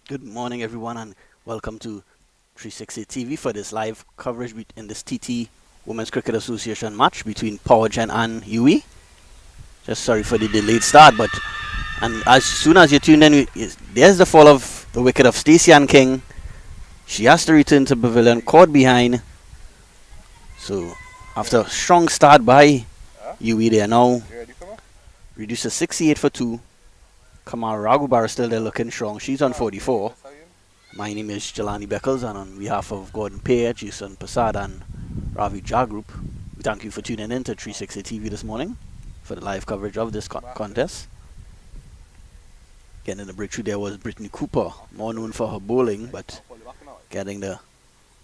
Good morning, everyone, and welcome to 360 TV for this live coverage in this TT Women's Cricket Association match between Powergen and Uwi. Just sorry for the delayed start, but and as soon as you tune in, there's the fall of the wicket of Stacey Ann King. She has to return to pavilion, caught behind. So after a strong start by Uwi, they are now reduced to 68 for 2. Kamar Raghubar is still there looking strong. She's on 44. My name is Jelani Beckles, and on behalf of Gordon Pear, Jason Prasad, and Ravi Jagrup, we thank you for tuning in to 360 TV this morning for the live coverage of this contest. Getting the breakthrough there was Brittany Cooper, more known for her bowling, but getting the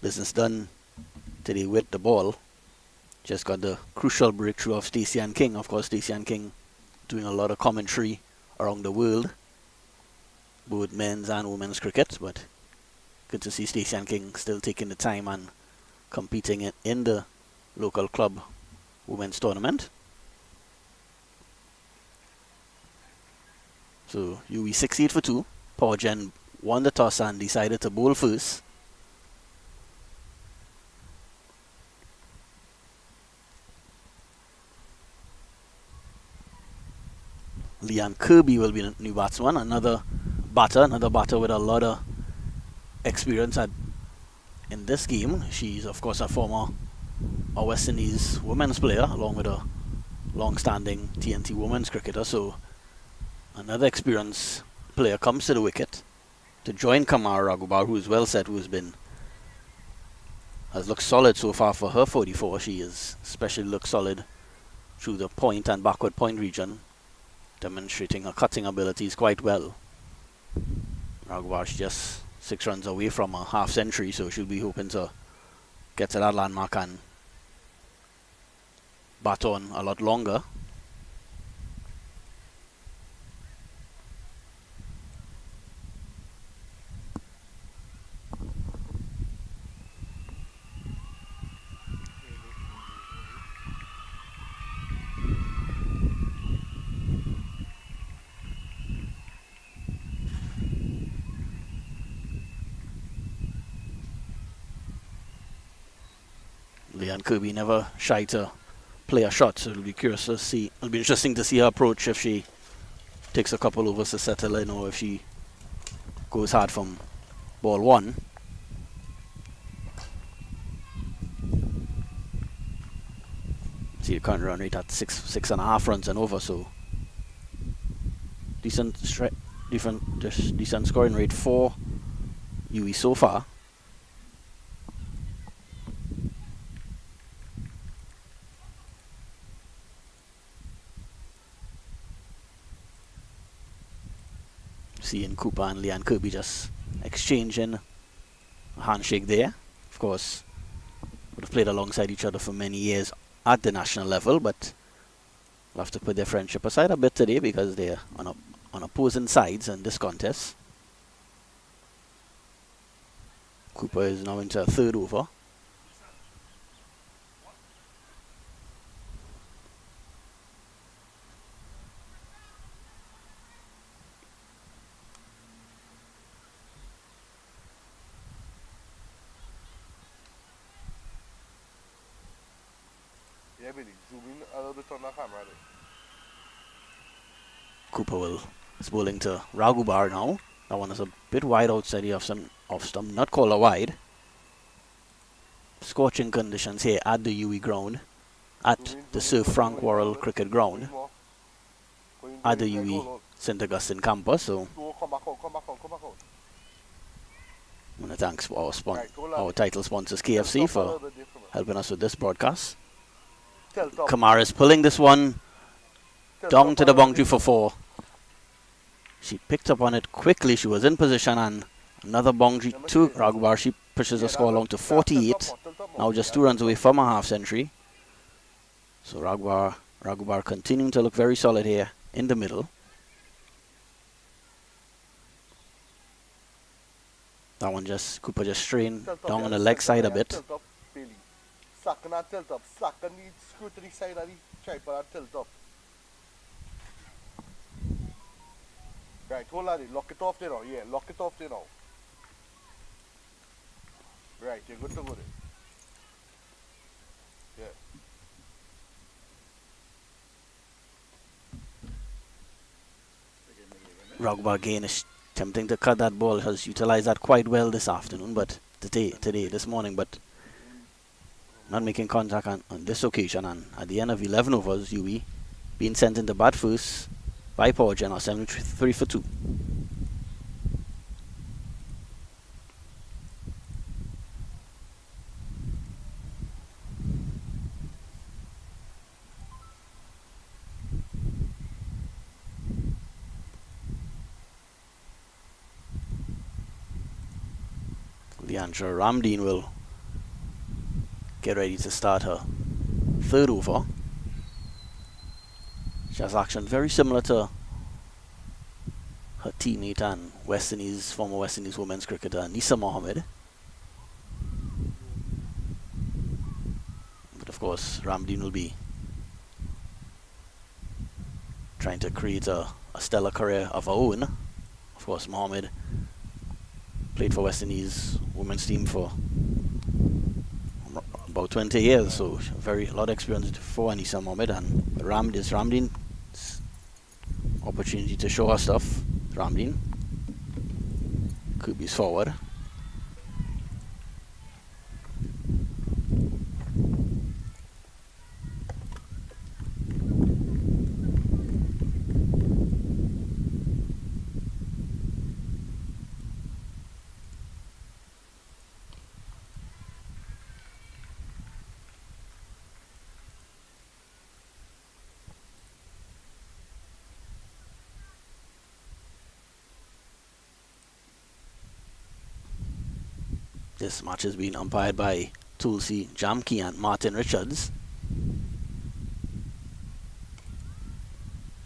business done today with the ball. Just got the crucial breakthrough of Stacey Ann King. Of course, Stacey Ann King doing a lot of commentary around the world, both men's and women's cricket, but good to see Stacey Ann King still taking the time and competing in the local club women's tournament. So Uwi 68 for 2. Powergen won the toss and decided to bowl first. Leanne Kirby will be the new batsman, another batter with a lot of experience in this game. She's of course a former West Indies women's player, along with a long-standing TNT women's cricketer. So another experienced player comes to the wicket to join Kamar Raghubar, who is well set, has looked solid so far for her 44. She has especially looked solid through the point and backward point region, demonstrating her cutting abilities quite well. Raghubar's just 6 runs away from a half century, so she'll be hoping to get to that landmark and bat on a lot longer. Leanne Kirby never shy to play a shot, so it'll be curious to see. It'll be interesting to see her approach if she takes a couple overs to settle in, or if she goes hard from ball 1. See the current run rate at 6.5 runs and over, so decent scoring rate for Uwi so far. Seeing Cooper and Leanne Kirby just exchanging a handshake there. Of course, would have played alongside each other for many years at the national level, but we'll have to put their friendship aside a bit today because they're on opposing sides in this contest. Cooper is now into a 3rd over. Cooper is bowling to Raghubar now. That one is a bit wide outside the off stump, not called a wide. Scorching conditions here at the Uwi ground, at the Sir Frank Worrell Cricket Ground, at the Uwi St. Augustine campus. So I want to thank our title sponsors KFC for helping us with this broadcast. Kamara is pulling this one down to the boundary for 4. She picked up on it quickly. She was in position, and another boundary to Raghubar. She pushes the score along to 48. Now just 2 runs away from a half century. So Raghubar continuing to look very solid here in the middle. That one Cooper just strained down on the leg side a bit. Right, hold on. Lock it off there now. Yeah, lock it off there now. Right, you're good to go there. Yeah. Rogba again is attempting to cut that ball. Has utilized that quite well this afternoon, but this morning, but not making contact on this occasion. And at the end of 11 overs, Uwi being sent into bat first by Powergen or 73 for 2. Leandra Ramdeen will get ready to start her third over. She has action very similar to her teammate and former West Indies women's cricketer Nisa Mohammed. But of course, Ramdeen will be trying to create a stellar career of her own. Of course, Mohammed played for West Indies women's team for about 20 years, so a lot of experience for Anisa Mohammed. And Ramdeen's opportunity to show her stuff. Ramdeen Kubi's forward. This match has been umpired by Tulsi Jamki and Martin Richards.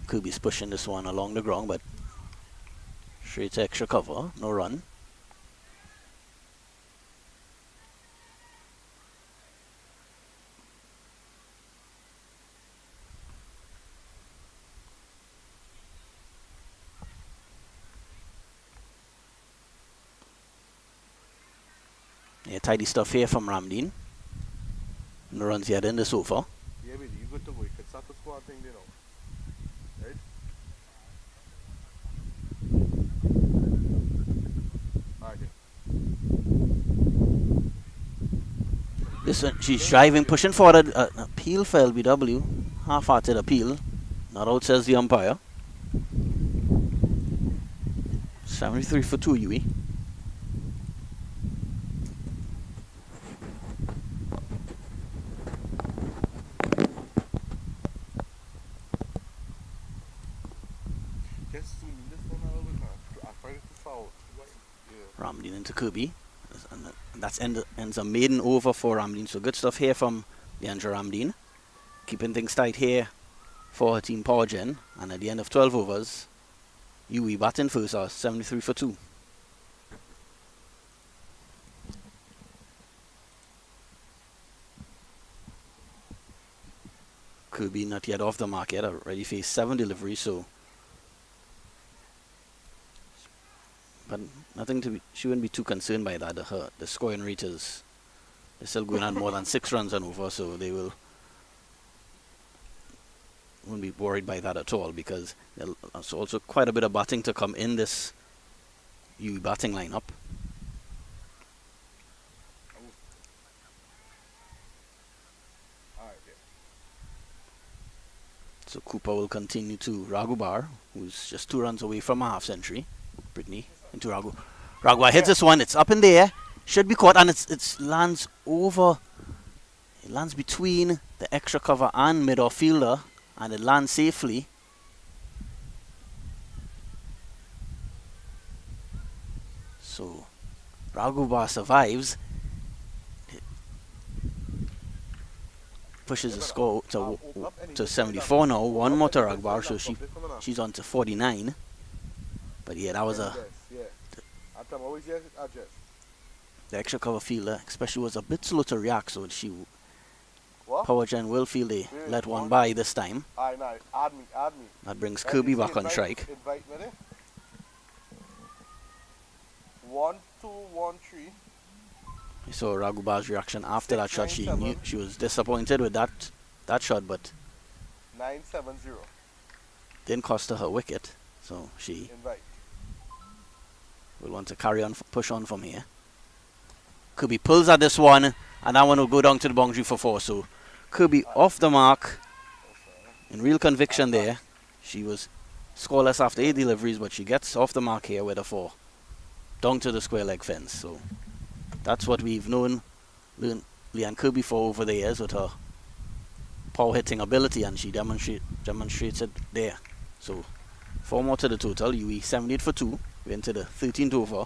Kubi's pushing this one along the ground, but straight to extra cover, no run. Yeah, tidy stuff here from Ramdeen. No runs yet in this over. Yeah, baby, you good to go. You can start the squad thing there now. Right? Alright, yeah. This one, she's driving, pushing forward. Appeal for LBW. Half-hearted appeal. Not out, says the umpire. 73 for 2, Uwi. Ramdeen into Kubi. And that's ends a maiden over for Ramdeen. So good stuff here from Leandra Ramdeen. Keeping things tight here for her team Powergen. And at the end of 12 overs, Uwi batting first, 73 for 2. Kubi not yet off the mark yet. Already faced 7 deliveries, so. But she wouldn't be too concerned by that. The scoring rate is still going on more than 6 runs and over, so they won't be worried by that at all, because there's also quite a bit of batting to come in this Uwi batting lineup. So Cooper will continue to Raghubar, who's just 2 runs away from a half century. Brittany into Raghu. Raghubar hits this one. It's up in the air. Should be caught, and it lands over. It lands between the extra cover and mid-off fielder, and it lands safely. So Raghubar survives. Pushes the score to 74 now. 1 more to Raghubar, so she's on to 49. But yeah, that was the extra cover fielder especially was a bit slow to react, so Powergen will feel they let one by this time. That brings Kirby back on strike. 1-2-1-3. You saw Raghubar's reaction after that shot. She knew 6-9-7. she was disappointed with that shot, but 9-7-0. didn't cost her her wicket. So she Invite. will want to carry on, push on from here. Kirby pulls at this one, and that one will go down to the boundary for 4. So Kirby off the mark in real conviction there. She was scoreless after 8 deliveries, but she gets off the mark here with a 4. Down to the square leg fence. So that's what we've known Leanne Kirby for over the years with her power hitting ability, and she demonstrates it there. So 4 more to the total. Uwi 78 for 2. We're into the 13th over.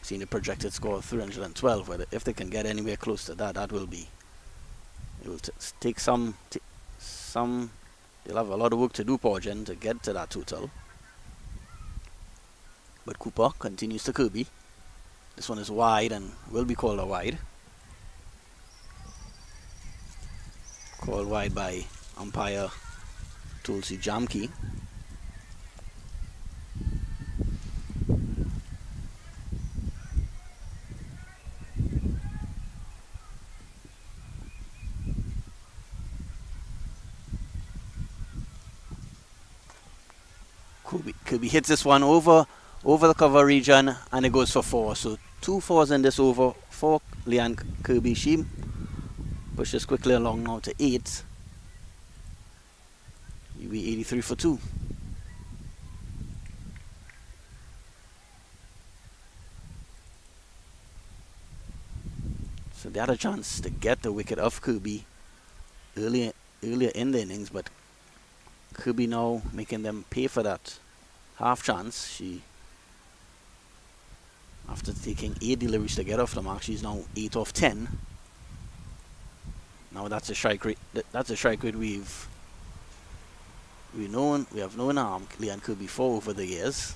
Seeing the projected score of 312. Whether if they can get anywhere close to that, that will be. It will take some. They'll have a lot of work to do, Powergen, to get to that total. But Cooper continues to Kirby. This one is wide and will be called a wide. Called wide by umpire Tulsi Jamki. Kirby hits this one over the cover region, and it goes for 4. So 2 4s in this over for Leanne Kirby. She pushes quickly along now to 8. You'll be 83 for 2. So they had a chance to get the wicket off Kirby earlier in the innings, but Kirby now making them pay for that half chance. She, after taking 8 deliveries to get off the mark, she's now 8 off 10. Now that's a strike rate. That's a strike rate we have known Leanne Kirby for over the years.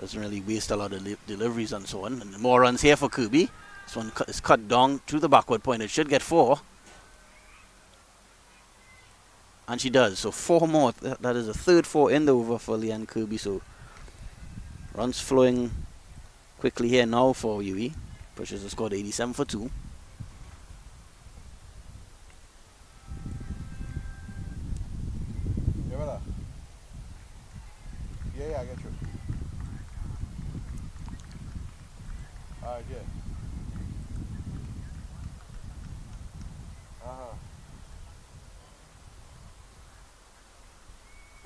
Doesn't really waste a lot of deliveries and so on. And more runs here for Kirby. This one is cut down to the backward point. It should get 4. And she does. So 4 more. That is a third 4 in the over for Leanne Kirby. So runs flowing quickly here now for Uwi. Pushes the score to 87 for 2. Yeah, I get you. Alright, yeah.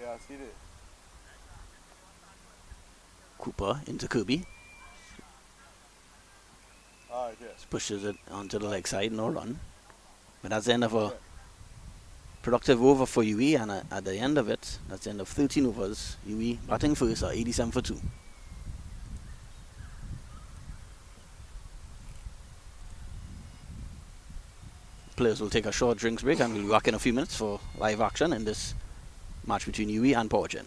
Yeah, I see it. Cooper into Kirby. Alright, yeah. Pushes it onto the leg side. No run. But that's the end of a productive over for Uwi, and at the end of it, that's the end of 13 overs. Uwi batting first at 87 for 2. Players will take a short drinks break, and we'll be back in a few minutes for live action in this match between Uwi and Powergen.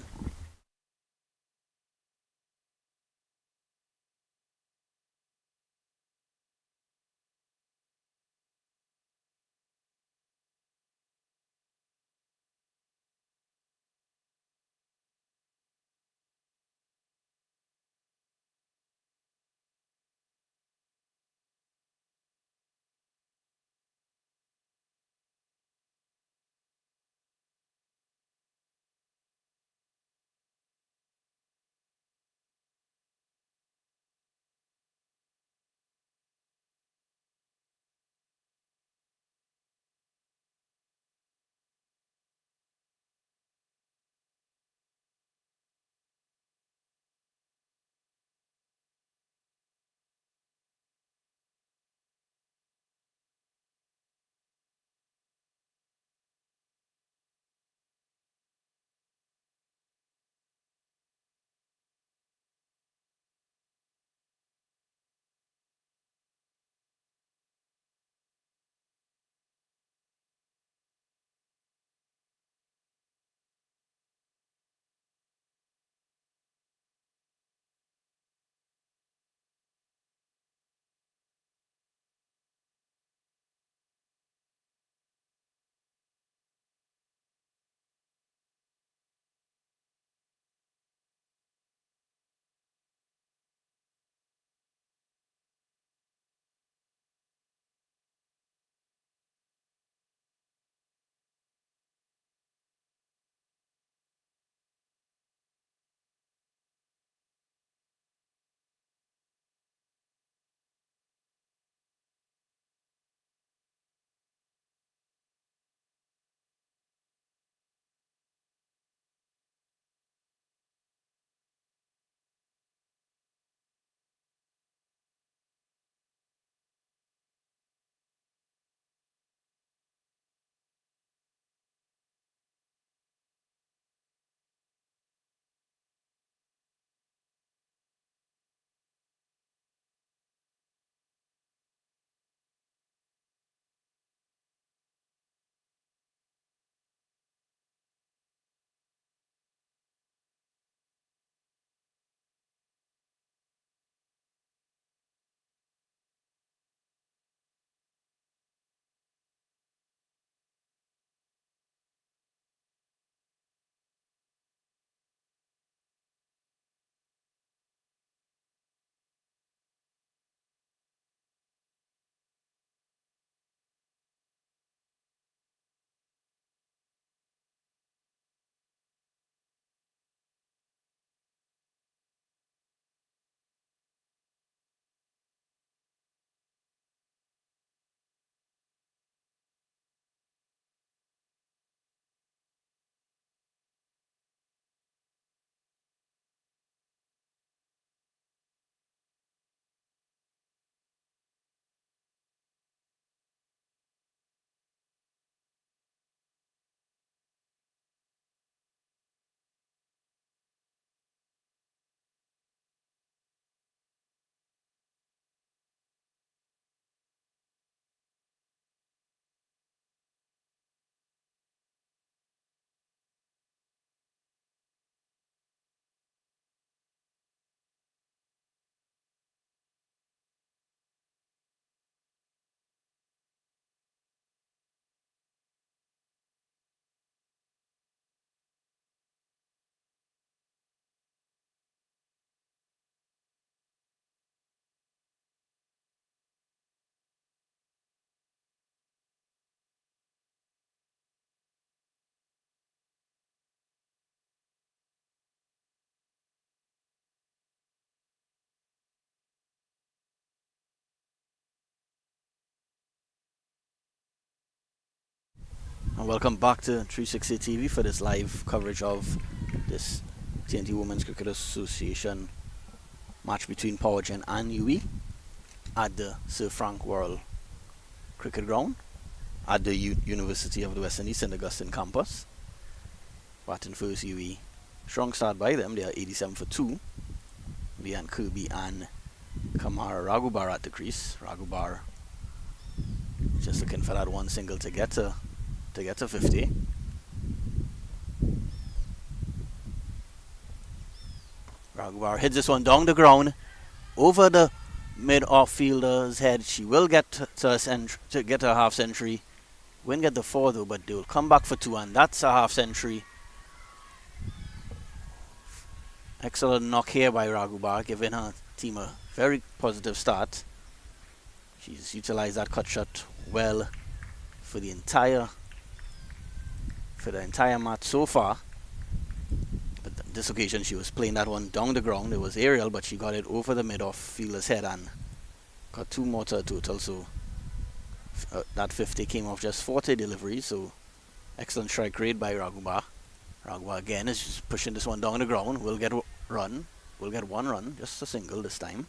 And welcome back to 360 TV for this live coverage of this TNT Women's Cricket Association match between Powergen and Uwi at the Sir Frank Worrell Cricket Ground at the University of the West Indies St. Augustine campus. Batting first, Uwi. Strong start by them. They are 87 for 2. Leanne Kirby and Kamara Raghubar at the crease. Raghubar just looking for that one single to get to 50. Raghubar hits this one down the ground over the mid-off fielder's head. She will get to get a half century. Won't get the 4 though, but they will come back for 2, and that's a half century. Excellent knock here by Raghubar, giving her team a very positive start. She's utilized that cut shot well for the entire match so far. But this occasion she was playing that one down the ground. It was aerial, but she got it over the mid-off fielder's head and got 2 more to a total. So that 50 came off just 40 deliveries. So excellent strike rate by Raghubar. Raghubar again is just pushing this one down the ground. Will get run. Will get 1 run, just a single this time.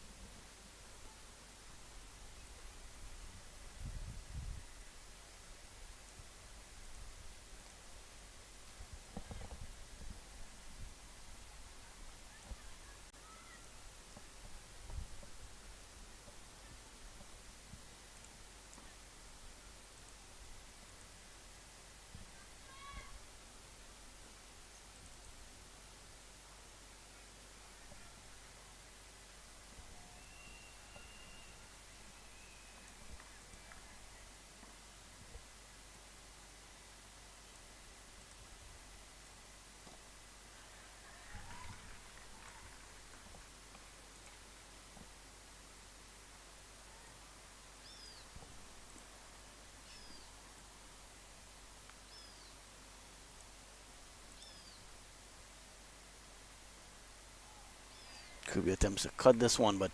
Kirby attempts to cut this one, but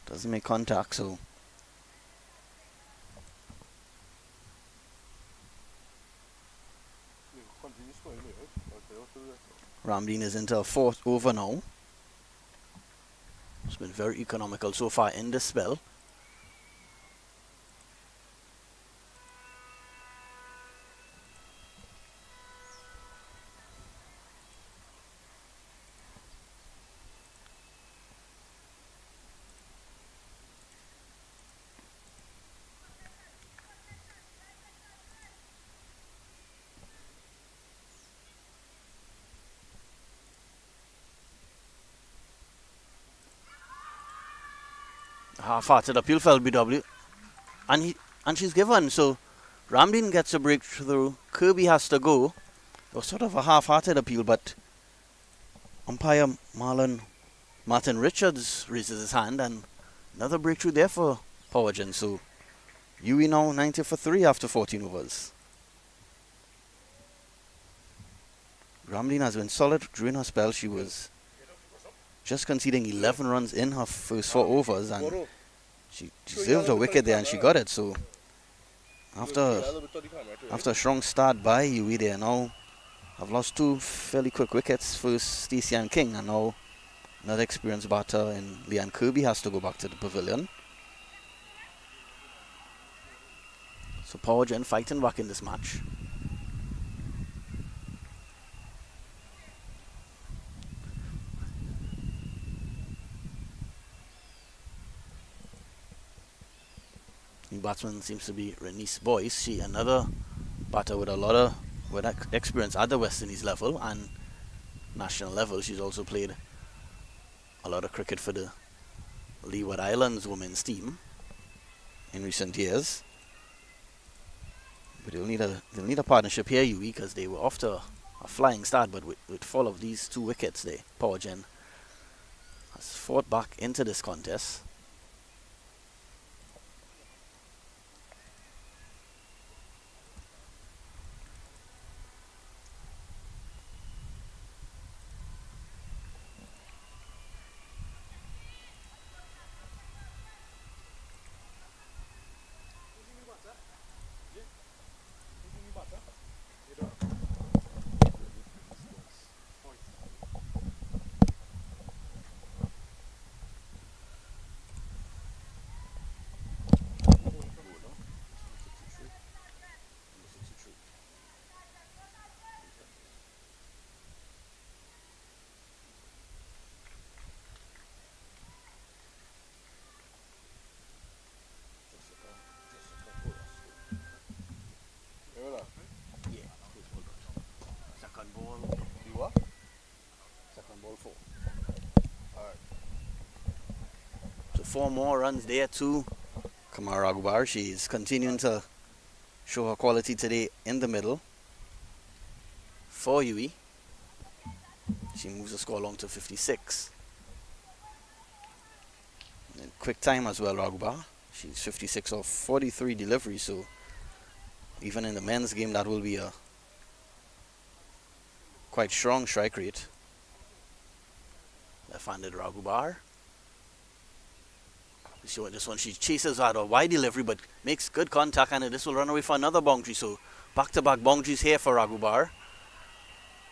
doesn't make contact, so Ramdeen is into a 4th over now. It's been very economical so far in this spell. Half-hearted appeal for LBW, and she's given. So Ramdeen gets a breakthrough. Kirby has to go. It was sort of a half-hearted appeal, but umpire Martin Richards raises his hand, and another breakthrough there for Powergen. So Uwi now 90 for 3 after 14 overs. Ramdeen has been solid during her spell. She was just conceding 11 runs in her first 4 overs, and she deserved a wicket there, and she got it. So after a strong start by Uwi, they now have lost 2 fairly quick wickets. First Stacey and King, and now another experienced batter in Leanne Kirby has to go back to the pavilion. So Powergen fighting back in this match. The batsman seems to be Renice Boyce. She another batter with a lot of experience at the West Indies level and national level. She's also played a lot of cricket for the Leeward Islands women's team in recent years. But they'll need a partnership here, Uwi, because they were off to a flying start, but with fall of these 2 wickets, Powergen has fought back into this contest. 4 more runs there too. Kamara Raghubar, she's continuing to show her quality today in the middle. For Uwi, she moves the score along to 56. And quick time as well, Raghubar. She's 56 off 43 deliveries, so even in the men's game that will be a quite strong strike rate. Left-handed Raghubar. This one she chases at a wide delivery but makes good contact, and this will run away for another boundary. So back-to-back boundaries here for Raghubar.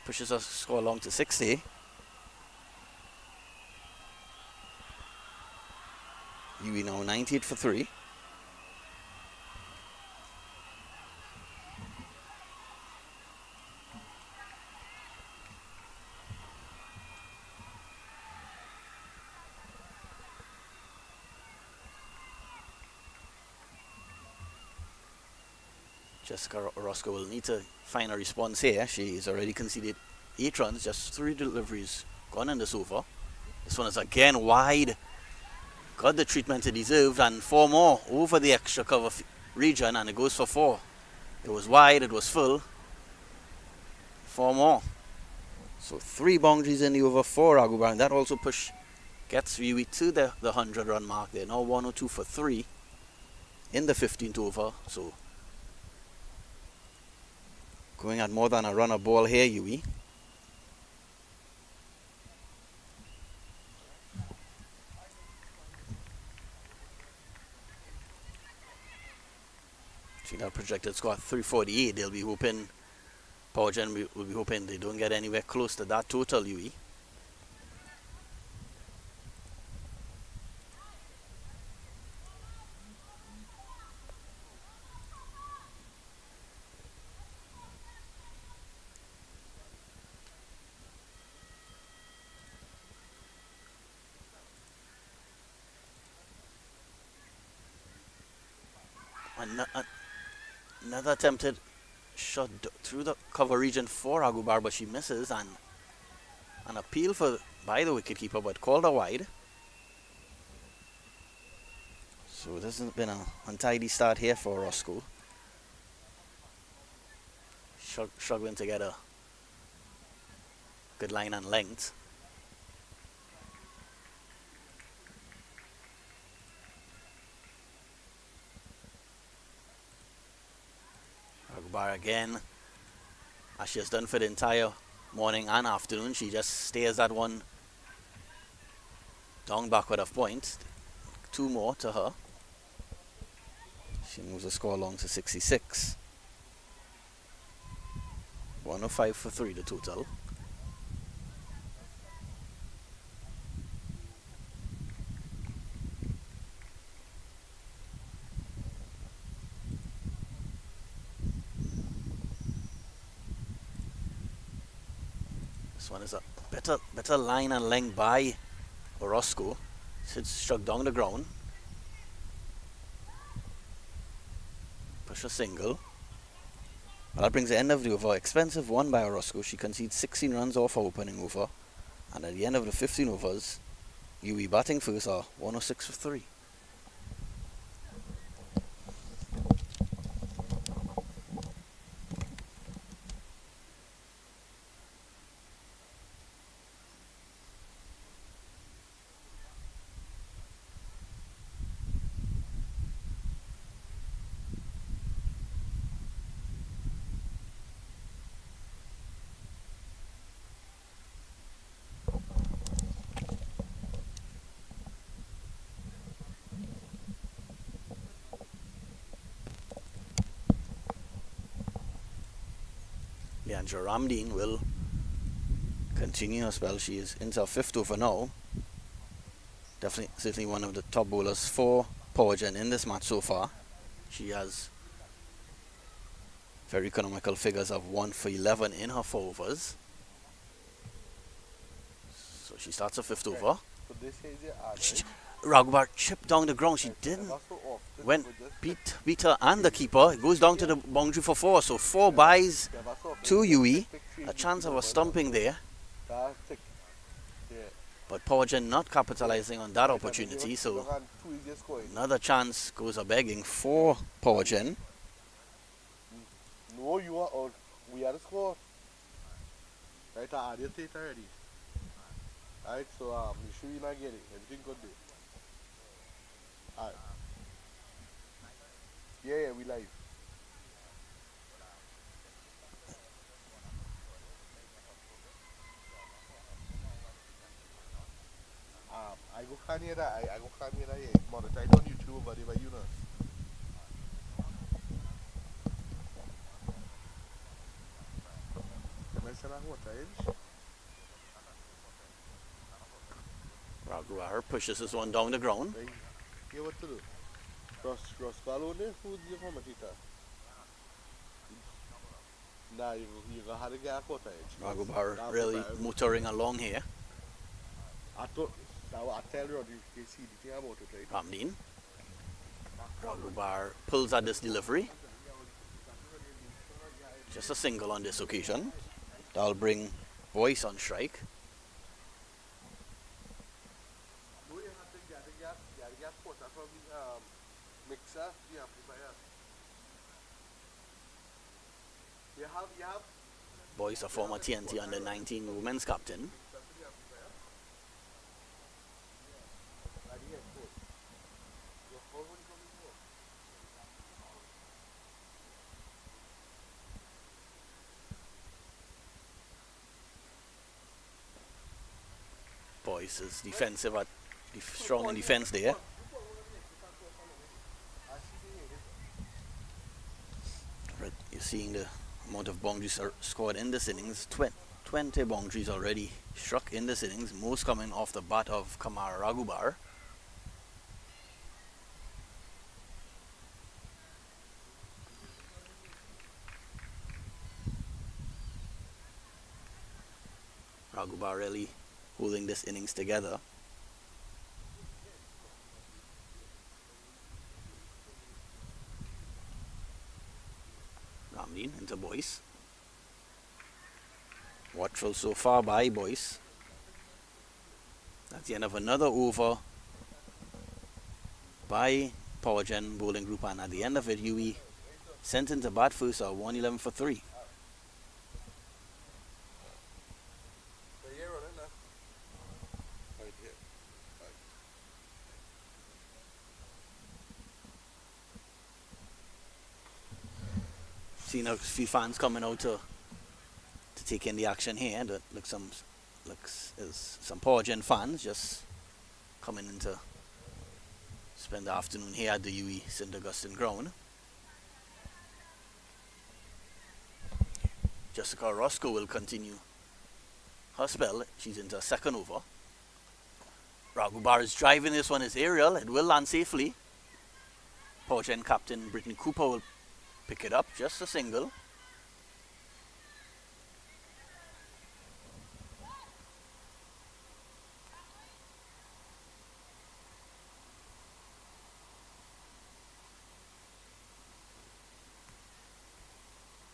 Pushes her score along to 60. Uwi now 98 for 3. Jessica Orozco will need to find a response here. She's already conceded 8 runs, just 3 deliveries gone in this over. This one is again wide. Got the treatment it deserved, and 4 more over the extra cover region, and it goes for 4. It was wide, it was full. 4 more. So 3 boundaries in the over for Raghubar, and that also gets Uwi to the 100-run mark. They're now 102 for 3 in the 15th over. So going at more than a run a ball here, Uwi. See that projected score 348. They'll be hoping, Powergen will be hoping they don't get anywhere close to that total, Uwi. Another attempted shot through the cover region for Raghubar, but she misses, and an appeal by the wicketkeeper, but called her wide. So this has been an untidy start here for Roscoe. Struggling to get a good line and length. Raghubar again, as she has done for the entire morning and afternoon. She just stares that one down backward of point. 2 more to her. She moves the score along to 66. 105 for 3 the total. This one is a better line and length by Orozco. It's struck down the ground. Push a single. Well, that brings the end of the over. Expensive one by Orozco. She concedes 16 runs off her opening over. And at the end of the 15 overs, Uwi batting first are 106 for 3. Leandra Ramdeen will continue her spell. She is into her 5th over now. Certainly one of the top bowlers for Powergen in this match so far. She has very economical figures of 1 for 11 in her 4 overs. So she starts her 5th over. Raghubar chipped down the ground. She didn't. Beat her and the keeper. It goes down to the boundary for 4. So 4 buys to Uwi. A chance of a stumping there. But Powergen not capitalizing on that opportunity, so another chance goes a begging for Powergen. No, you are out. We had a score. Right, I added it already. Alright, so you sure you not get it. Everything good there. Alright. Yeah, we live. I go Canada, I go Canada, yeah. Monetize on YouTube over there by Yunus. Can I send a water edge? Raguar pushes this one down the ground. Right. Yeah, what to do? Cross ball on there? Who's your commentator? Nah, you gonna have to get a quarter edge. Ragubar really motoring along here. I thought, I tell you, you see the thing about it, right? Ramdeen. Ragubar pulls at this delivery. Just a single on this occasion. That'll bring Boyce on strike. Mixer, the amplifier. You have Boyce, a former TNT under 19 women's captain. Boyce is defensive at strong in defense there. You're seeing the amount of boundaries are scored in this innings. 20 boundaries already struck in this innings, most coming off the bat of Kamara Ragubar. Ragubar really holding this innings together. Ramdeen into Boyce. Watchful so far by Boyce. That's the end of another over by Powergen bowling group, and at the end of it, Uwi sent into bat first, 111 for 3. Seen a few fans coming out to take in the action here. That looks is some Powergen fans just coming in to spend the afternoon here at the Uwi St. Augustine ground. Jessica Roscoe will continue her spell. She's into a second over. Ragubar is driving this one, is aerial. It will land safely. Powergen captain Brittany Cooper will pick it up, just a single.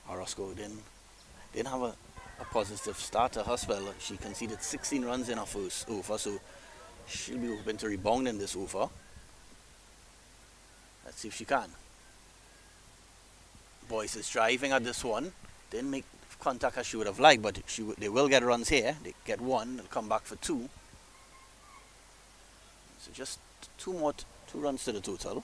Roscoe didn't have a positive start to her spell. She conceded 16 runs in her first over, so she'll be hoping to rebound in this over. Let's see if she can. Boyce is driving at this one. Didn't make contact as she would have liked, but they will get runs here. They get one, they'll come back for 2. So just two runs to the total.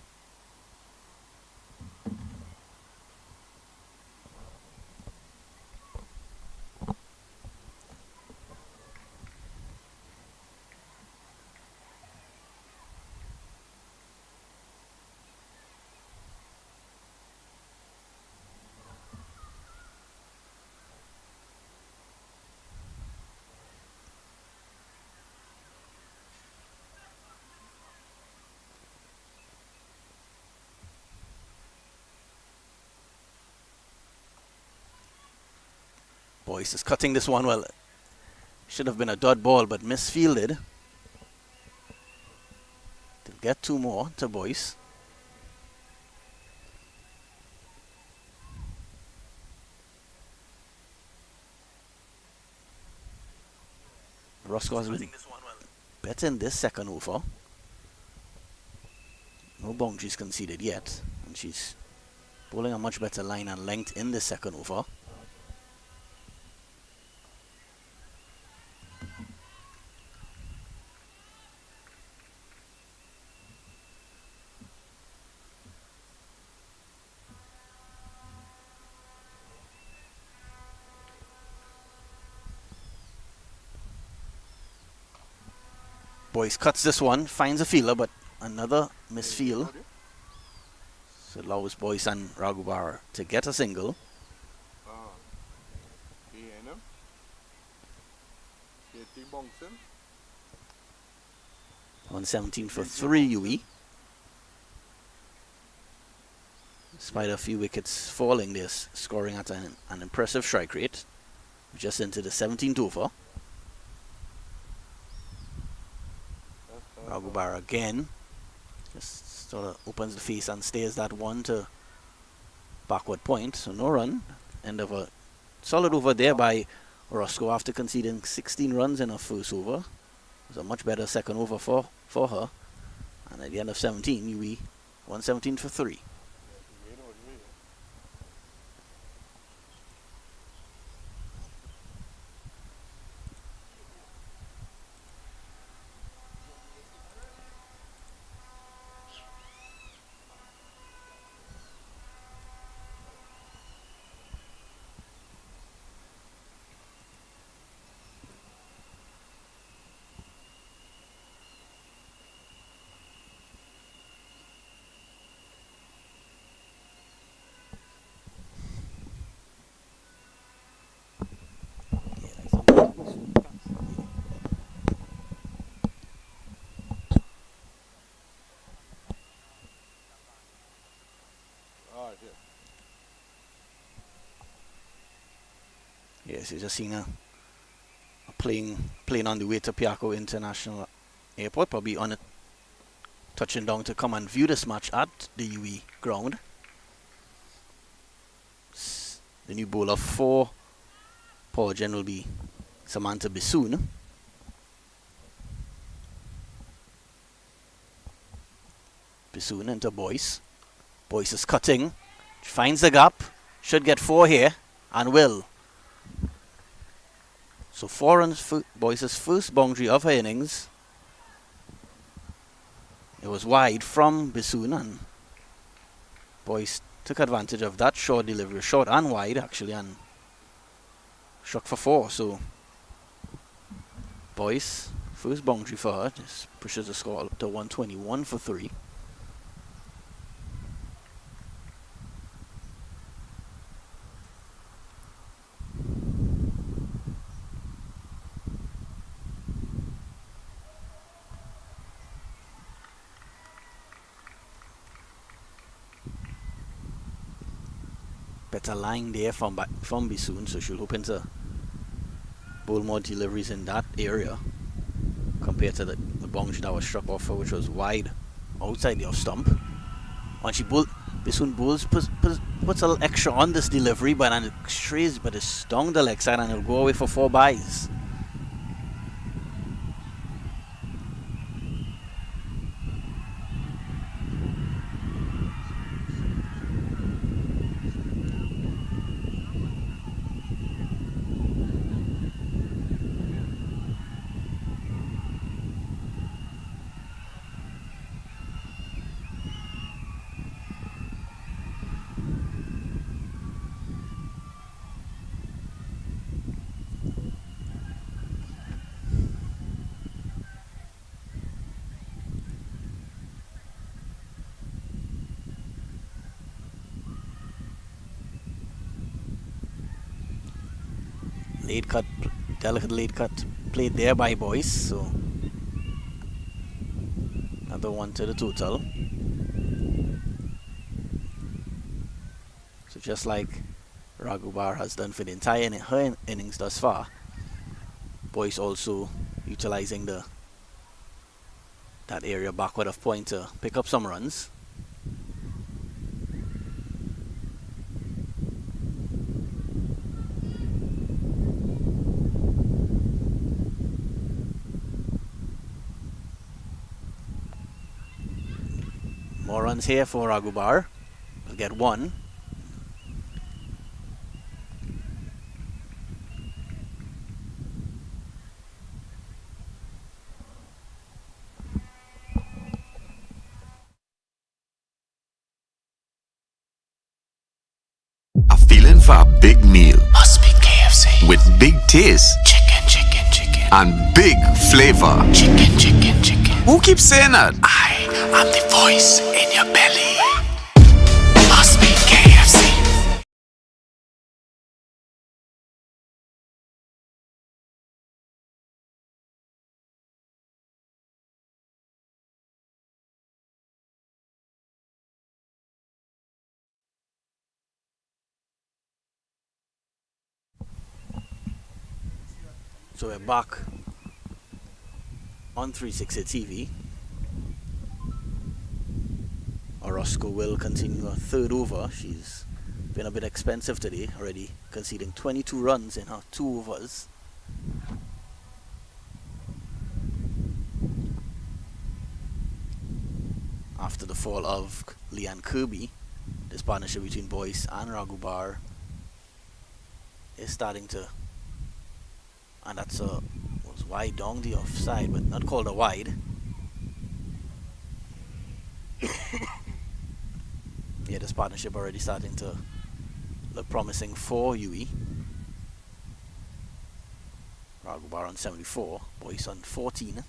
Boyce is cutting this one well. Should have been a dot ball, but misfielded. They'll get 2 more to Boyce. Roscoe has been better in this second over. No boundaries conceded yet, and she's bowling a much better line and length in the second over. Boyce cuts this one, finds a fielder, but another misfield. So allows Boyce and Raghubar to get a single. Bouncing. 117 for 3, Uwi. Despite a few wickets falling, they're scoring at an impressive strike rate. Just into the 17th over. Raghubar again. Just sort of opens the face and stays that one to backward point. So no run. End of a solid over there by Roscoe after conceding 16 runs in her first over. It was a much better second over for her. And at the end of 17, Uwi 117 for 3. Yes, you just seen a plane on the way to Piaco International Airport, probably on it, touching down to come and view this match at the Uwi ground. The new bowler for Powergen will be Samantha Bissoon. Bissoon into Boyce. Boyce is cutting, finds the gap, should get 4 here, and will. So 4 runs for Boyce's first boundary of her innings. It was wide from Bissoon, and Boyce took advantage of that short delivery, short and wide actually, and struck for 4. So Boyce, first boundary for her, just pushes the score up to 121 for 3. Better line there from Bissoon, so she'll hoping to bowl more deliveries in that area compared to the boundary that was struck off her, which was wide outside the off stump. When she Bissoon bowls, puts a little extra on this delivery, but then it strays, but it's down the leg side and it'll go away for 4 byes. Late cut, delicate late cut played there by Boyce, so another 1 to the total. So just like Raghubar has done for the entire her innings thus far, Boyce also utilizing that area backward of point to pick up some runs. More runs here for Ragubar. We'll get one. A feeling for a big meal. Must be KFC. With big taste. Chicken, chicken, chicken. And big flavor. Chicken, chicken, chicken. Who keeps saying that? I am the voice in your belly. Must be KFC. So we're back on 360 TV. Orozco will continue her third over. She's been a bit expensive today, already conceding 22 runs in her 2 overs. After the fall of Leanne Kirby, this partnership between Boyce and Ragubar is starting to, and that's was wide down the offside, but not called a wide. Yeah, this partnership already starting to look promising for Uwi. Ragubar on 74, Boyce on 14.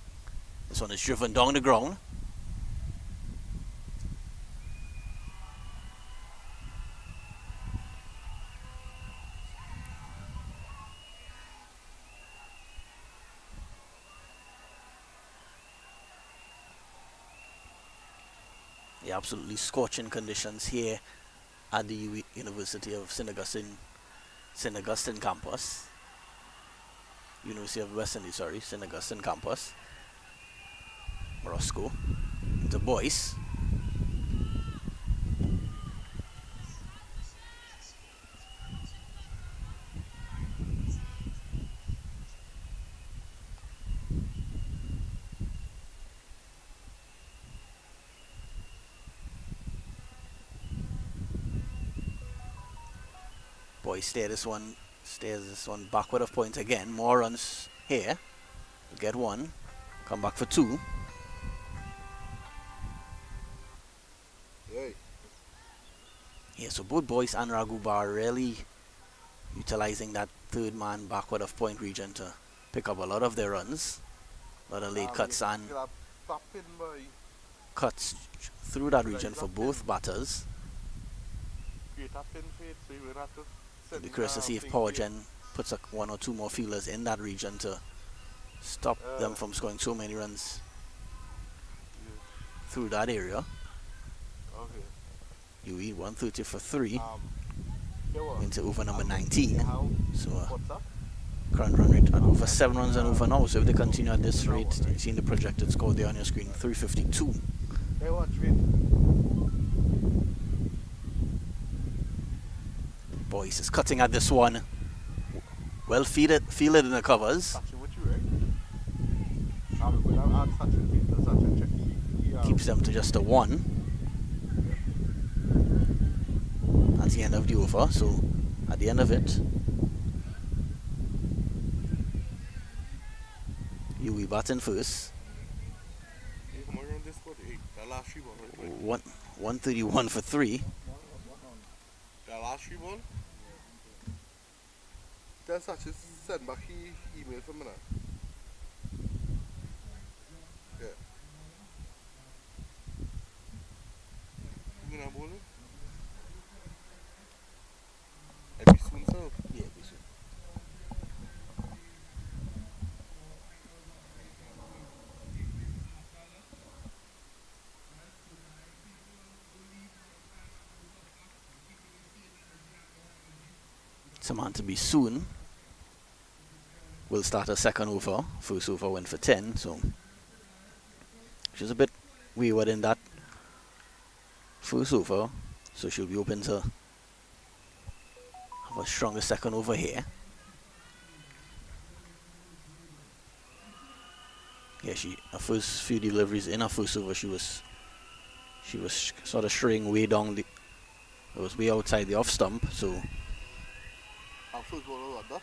This one is driven down the ground. Yeah, absolutely scorching conditions here at the University of St. Augustine campus. University of West Indies, sorry, St. Augustine campus. Roscoe, the Boyce. Boyce stays this one backward of points again. More runs here. Get one. Come back for 2. Yay. Yeah, so both Boyce and Ragubar really utilizing that third man backward of point region to pick up a lot of their runs. A lot of late cuts and cuts through that region for both batters. Be curious to see if Powergen puts 1 or 2 more fielders in that region to stop them from scoring so many runs through that area. Uwi 130 for 3 into over number 19. So current run rate at over 7 runs and over now. So if they continue at this rate, you've seen the projected score there on your screen, 352. Boyce is cutting at this one. Well fielded in the covers. Keeps them to just a 1. That's the end of the over. So at the end of it, Uwi batting first. 131 for 3. The last 3 ball? That's actually sent back email from me now. Yeah. You gonna bowl it? I'll be soon, sir. Yeah, be soon. Someone to be soon. We'll start a second over. First over went for 10, so she's a bit wayward in that first over, so she'll be open to have a stronger second over here. Yeah, her first few deliveries in her first over, she She was sort of straying way down the. It was way outside the off stump, so. I'm first ball of that.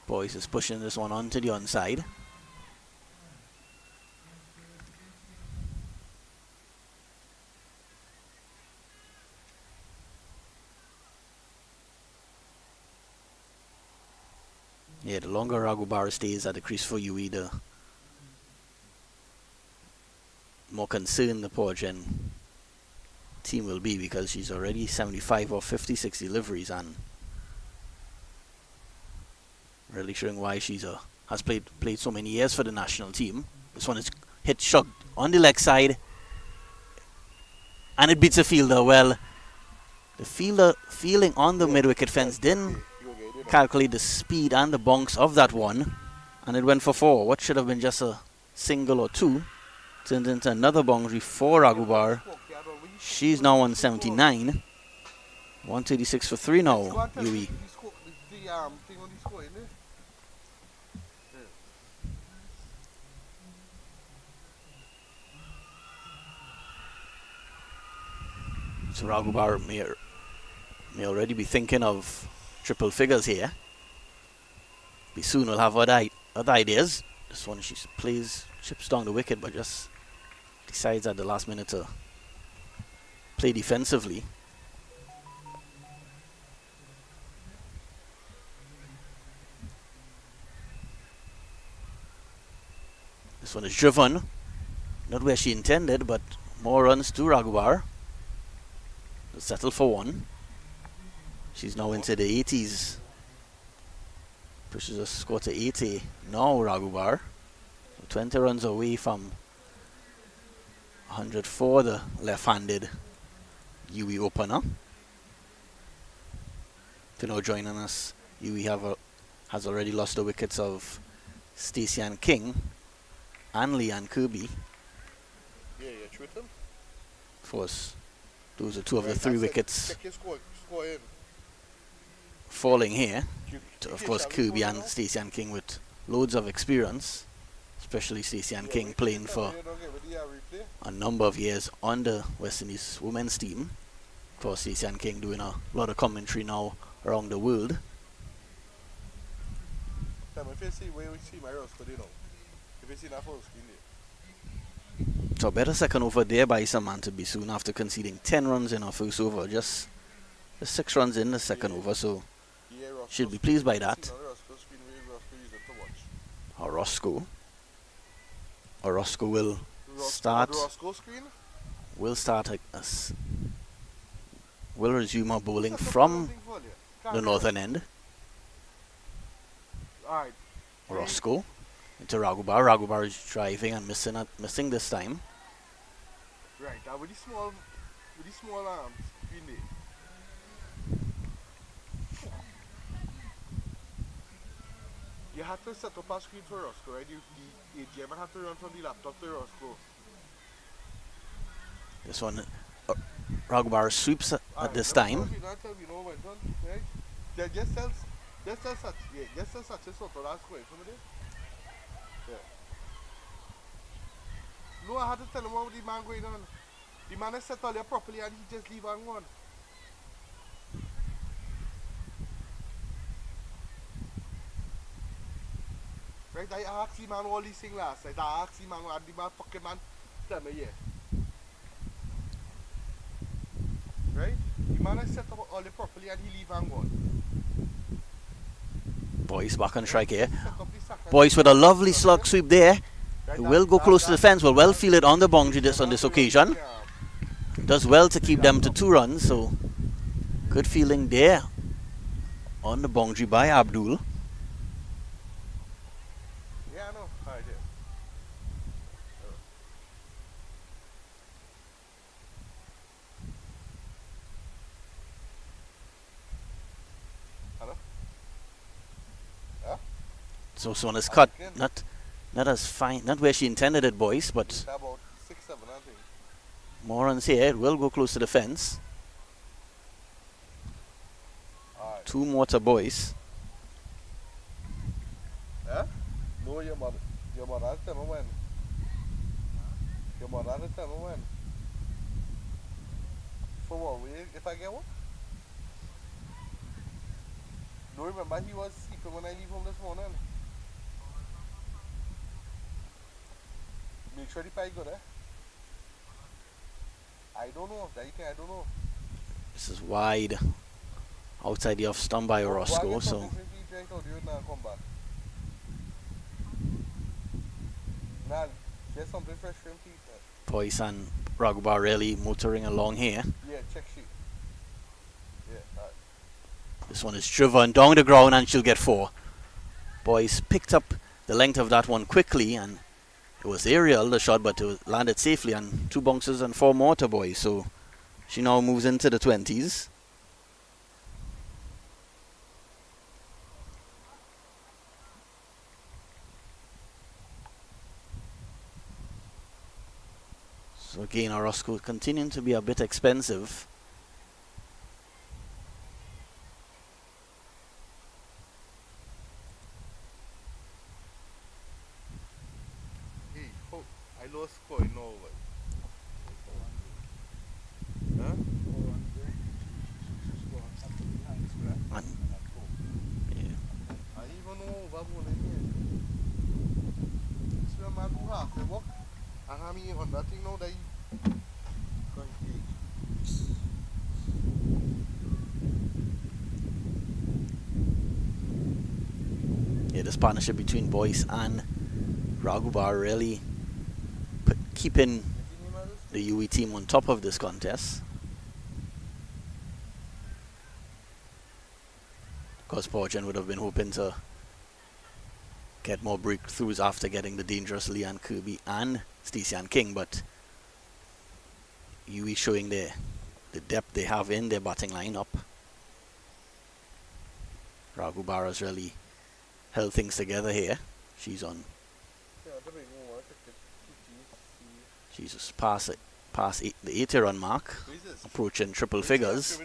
Boyce is pushing this one onto the onside. Yeah, the longer Raghubar stays at the crease for Uwi, the more concerned the Powergen team will be, because she's already 75 or 56 deliveries and really showing why she's has played so many years for the national team. This one is hit shot on the leg side and it beats a fielder. Well, the fielder feeling on the mid-wicket fence didn't calculate the speed and the bounce of that one, and it went for 4. What should have been just a single or 2 turned into another boundary for Raghubar. She's now on 79. 136 for 3 now, Uwi. So Raghubar may already be thinking of triple figures here. Be soon will have other ideas. This one she plays, chips down the wicket, but just decides at the last minute to play defensively. This one is driven, not where she intended, but more runs to Raghubar. They'll settle for 1. She's now into the 80s. Pushes her score to 80 now, Raghubar. 20 runs away from 100 for the left-handed Uwi opener. To now joining us, Uwi has already lost the wickets of Stacey Ann King and Leanne Kirby. Yeah, with them. Of course, those are 2 of the 3 wickets falling here. Of course, Kirby and Stacey Ann King with loads of experience, especially Stacey Ann King playing for a number of years on the West Indies women's team. Of course, Stacey Ann King doing a lot of commentary now around the world. So a better second over there by Samantha B soon after conceding 10 runs in her first over. Just 6 runs in the second over, so she'll be pleased by that. Orozco will start. Will resume her bowling from the northern end. Orozco into Raghubar. Raghubar is driving and missing this time. Right, with the small screen there. You have to set up a screen for Roscoe, right? The AGM have to run from the laptop to Roscoe. This one, Raghubar sweeps at this time. Just tell such a sort of last going from there. Yeah. No, I had to tell him what the man going on. The man has set all there properly and he just leave on one. Right, I asked the man all these things last night. I asked the man what the man fucking man tell me, yeah. Right? The man has set up all the properly and he leave on one. Boyce back on strike here. Boyce with a lovely slug sweep there. He will go close to the fence. Will well feel it on the boundary on this occasion. Does well to keep them to 2 runs. So good feeling there on the boundary by Abdul. Yeah, I know. Alright, yeah. Hello? Yeah? So this one is cut. Not as fine, not where she intended it, Boyce, but About 6, 7, I think. more runs here. It will go close to the fence. Alright. 2 more to Boyce. No, your mother tell me when. Your mother tell me when. For what? If I get one? No, remember he was sleeping when I leave home this morning. Make sure the pie good, eh? I don't know. I don't know. This is wide outside the off stump by Roscoe, so Nah, get something fresh for him, please. Boyce and Raghubar really motoring along here. Yeah, check sheet. Yeah, alright. This one is driven down the ground and she'll get 4. Boyce picked up the length of that one quickly, and it was aerial, the shot, but it landed safely, and 2 bounces and 4 more to Boyce. So she now moves into the 20s. So again, Orozco continuing to be a bit expensive. Hey, oh, I lost score in over. Huh? And, yeah. I even know over bowling here. This man do half the work. And how many on that thing now that you can't take? Yeah, this partnership between Boyce and Raghubar really keeping the UE team on top of this contest. Of course, Powergen would have been hoping to get more breakthroughs after getting the dangerous Leanne Kirby and Stacey Ann King, but UE showing the depth they have in their batting lineup. Raghubar has really held things together here. She's on. She's just past the 80-run mark, approaching triple figures.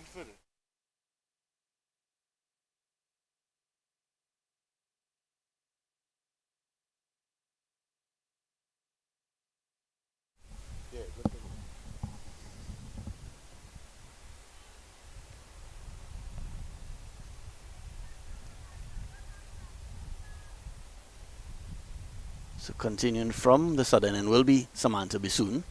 So continuing from the southern end will be Samantha Bisoon.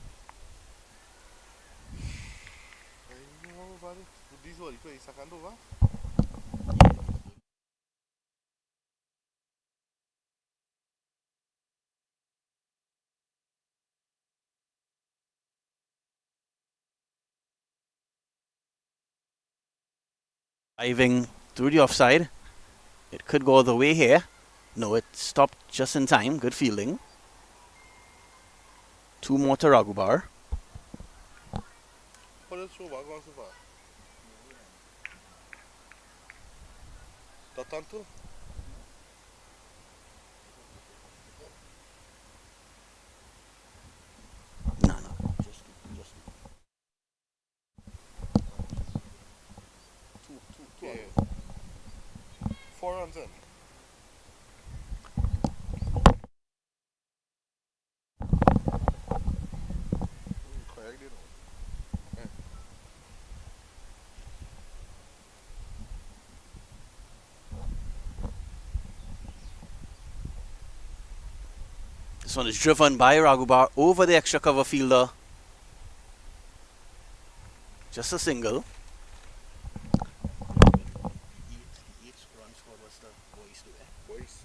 Diving through the offside. It could go the way here. No, it stopped just in time. Good fielding. 2 more to Raghubar. No. Just 2. Yeah. 4 runs in. This one is driven by Raghubar over the extra cover fielder. Just a single. 8 runs scored was the Boyce do, eh? Boyce.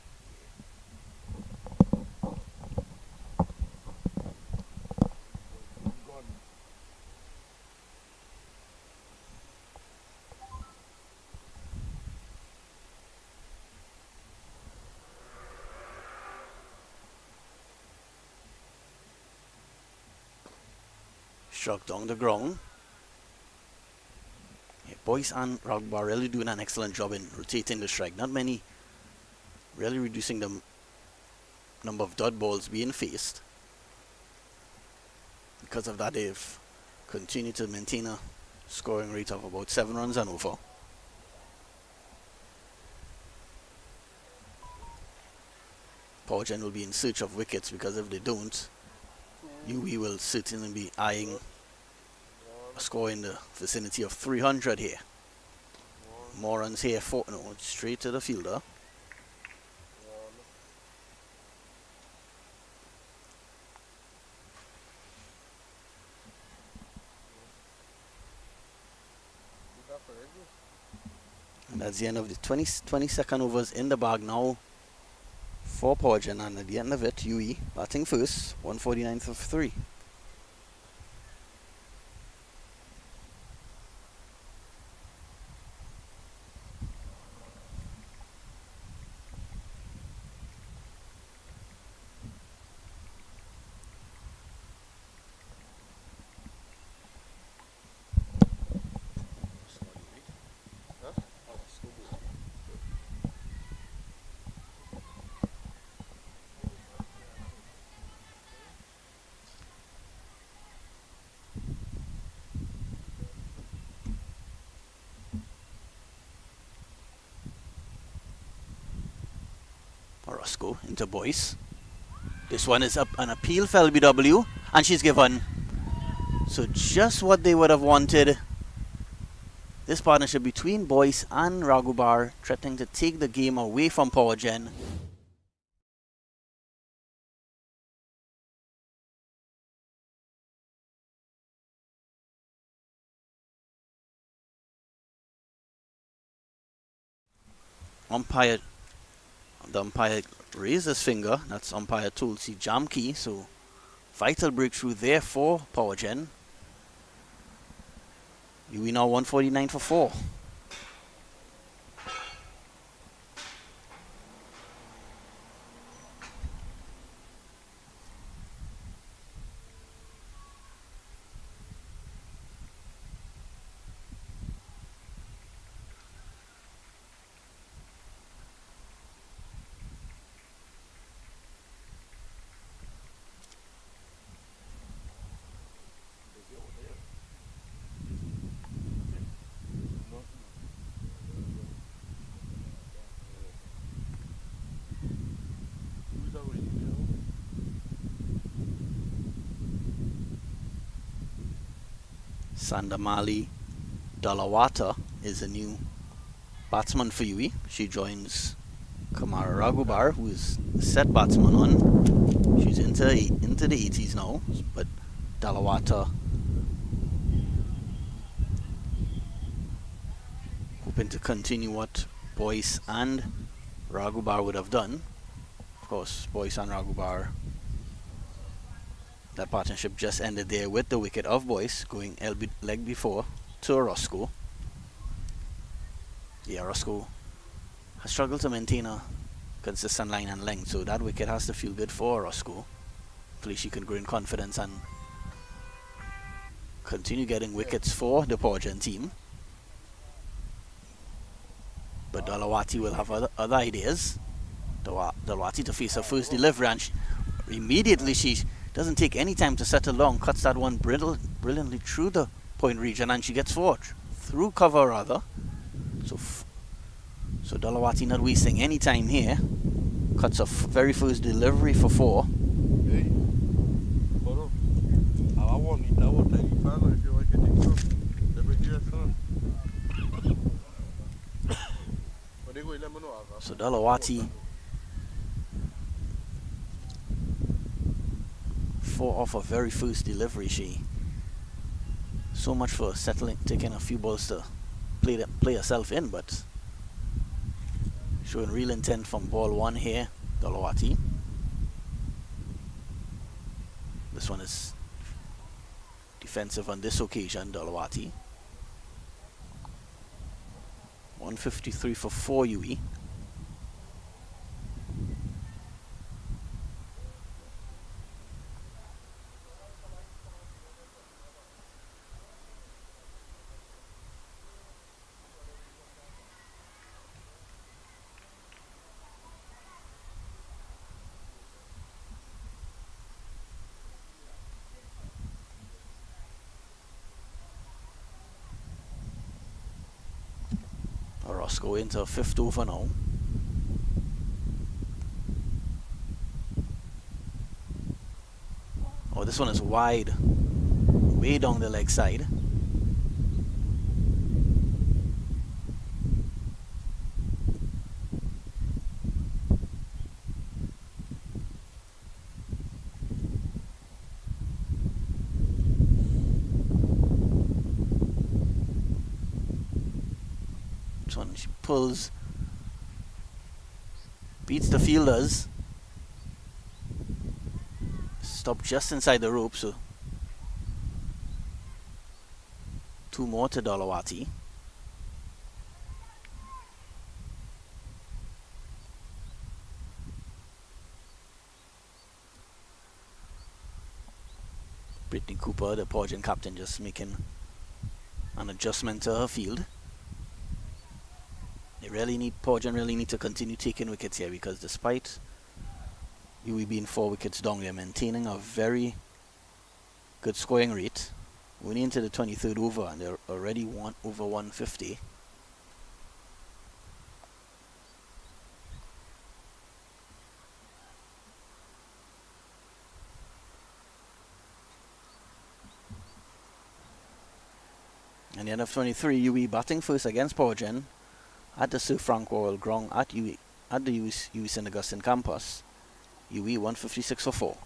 Struck down the ground. Yeah, Boyce and Raghubar really doing an excellent job in rotating the strike. Not many, really reducing the number of dot balls being faced. Because of that, they've continued to maintain a scoring rate of about 7 runs and over. Powergen will be in search of wickets, because if they don't, Uwi will certainly be eyeing a score in the vicinity of 300 here. More runs here, straight to the fielder. And that's the end of the 22nd overs in the bag now for Powergen, and at the end of it, Uwi batting first, 149th of 3. Roscoe into Boyce. This one is up an appeal for LBW, and she's given. So just what they would have wanted. This partnership between Boyce and Raghubar, threatening to take the game away from Powergen. The umpire raised his finger. That's umpire Tulsi Jamki. So vital breakthrough there for Powergen. Uwi now 149 for 4. Sandamali Dalawata is a new batsman for Uwi. She joins Kamara Raghubar, who is set batsman on. She's into the 80s now, but Dalawata hoping to continue what Boyce and Raghubar would have done. Of course, Boyce and Raghubar, that partnership just ended there with the wicket of Boyce going leg before to Roscoe. Yeah, Roscoe has struggled to maintain a consistent line and length, so that wicket has to feel good for Roscoe. Hopefully she can grow in confidence and continue getting wickets for the Powergen team. But Dalawati will have other ideas. Dalawati to face her first delivery, and immediately she doesn't take any time to settle long, cuts that one brilliantly through the point region, and she gets forward. Through cover rather. So Dalawati not wasting any time here. Cuts a very first delivery for 4. Hey, I want me that one tiny fan if you like getting some. Let me get some. So Dalawati 4 off a very first delivery. She so much for taking a few balls to play herself in, but showing real intent from ball 1 here, Dalawati. This one is defensive on this occasion, Dalawati. 153 for 4 Uwi. Roscoe into 5th over now. this one is wide, way down the leg side. This one she pulls, beats the fielders, stop just inside the rope, so 2 more to Dalawati. Brittany Cooper, the Powergen captain, just making an adjustment to her field. Powergen really need to continue taking wickets here, because despite Uwi being 4 wickets down, they're maintaining a very good scoring rate. We're into the 23rd over and they're already over 150. And the end of 23, Uwi batting first against Powergen at the Sir Frank Worrell ground at the UWI St. Augustine campus. Uwi 156 for 4.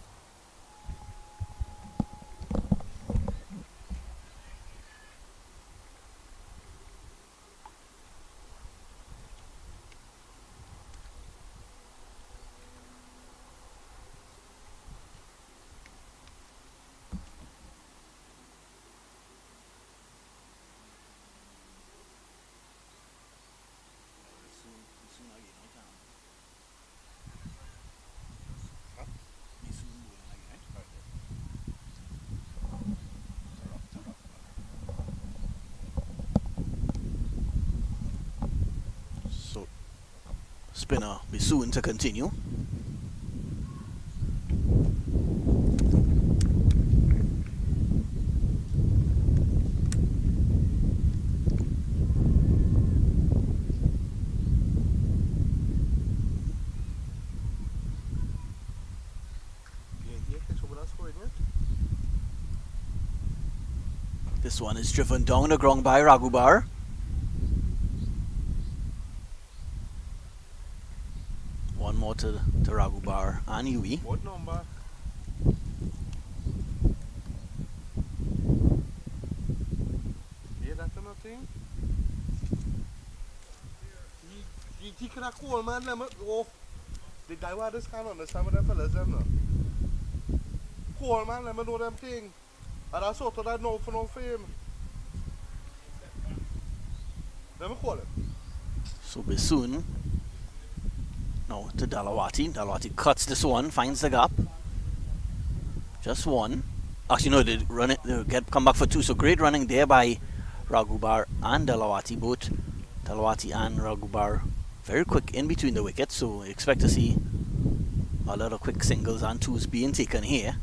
So spinner be soon to continue. This one is driven down the ground by Raghubar. One more to Raghubar and Uwi. What number? Yeah, that's nothing. He could have called, man. Oh, the guy who this can't understand what them fellas them now. Call, man. Let me know them thing. And I sort of that no for no fame. Let me call him. So Bisoon now to Dalawati. Dalawati cuts this one, finds the gap. Just one. Actually, no, they come back for 2. So great running there by Raghubar and Dalawati. Both Dalawati and Raghubar very quick in between the wickets. So expect to see a lot of quick singles and 2s being taken here.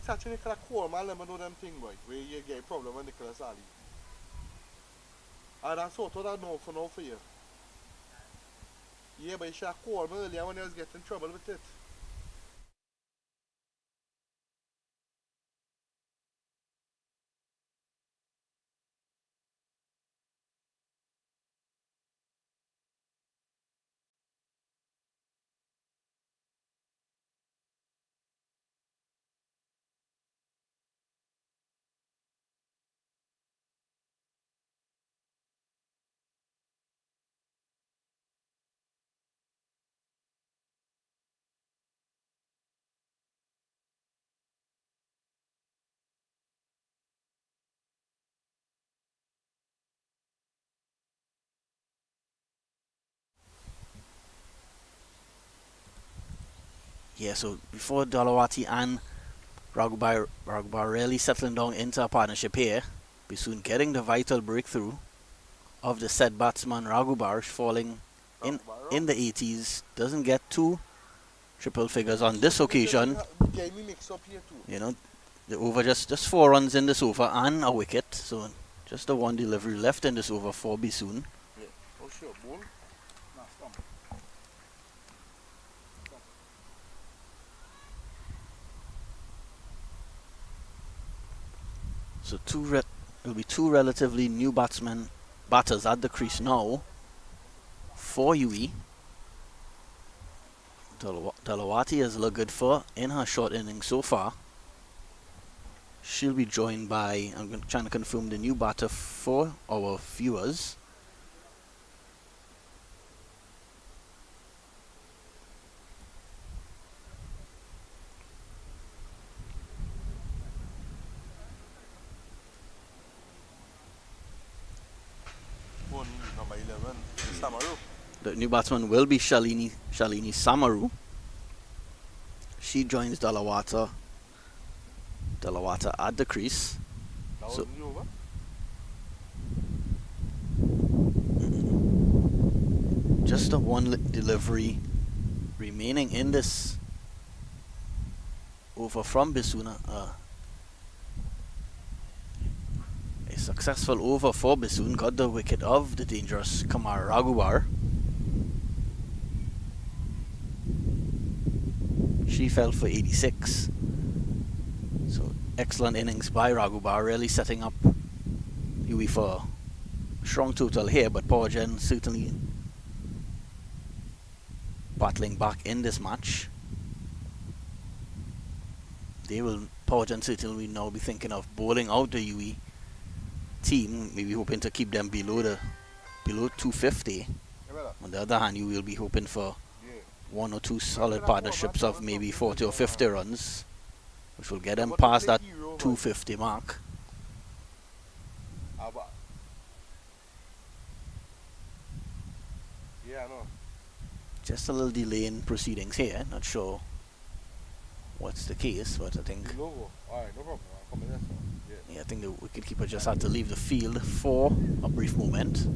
Catching a call, man, let me know them thing, boy. Where you get a problem with Nicholas Ali. And I sort of that no for you. Yeah, but you should have called me earlier when I was getting in trouble with it. Yeah, so before Dalawati and Raghubar really settling down into a partnership here, Bisoon getting the vital breakthrough of the said batsman Raghu Barish falling in the 80s. Doesn't get two triple figures on this occasion. Get me mixed up here too. You know, the over just 4 runs in this over and a wicket. So just the one delivery left in this over for Bisoon. Yeah. Oh sure, ball. So it'll be two relatively new batters at the crease now for Uwi. Talawati has looked good for in her short innings so far. She'll be joined by, I'm trying to confirm the new batter for our viewers. Number 11, Samaru. The new batsman will be Shalini Samaru. She joins Dalawata at the crease. That So- was the over. Just a one delivery remaining in this over from Bisuna. A successful over for Bisoon, got the wicket of the dangerous Kamar Raghubar. She fell for 86. So excellent innings by Raghubar, really setting up Uwi for a strong total here, but Powergen certainly battling back in this match. Powergen certainly now be thinking of bowling out the Uwi team, maybe hoping to keep them below 250. Yeah, brother. On the other hand, you will be hoping for Yeah. one or two solid partnerships of maybe 40 or 50 runs, which will get them What the past that hero, man? 250 mark. Ah, but- Yeah, I know. Just a little delay in proceedings here, not sure what's the case, but I think Logo. Alright, no problem. I'll come in there. So. Yeah. I think the wicketkeeper just had to leave the field for a brief moment.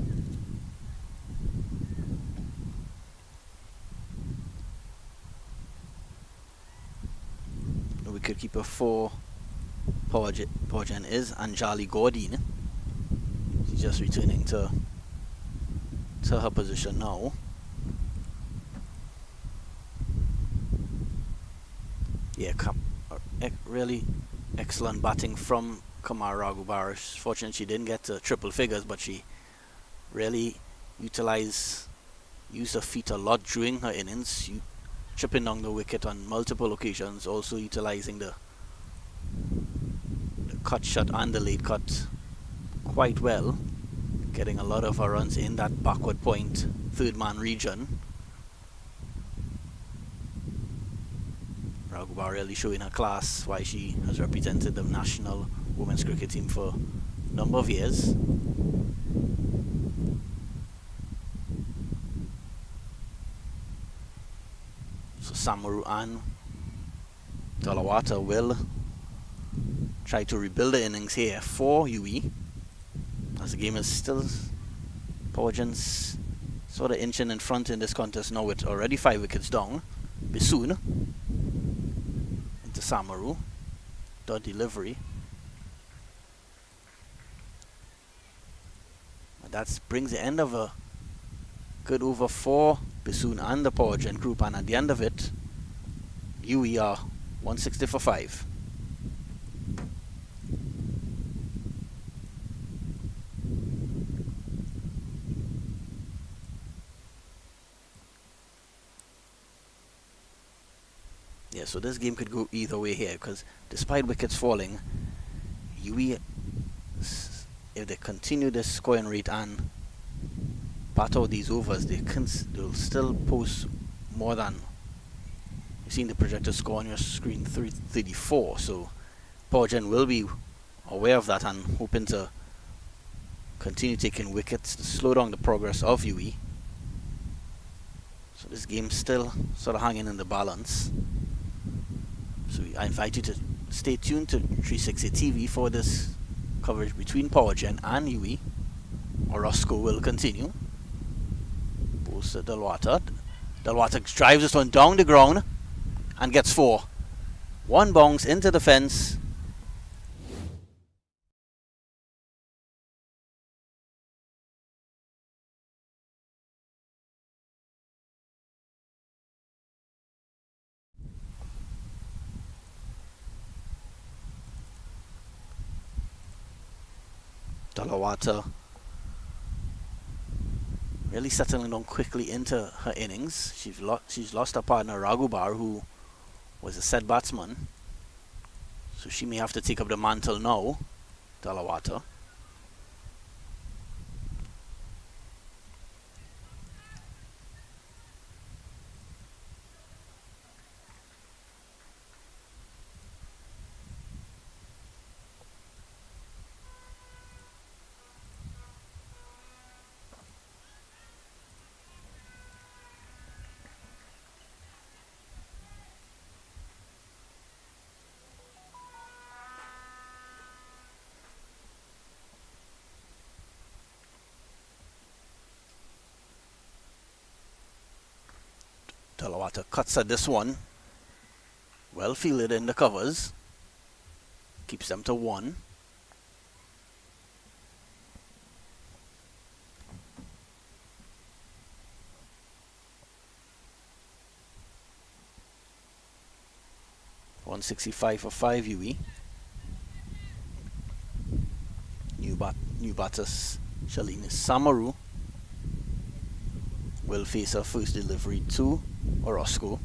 The wicketkeeper for Powergen is Anjali Gordine. She's just returning to her position now. Yeah, really excellent batting from Kamar Raghubar. Fortunately, she didn't get to triple figures, but she really used her feet a lot during her innings, chipping down the wicket on multiple occasions, also utilizing the cut shot and the late cut quite well, getting a lot of her runs in that backward point, third man region. Raghubar really showing her class, why she has represented the national women's cricket team for a number of years. So Samaru and Talawata will try to rebuild the innings here for Uwi, as the game is still Powergen's sort of inching in front in this contest now with already 5 wickets down. Bisoon into Samaru, dot delivery. That brings the end of a good over for Bisoon and the Powergen group, and at the end of it, Uwi are 160 for 5. Yeah, so this game could go either way here, because despite wickets falling, Uwi, if they continue this scoring rate and bat out these overs, they'll still post more than, you've seen the projected score on your screen, 334. So Powergen will be aware of that and hoping to continue taking wickets to slow down the progress of Uwi. So this game's still sort of hanging in the balance. So I invite you to stay tuned to 360 TV for this coverage between Powergen and Uwi. Orozco will continue. Goes to Delwater. Delwater drives this one down the ground and gets 4. One bounce into the fence. Delwater really settling down quickly into her innings. She's lost her partner Raghubar, who was a set batsman, so she may have to take up the mantle now. Delwater. Delwater cuts at this one. Well fielded in the covers. Keeps them to 1. .165 for 5 Uwi. New batters Shalini Samaru will face her first delivery to Orozco.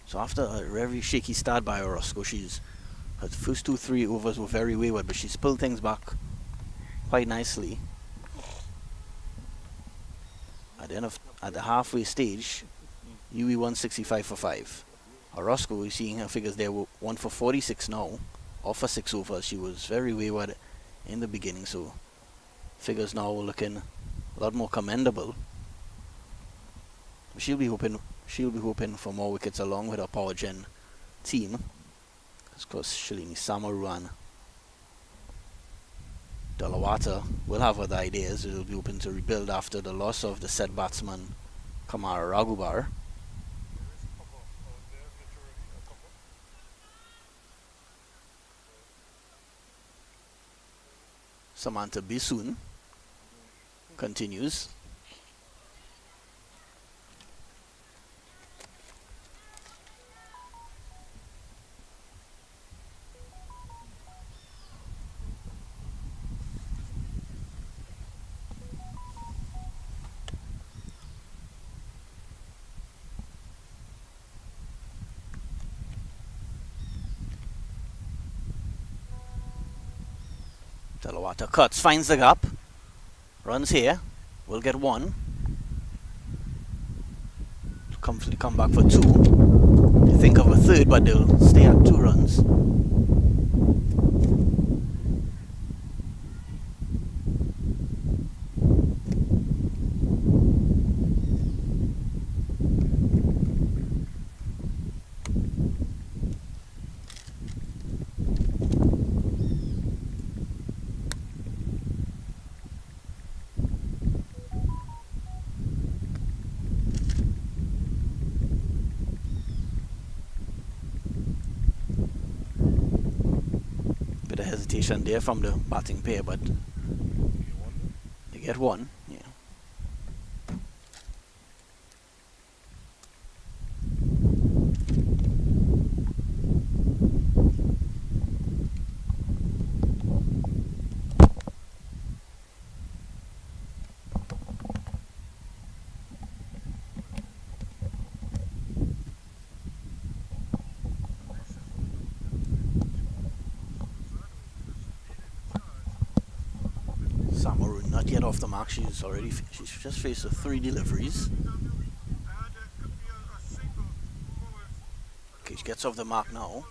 So after a very shaky start by Orozco, her first 2-3 overs were very wayward, but she's pulled things back quite nicely. At the halfway stage, Uwi 165 for 5. Orozco, we're seeing her figures there, 1 for 46 now, off for 6 overs. She was very wayward in the beginning, so figures now looking a lot more commendable. She'll be hoping for more wickets along with her Powergen team. Of course, Shalini Samaru and Delwater will have other ideas. They'll be hoping to rebuild after the loss of the set batsman Kamara Raghubar. Samantha Bisoon continues. Delwater cuts, finds the gap, runs here, will get 1. Comfortably come back for 2. They think of a third, but they'll stay at 2 runs. Hesitation there from the batting pair, but they get 1. Yeah. Samaru not yet off the mark. She's just faced with 3 deliveries. Okay, she gets off the mark now.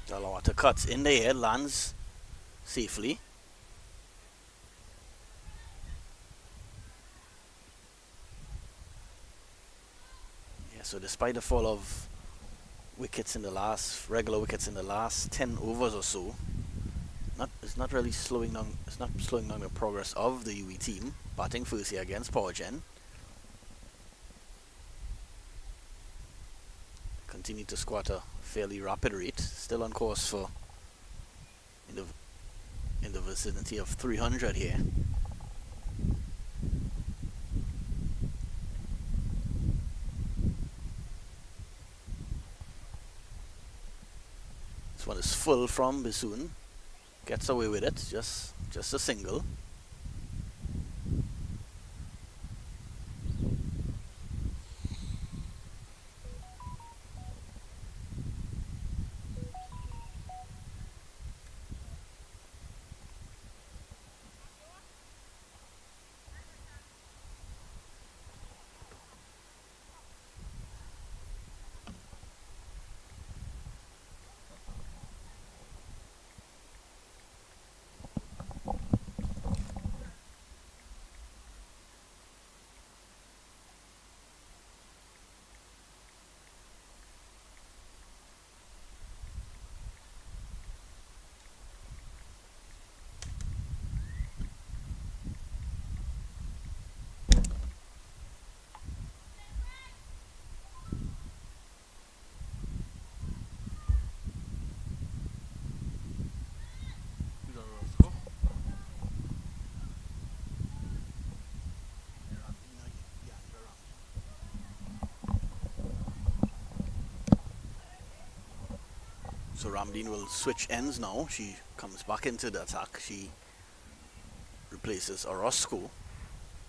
Dalawata cuts in the air, lands safely. Yeah, so despite the fall of wickets in the last, regular wickets in the last 10 overs or so, it's not really slowing down, it's not slowing down the progress of the Uwi team, batting first here against Powergen. Continue to score at a fairly rapid rate, still on course for in the vicinity of 300 here. This one is full from Bisoon, gets away with it, just a single. So Ramdeen will switch ends now. She comes back into the attack. She replaces Orozco.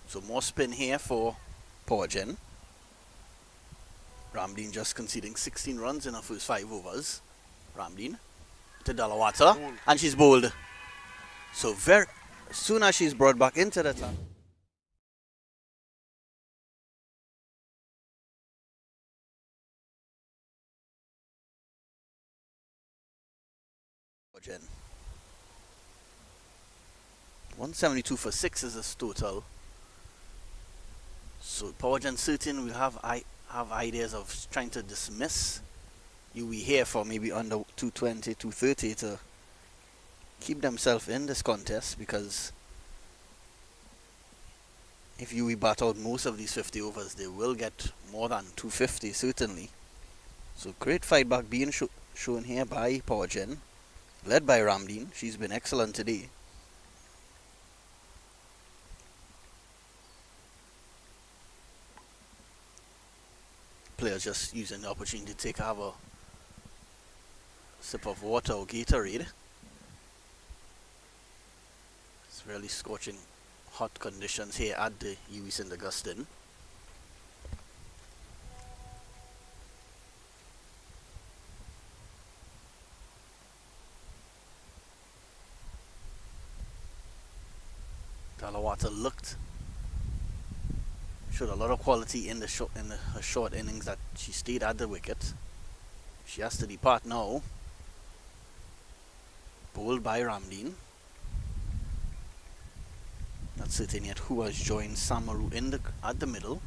So more spin here for Powergen. Ramdeen just conceding 16 runs in her first 5 overs. Ramdeen to Dalawata, and she's bowled. So very soon as she's brought back into the attack, Powergen. 172 for 6 is this total. So Powergen certain will have ideas of trying to dismiss Uwi here for maybe under 220, 230 to keep themselves in this contest, because if Uwi bat out most of these 50 overs, they will get more than 250 certainly. So great fight back being shown here by Powergen, led by Ramdeen. She's been excellent today. Players just using the opportunity to have a sip of water or Gatorade. It's really scorching hot conditions here at the Uwi St. Augustine. Dalawata showed a lot of quality in her short innings that she stayed at the wicket. She has to depart now. Bowled by Ramdeen. Not certain yet who has joined Samaru at the middle.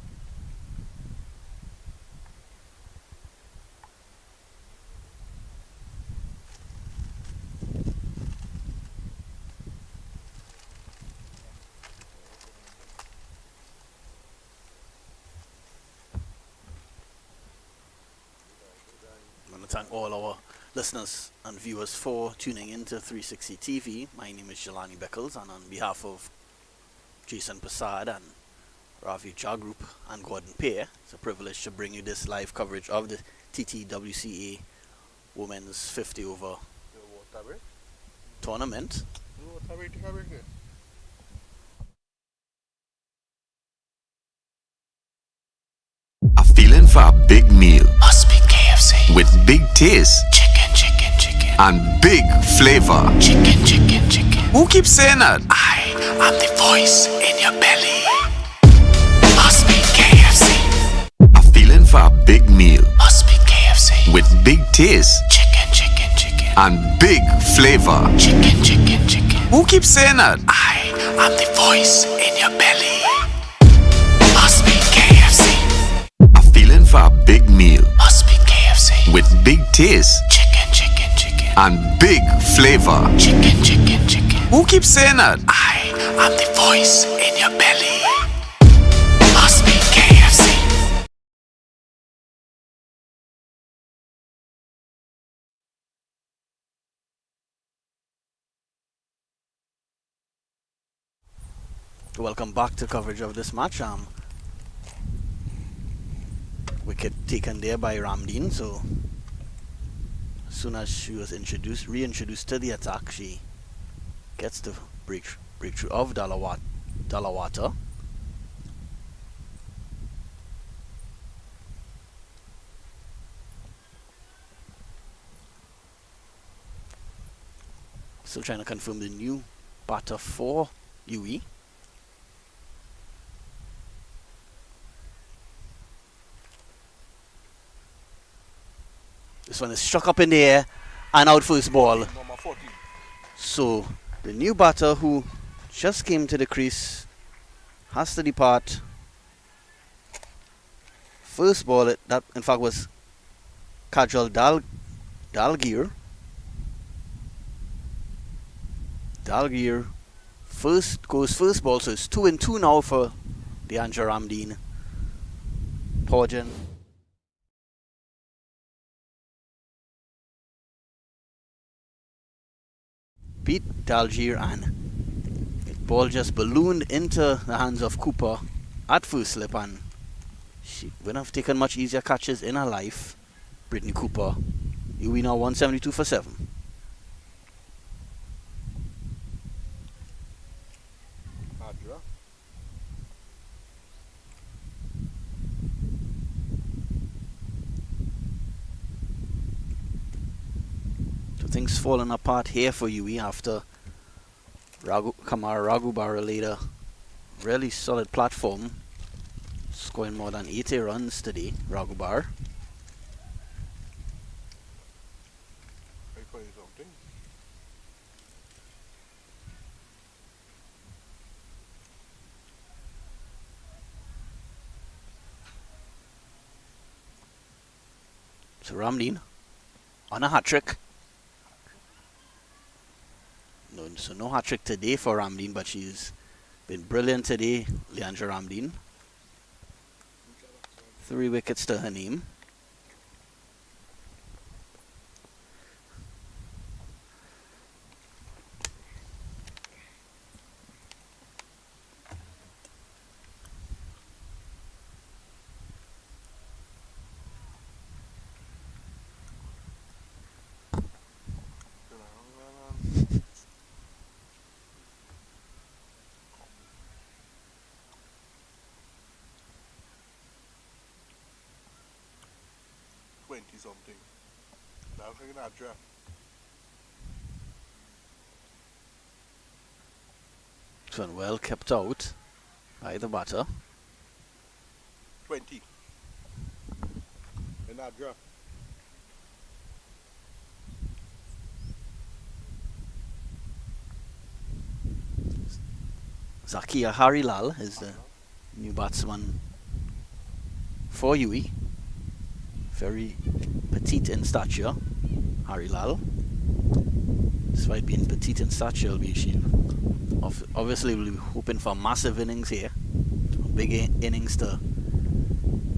Thank all our listeners and viewers for tuning into 360 TV. My name is Jelani Beckles, and on behalf of Jason Prasad and Ravi Cha Group and Gordon Pear. It's a privilege to bring you this live coverage of the TTWCA Women's 50 over tournament. A feeling for a big meal must be KFC with big taste, chicken, chicken, chicken, and big flavor, chicken, chicken, chicken. Who keeps saying that? I am the voice in your belly. Must be KFC. A feeling for a big meal must be KFC with big taste, chicken, chicken, chicken, and big flavor, chicken, chicken, chicken. Who keeps saying that? I am the voice in your belly. Must be KFC. A feeling for a big meal must be KFC with big taste, chicken, chicken, chicken, and big flavor, chicken, chicken, chicken. Who keeps saying that? I am the voice in your belly. Must be KFC. Welcome back to coverage of this match. Wicket taken there by Ramdeen, so as soon as she was reintroduced to the attack, she gets the breakthrough of Dalawata. Still trying to confirm the new batter for Uwi. This one is struck up in the air and out first ball. Number 14. So the new batter who just came to the crease has to depart. First ball, that in fact was Kajal Dalgir. Dalgir goes first ball, so it's 2-2 now for the Anja Ramdeen. Powergen. Beat Dalgir, and the ball just ballooned into the hands of Cooper at first slip, and she wouldn't have taken much easier catches in her life. Brittany Cooper. Uwi now 172 for 7. So things falling apart here for Uwi after Kamara Raghubara laid a really solid platform, scoring more than 80 runs today. Raghubar. Something. So Ramdeen on a hat-trick. No hat-trick today for Ramdeen, but she's been brilliant today, Leandra Ramdeen. 3 wickets to her name. Something. Now I'm taking that draft. This one well kept out by the batter. 20. In that draft. Zakia Harilal is the new batsman for Uwi. Very petite in stature, Harilal. Despite being petite in stature, she obviously will be hoping for massive innings here. Big innings to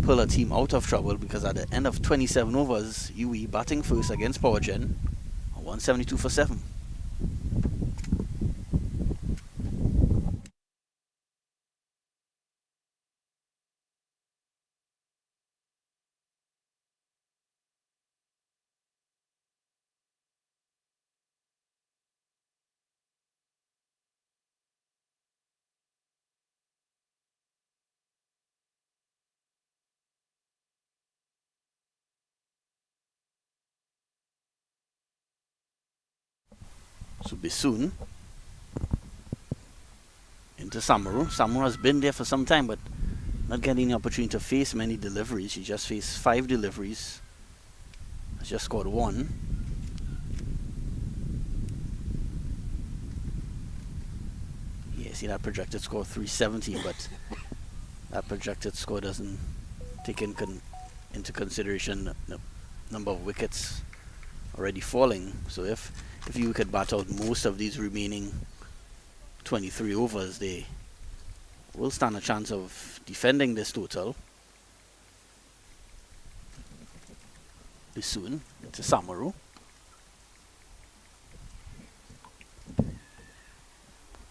pull a team out of trouble, because at the end of 27 overs, Uwi batting first against Powergen, 172 for 7. So Bisoon into Samaru. Samaru has been there for some time, but not getting the opportunity to face many deliveries. She just faced 5 deliveries. Has just scored 1. Yeah, see that projected score 370, but that projected score doesn't take into consideration the number of wickets already falling. So if you could bat out most of these remaining 23 overs, they will stand a chance of defending this total. Soon to Samaru.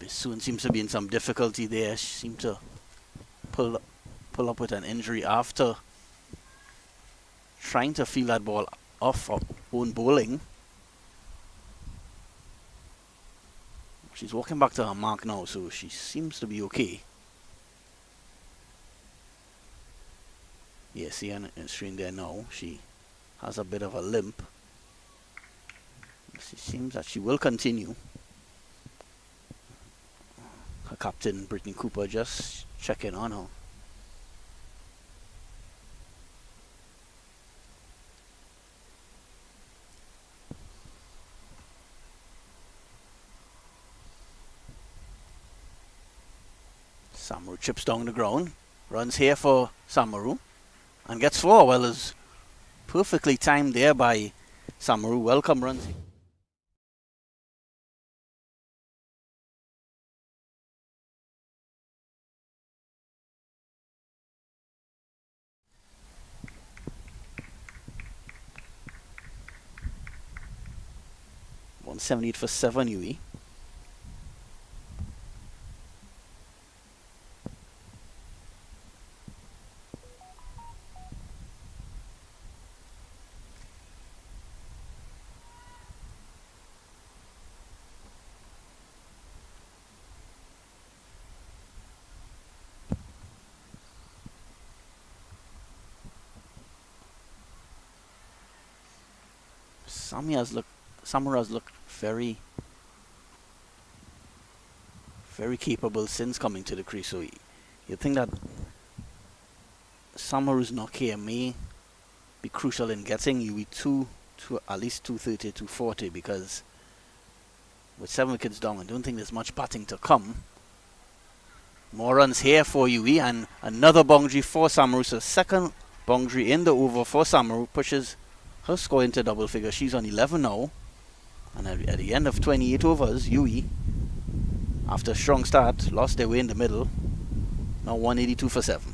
Soon seems to be in some difficulty there. She seemed to pull up with an injury after trying to feel that ball off her own bowling. She's walking back to her mark now, so she seems to be okay. Yeah, see on the screen there now. She has a bit of a limp. It seems that she will continue. Her captain, Brittany Cooper, just checking on her. Samaru chips down the ground. Runs here for Samaru. And gets 4. Well, is perfectly timed there by Samaru. Welcome runs. $178 for 7 Uwi. Samaru has looked very capable since coming to the crease. So you think that Samaru's knock here may be crucial in getting Uwi to at least 230, 240, because with 7 wickets down, I don't think there's much batting to come. More runs here for Uwi and another boundary for Samaru. So second boundary in the over for Samaru pushes her score into double figures. She's on 11 now. And at the end of 28 overs, Uwi, after a strong start, lost their way in the middle. Now 182 for 7.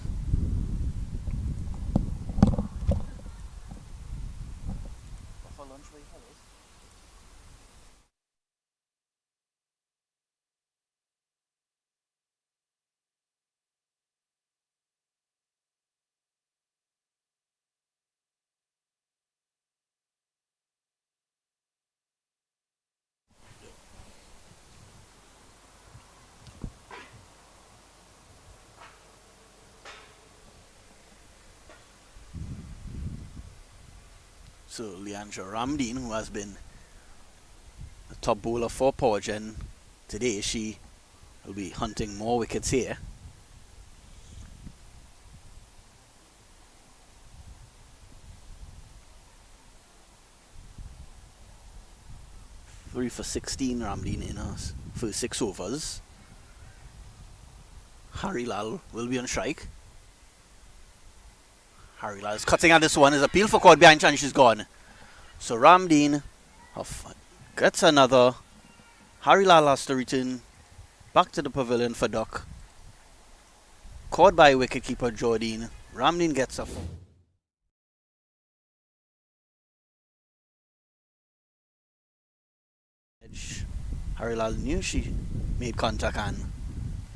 So Leandra Ramdeen, who has been a top bowler for Powergen today, she will be hunting more wickets here. Three for 16 Ramdeen in her first 6 overs. Harry Lal will be on strike. Harry Lal is cutting at this one. His appeal for caught behind and she's gone. So Ramdeen gets another. Harry Lal has to return back to the pavilion for duck. Caught by wicketkeeper Jordine. Ramdeen gets a edge. Harry Lal knew she made contact and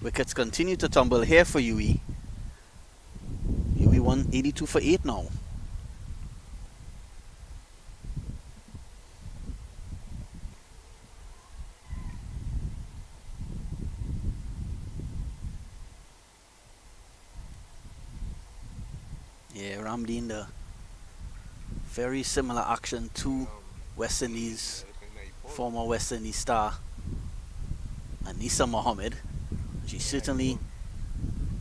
wickets continue to tumble here for Uwi. Uwi 182 for 8 now. Yeah, Ramdeen, the very similar action to West Indies former West Indies star Anisa Mohammed. She's certainly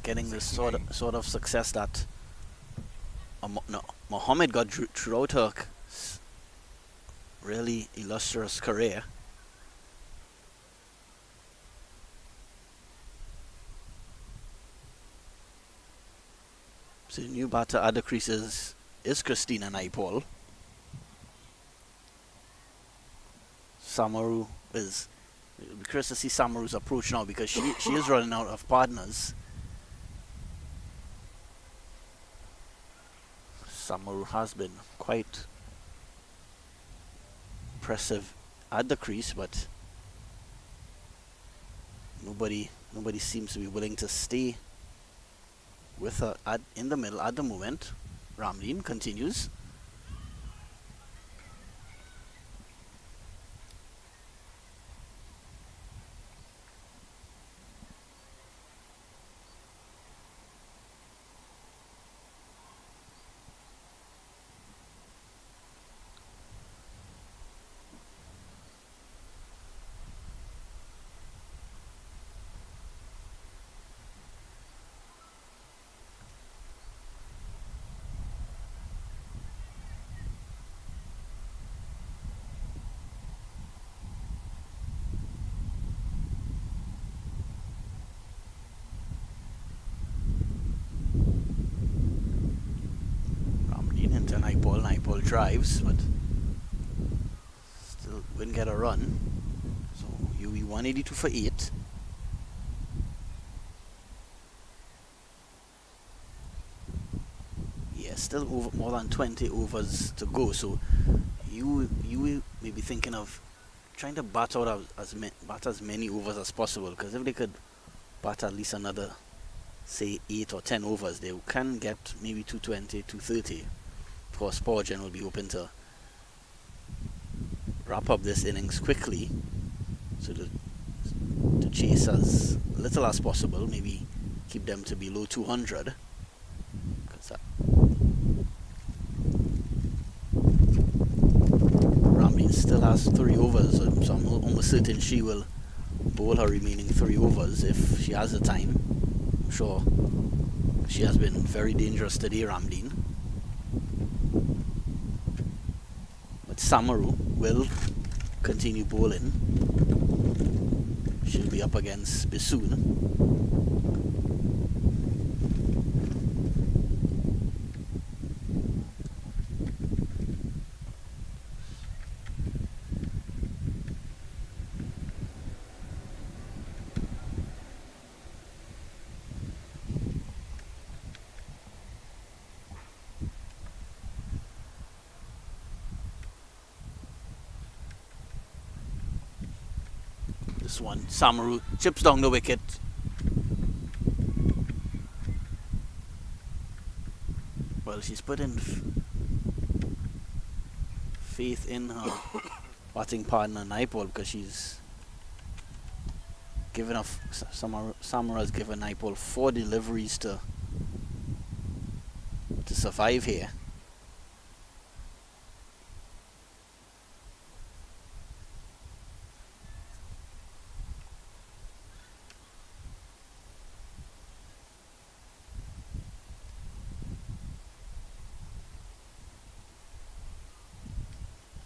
getting the sort of success that Mohammed got throughout her really illustrious career. So the new batter at the creases is Christina Naipaul. Samaru is... It'll be curious to see Samaru's approach now because she is running out of partners. Samaru has been quite impressive at the crease, but nobody seems to be willing to stay with her in the middle at the moment. Ramleen continues. Naipaul drives, but still wouldn't get a run. So Uwi 182 for 8. Yeah, still over more than 20 overs to go. So you may be thinking of trying to bat out as many overs as possible, because if they could bat at least another, say, 8 or 10 overs, they can get maybe 220, 230. Of course, Powergen will be hoping to wrap up this innings quickly, so to chase as little as possible, maybe keep them to below 200. Ramleen still has 3 overs, so I'm almost certain she will bowl her remaining 3 overs if she has the time. I'm sure she has been very dangerous today, Ramleen. But Samaru will continue bowling. She'll be up against Bisoon. This one, Samaru chips down the wicket. Well, she's put in faith in her batting partner Naipaul, because she's given off. Samaru has given Naipaul 4 deliveries to survive here.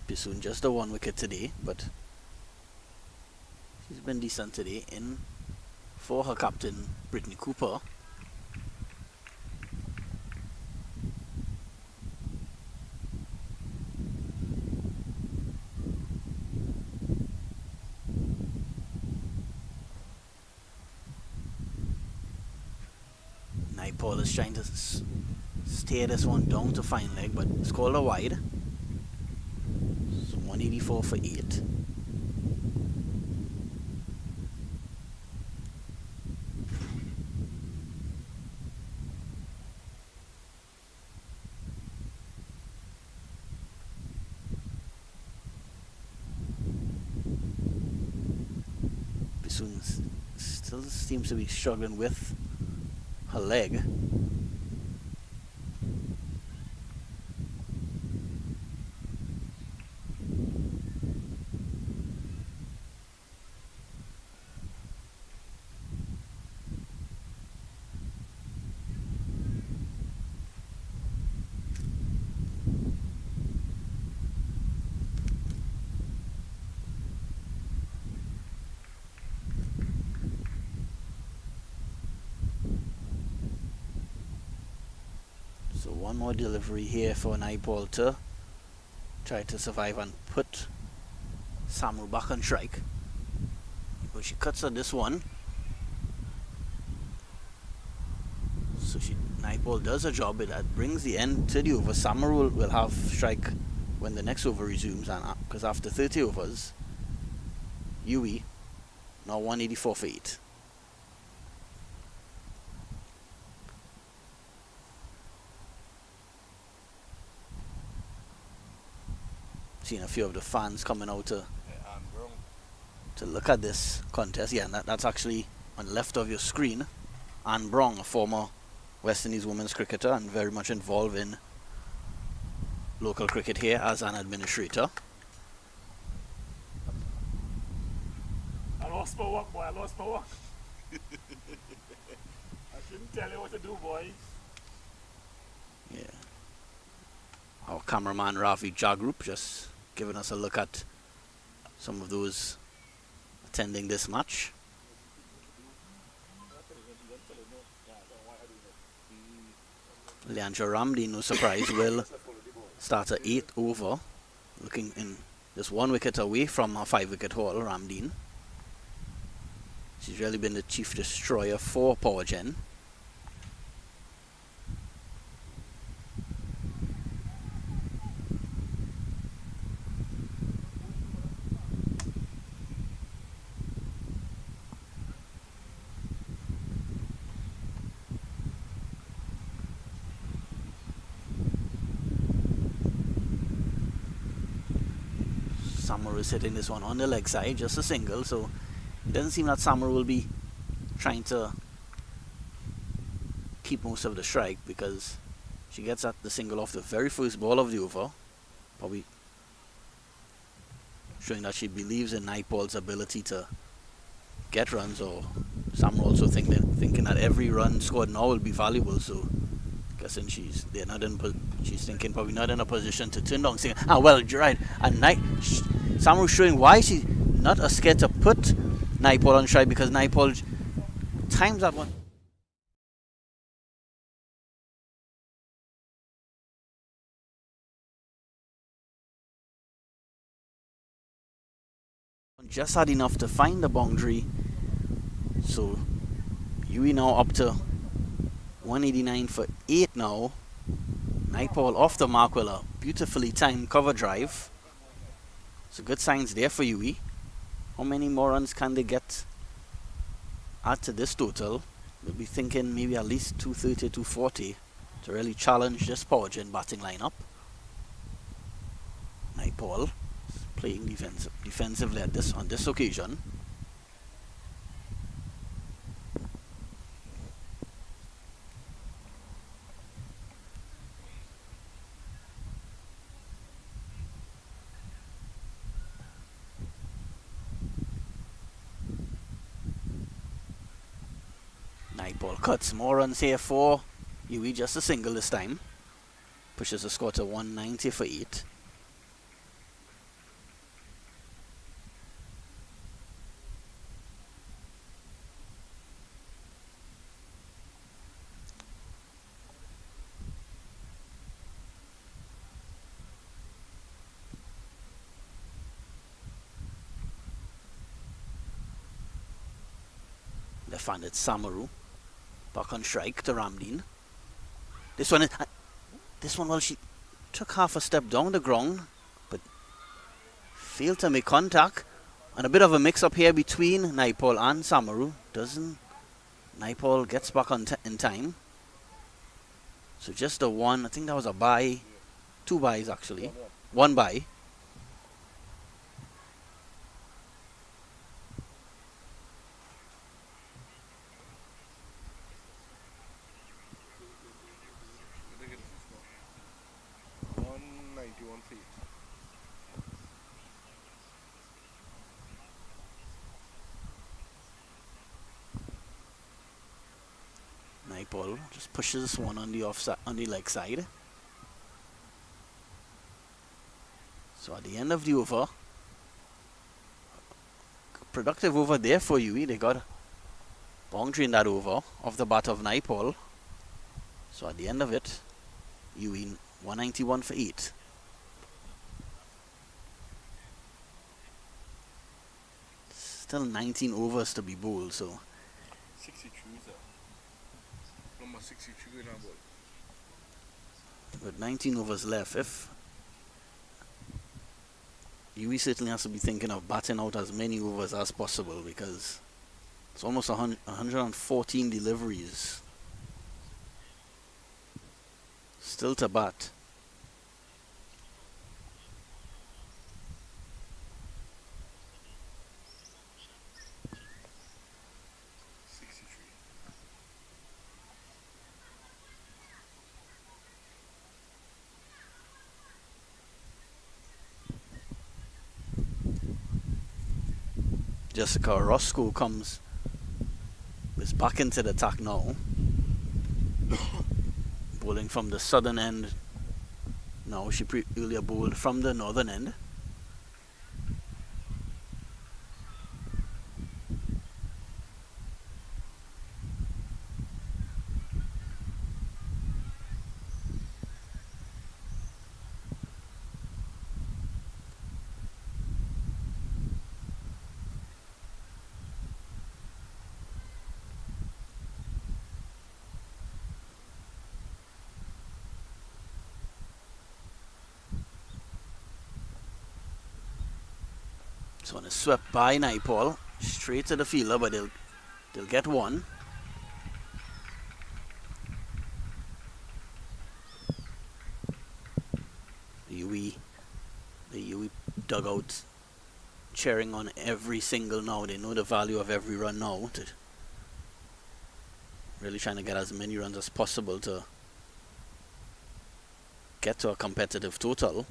Bisoon just the 1 wicket today, but she's been decent today in for her captain Brittany Cooper. Naipaul is trying to steer this one down to fine leg, but it's called a wide. 184 for 8. Bisoon still seems to be struggling with her leg. one more delivery here for Naipaul to try to survive and put Samu back on strike. But she cuts on this one. So Naipaul does a job. That brings the end to the over. Samu will have strike when the next over resumes, and because after 30 overs, Uwi now 184 for 8. Seen a few of the fans coming out to look at this contest. Yeah, and that's actually on the left of your screen. Anne Brong, a former West Indies women's cricketer and very much involved in local cricket here as an administrator. I lost my work, boy. I lost my work. I shouldn't tell you what to do, boy. Yeah. Our cameraman Ravi Jagrup just giving us a look at some of those attending this match. Leandra Ramdi, no surprise, will start at 8th over, looking in just 1 wicket away from her 5-wicket haul. Ramdeen, she's really been the chief destroyer for Powergen. Samaru is hitting this one on the leg side, just a single, so it doesn't seem that Samaru will be trying to keep most of the strike, because she gets at the single off the very first ball of the over, probably showing that she believes in Naipaul's ability to get runs, or Samaru also thinking that every run scored now will be valuable, so guessing she's thinking probably not in a position to turn down. Well, you're right. And Samaru showing why she's not scared to put Naipaul on strike, because Naipaul times that one. Just had enough to find the boundary. So Uwi now up to 189 for 8 now. Naipaul off the mark with a beautifully timed cover drive. So good signs there for Uwi. How many more runs can they get? Add to this total. We'll be thinking maybe at least 230, 240 to really challenge this Powergen batting lineup. Naipaul playing defensively on this occasion. Naipaul cuts more runs here for Uwi, just a single this time. Pushes the score to 190 for 8. Left-handed Samaru back on strike to Ramdeen. This one, well, she took half a step down the ground, but failed to make contact. And a bit of a mix-up here between Naipaul and Samaru. Naipaul gets back in time. So just the one, I think that was a bye. 2 byes actually. 1 bye. Naipaul just pushes this one on the offside, on the leg side. So at the end of the over, productive over there for Uwi. They got a boundary in that over off the bat of Naipaul. So at the end of it, Uwi 191 for 8. Still 19 overs to be bowled, so 63 sir. Number 63 in our ball. with 19 overs left, if Uwi certainly has to be thinking of batting out as many overs as possible, because it's almost 114 deliveries still to bat. Jessica Roscoe is back into the attack now. Bowling from the southern end. Now she earlier bowled from the northern end. This one is swept by Naipaul, straight to the fielder, but they'll get one. The Uwi dugout cheering on every single now. They know the value of every run now. Really trying to get as many runs as possible to get to a competitive total.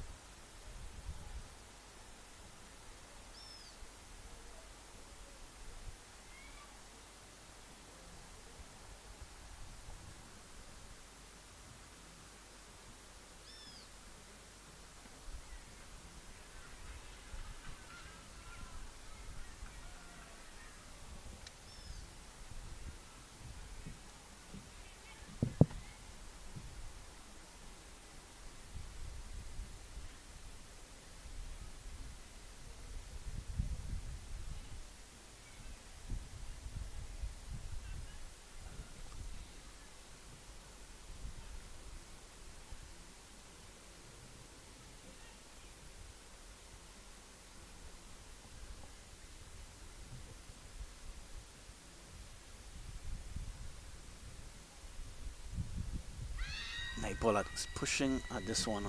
Naipaul is pushing at this one.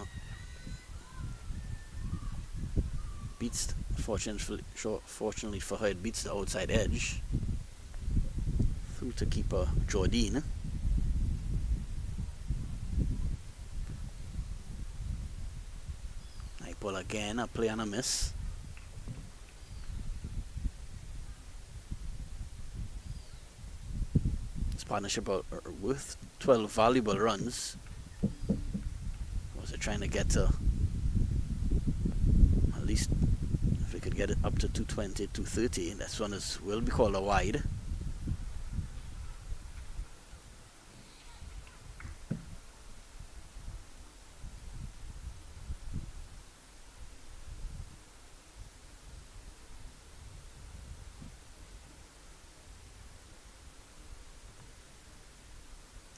Beats, fortunately for her, it beats the outside edge. Through to keeper Jordine. Naipaul again, a play and a miss. This partnership are worth 12 valuable runs. Was it trying to get to at least, if we could get it up to 220, 230, this one will be called a wide.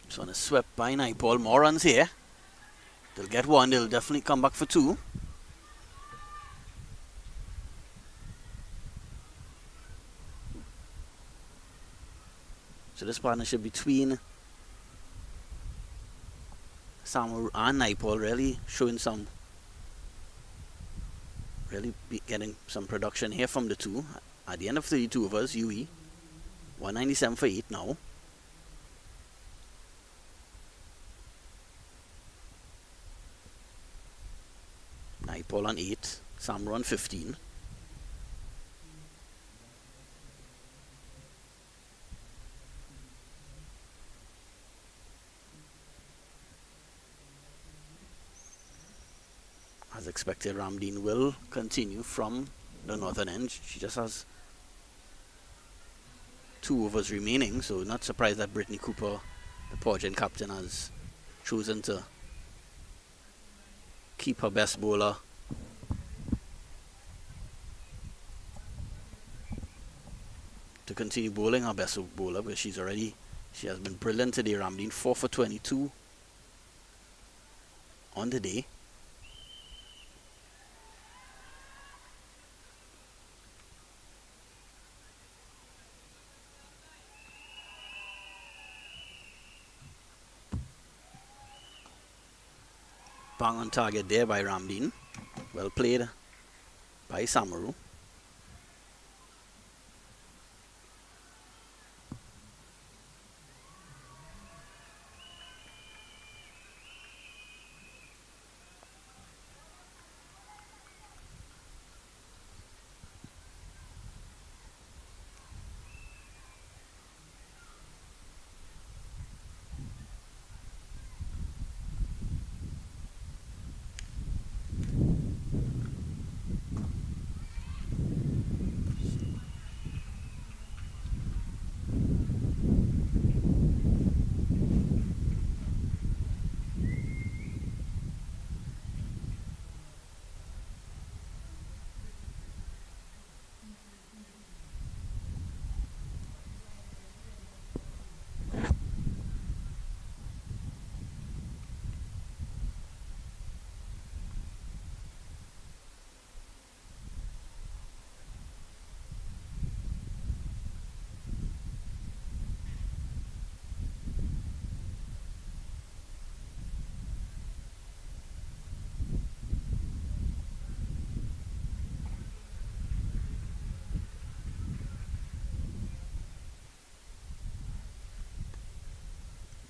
This one is swept by Naipaul. More runs here. They'll get one. They'll definitely come back for two. So this partnership between Samu and Naipaul really showing some, getting some production here from the two. At the end of 32 overs, Uwi 197 for 8 now. Naipaul on 8, Samu on 15. As expected, Ramdeen will continue from the northern end. She just has 2 overs remaining, so not surprised that Brittany Cooper, the Powergen captain, has chosen to keep her best bowler. To continue bowling her best bowler, because she has been brilliant today. Ramdeen 4 for 22 on the day. Bang on target there by Ramdeen. Well played by Samaru.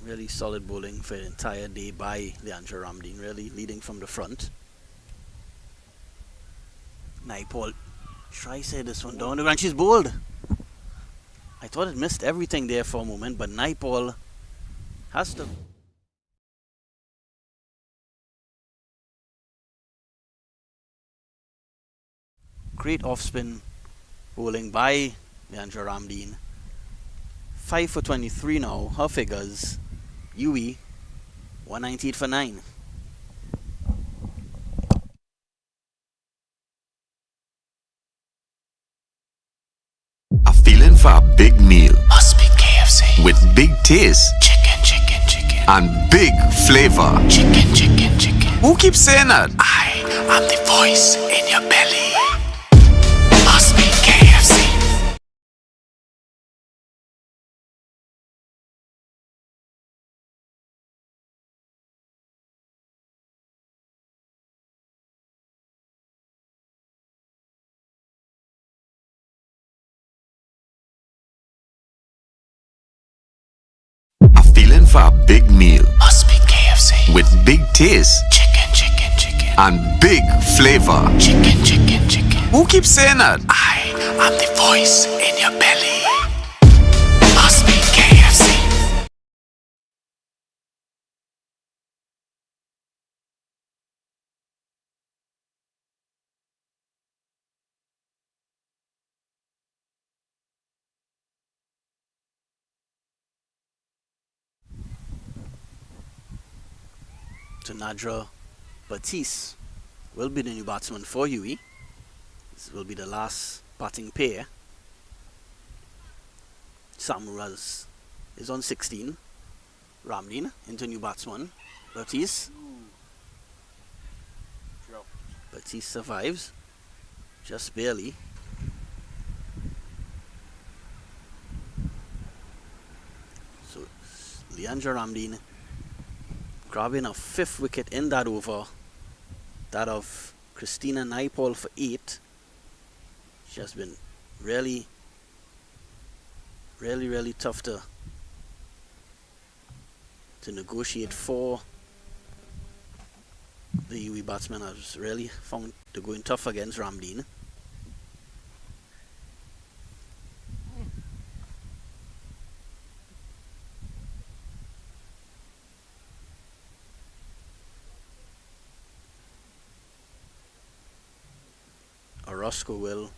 Really solid bowling for the entire day by Leandra Ramdeen, really leading from the front. Naipal tries to hit this one down the ground. She's bowled. I thought it missed everything there for a moment, but Naipal has to. Great off-spin bowling by Leandra Ramdeen. 5 for 23 now, her figures. Uwi, 198 for 9. A feeling for a big meal must be KFC. With big taste, chicken, and big flavor, chicken. Who keeps saying that? I am the voice in your belly. Must be KFC. A feeling for a big meal must be KFC. With big taste, chicken, and big flavor, chicken. Who keeps saying that? I am the voice in your belly. Must be KFC. To Nadra Batiste will be the new batsman for Uwi. This will be the last batting pair. Samuraz is on 16. Ramdeen into new batsman. Batiste. Batiste survives. Just barely. So Leandra Ramdeen grabbing a 5th wicket in that over. That of Christina Naipal for 8. She has been really tough to negotiate for. The Uwi batsman has really found to going tough against Ramdeen. Orozco will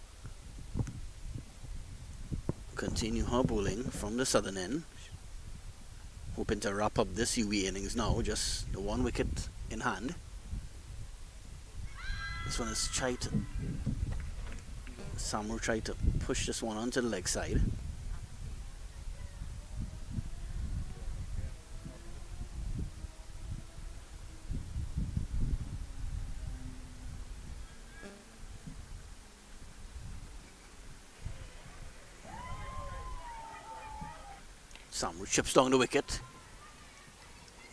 continue her bowling from the southern end, hoping to wrap up this Uwi innings now, just the 1 wicket in hand. This one is Samu tried to push this one onto the leg side. Samu chips down the wicket.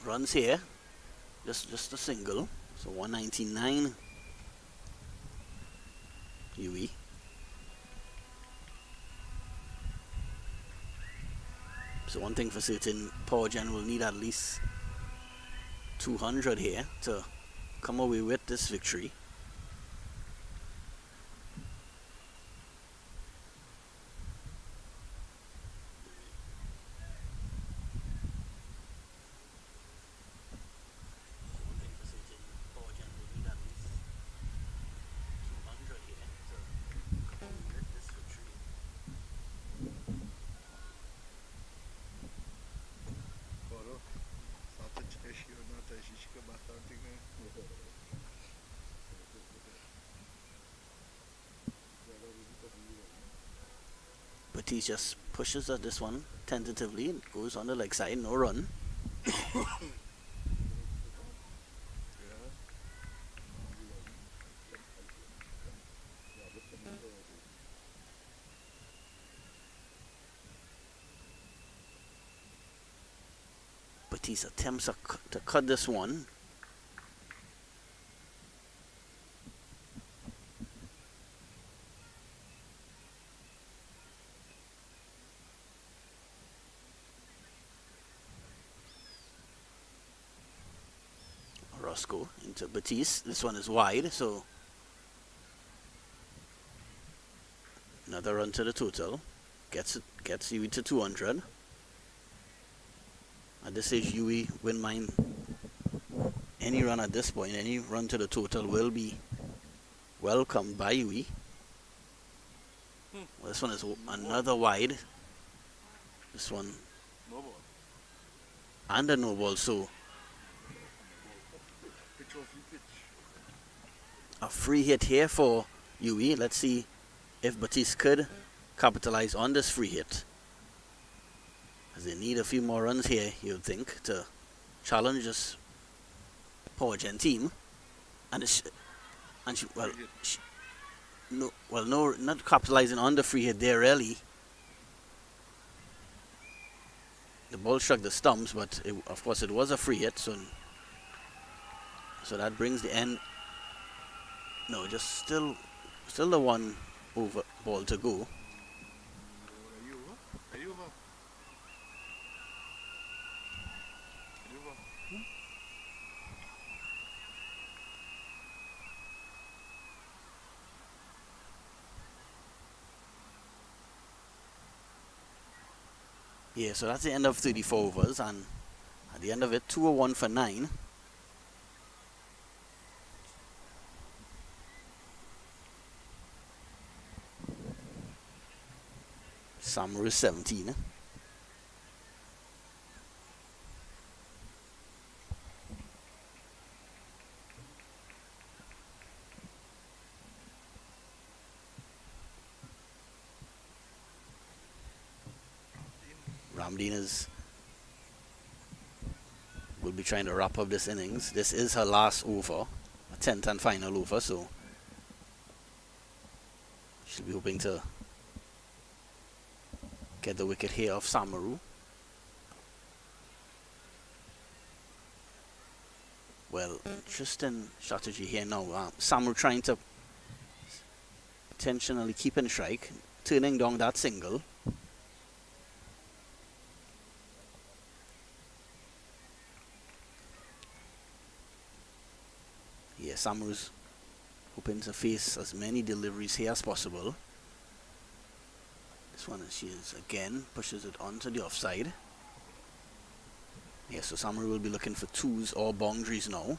Runs here. Just a single. So 199. Uwi. So one thing for certain, Powergen will need at least 200 here to come away with this victory. But he just pushes at this one tentatively and goes on the leg side, no run. Batiste attempts to cut this one. Roscoe into Batiste. This one is wide, so another run to the total. Gets Uwi to 200. At this stage, Uwi wouldn't mind any run at this point. Any run to the total will be welcomed by Uwi. Well, this one is another wide. This one No ball. and a no ball, so Pitch off the pitch. a free hit here for Uwi. Let's see if Batiste could capitalize on this free hit, as they need a few more runs here, you would think, to challenge this Powergen team. And no, not capitalizing on the free hit there really. The ball struck the stumps, but of course it was a free hit, so that brings the end. No, just still the one over ball to go. Are you over? Are you over? Are you over? Yeah, so that's the end of 34 overs, and at the end of it, 201 for 9. Samaru 17. Ramdeen will be trying to wrap up this innings. This is her last over, a 10th and final over, so she'll be hoping to get the wicket here off Samaru. Well, interesting strategy here now. Samaru trying to intentionally keep in strike, turning down that single. Yeah, Samaru's hoping to face as many deliveries here as possible. This one, she is again pushes it onto the offside. Yeah, so Samaru will be looking for twos or boundaries now.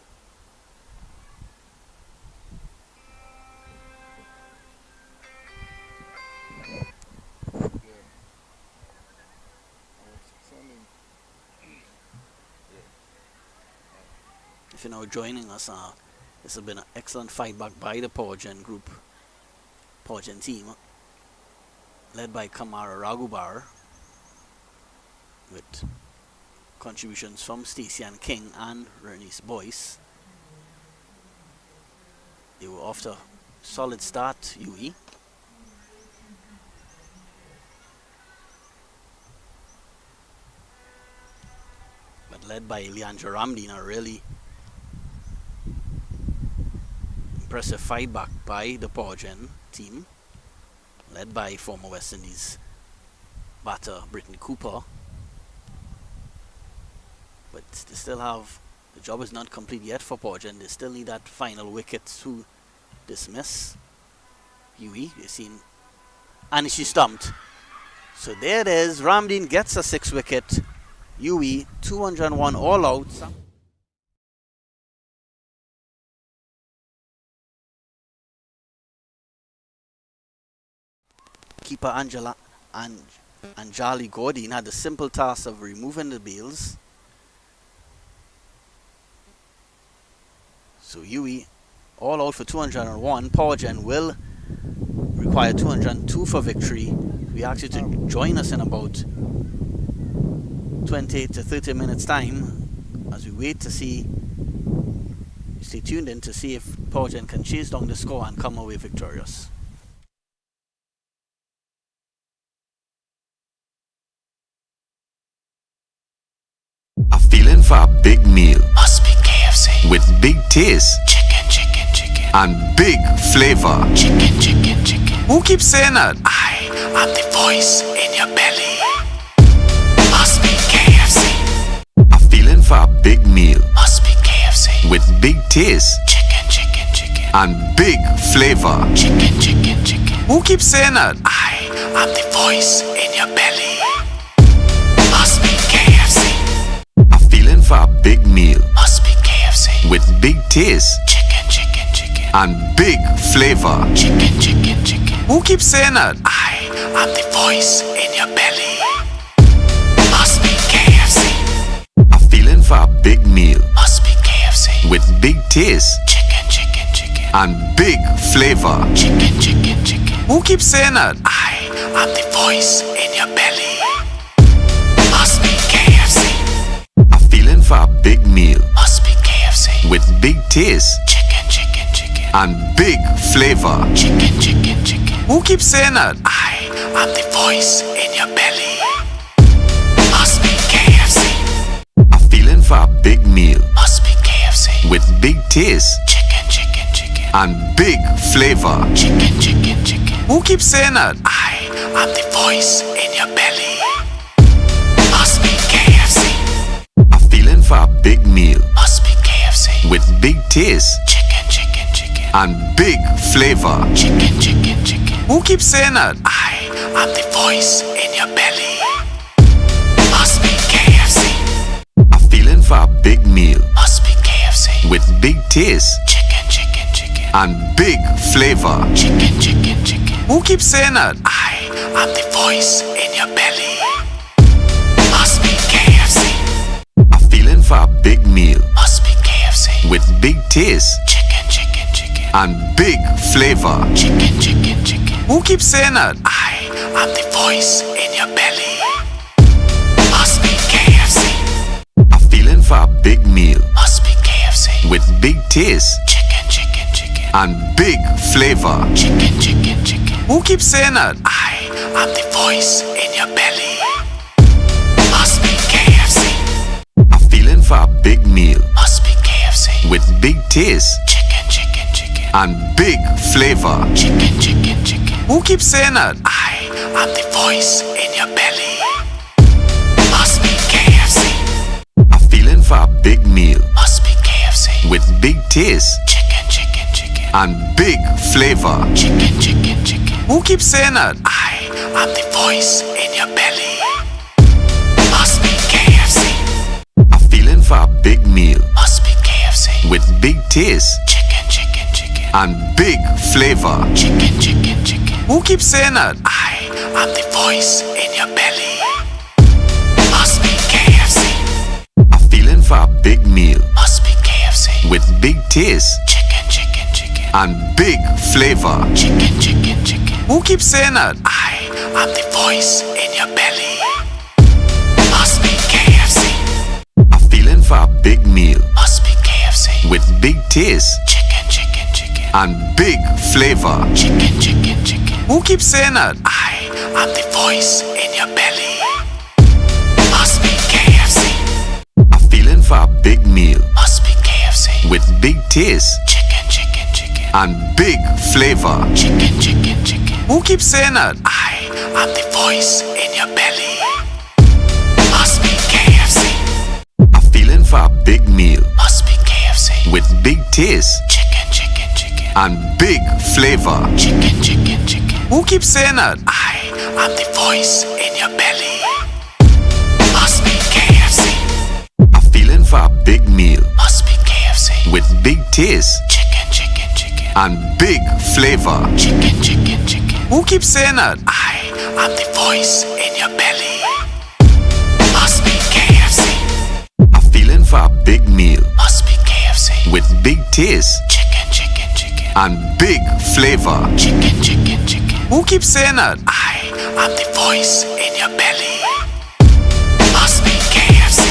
If you're now joining us, This has been an excellent fight back by the Powergen group, Powergen team, led by Kamara Raghubar, with contributions from Stacey and King and Bernice Boyce. They were off to a solid start, Uwi. But led by Leandra Ramdeen, a really impressive fight back by the Powergen team, led by former West Indies batter Brittany Cooper. But they still have, the job is not complete yet for Powergen. They still need that final wicket to dismiss Uwi. They've seen, and she stumped. So there it is. Ramdeen gets a 6-wicket. Uwi 201 all out. Keeper Anjali Gordine had the simple task of removing the bails. So Uwi all out for 201. Powergen will require 202 for victory. We ask you to join us in about 20 to 30 minutes time as we wait to see. Stay tuned in to see if Powergen can chase down the score and come away victorious. A feeling for a big meal must be KFC with big taste, chicken, chicken, chicken, and big flavor, chicken, chicken, chicken. Who keeps saying that? I am the voice in your belly. Must be KFC. A feeling for a big meal must be KFC with big taste, chicken, chicken, chicken, and big flavor, chicken, chicken, chicken. Who keeps saying that? I am the voice in your belly. Must be KFC. A feeling for a big meal must be KFC with big taste, chicken, chicken, chicken, and big flavor, chicken, chicken, chicken. Who keeps saying that? I am the voice in your belly. Must be KFC. A feeling for a big meal must be KFC with big taste, chicken, chicken, chicken, and big flavor, chicken, chicken, chicken. Who keeps saying that? I am the voice in your belly. Must be KFC. A feeling for a big meal must be KFC with big taste, chicken, chicken, chicken, and big flavor, chicken, chicken, chicken. Who keeps saying that? I am the voice in your belly. Must be KFC. A feeling for a big meal must be KFC with big taste, chicken, chicken, chicken, and big flavor, chicken, chicken, chicken. Who keeps saying that? I am the voice in your belly. Must be KFC. A feeling for a big meal must be KFC with big taste, chicken, chicken, chicken, and big flavor, chicken, chicken, chicken. Who keeps saying that? I am the voice in your belly. Must be KFC. A feeling for a big meal must be KFC with big taste, chicken, chicken, chicken, and big flavor, chicken, chicken, chicken. Who keeps saying that? I am the voice in your belly. Must be KFC. A feeling for a big meal must be KFC with big taste, chicken, chicken, chicken, and big flavor, chicken, chicken, chicken. Who keeps saying that? I am the voice in your belly. Must be KFC. A feeling for a big meal must be KFC with big taste, chicken, chicken, chicken, and big flavor, chicken, chicken, chicken. Who keeps saying that? I am the voice in your belly. Must be KFC. A feeling for a big meal must be KFC with big taste, chicken, chicken, chicken, and big flavor, chicken, chicken, chicken. Who keeps saying that? I am the voice in your belly. Must be KFC. A feeling for a big meal must be KFC with big taste, chicken, chicken, chicken, and big flavor, chicken, chicken, chicken. Who keeps saying that? I am the voice in your belly. Must be KFC. A feeling for a big meal must be KFC with big taste, chicken, chicken, chicken, and big flavor, chicken, chicken, chicken. Who keeps saying that? I am the voice in your belly. Must be KFC. A feeling for a big meal must be KFC with big taste, chicken, and big flavor. Chicken, chicken, chicken. Who keeps saying that? I am the voice in your belly. Must be KFC. A feeling for a big meal. Must be KFC. With big taste. Chicken, chicken, chicken. And big flavor. Chicken, chicken, chicken. Who keeps saying that? I am the voice in your belly. Must be KFC. A feeling for a big meal. Must be KFC. With big taste. Chicken, chicken, chicken. And big flavor. Chicken, chicken, chicken. Who keeps saying that? I am the voice in your belly. Must be KFC. A feeling for a big meal. Must be KFC. With big taste. Chicken, chicken, chicken. And big flavor. Chicken, chicken, chicken. Who keeps saying that? I am the voice in your belly. Must be KFC. A feeling for a big meal. Must be KFC. With big taste. Chicken, chicken, chicken. And big flavor. Chicken, chicken, chicken. Who keeps saying that? I am the voice in your belly. Must be KFC. A feeling for a big meal. Must be KFC. With big taste. Chicken, chicken, chicken. And big flavor. Chicken, chicken, chicken. Who keeps saying that? I am the voice in your belly. Must be KFC.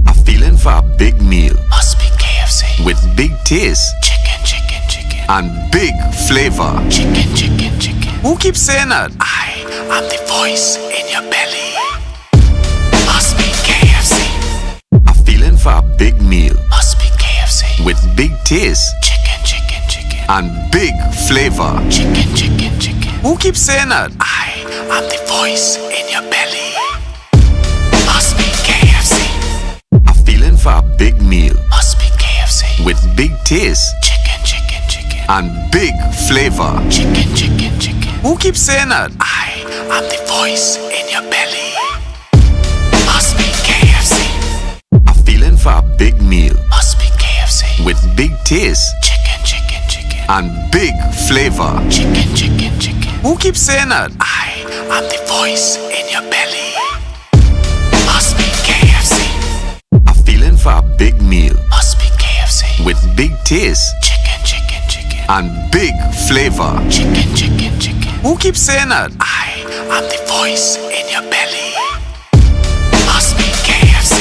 A feeling for a big meal. Must be KFC. With big taste. Chicken, chicken, chicken. And big flavor. Chicken, chicken, chicken. Who keeps saying that? I am the voice in your belly. Must be KFC. A feeling for a big meal. Must be KFC. With big taste. Chicken, chicken, chicken. And big flavor. Chicken, chicken, chicken. Who keeps saying that? I am the voice in your belly. Must be KFC. A feeling for a big meal. Must be KFC. With big taste. Chicken, chicken, chicken. And big flavor. Chicken, chicken, chicken. Who keeps saying that? I am the voice in your belly. Must be KFC. A feeling for a big meal. Must be KFC. With big taste. Chicken, chicken, chicken. And big flavor. Chicken, chicken, chicken. Who keeps saying that? I am the voice in your belly. Must be KFC. A feeling for a big meal. Must be KFC. With big taste. Chicken, chicken, chicken. And big flavor. Chicken, chicken, chicken. Who keeps saying that? I am the voice in your belly. Must be KFC.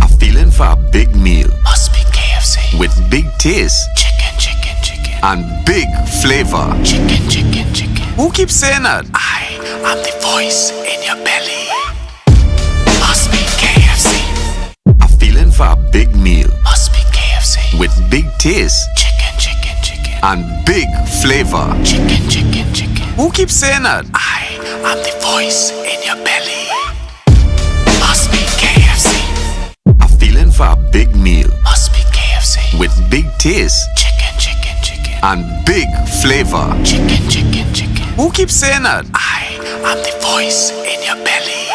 A feeling for a big meal. Must be KFC. With big taste. Chicken, chicken, chicken. And big flavor. Chicken, chicken, chicken. Who keeps saying that? I am the voice in your belly. Must be KFC. A feeling for a big meal. Must be KFC. With big taste. Chicken, chicken, chicken. And big flavor. Chicken, chicken, chicken. Who keeps saying that? I am the voice in your belly. Must be KFC. A feeling for a big meal. Must be KFC. With big taste. Chicken, chicken, chicken. And big flavor. Chicken, chicken, chicken. Who keeps saying that? I am the voice in your belly.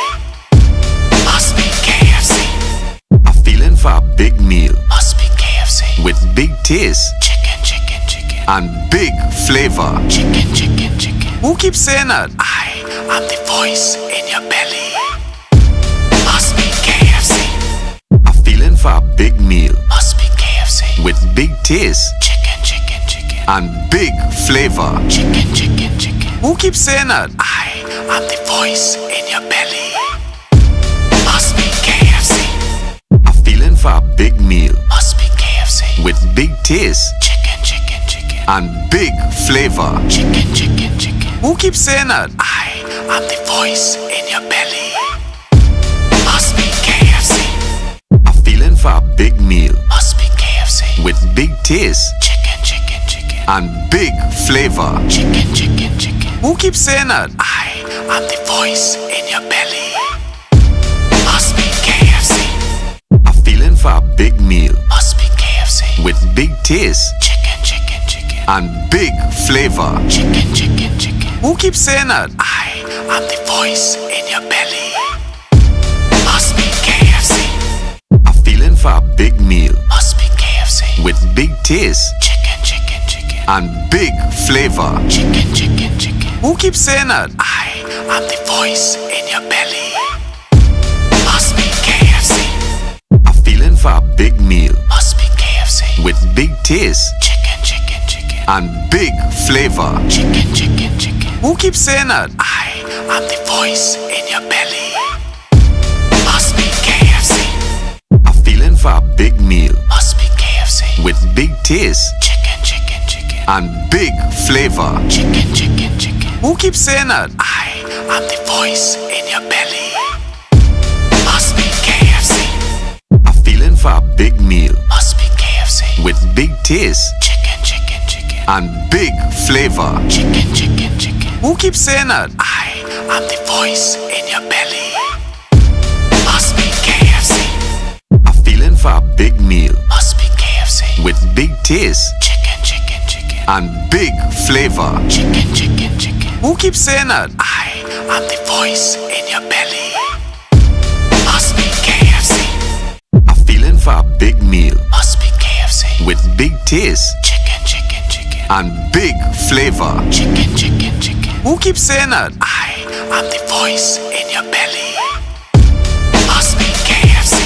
Must be KFC. A feeling for a big meal. Must be KFC. With big taste. Chicken, chicken, chicken. And big flavor. Chicken, chicken, chicken. Who keeps saying that? I am the voice in your belly. Must be KFC. A feeling for a big meal. Must be KFC. With big taste. Chicken, chicken, chicken. And big flavor. Chicken, chicken, chicken. Who keeps saying that? I am the voice in your belly. Must be KFC. A feeling for a big meal. Must be KFC. With big taste. Chicken, chicken, chicken. And big flavor. Chicken, chicken, chicken. Who keeps saying that? I am the voice in your belly. Must be KFC. A feeling for a big meal. Must be KFC. With big taste. Chicken, chicken, chicken. And big flavor. Chicken, chicken, chicken. Who keeps saying that? I am the voice in your belly. Must be KFC. A feeling for a big meal. Must be KFC. With big taste. Chicken, chicken, chicken. And big flavor. Chicken, chicken, chicken. Who keeps saying that? I am the voice in your belly. Must be KFC. A feeling for a big meal. Must be KFC. With big taste. Chicken, chicken, chicken. And big flavor. Chicken, chicken, chicken. Who keeps saying that? I am the voice in your belly. Must be KFC. A feeling for a big meal. Must be KFC. With big taste. Chicken, chicken, chicken. and big flavor. Chicken, chicken, chicken. Who keeps saying that? I am the voice in your belly. Must be KFC. A feeling for a big meal. Must be KFC. With big taste. Chicken, chicken, chicken. And big flavor. Chicken, chicken, chicken. Who keeps saying that? I am the voice in your belly. Must be KFC. A feeling for a big meal. Must be KFC. With big taste. Chicken, chicken, chicken. And big flavor. Chicken, chicken, chicken. Who keeps saying that? I am the voice in your belly. Must be KFC. A feeling for a big meal. Must be KFC. With big taste. Chicken, chicken, chicken. And big flavor. Chicken, chicken, chicken. Who keeps saying that? I am the voice in your belly. Must be KFC. A feeling for a big meal. Must be KFC. With big taste. Chicken, chicken, chicken. And big flavor. Chicken, chicken, chicken. Who keeps saying that? I am the voice in your belly. Must be KFC.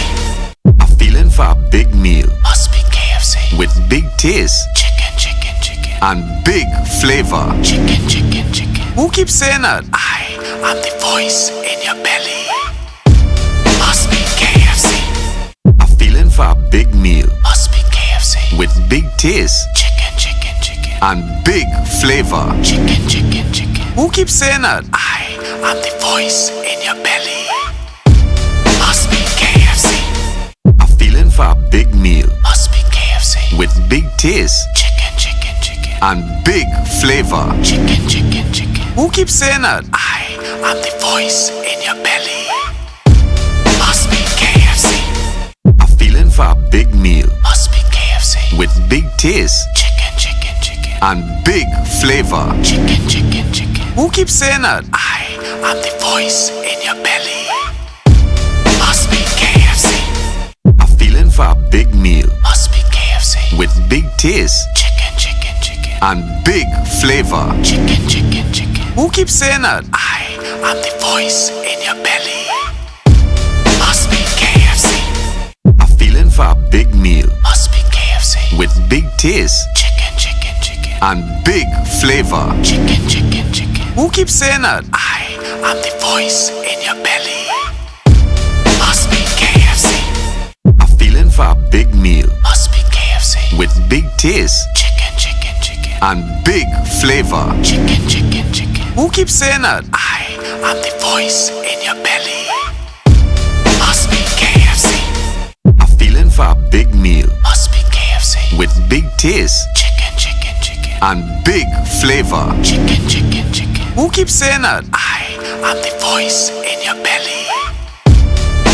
A feeling for a big meal. Must be KFC. With big taste. Chicken, chicken, chicken. And big flavor. Chicken, chicken, chicken. Who keeps saying that? I am the voice in your belly. Must be KFC. A feeling for a big meal. Must be KFC. With big taste. Chicken, chicken, chicken. And big flavor. Chicken, chicken, chicken. Who keeps saying that? I am the voice in your belly. Must be KFC. A feeling for a big meal. Must be KFC. With big taste. Chicken, chicken, chicken. And big flavor. Chicken, chicken, chicken. Who keeps saying that? I am the voice in your belly. Must be KFC. A feeling for a big meal. Must be KFC. With big taste. Chicken, chicken, chicken. And big flavor. Chicken, chicken, chicken. Who keeps saying that? I am the voice in your belly. Must be KFC. A feeling for a big meal. Must be KFC. With big taste. Chicken, chicken, chicken. And big flavor. Chicken, chicken, chicken. Who keeps saying that? I am the voice in your belly. Must be KFC. A feeling for a big meal. Must be KFC. With big taste. Chicken, chicken, chicken. And big flavor. Chicken, chicken, chicken. Who keeps saying that? I am the voice in your belly. Must be KFC. A feeling for a big meal. Must be KFC. With big taste. Chicken, chicken, chicken. And big flavor. Chicken, chicken, chicken. Who keeps saying that? I am the voice in your belly. Must be KFC. A feeling for a big meal. Must be KFC. With big taste. Chicken, chicken, chicken. And big flavor. Chicken, chicken, chicken. Who keeps saying that? I am the voice in your belly.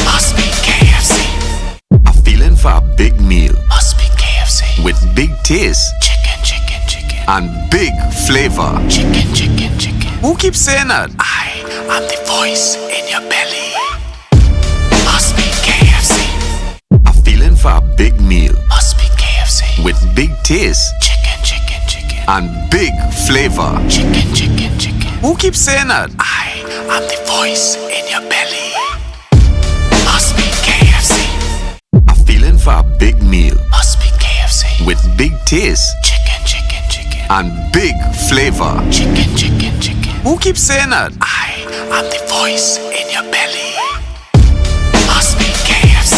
Must be KFC. A feeling for a big meal. Must be KFC. With big taste. Chicken, chicken, chicken. And big flavor. Chicken, chicken, chicken. Who keeps saying that? I am the voice in your belly. Must be KFC. A feeling for a big meal. Must be KFC. With big taste. Chicken, chicken, chicken. And big flavor. Chicken, chicken, chicken. Who keeps saying that? I am the voice in your belly. Must be KFC. A feeling for a big meal. Must be KFC. With big taste. Chicken, chicken, chicken. And big flavor. Chicken, chicken, chicken. Who keeps saying that? I am the voice in your belly. Must be KFC.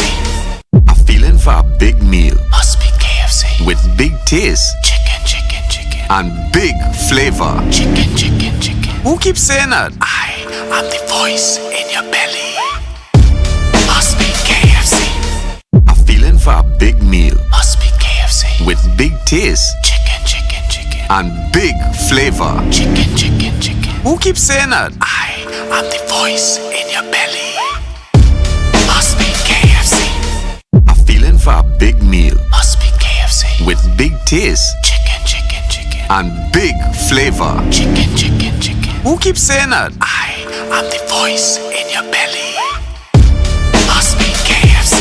A feeling for a big meal. Must be KFC. With big taste. Chicken, chicken, chicken. And big flavor. Chicken, chicken, chicken. Who keeps saying that? I am the voice in your belly. Must be KFC. A feeling for a big meal. Must be KFC. With big taste. Chicken, chicken, chicken. And big flavor. Chicken, chicken, chicken. Who keeps saying that? I am the voice in your belly. Must be KFC. A feeling for a big meal. Must be KFC. With big taste. Chicken, chicken, chicken. And big flavor. Chicken, chicken, chicken. Who keeps saying that? I am the voice in your belly. Must be KFC.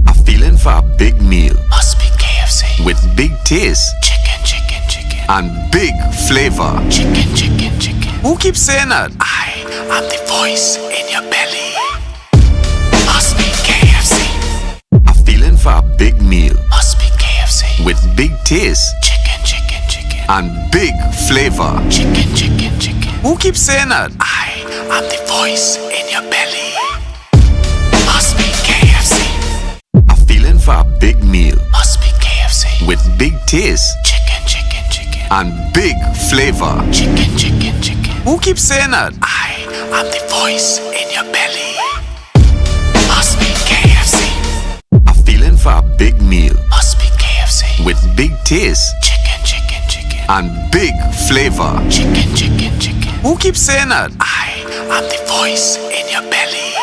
A feeling for a big meal. Must be KFC. With big taste. Chicken, chicken, chicken. And big flavor. Chicken, chicken, chicken. Who keeps saying that? I am the voice in your belly. Must be KFC. A feeling for a big meal. Must be KFC. With big taste. Chicken, chicken, chicken. and big flavor. Chicken, chicken, chicken. Who keeps saying that? I am the voice in your belly. Must be KFC. A feeling for a big meal. Must be KFC. With big taste. Chicken, chicken, chicken. And big flavor. Chicken, chicken, chicken. Who keeps saying that? I am the voice in your belly. Must be KFC. A feeling for a big meal. Must be KFC. With big taste. Chicken, chicken, chicken. And big flavor. Chicken, chicken, chicken. Who keeps saying that? I am the voice in your belly.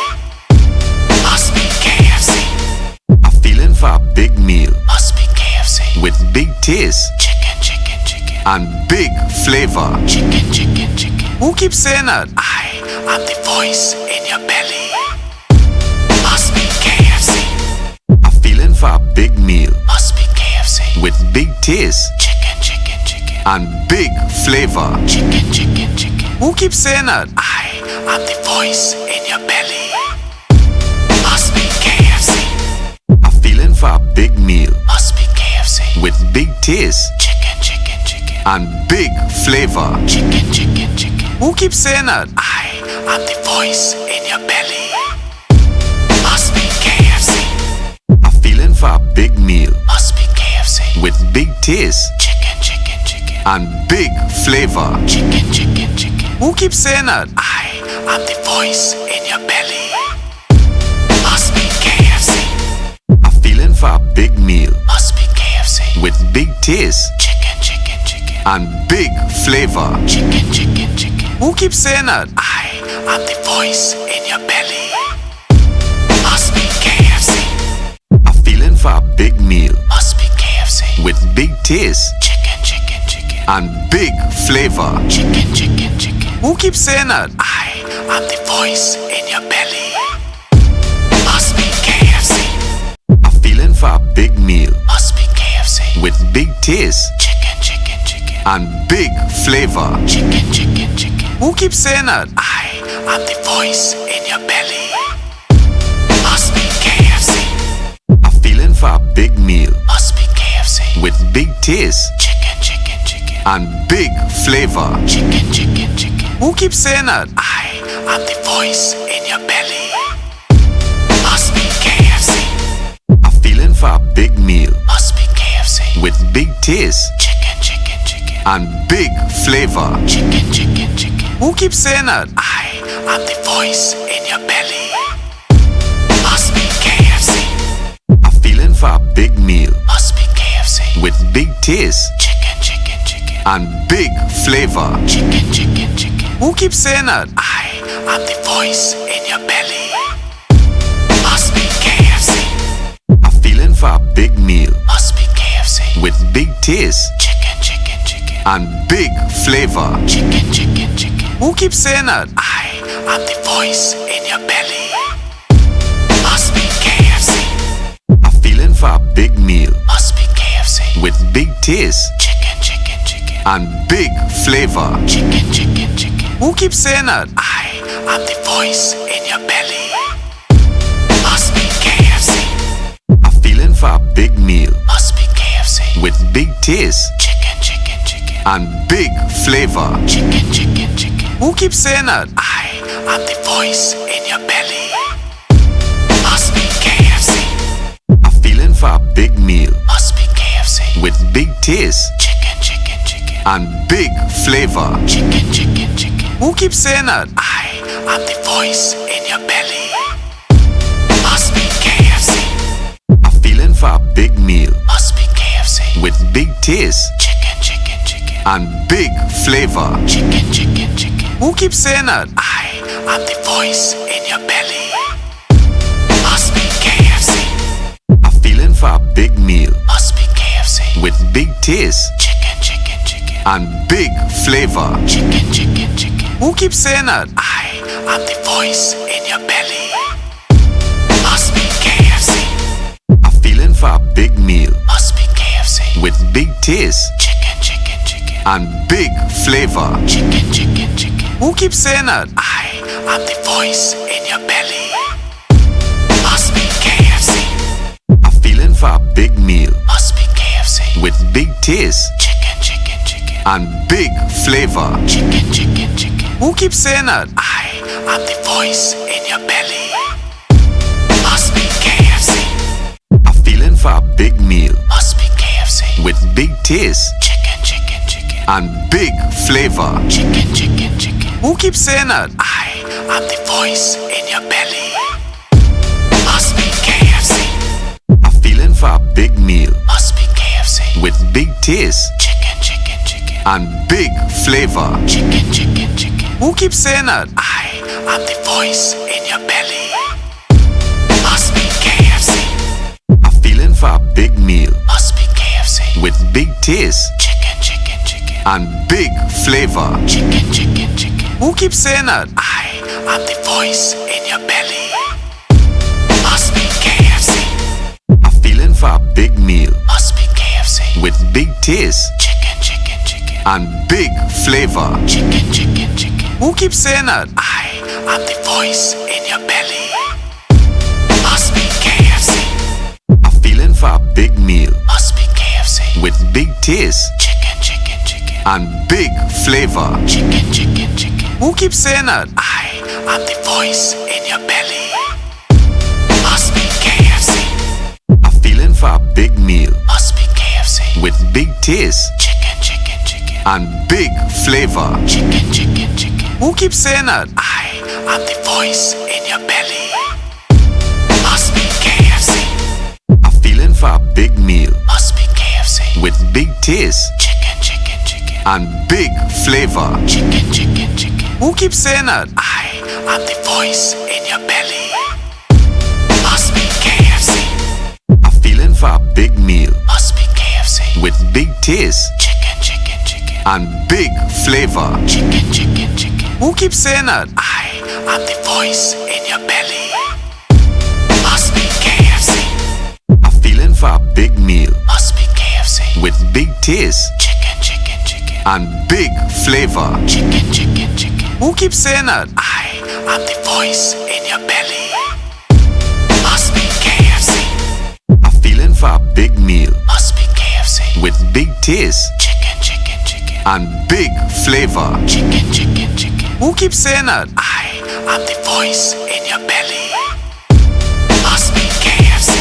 Must be KFC. A feeling for a big meal. Must be KFC. With big taste. Chicken, chicken, chicken. And big flavor. Chicken, chicken, chicken. Who keeps saying that? I am the voice in your belly. Must be KFC. A feeling for a big meal. Must be KFC. With big taste. Chicken, chicken, chicken. And big flavor. Chicken, chicken, chicken. Who keeps saying that? I am the voice in your belly. Must be KFC. A feeling for a big meal. Must be KFC. With big taste. Chicken, chicken, chicken. And big flavor. Chicken, chicken, chicken. Who keeps saying that? I am the voice in your belly. Must be KFC. A feeling for a big meal. Must be KFC. With big taste. Chicken, chicken, chicken. And big flavor. Chicken, chicken, chicken. Who keeps saying that? I am the voice in your belly. Must be KFC. A feeling for a big meal. Must be KFC. With big taste. Chicken, chicken, chicken. And big flavor. Chicken, chicken, chicken. Who keeps saying that? I am the voice in your belly. Must be KFC. A feeling for a big meal. Must be KFC. With big taste. Chicken, chicken, chicken. And big flavor. Chicken, chicken, chicken. Who keeps saying that? I am the voice in your belly. Must be KFC. A feeling for a big meal. Must be KFC. With big taste. Chicken, chicken, chicken. And big flavor. Chicken, chicken, chicken. Who keeps saying that? I am the voice in your belly. Must be KFC. A feeling for a big meal. Must be KFC. With big taste. Chicken, chicken, chicken. And big flavor. Chicken, chicken, chicken. Who keeps saying that? I am the voice in your belly. Must be KFC. A feeling for a big meal. Must be KFC. With big taste. Chicken, chicken, chicken. And big flavor. Chicken, chicken, chicken. Who keeps saying that? I am the voice in your belly. Must be KFC. A feeling for a big meal. Must be KFC. With big taste. Chicken, chicken, chicken. And big flavor. Chicken, chicken, chicken. Who keeps saying that? I am the voice in your belly. Must be KFC. A feeling for a big meal. Must be KFC. With big taste. Chicken, chicken, chicken. And big flavor. Chicken, chicken, chicken. Who keeps saying that? I am the voice in your belly. Must be KFC. A feeling for a big meal. Must be KFC. With big taste. Chicken, chicken, chicken. And big flavor. Chicken, chicken, chicken. Who keeps saying that? I am the voice in your belly. Must be KFC. A feeling for a big meal. Must be KFC. With big taste. Chicken, chicken, chicken. And big flavor. Chicken, chicken, chicken. Who keeps saying that? I am the voice in your belly. Must be KFC. A feeling for a big meal. Must be KFC. With big taste. Chicken, chicken, chicken. And big flavor. Chicken, chicken, chicken. Who keeps saying that? I am the voice in your belly. Must be KFC. A feeling for a big meal. Must be KFC. With big taste. Chicken, chicken, chicken. And big flavor. Chicken, chicken, chicken. Who keeps saying that? I am the voice in your belly. Must be KFC. A feeling for a big meal. Must be KFC. With big taste. Chicken, chicken, chicken. And big flavor. Chicken, chicken, chicken. Who keeps saying that? I am the voice in your belly. Must be KFC. A feeling for a big meal. Must be KFC. With big taste. Chicken, chicken, chicken. And big flavor. Chicken, chicken, chicken. Who keeps saying that? I am the voice in your belly. Must be KFC. A feeling for a big meal. Must be KFC. With big taste. Chicken, chicken, chicken. and big flavor. Chicken, chicken, chicken. Who keeps saying that? I am the voice in your belly. Must be KFC. A feeling for a big meal. Must be KFC. With big taste. Chicken, chicken, chicken. And big flavor. Chicken, chicken, chicken. Who keeps saying that? I am the voice in your belly. Must be KFC. A feeling for a big meal. Must be KFC. With big taste. Chicken, chicken, chicken. And big flavor. Chicken, chicken, chicken. Who keeps saying that? I am the voice in your belly. Must be KFC. A feeling for a big meal. Must be KFC. With big taste. Chicken, chicken, chicken. And big flavor. Chicken, chicken, chicken. Who keeps saying that? I am the voice in your belly. Must be KFC. A feeling for a big meal. Must be KFC. With big taste. Chicken, chicken, chicken. And big flavor. Chicken, chicken, chicken. Who keeps saying that? I am the voice in your belly. Must be KFC. A feeling for a big meal. Must be KFC. With big taste. Chicken, chicken, chicken. And big flavor. Chicken, chicken, chicken. Who keeps saying that? I am the voice in your belly. Must be KFC. A feeling for a big meal. Must be KFC. With big taste. Chicken, chicken, chicken. And big flavor. Chicken, chicken, chicken. Who keeps saying that? I am the voice in your belly. Must be KFC. A feeling for a big meal. Must be KFC. With big taste. Chicken, chicken, chicken. And big flavor. Chicken, chicken, chicken. Who keeps saying that? I am the voice in your belly. Must be KFC. A feeling for a big meal. Must be KFC. With big taste. Chicken, chicken, chicken. And big flavor. Chicken, chicken, chicken. Who keeps saying that? I am the voice in your belly. Must be KFC. A feeling for a big meal. Must be KFC. With big taste. Chicken, chicken, chicken. And big flavor. Chicken, chicken, chicken. Who keeps saying that? I am the voice in your belly. Must be KFC. A feeling for a big meal. Must be KFC. With big taste. Chicken, chicken, chicken. And big flavor. Chicken, chicken, chicken. Who keeps saying that? I am the voice in your belly. Must be KFC.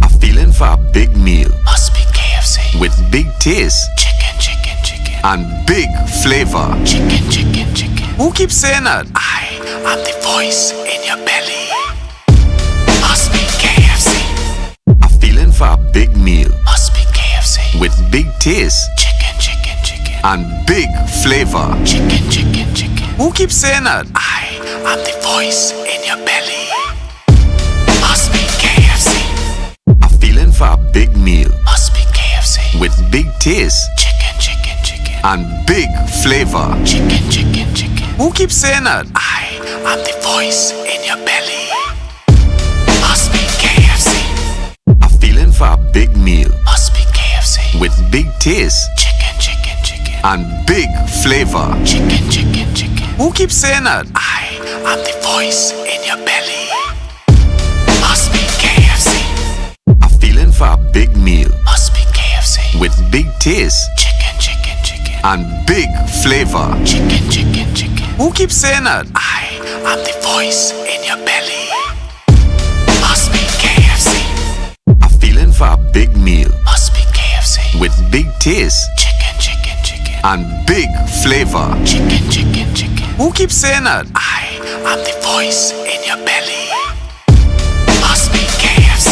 A feeling for a big meal. Must be KFC. With big taste. Chicken, chicken, chicken. And big flavor. Chicken, chicken, chicken. Who keeps saying that? I am the voice in your belly. Must be KFC. A feeling for a big meal. Must be KFC. With big taste. Chicken, chicken, chicken. And big flavor. Chicken, chicken, chicken. Who keeps saying that? I am the voice in your belly. Must be KFC. A feeling for a big meal. Must be KFC. With big taste. Chicken, chicken, chicken. And big flavor. Chicken, chicken, chicken. Who keeps saying that? I am the voice in your belly. Must be KFC. A feeling for a big meal. Must be KFC. With big taste. Chicken, chicken, chicken. And big flavor. Chicken, chicken, chicken. Who keeps saying that? I am the voice in your belly. Must be KFC. A feeling for a big meal. Must be KFC. With big taste. Chicken, chicken, chicken. And big flavor. Chicken, chicken, chicken. Who keeps saying that? I am the voice in your belly. Must be KFC. A feeling for a big meal. Must be KFC. With big taste. Chicken, chicken, chicken. And big flavor. Chicken, chicken, chicken. Who keeps saying that? I am the voice in your belly. Must be KFC.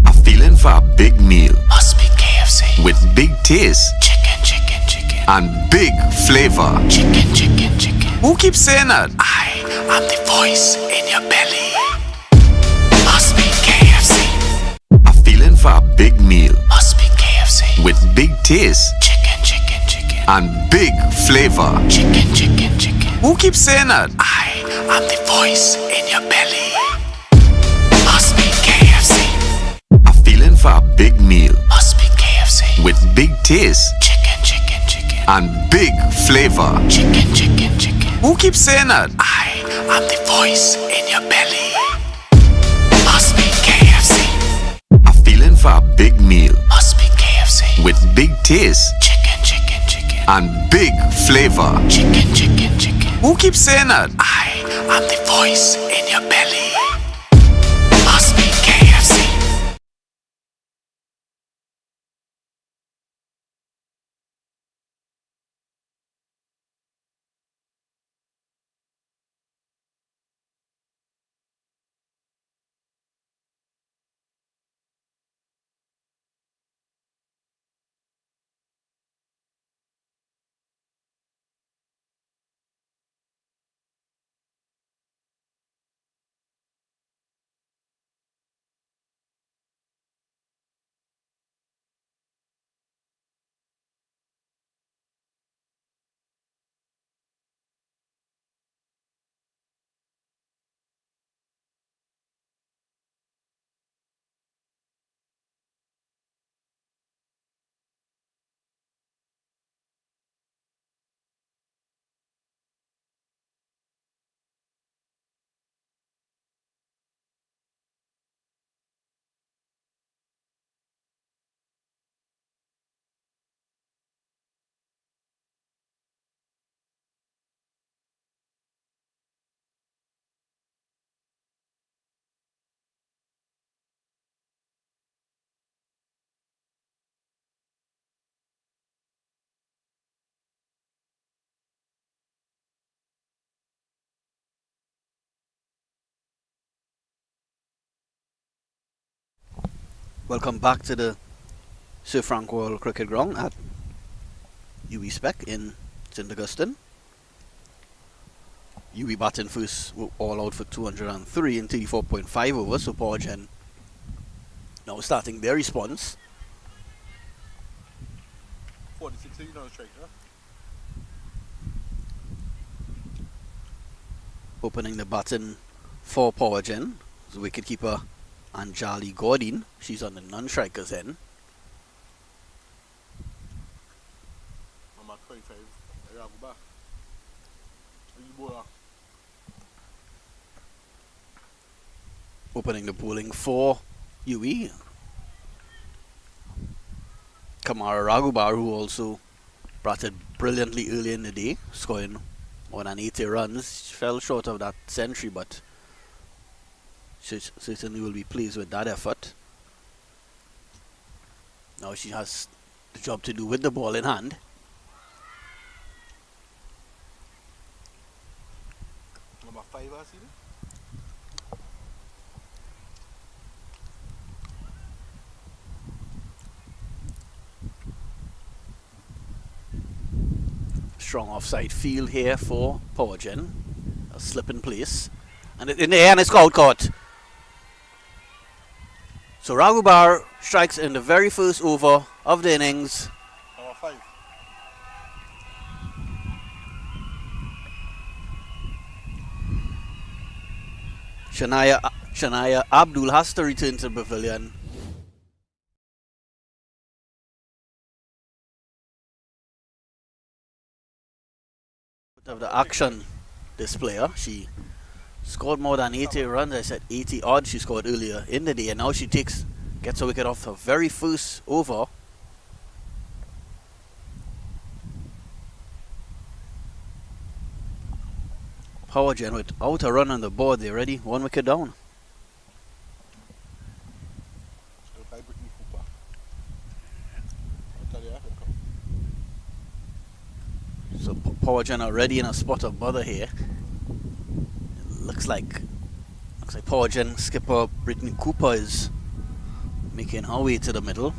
A feeling for a big meal. Must be KFC. With big taste. Chicken, chicken, chicken. And big flavor. Chicken, chicken, chicken. Who keeps saying that? I am the voice in your belly. Must be KFC. A feeling for a big meal. Must be KFC. With big taste. Chicken, chicken, chicken. And big flavor. Chicken, chicken, chicken. Who keeps saying that? I am the voice in your belly. Must be KFC. A feeling for a big meal. Must be KFC. With big taste. Chicken, chicken, chicken. And big flavor. Chicken, chicken, chicken. Who keeps saying that? I am the voice in your belly. Must be KFC. A feeling for a big meal. Must be KFC. With big taste. Chicken, chicken, chicken. and big flavor. Chicken, chicken, chicken. Who keeps saying that? I am the voice in your belly. Must be KFC. Welcome back to the Sir Frank Royal Cricket Ground at Uwi Wcc in St Augustine. Uwi batting first, all out for 203 in 34.5 overs, so Powergen now starting their response. 46 on the strike, huh? Opening the batting for Powergen is wicketkeeper Anjali Gordine. She's on the non-strikers end. I'm at 25. I gotta go back. You bowler. Opening the bowling for Uwi, Kamara Raghubar, who also batted brilliantly early in the day, scoring more than 80 runs. Fell short of that century, but she certainly will be pleased with that effort. Now she has the job to do with the ball in hand. Number 5, I see it. Strong offside field here for Powergen. A slip in place. And in the air, and it's caught. So Raghubar strikes in the very first over of the innings. Number 5. Shania Abdul has to return to the pavilion. Of the action, this player, she scored more than 80 runs. I said 80 odd she scored earlier in the day, and now she gets a wicket off her very first over. Powergen without a run on the board, they're ready, 1 wicket down. So Powergen are ready in a spot of bother here. Looks like Powergen skipper Brittany Cooper is making her way to the middle.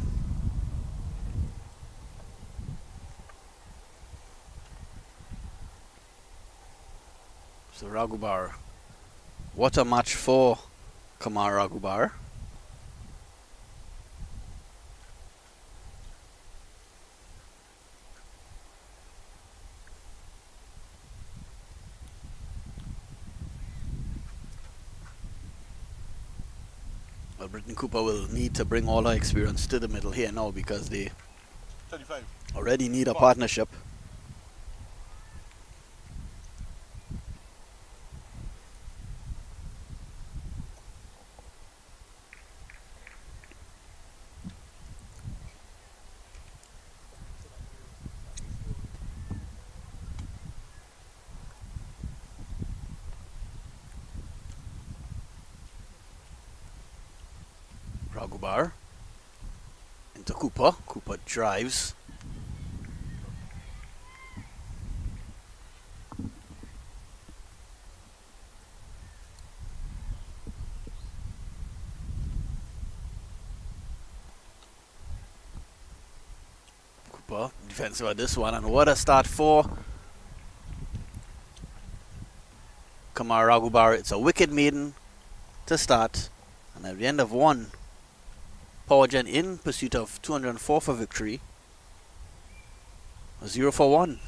So Raghubar, what a match for Kamar Raghubar. Well, Brittany Cooper will need to bring all her experience to the middle here now, because they 35. already need a partnership. Ragubar into Cooper. Cooper drives. Cooper defensive at this one, and what a start for Kamar Ragubar. It's a wicket maiden to start, and at the end of one, Powergen in pursuit of 204 for victory. 0 for 1.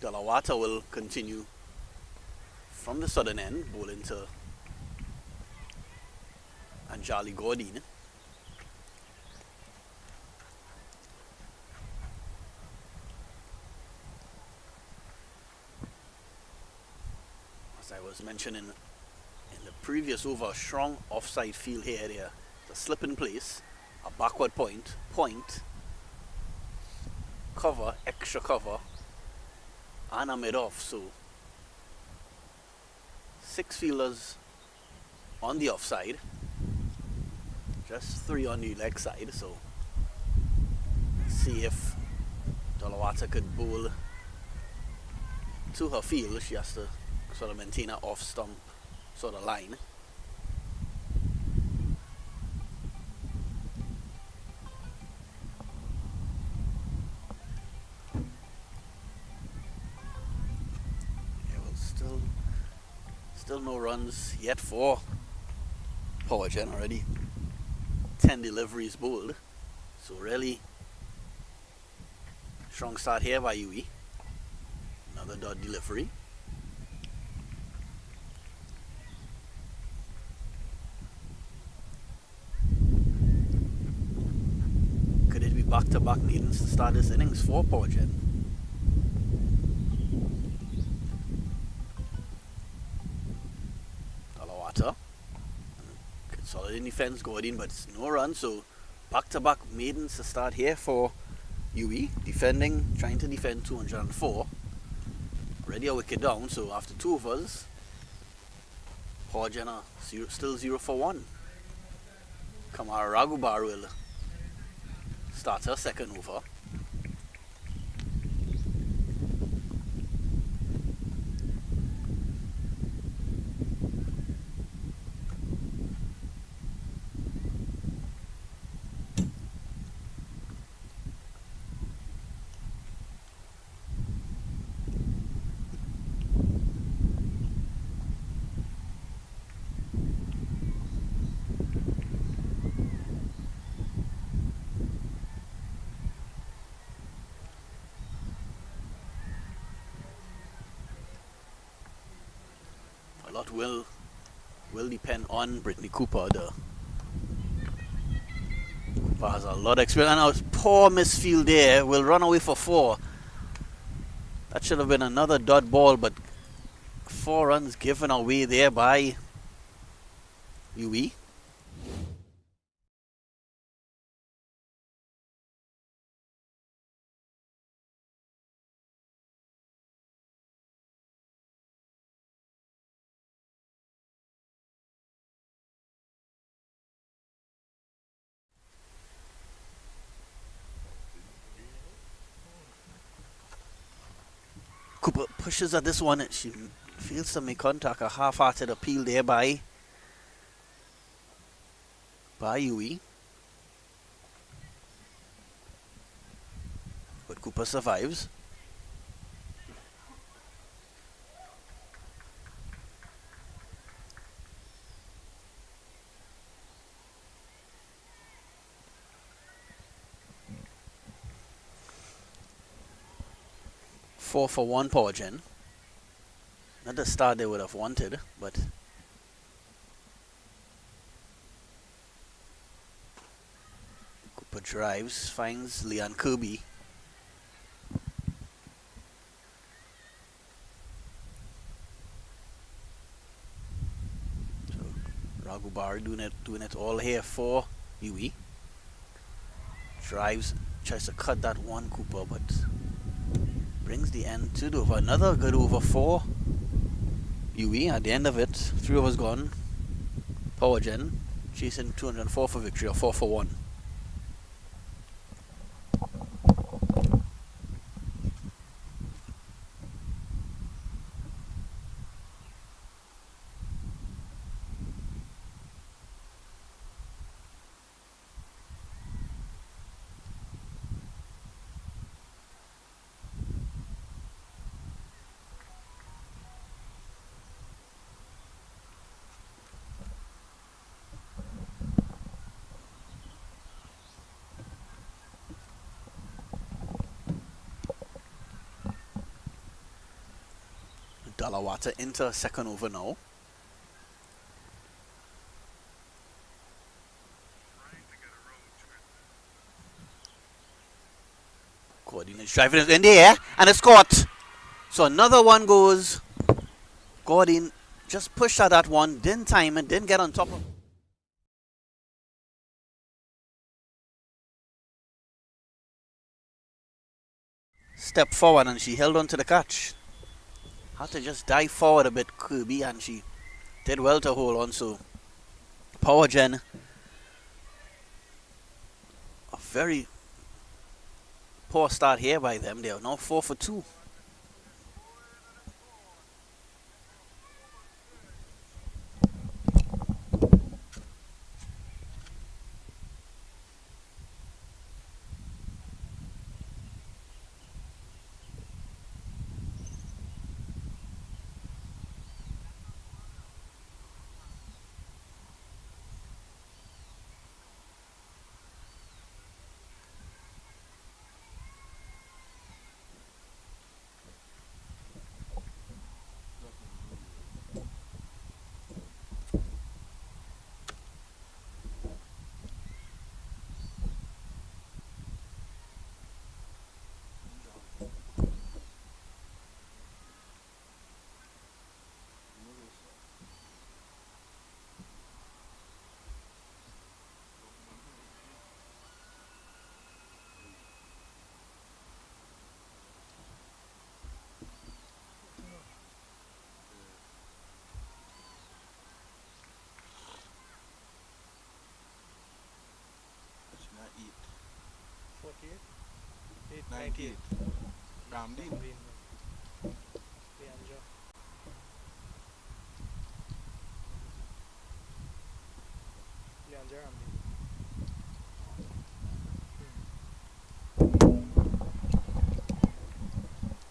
Delawata will continue from the southern end, bowling to Anjali Gordine. As I was mentioning in the previous over, a strong offside field here. There, the slip in place, a backward point, cover, extra cover, and a mid off. So 6 fielders on the offside, just 3 on the leg side. So let's see if Delawata could bowl to her field. She has to sort of maintain her off stump sort of line. Yeah, well, still no runs yet for Powergen. Already 10 deliveries bowled, so really strong start here by Uwi. Another dot delivery. Could it be back-to-back maidens to start this innings for Powergen? Talawata. Solid in defense, Gordon, but it's no run, so back-to-back maidens to start here for Uwi. Defending, trying to defend 204. Already a wicket down, so after 2 overs, Powergen are still 0 for 1. Kamara Ragubar will start her second over. A lot will depend on Brittany Cooper. Cooper has a lot of experience. And now poor misfield there. Will run away for 4. That should have been another dot ball, but 4 runs given away there by Uwi. Cooper pushes at this one and she fails to make contact. A half-hearted appeal there by Uwi. But Cooper survives. Four for one Powergen. Not the start they would have wanted, but Cooper drives, finds Leon Kirby. So Raghubar doing it all here for Uwi. Drives, tries to cut that one Cooper, but brings the end to the over. Another good over for Uwi. At the end of it, 3 overs gone. Powergen chasing 204 for victory, or 4 for 1. Dalawata into second over now. Gordon is driving it in the air and it's caught. So another one goes. Gordon just pushed at that one, didn't time it, didn't get on top of it. Step forward and she held on to the catch. Had to just dive forward a bit, Kirby, and she did well to hold on. So Powergen, a very poor start here by them. They are now 4 for 2.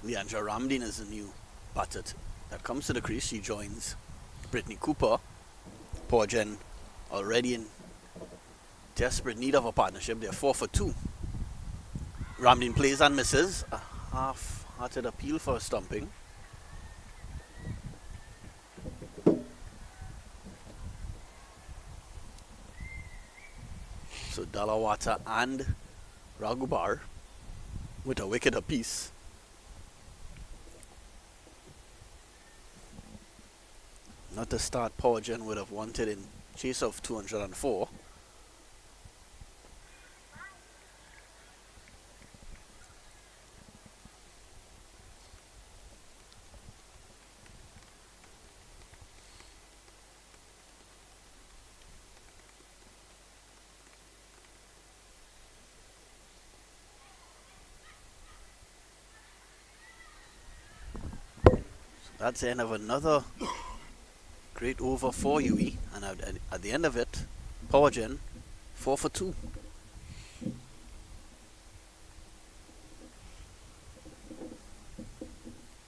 Leandra Ramdin is the new batter that comes to the crease. She joins Brittany Cooper. Powergen already in desperate need of a partnership. They're 4 for 2. Ramdin plays and misses. A half-hearted appeal for a stumping. So Dalawata and Raghubar with a wicket apiece. Not the start Powergen would have wanted in chase of 204. That's the end of another great over for Uwi, and at the end of it, Powergen 4 for 2.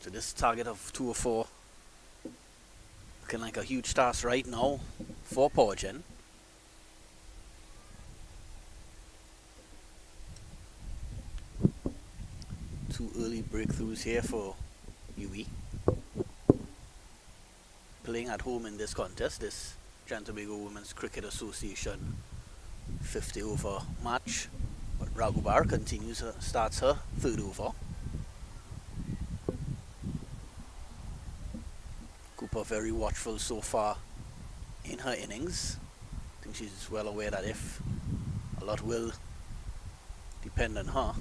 So this target of 2 or 4 looking like a huge task right now for Powergen. Two early breakthroughs here for Uwi. Playing at home in this contest, this Trinidad and Tobago Women's Cricket Association 50 over match. But Raghubar starts her third over. Cooper very watchful so far in her innings. I think she's well aware that if a lot will depend on her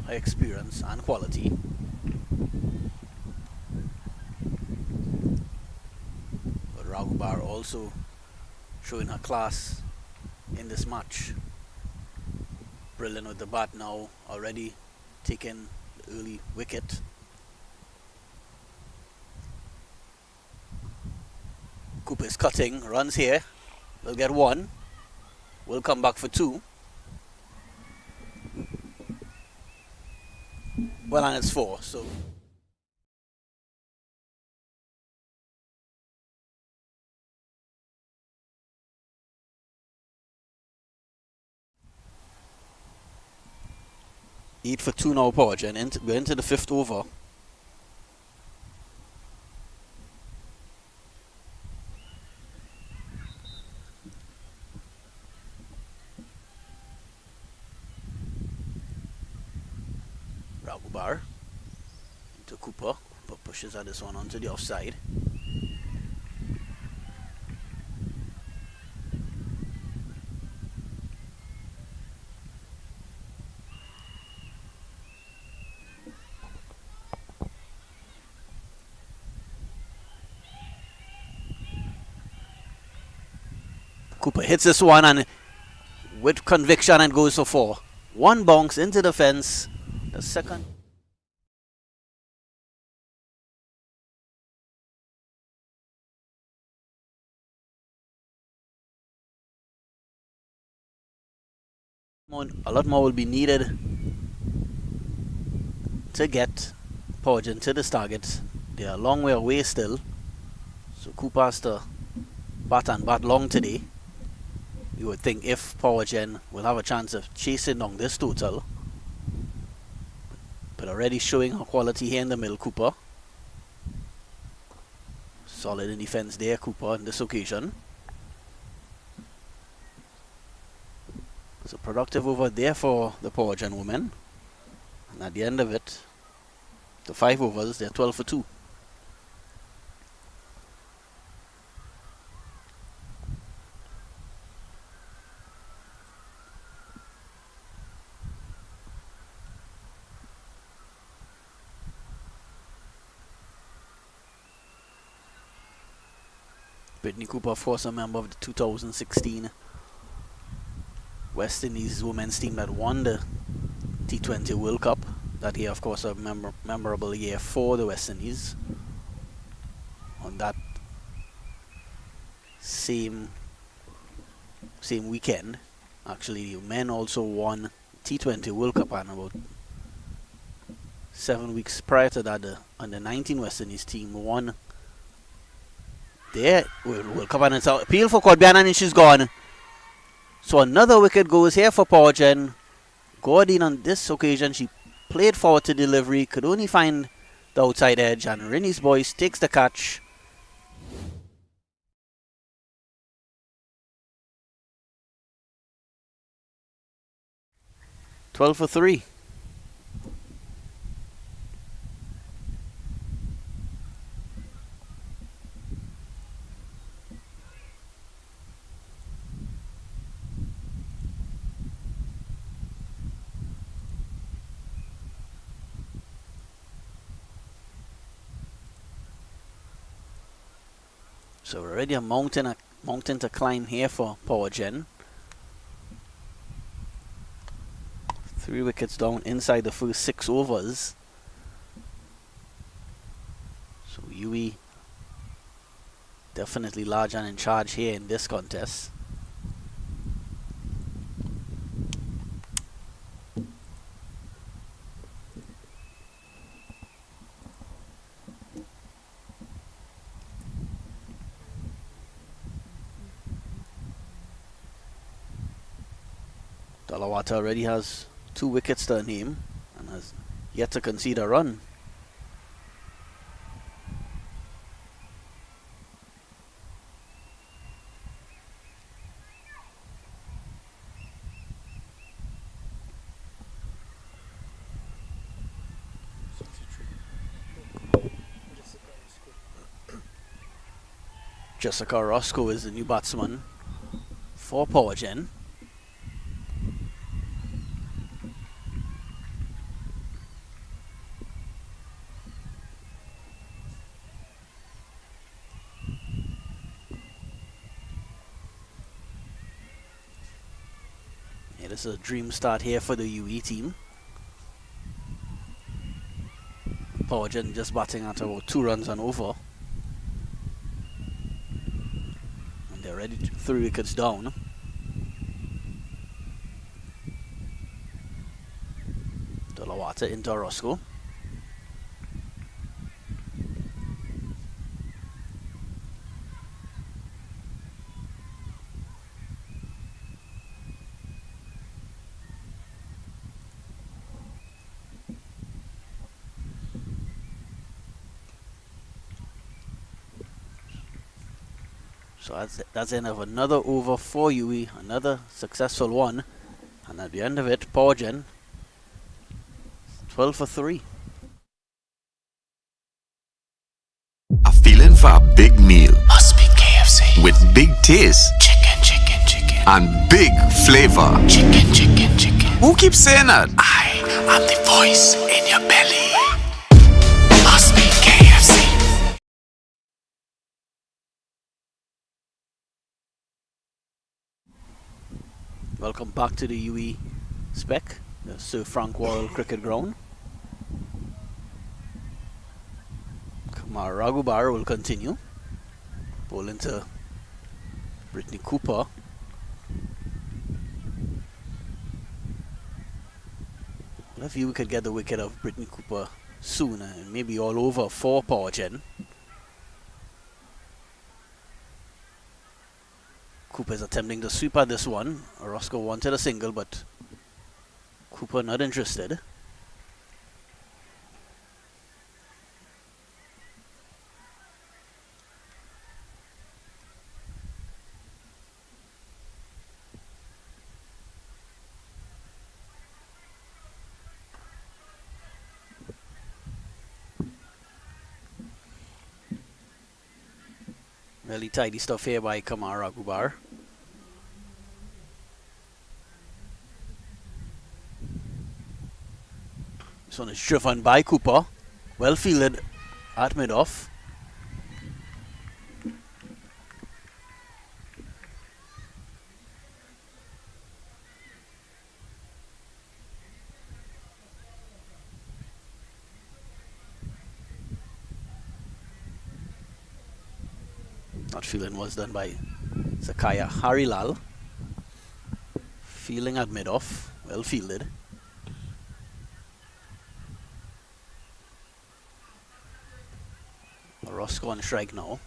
experience and quality. But Raghubar also showing her class in this match. Brilliant with the bat now, already taking the early wicket. Cooper is cutting, runs here, will get 1, will come back for 2. Well, and it's 4, so eight for 2 now, Powergen. We're into the 5th over. Raghubar into Cooper. Cooper pushes this one onto the offside. Cooper hits this one and with conviction and goes for 4. One bounce into the fence. The second. A lot more will be needed to get Powergen to this target. They are a long way away still. So Cooper has to bat and bat long today. You would think if Powergen will have a chance of chasing down this total. But already showing her quality here in the middle, Cooper. Solid in defense there, Cooper, on this occasion. It's a productive over there for the Powergen women. And at the end of it, the 5 overs, they're 12 for 2. Brittany Cooper, of course, a member of the 2016 West Indies women's team that won the T20 World Cup. That year, of course, a memorable year for the West Indies. On that same weekend, actually, the men also won T20 World Cup, and about 7 weeks prior to that, the under 19 West Indies team won their World Cup, and it's an appeal for Corbiana, and she's gone. So another wicket goes here for Powergen. Gordon on this occasion, she played forward to delivery, could only find the outside edge, and Rinnie's Boyce takes the catch. Twelve for 3. So already a mountain to climb here for Powergen. 3 wickets down inside the first 6 overs. So Uwi definitely large and in charge here in this contest. Dalawata already has 2 wickets to her name and has yet to concede a run. Jessica Roscoe is the new batsman for Powergen. Yeah, this is a dream start here for the UE team. Powergen just batting at about 2 runs and over. And they're already 3 wickets down. Dalawata into Roscoe. So that's the end of another over for Uwi, another successful one. And at the end of it, Powergen 12 for 3. A feeling for a big meal must be KFC. With big taste, chicken, chicken, chicken, and big flavor, chicken, chicken, chicken. Who keeps saying that? I am the voice in your belly. Must be KFC. Welcome back to the UE Spec, the Sir Frank Worrell Cricket Ground. Kumar Raghubar will continue. Bowling to Brittany Cooper. Well, if you could get the wicket of Brittany Cooper soon, and maybe all over for Powergen. Cooper is attempting to sweep at this one. Roscoe wanted a single, but Cooper not interested. Really tidy stuff here by Kumar Raghubar. This one is driven by Cooper. Well fielded at mid-off. That fielding was done by Zakaya Harilal. Fielding at mid-off. Well fielded. Roscoe on strike now.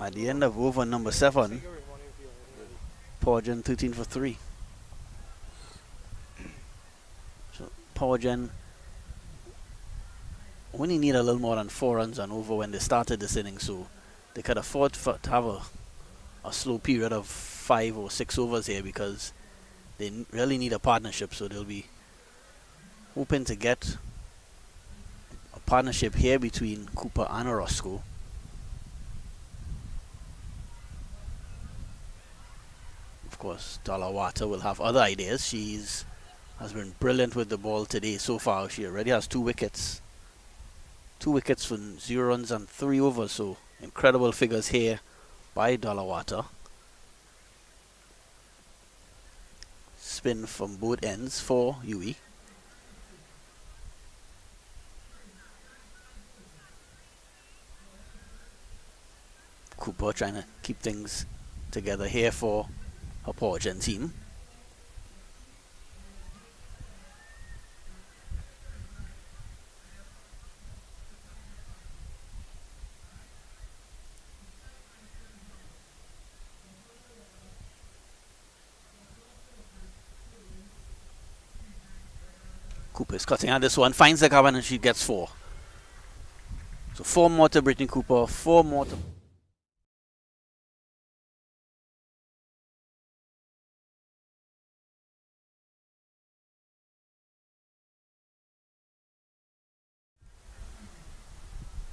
At the end of over number 7, Powergen 13 for 3. So Powergen only need a little more than 4 runs and over when they started this inning, so they could afford to have a slow period of 5 or 6 overs here because they really need a partnership. So they'll be hoping to get a partnership here between Cooper and Roscoe. course, Dolawata will have other ideas. Has been brilliant with the ball today so far. She already has 2 wickets. 2 wickets for 0 runs and 3 overs. So incredible figures here by Dolawata. Spin from both ends for Uwi. Cooper trying to keep things together here for her Powergen team. Cooper is cutting out this one, finds the cover and she gets 4. So 4 more to Brittany Cooper, 4 more to...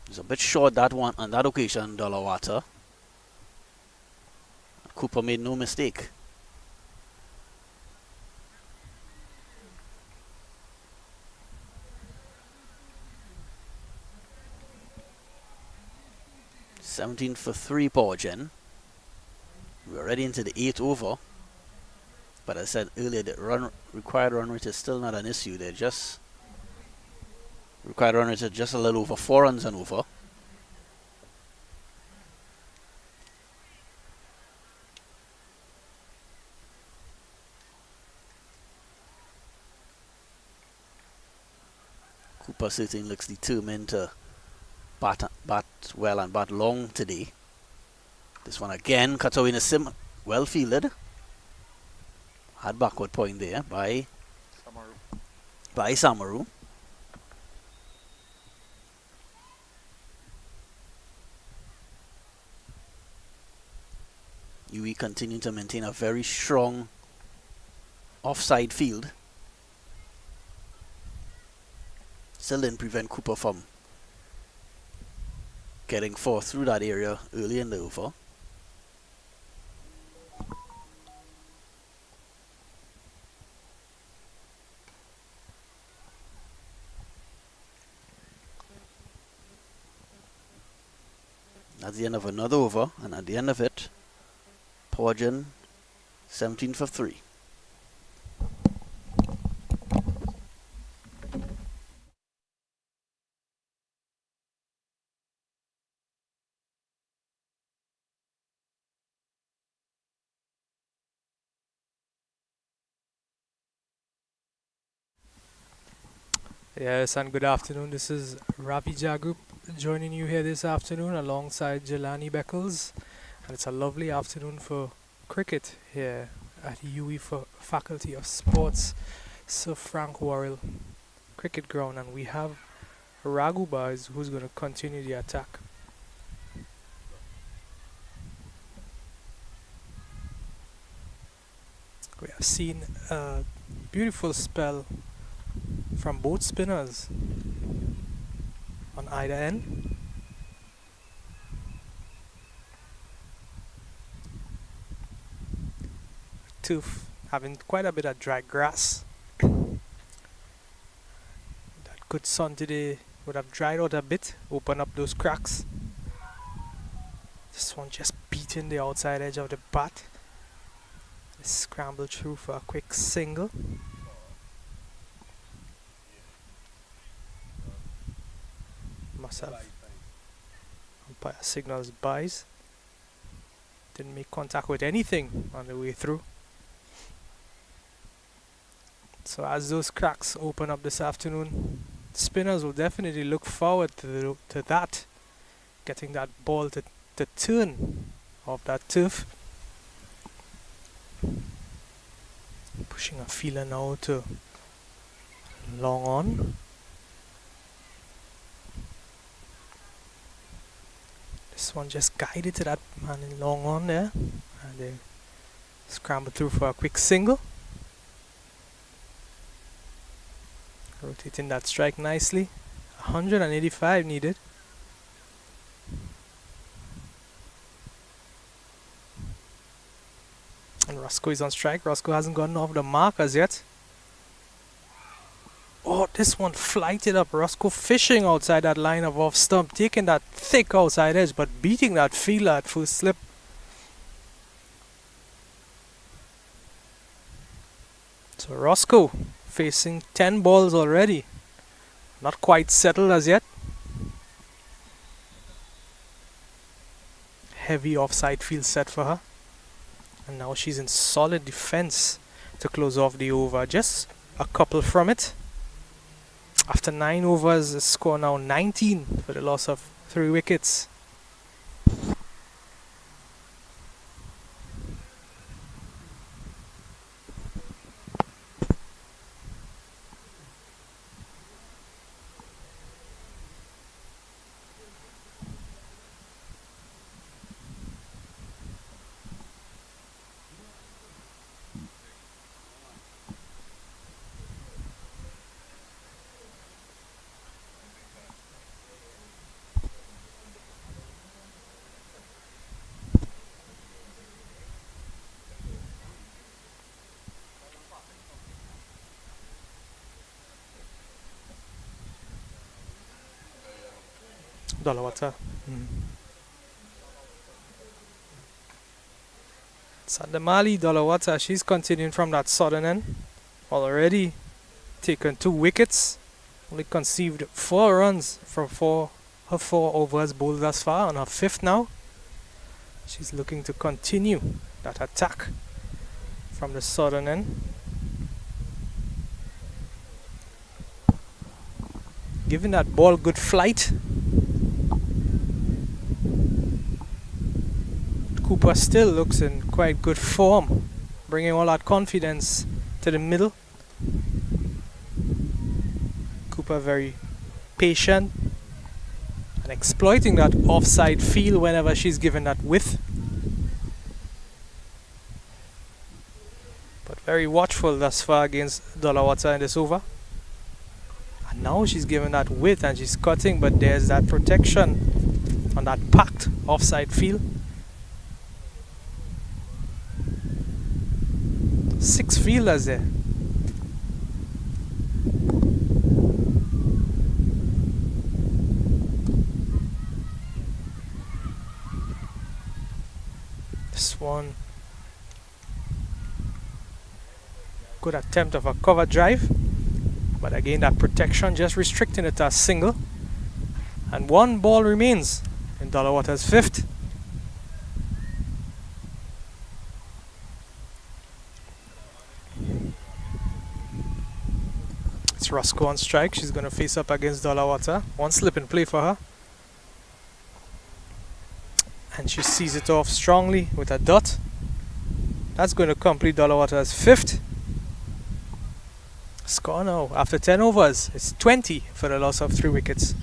It's a bit short that one on that occasion, Dolawata. Cooper made no mistake. $17 for 3 Powergen. We're already into the 8th over. But as I said earlier, the required run rate is still not an issue. They're just required run rate is just a little over 4 runs and over. Cooper certainly looks determined to bat well and bat long today. This one again, cuts away in a sim, well fielded. Had backward point there by Samaru. Uwi continue to maintain a very strong offside field. Still didn't prevent Cooper from getting 4 through that area early in the over. That's the end of another over, and at the end of it, Powergen 17 for 3. Yes, and good afternoon. This is Ravi Jagup joining you here this afternoon alongside Jelani Beckles. And it's a lovely afternoon for cricket here at Uwi Faculty of Sports, Sir Frank Worrell Cricket Ground. And we have Raghu Baz who's going to continue the attack. We have seen a beautiful spell from both spinners on either end. Turf having quite a bit of dry grass. That good sun today would have dried out a bit, open up those cracks. This one just beating the outside edge of the bat. Scramble through for a quick single. Myself. Umpire signals buys. Didn't make contact with anything on the way through. So as those cracks open up this afternoon, spinners will definitely look forward to that. Getting that ball to turn off that turf. Pushing a feeler now to long on. This one just guided to that man in long on there. And they scramble through for a quick single. Rotating that strike nicely. 185 needed. And Roscoe is on strike. Roscoe hasn't gotten off the mark as yet. Oh, this one flighted up. Roscoe fishing outside that line of off stump, taking that thick outside edge, but beating that fielder at full slip. So Roscoe facing 10 balls already. Not quite settled as yet. Heavy offside field set for her. And now she's in solid defense to close off the over. Just a couple from it. After 9 overs, the score now 19 for the loss of 3 wickets. Dolawata. Sadamali Dolawata, she's continuing from that southern end. Already taken 2 wickets. Only conceived 4 runs from her 4 overs bowled thus far, on her 5th now. She's looking to continue that attack from the southern end. Giving that ball good flight. Cooper still looks in quite good form, bringing all that confidence to the middle. Cooper very patient and exploiting that offside field whenever she's given that width. But very watchful thus far against Dolawata in this over. And now she's given that width and she's cutting, but there's that protection on that packed offside field. 6 fielders there. This one, good attempt of a cover drive, but again that protection just restricting it to a single. And 1 ball remains in Dolawata's 5th. It's Roscoe on strike. She's going to face up against Dolawata. 1 slip in play for her. And she sees it off strongly with a dot. That's going to complete Dolawata's 5th. Score now, after 10 overs, it's 20 for the loss of 3 wickets.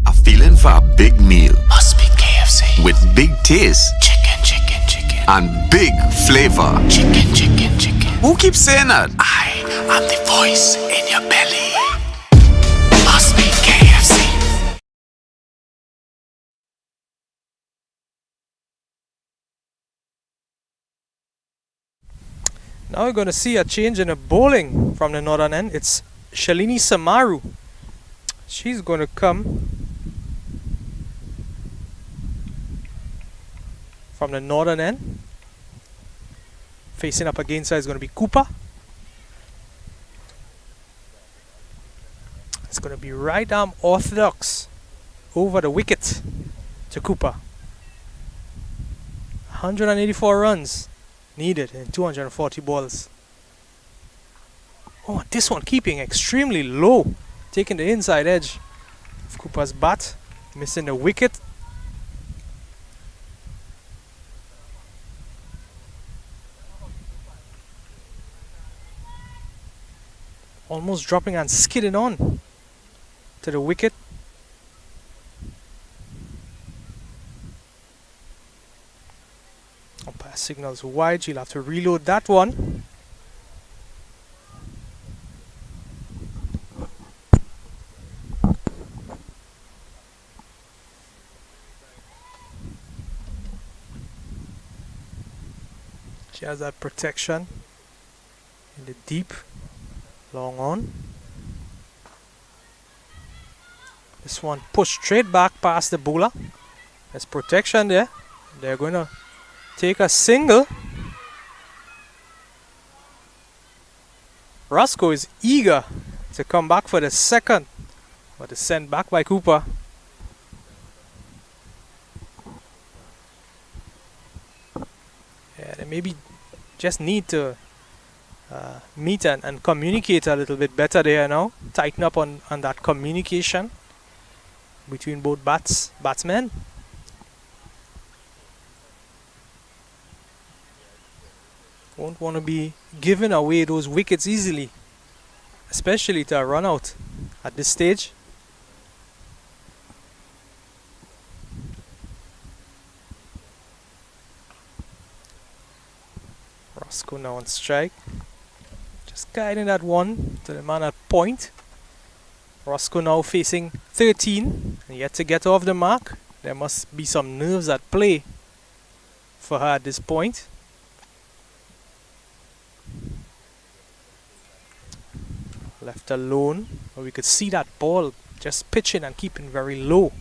A feeling for a big meal must be KFC. With big taste, chicken, and big flavor, chicken. Who keeps saying that? I am the voice in your belly. Must be KFC. Now we're going to see a change in the bowling from the northern end. It's Shalini Samaru. She's going to come from the northern end. Facing up against her is going to be Cooper. It's going to be right arm orthodox over the wicket to Cooper. 184 runs needed in 240 balls. Oh, this one keeping extremely low, taking the inside edge of Cooper's bat, missing the wicket. Almost dropping and skidding on to the wicket. Umpire signals wide. She'll have to reload that one. She has that protection in the deep, long on. This one pushed straight back past the bowler. There's protection there. They're going to take a single. Roscoe is eager to come back for the second, but is sent back by Cooper. Yeah, they maybe just need to meet and communicate a little bit better there now. Tighten up on that communication between both batsmen. Won't want to be giving away those wickets easily, especially to a run out at this stage. Roscoe now on strike. Just guiding that one to the man at point. Roscoe now facing 13 and yet to get off the mark. There must be some nerves at play for her at this point. Left alone, we could see that ball just pitching and keeping very low.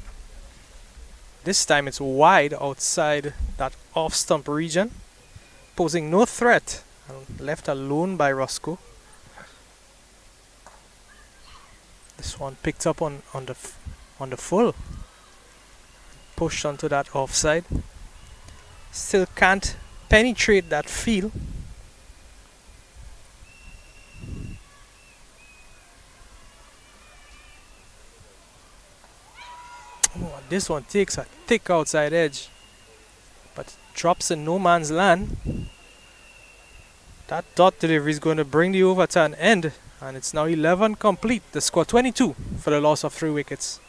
This time it's wide outside that off stump region, posing no threat, and left alone by Roscoe. This one picked up on the full, pushed onto that offside. Still can't penetrate that field. Oh, this one takes a thick outside edge, but drops in no man's land. That dot delivery is going to bring the over to an end, and it's now 11 complete. The score 22 for the loss of 3 wickets.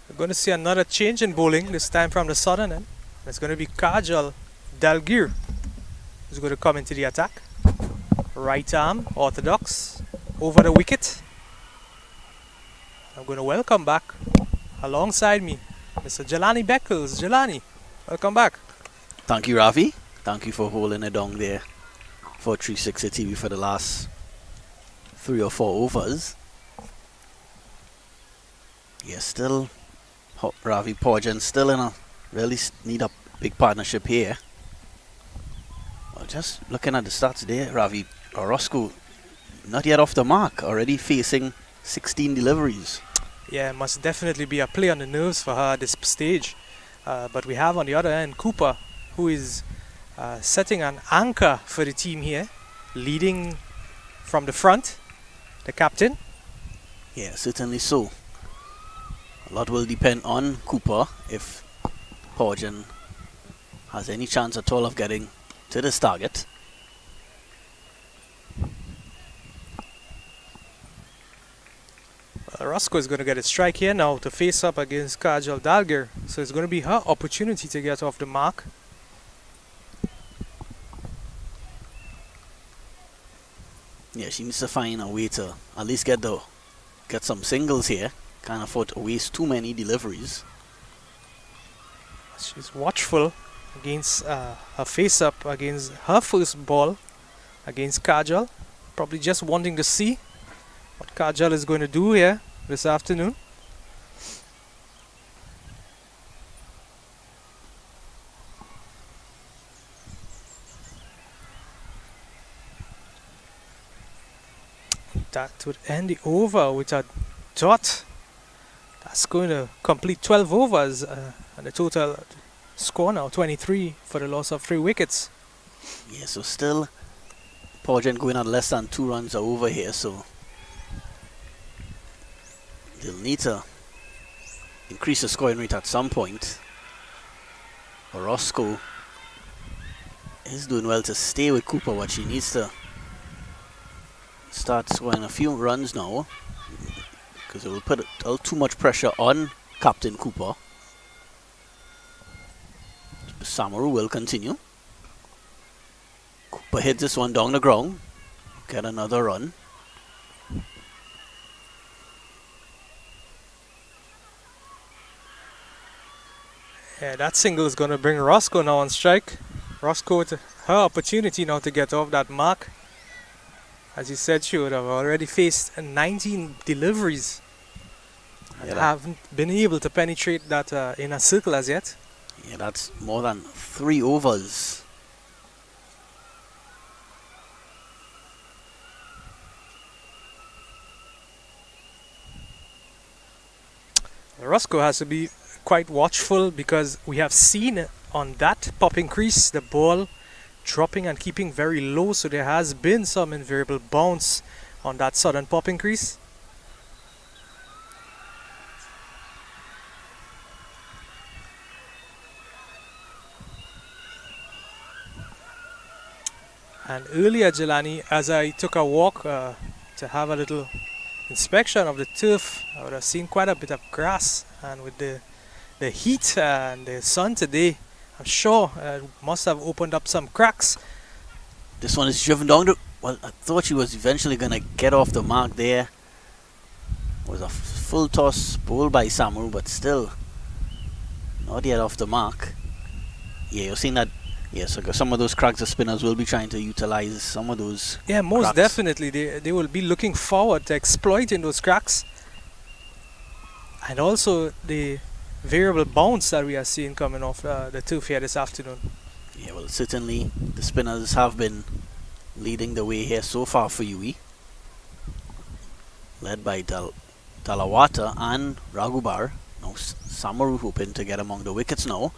We're going to see another change in bowling, this time from the southern end. It's going to be Kajal Dalgir who's going to come into the attack. Right arm, orthodox, over the wicket. I'm going to welcome back alongside me Mr. Jelani Beckles. Jelani, welcome back. Thank you, Ravi. Thank you for holding it down there for 360 TV for the last 3 or 4 overs. Yes, still Ravi Powergen still in a really need a big partnership here. Well, just looking at the stats there, Ravi Roscoe not yet off the mark, already facing 16 deliveries. Yeah, it must definitely be a play on the nerves for her at this stage. But we have on the other end Cooper, who is setting an anchor for the team here, leading from the front, the captain. Yeah, certainly so. A lot will depend on Cooper if Powergen has any chance at all of getting to this target. Roscoe is going to get a strike here now to face up against Kajal Dalgir. So it's going to be her opportunity to get off the mark. Yeah, she needs to find a way to at least get some singles here. Can't afford to waste too many deliveries. She's watchful against her face-up against her first ball against Kajal. Probably just wanting to see what Kajal is going to do here this afternoon. That would end the over with a dot. That's going to complete 12 overs, and the total score now 23 for the loss of 3 wickets. Yeah, so still Powergen going at less than 2 runs over here, so they'll need to increase the scoring rate at some point. Orozco is doing well to stay with Cooper, but she needs to start scoring a few runs now, because it will put a little too much pressure on Captain Cooper. Samaru will continue. Cooper hits this one down the ground, get another run. Yeah, that single is going to bring Roscoe now on strike. Roscoe with her opportunity now to get off that mark. As you said, she would have already faced 19 deliveries. And Yeah, haven't been able to penetrate that inner circle as yet. Yeah, that's more than 3 overs. Roscoe has to be quite watchful, because we have seen on that popping crease the ball dropping and keeping very low, so there has been some invariable bounce on that sudden popping crease. And earlier, Jelani, as I took a walk to have a little inspection of the turf, I would have seen quite a bit of grass, and with the heat and the sun today, I'm sure it must have opened up some cracks. This one is driven down the... Well, I thought she was eventually going to get off the mark there. It was a full toss bowled by Samaru, but still not yet off the mark. Yeah, you're seeing that. Yeah, so some of those cracks, the spinners will be trying to utilize some of those. Yeah, most cracks. definitely. They will be looking forward to exploiting those cracks. And also the variable bounce that we are seeing coming off the turf here this afternoon. Yeah, well, certainly the spinners have been leading the way here so far for Uwi. Led by Talawata and Raghubar. Now Samaru hoping to get among the wickets now.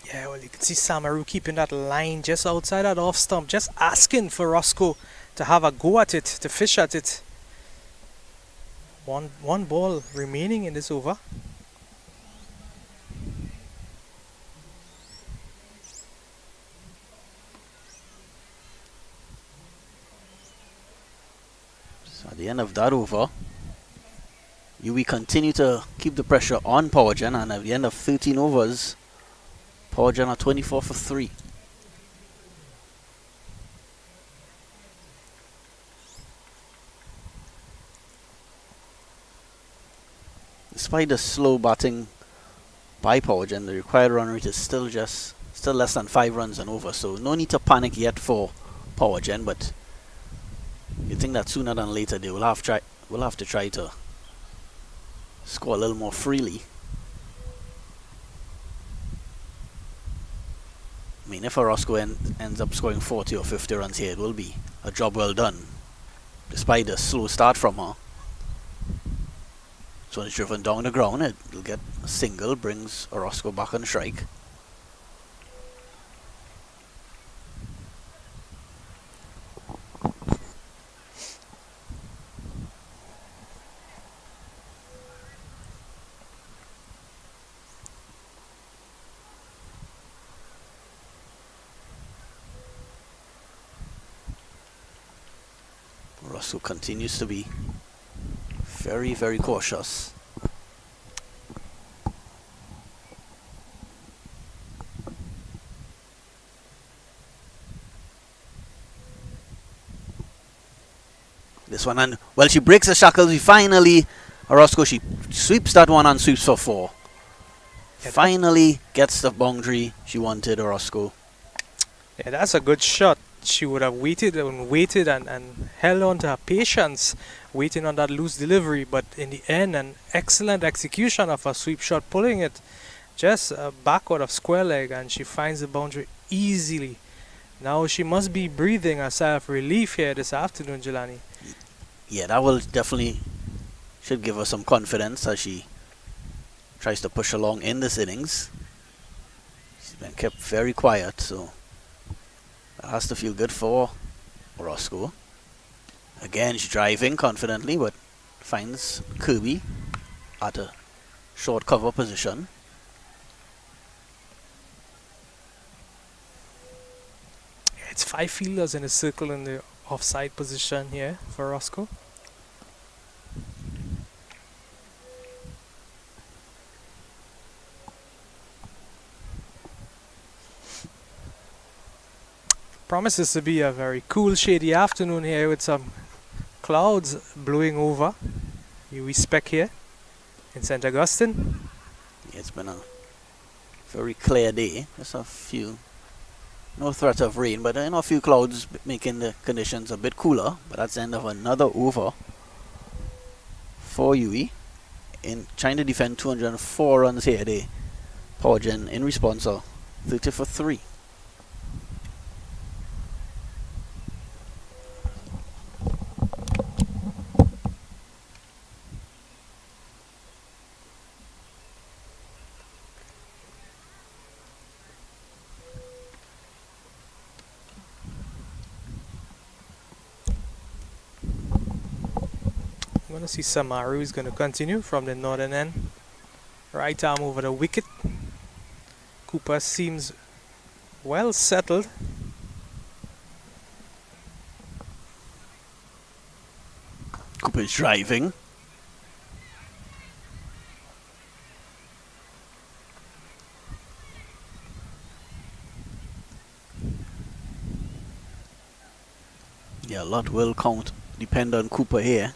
Yeah, well, you can see Samaru keeping that line just outside that off stump, just asking for Roscoe to have a go at it, to fish at it. One ball remaining in this over. So at the end of that over, Uwi continue to keep the pressure on Powergen, and at the end of 13 overs, Powergen are 24 for 3. Despite the slow batting by Powergen, the required run rate is still less than 5 runs and over, so no need to panic yet for Powergen, but you think that sooner than later they will have to try to score a little more freely. I mean, if Orozco ends up scoring 40 or 50 runs here, it will be a job well done, despite the slow start from her. So it's driven down the ground, it'll get a single, brings Orozco back on strike. Orozco continues to be very, very cautious. This one, and well, she breaks the shackles. Orozco, she sweeps that one and sweeps for 4. Yeah, Finally gets the boundary she wanted, Orozco. Yeah, that's a good shot. She would have waited and held on to her patience, waiting on that loose delivery. But in the end, an excellent execution of a sweep shot, pulling it just backward of square leg, and she finds the boundary easily Now she must be breathing a sigh of relief here this afternoon, Jelani. Yeah, that will definitely should give her some confidence as she tries to push along in this innings. She's been kept very quiet, so that has to feel good for Roscoe. Again, she's driving confidently, but finds Kirby at a short cover position. It's 5 fielders in a circle in the offside position here for Roscoe. Promises to be a very cool, shady afternoon here with some clouds blowing over Uwi Wcc here in St. Augustine. Yeah, it's been a very clear day. Just a few, no threat of rain, but a few clouds making the conditions a bit cooler. But that's the end of another over for Uwi in trying to defend 204 runs here. The Powergen in response are 30 for 3. I'm going to see Samaru is going to continue from the northern end. Right arm over the wicket. Cooper seems well settled. Cooper is driving. Yeah, a lot will depend on Cooper here.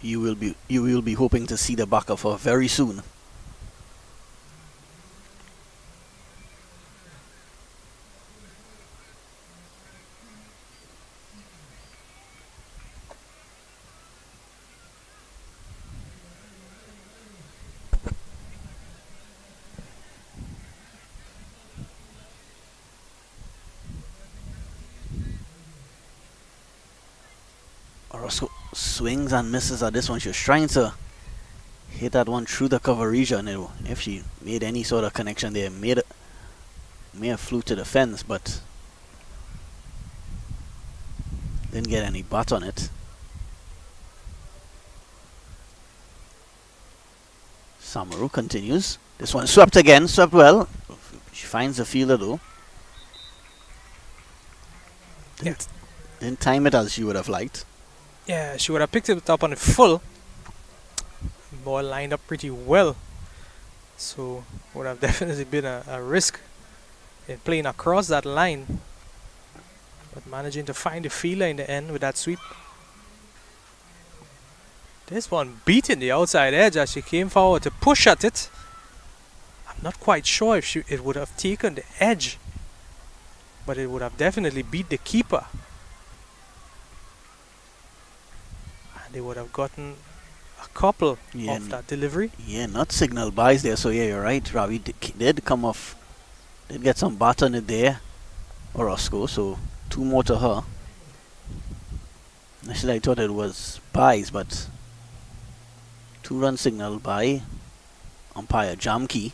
You will be hoping to see the back of her very soon. Orozco swings and misses at this one. She was trying to hit that one through the cover region. If she made any sort of connection there, may have flew to the fence, but didn't get any bat on it. Samaru continues. This one swept again, swept well. She finds the fielder though. Didn't time it as she would have liked. Yeah, she would have picked it up on the full. Ball lined up pretty well. So would have definitely been a risk in playing across that line. But managing to find the fielder in the end with that sweep. This one beating the outside edge as she came forward to push at it. I'm not quite sure if it would have taken the edge. But it would have definitely beat the keeper. They would have gotten a couple of that delivery. Yeah, not signal buys there. So yeah, you're right. Ravi did come off. Did get some bat on it there. Orozco. So 2 more to her. Actually, I thought it was buys, but 2-run signal by umpire Jamke.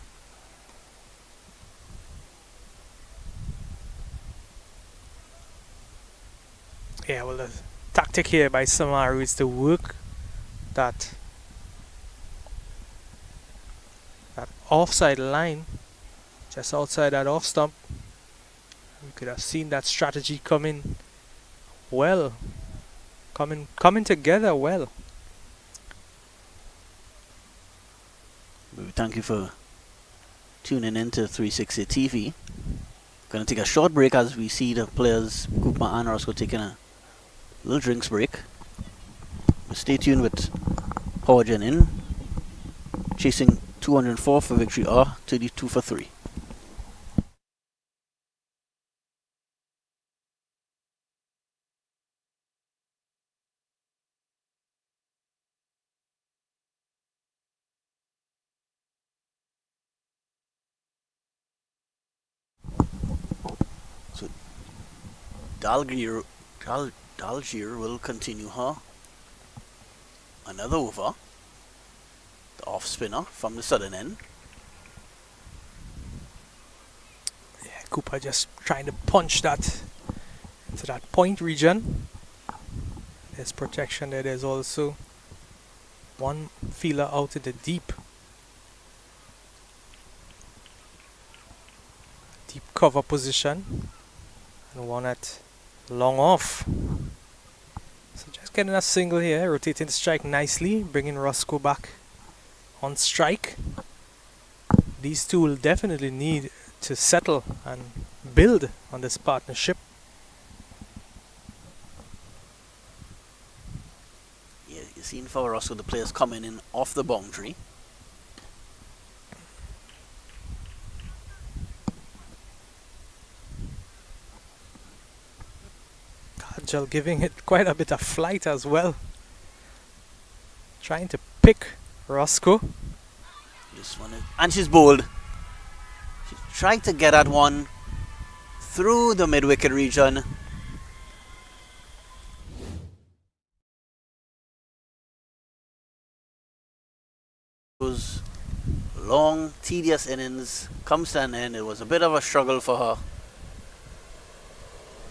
Yeah, well, the tactic here by Samaru is to work that offside line just outside that off stump. We could have seen that strategy coming well, coming together well. Thank you for tuning in to 360 TV. Gonna take a short break as we see the players Cooper and Roscoe taking a little drinks break. Stay tuned with Powergen in, chasing 204 for victory or 32 for 3. Dalgir, Dalgir will continue her another over. The off spinner from the southern end. Yeah, Cooper just trying to punch that into that point region. There's protection there. There's also one feeler out in the deep cover position, and one at long off. So just getting a single here, rotating the strike nicely, bringing Roscoe back on strike. These two will definitely need to settle and build on this partnership. Yeah, you've seen for Roscoe the players coming in off the boundary. Kajal giving it quite a bit of flight as well. Trying to pick Roscoe. This one is, and she's bowled. She's trying to get at one through the mid-wicket region. Those long, tedious innings comes to an end. It was a bit of a struggle for her.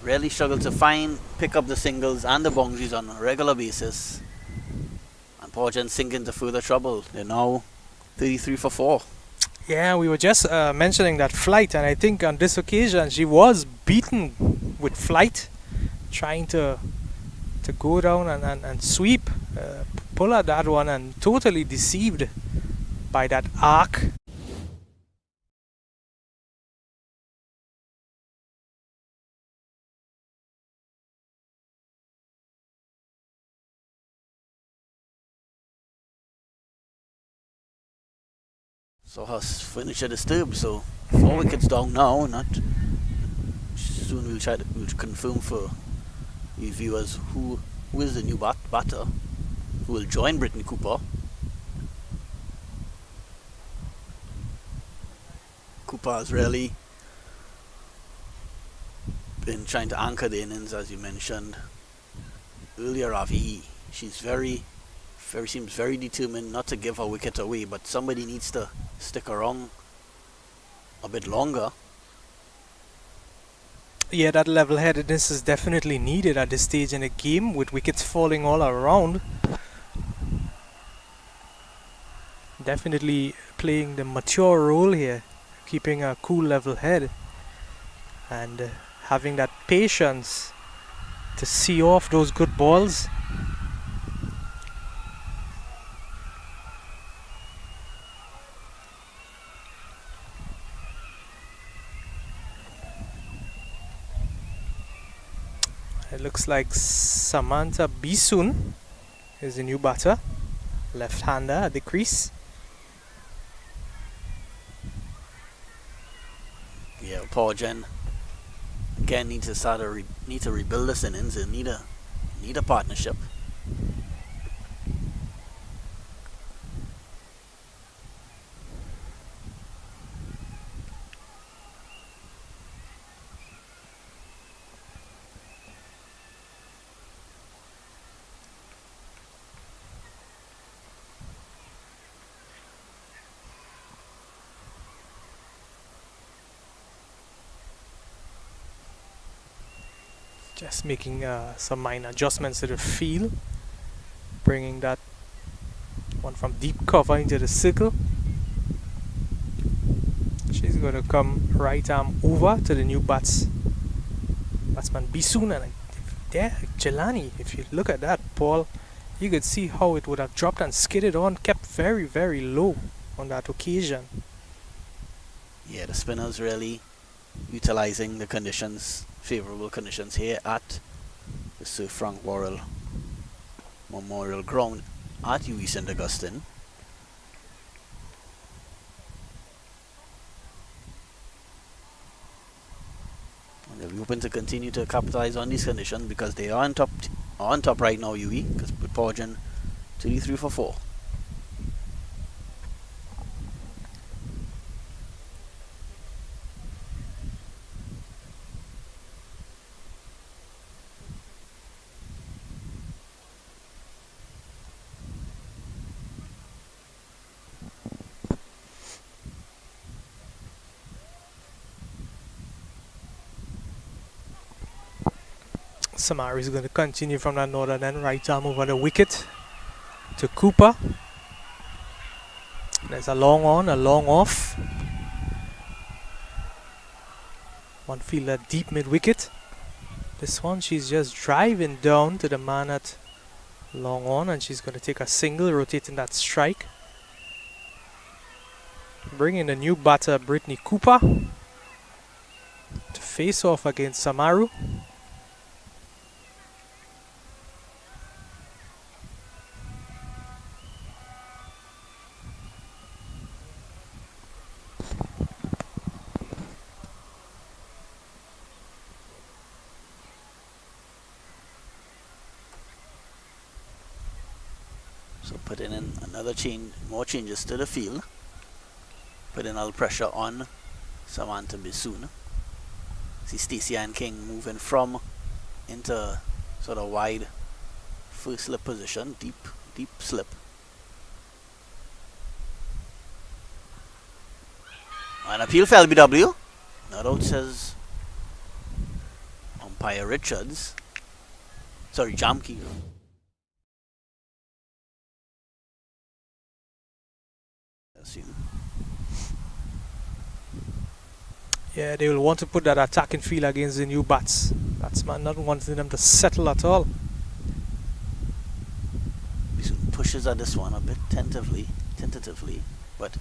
Really struggled to pick up the singles and the boundaries on a regular basis. And Powergen sink into further trouble. They're now 33 for 4. Yeah, we were just mentioning that flight, and I think on this occasion she was beaten with flight, trying to go down and sweep, pull at that one, and totally deceived by that arc. So her finisher disturbed, so 4 wickets down now. Not soon we'll confirm for you viewers who is the new batter who will join Brittany Cooper. Cooper has really been trying to anchor the innings, as you mentioned earlier, Ravi. She's seems very determined not to give her wicket away, but somebody needs to stick around a bit longer. Yeah, that level-headedness is definitely needed at this stage in the game, with wickets falling all around. Definitely playing the mature role here, keeping a cool level head and having that patience to see off those good balls. It looks like Samantha Bisun is the new batter, left-hander at the crease. Yeah, Powergen again need to rebuild this innings and need a partnership. Just making some minor adjustments to the field, bringing that one from deep cover into the circle. She's going to come right arm over to the new batsman Bisun, and there Jelani, if you look at that ball, you could see how it would have dropped and skidded on, kept very, very low on that occasion. Yeah, the spinners really utilizing the favourable conditions here at the Sir Frank Worrell Memorial Ground at Uwi St. Augustine. And they're hoping to continue to capitalise on these conditions because they are on top right now, Uwi, because with Powergen 33 for 4. Samari is going to continue from that northern end, right arm over the wicket to Cooper. There's a long on, a long off. One fielder deep mid wicket. This one she's just driving down to the man at long on, and she's going to take a single, rotating that strike. Bringing the new batter Brittany Cooper to face off against Samaru. So putting in another change, more changes to the field. Putting a little pressure on Samantha Bisoon. See Stacey Ann King moving from into sort of wide first slip position, deep slip. An appeal for LBW. Not out, says umpire Richards. Sorry, Jamke. Assume. Yeah, they will want to put that attacking field against the new bats. Batsman not wanting them to settle at all. Bisoon pushes at this one a bit tentatively, but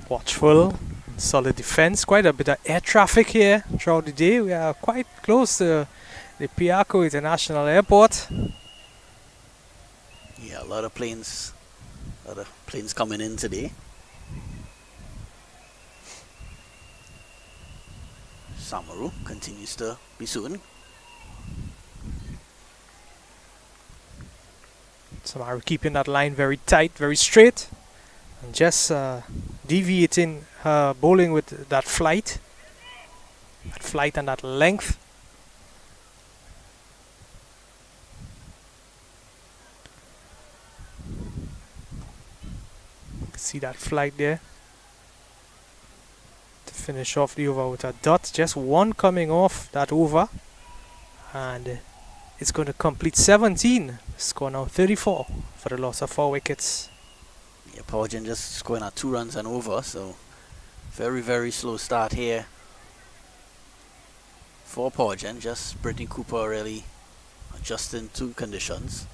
watchful, solid defense, quite a bit of air traffic here throughout the day. We are quite close to the Piarco International Airport. yeah, a lot of planes coming in today. Samaru continues to Bisoon. Samaru keeping that line very tight, very straight, and just deviating her bowling with that flight and that length. See that flight there to finish off the over with a dot. Just one coming off that over, and it's going to complete 17. Score now 34 for the loss of 4 wickets. Yeah, Powergen just scoring at 2 runs and over, so very slow start here for Powergen. Just Brittany Cooper really adjusting to conditions.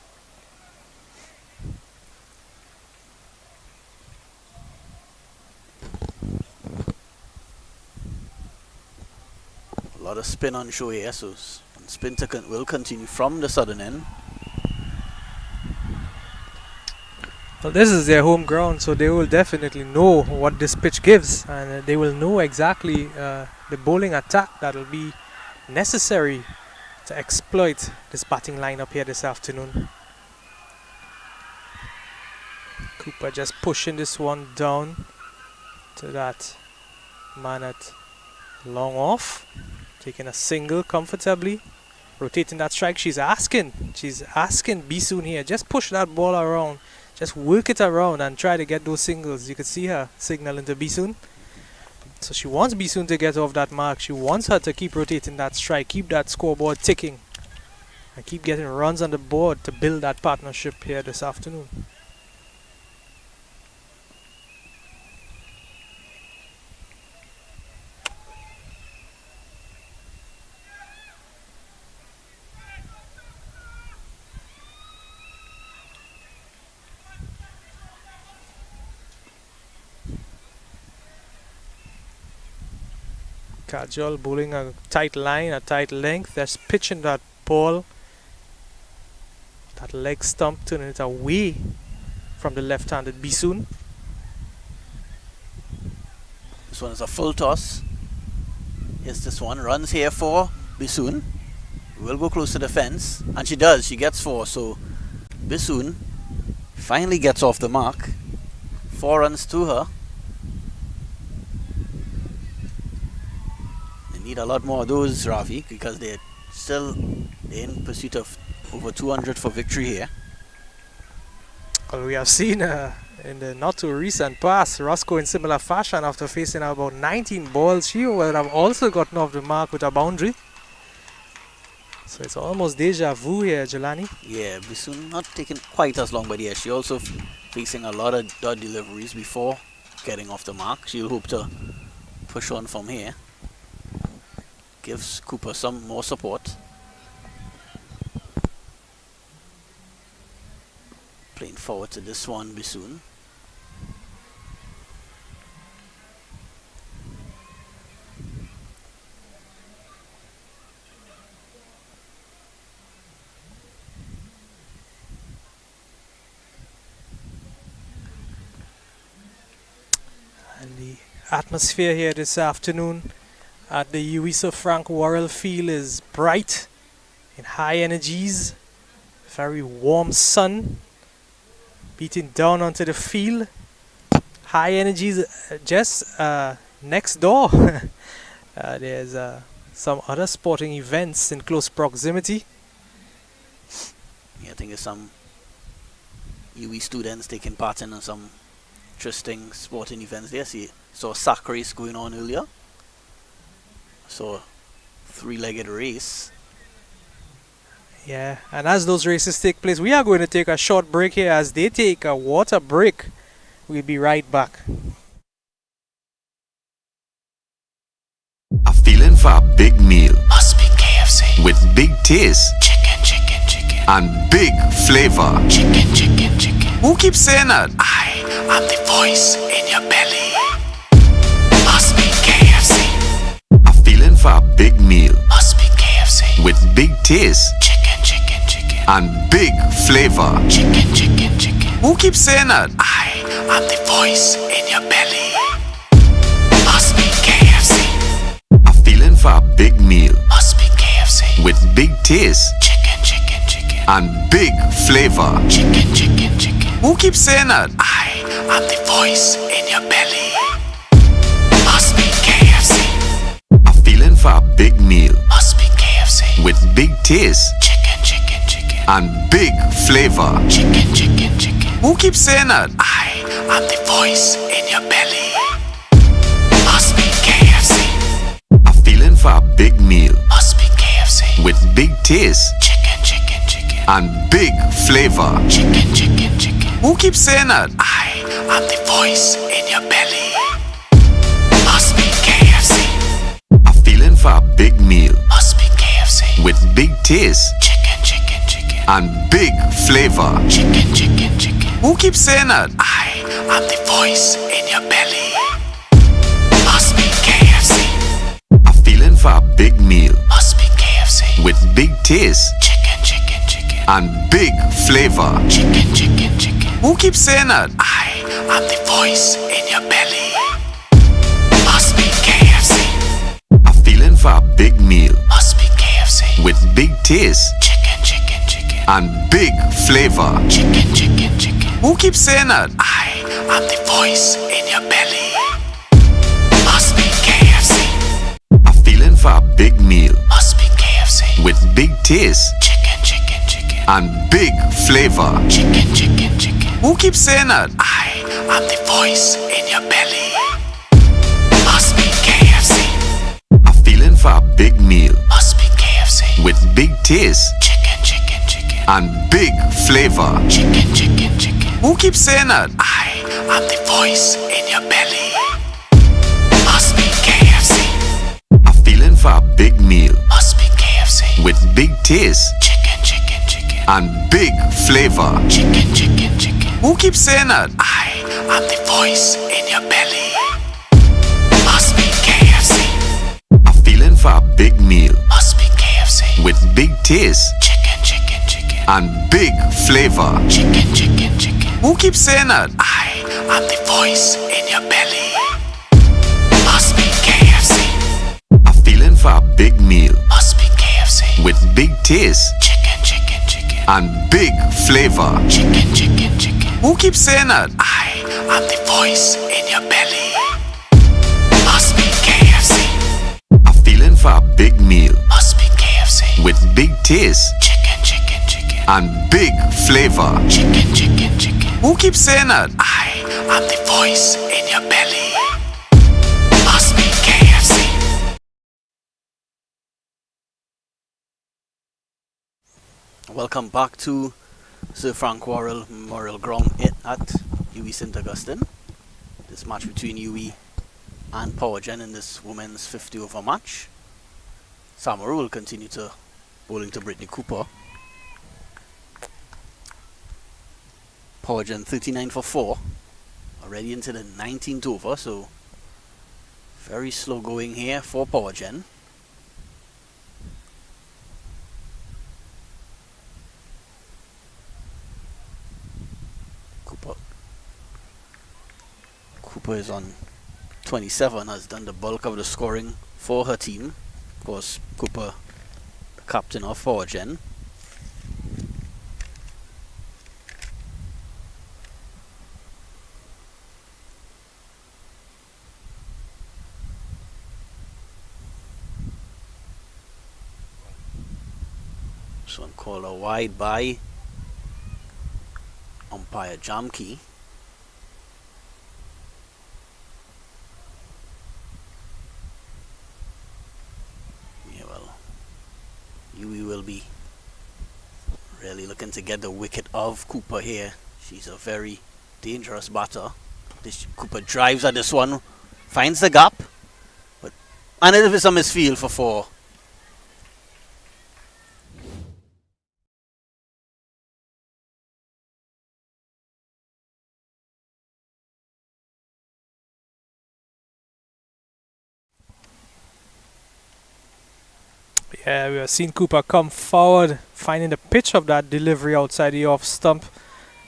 A lot of spin on show here, so spin will continue from the southern end. Well, this is their home ground, so they will definitely know what this pitch gives, and they will know exactly the bowling attack that will be necessary to exploit this batting lineup here this afternoon. Cooper just pushing this one down to that man at long off, taking a single comfortably, rotating that strike. She's asking Bisoon here, just push that ball around. Just work it around and try to get those singles. You can see her signaling to Bisoon. So she wants Bisoon to get off that mark. She wants her to keep rotating that strike, keep that scoreboard ticking, and keep getting runs on the board to build that partnership here this afternoon. Kajol bowling a tight line, a tight length, just pitching that ball, that leg stump, turning it away from the left-handed Bisoon. This one is a full toss. Yes, this one runs here for Bisoon. Will go close to the fence, and she does. She gets 4. So Bisoon Finally gets off the mark. 4 runs to her. They need a lot more of those, Ravi, because they're in pursuit of over 200 for victory here. Well, we have seen in the not too recent past, Roscoe in similar fashion after facing about 19 balls, she would have also gotten off the mark with a boundary. So it's almost deja vu here, Jelani. Yeah, Bisun not taking quite as long, but yeah, she also facing a lot of dot deliveries before getting off the mark. She'll hope to push on from here. Gives Cooper some more support. Playing forward to this one, Bisun. And the atmosphere here this afternoon at the Uwi Frank Worrell Field is bright in high energies, very warm sun beating down onto the field. High energies just next door. There's some other sporting events in close proximity. Yeah, I think there's some UE students taking part in some interesting sporting events there. Saw a sack race going on earlier. Saw a 3-legged race. Yeah, and as those races take place, we are going to take a short break here as they take a water break. We'll be right back. A feeling for a big meal must be KFC. With big taste, chicken, chicken, chicken, and big flavor, chicken, chicken, chicken. Who keeps saying that? I am the voice in your belly. Must be KFC. A feeling for a big meal must be KFC. With big taste, chicken, chicken, chicken, and big flavor, chicken, chicken, chicken. Who keeps saying that? I am the voice in your belly. Must be KFC. A feeling for a big meal must be KFC. With big taste, chicken, chicken, chicken, and big flavor, chicken, chicken, chicken. Who keeps saying that? I am the voice in your belly. Must be KFC. A feeling for a big meal must be KFC. With big taste, chicken, chicken, chicken, and big flavor, chicken, chicken, chicken. Who keeps saying that? I am the voice in your belly. Must be KFC. A feeling for a big meal must be KFC. With big taste, chicken, chicken, chicken, and big flavor, chicken, chicken, chicken. Who keeps saying that? I am the voice in your belly. Must be KFC. A feeling for a big meal must be KFC. With big taste, chicken, chicken, chicken, and big flavor, chicken, chicken, chicken. Who keeps saying that? I am the voice in your belly. Must be KFC. A feeling for a big meal must be KFC. With big taste, chicken, chicken, chicken, and big flavor, chicken, chicken, chicken. Who keeps saying that? I am the voice in your belly. Must be KFC. A feeling for a big meal must be KFC. With big taste, chicken, chicken, chicken, and big flavor, chicken, chicken, chicken. Who keeps saying that? I am the voice in your belly. Must be KFC. A feeling for a big meal must be KFC. With big taste, chicken, chicken, chicken, and big flavor, chicken, chicken, chicken. Who keeps saying that? I am the voice in your belly. Must be KFC. A feeling for a big meal must be KFC. With big taste, chicken, chicken, chicken, and big flavor, chicken, chicken, chicken. Who keeps saying that? I am the voice in your belly. Must be KFC. A feeling for a big meal must be KFC. With big taste, chicken, chicken, chicken, and big flavor, chicken, chicken, chicken. Who keeps saying that? I am the voice in your belly. Must be KFC. A feeling for a big meal must be KFC. With big taste, chicken, chicken, chicken, and big flavor, chicken, chicken, chicken. Who keeps saying that? I am the voice in your belly. Must be KFC. A feeling for a big meal must be KFC. With big taste, chicken, chicken, chicken, and big flavor, chicken, chicken, Who keeps saying that? I am the voice in your belly. Must be KFC. A feeling for a big meal. Must be KFC. With big taste. Chicken, chicken, chicken. And big flavor. Chicken, chicken, chicken. Who keeps saying that? I am the voice in your belly. Must be KFC. Welcome back to Sir Frank Worrell Memorial Ground at Uwi St. Augustine. This match between Uwi and Powergen in this women's 50 over match. Samaru will continue to bowling to Brittany Cooper. Powergen 39 for 4. Already into the 19th over, so very slow going here for Powergen. Cooper is on 27, has done the bulk of the scoring for her team. Of course, Cooper, the captain of Powergen. This one called a wide by umpire Jamke. Uwi will be really looking to get the wicket of Cooper here. She's a very dangerous batter. Cooper drives at this one, finds the gap, and it is a misfield for 4. Yeah, we have seen Cooper come forward, finding the pitch of that delivery outside the off stump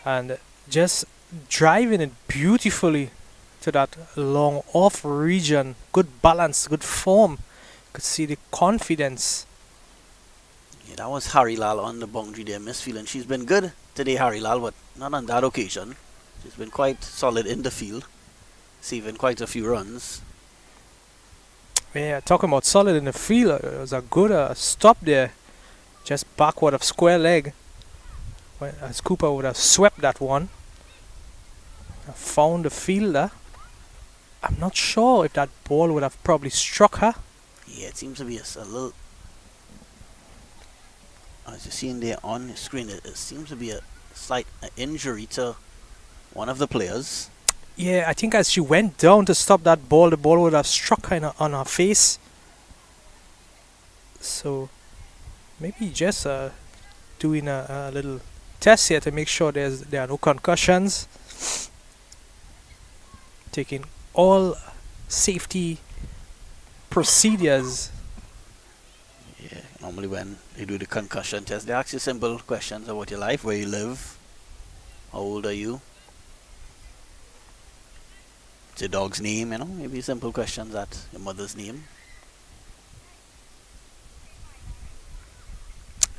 and just driving it beautifully to that long off region. Good balance, good form. You could see the confidence. Yeah, that was Harry Lal on the boundary there, misfield, and she's been good today, Harry Lal, but not on that occasion. She's been quite solid in the field, saving quite a few runs. Yeah, talking about solid in the field, it was a good stop there, just backward of square leg, as Cooper would have swept that one. Found the fielder. I'm not sure if that ball would have probably struck her. Yeah, it seems to be a little, as you're seeing there on the screen, it seems to be a slight injury to one of the players. Yeah, I think as she went down to stop that ball, the ball would have struck her on her face. So maybe just doing a little test here to make sure there are no concussions. Taking all safety procedures. Yeah, normally when they do the concussion test, they ask you simple questions about your life, where you live, how old are you, what's your dog's name, you know, maybe simple questions at your mother's name.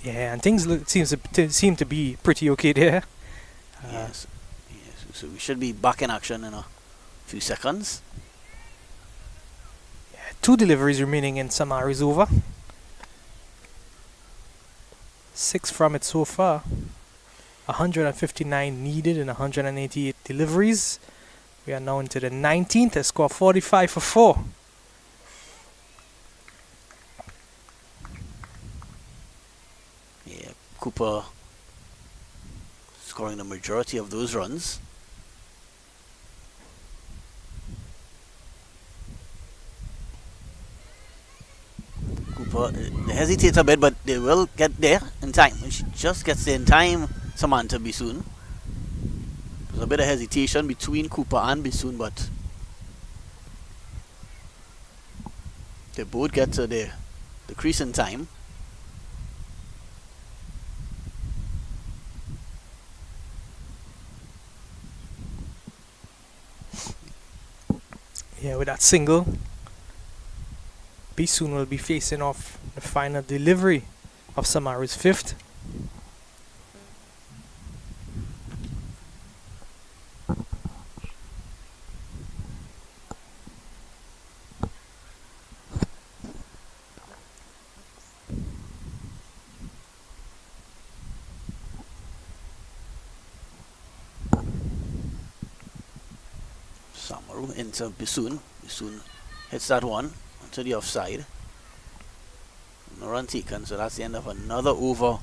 Yeah, and things seem to be pretty okay there. Yes, so we should be back in action in a few seconds. 2 deliveries remaining in Samari's over. 6 from it so far. 159 needed in 188 deliveries. We are now into the 19th. A score 45 for 4. Yeah, Cooper scoring the majority of those runs. Cooper, they hesitate a bit, but they will get there in time. When she just gets there in time, Samantha Bisoon. There's a bit of hesitation between Cooper and Bisoon, but they both get to the crease in time. Yeah, with that single, Bisoon will be facing off the final delivery of Samari's 5th. Ball into Bisoon. Bisoon hits that one onto the offside. No run taken, so that's the end of another over.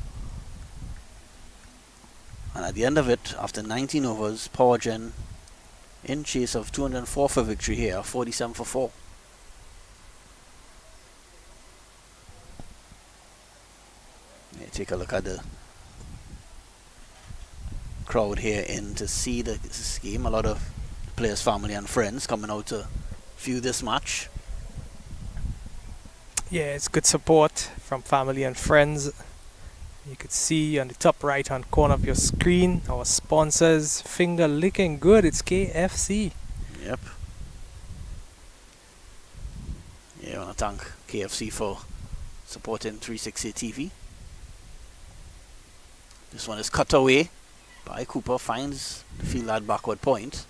And at the end of it, after 19 overs, Powergen in chase of 204 for victory here, 47 for 4. Yeah, take a look at the crowd here in to see this game. A lot of players, family and friends coming out to view this match. Yeah, it's good support from family and friends. You could see on the top right hand corner of your screen our sponsors, finger licking good. It's KFC. Yep. Yeah, I want to thank KFC for supporting 360 TV. This one is cut away by Cooper, finds the field at backward point.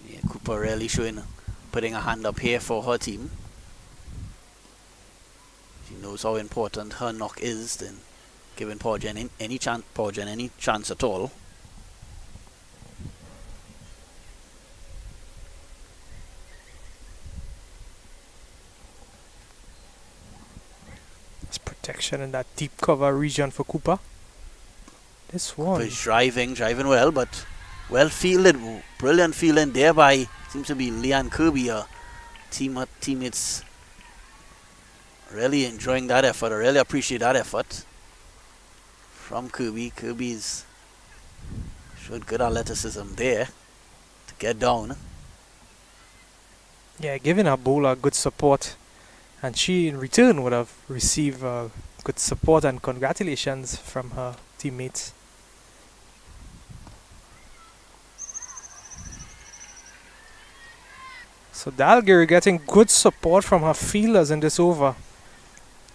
Yeah, Cooper really putting a hand up here for her team. She knows how important her knock is in giving Powergen any chance at all. Protection in that deep cover region for Cooper. This one. Cooper is driving well, but well fielded, brilliant fielding there by, seems to be Leanne Kirby. Her teammates really enjoying that effort. I really appreciate that effort from Kirby. Kirby's showed good athleticism there to get down. Yeah, giving her bowler good support. And she, in return, would have received good support and congratulations from her teammates. So Dalgary getting good support from her fielders in this over.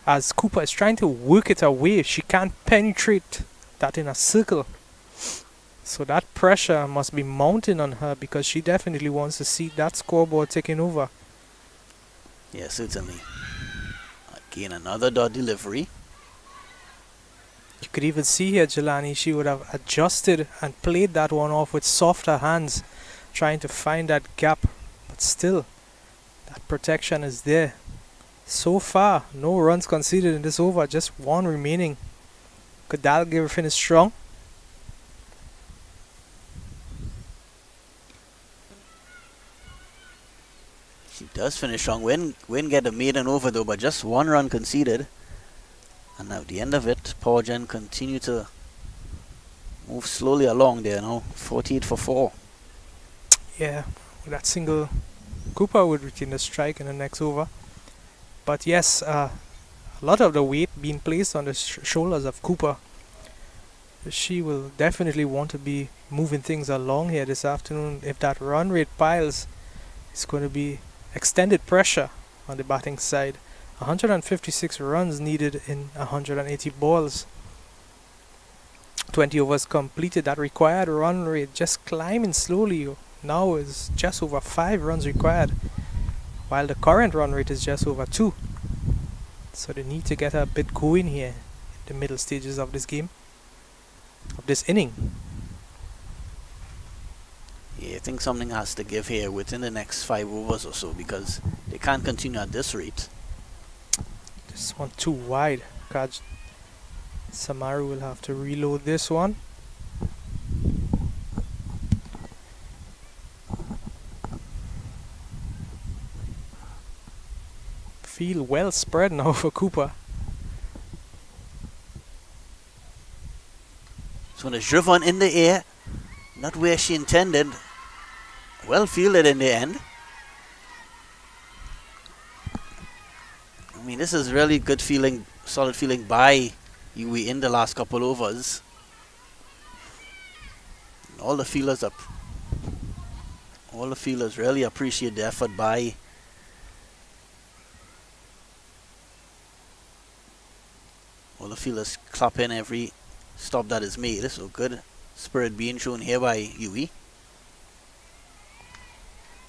As Cooper is trying to work it away, she can't penetrate that in a circle. So that pressure must be mounting on her because she definitely wants to see that scoreboard taking over. Yeah, certainly. Again, another dot delivery. You could even see here, Jelani, she would have adjusted and played that one off with softer hands, trying to find that gap. But still, that protection is there. So far, no runs conceded in this over, just one remaining. Could Dalgary finish strong? She does finish strong. Win get a maiden over though, but just one run conceded. And at the end of it, Powergen continue to move slowly along there now. 48 for 4. Yeah, with that single, Cooper would retain the strike in the next over. But yes, a lot of the weight being placed on the shoulders of Cooper. She will definitely want to be moving things along here this afternoon. If that run rate piles, it's going to be extended pressure on the batting side. 156 runs needed in 180 balls. 20 overs completed. That required run rate just climbing slowly. Now is just over 5 runs required, while the current run rate is just over 2. So they need to get a bit going here in the middle stages of this game, of this inning. Yeah, I think something has to give here within the next 5 overs or so, because they can't continue at this rate. This one too wide. Kaj Samaru will have to reload this one. Field well spread now for Cooper. This one is driven in the air, not where she intended. Well fielded in the end. I mean, this is really good feeling, solid feeling by Uwi in the last couple overs. And all the fielders really appreciate the effort by all the fielders clap in every stop that is made. So good spirit being shown here by Uwi.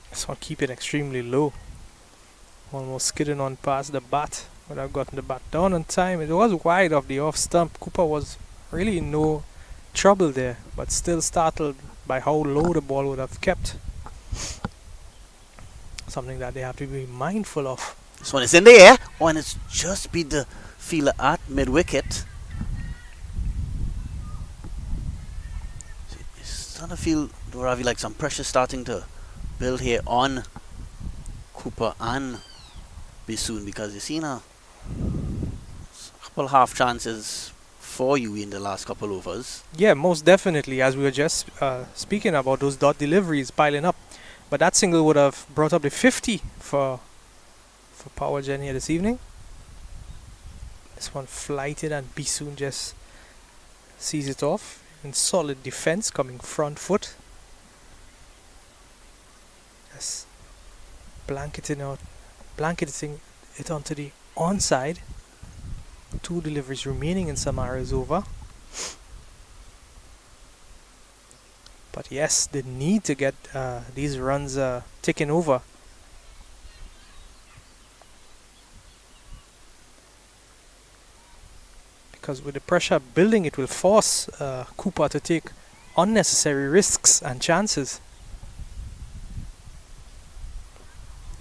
This one keep it extremely low. Almost skidding on past the bat would have gotten the bat down on time. It was wide of the off stump. Cooper was really in no trouble there, but still startled by how low the ball would have kept. Something that they have to be mindful of. This one is in the air. Oh, and it's just beat the fielder at mid-wicket. It's starting to feel, Ravi, like some pressure starting to build here on Cooper and Bisoon, because you've seen a couple half chances for you in the last couple overs. Yeah, most definitely, as we were just speaking about those dot deliveries piling up. But that single would have brought up the 50 for Powergen here this evening. This one flighted and Bisoon just sees it off. In solid defense, coming front foot. Just blanketing it onto the onside. 2 deliveries remaining in Samara's over. But yes, the need to get these runs ticking over. Because with the pressure building, it will force Cooper to take unnecessary risks and chances.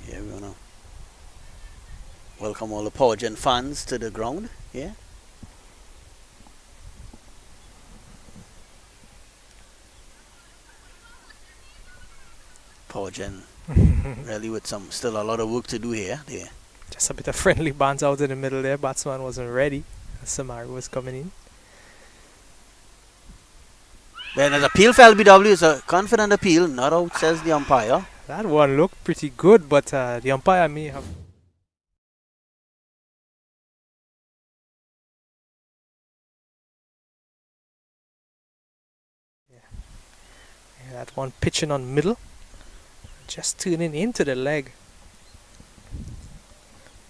Yeah, we wanna welcome all the Powergen fans to the ground. Yeah. Powergen really with still a lot of work to do here. Yeah. Just a bit of friendly banter out in the middle there. Batsman wasn't ready. Samara was coming in. Then an appeal for LBW is a confident appeal, not out, says the umpire. That one looked pretty good, but the umpire may have... Yeah, that one pitching on middle. Just turning into the leg.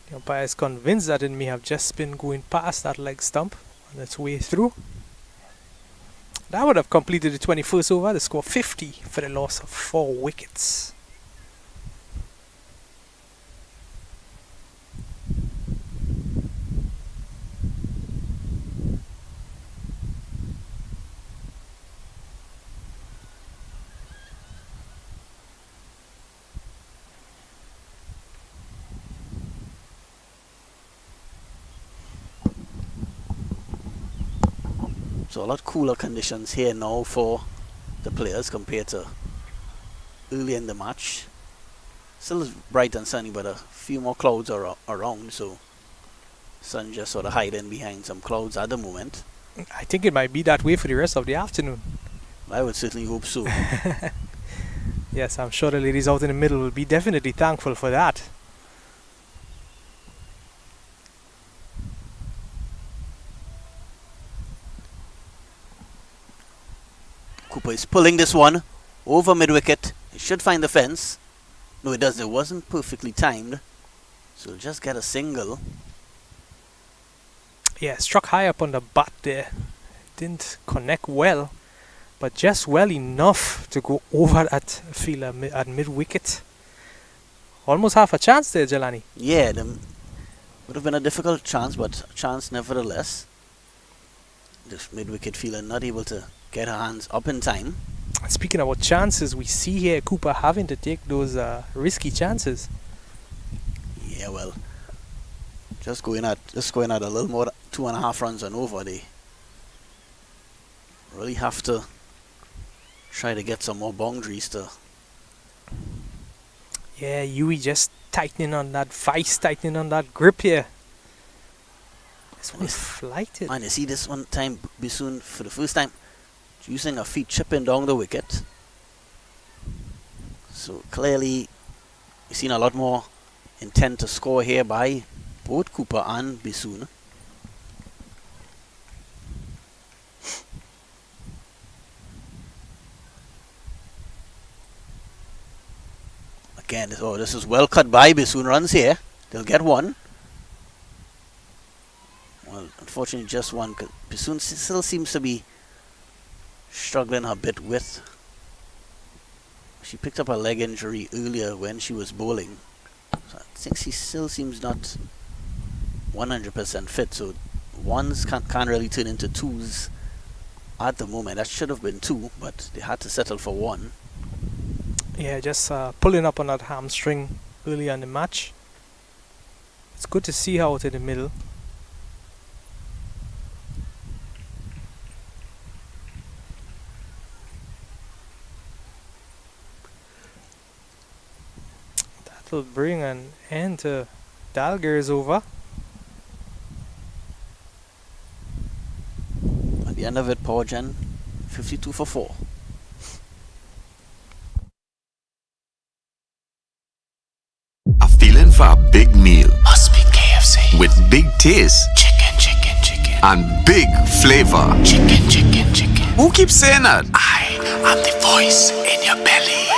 The umpire is convinced that it may have just been going past that leg stump on its way through. That would have completed the 21st over. The score 50 for the loss of 4 wickets. So a lot cooler conditions here now for the players compared to early in the match. Still is bright and sunny, but a few more clouds are around, so sun just sort of hiding behind some clouds at the moment. I think it might be that way for the rest of the afternoon. I would certainly hope so. Yes, I'm sure the ladies out in the middle will be definitely thankful for that. Cooper is pulling this one over mid-wicket. It should find the fence. No, it doesn't. It wasn't perfectly timed. So it'll just get a single. Yeah, struck high up on the butt there. Didn't connect well, but just well enough to go over at fielder at mid-wicket. Almost half a chance there, Jelani. Yeah, would have been a difficult chance, but a chance nevertheless. This mid-wicket fielder not able to get her hands up in time. Speaking about chances, we see here Cooper having to take those risky chances. Yeah, well, just going at a little more, 2.5 runs and over. They really have to try to get some more boundaries to. Yeah, Uwi just tightening on that vice, tightening on that grip here. This one is flighted. And you see this one time, Bisoon for the first time using her feet chipping down the wicket. So clearly we've seen a lot more intent to score here by both Cooper and Bisoon. Again, this is well cut by Bisoon. Runs here. They'll get one. Well, unfortunately just one. Bisoon still seems to be struggling a bit with. She picked up a leg injury earlier when she was bowling. So I think she still seems not 100% fit, so ones can't really turn into twos at the moment. That should have been two, but they had to settle for one. Yeah, just pulling up on that hamstring early in the match. It's good to see her out in the middle. That will bring an end to Dalgir's over. At the end of it, Powergen 52 for 4. A feeling for a big meal must be KFC. With big taste, chicken, chicken, chicken, and big flavor, chicken, chicken, chicken. Who keeps saying that? I am the voice in your belly.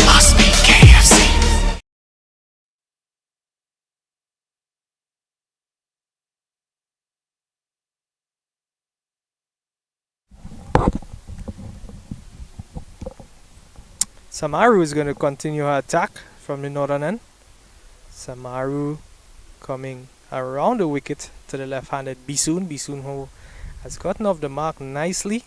Must be KFC. Samaru is going to continue her attack from the northern end. Samaru coming around the wicket to the left-handed Bisoon. Bisoon who has gotten off the mark nicely.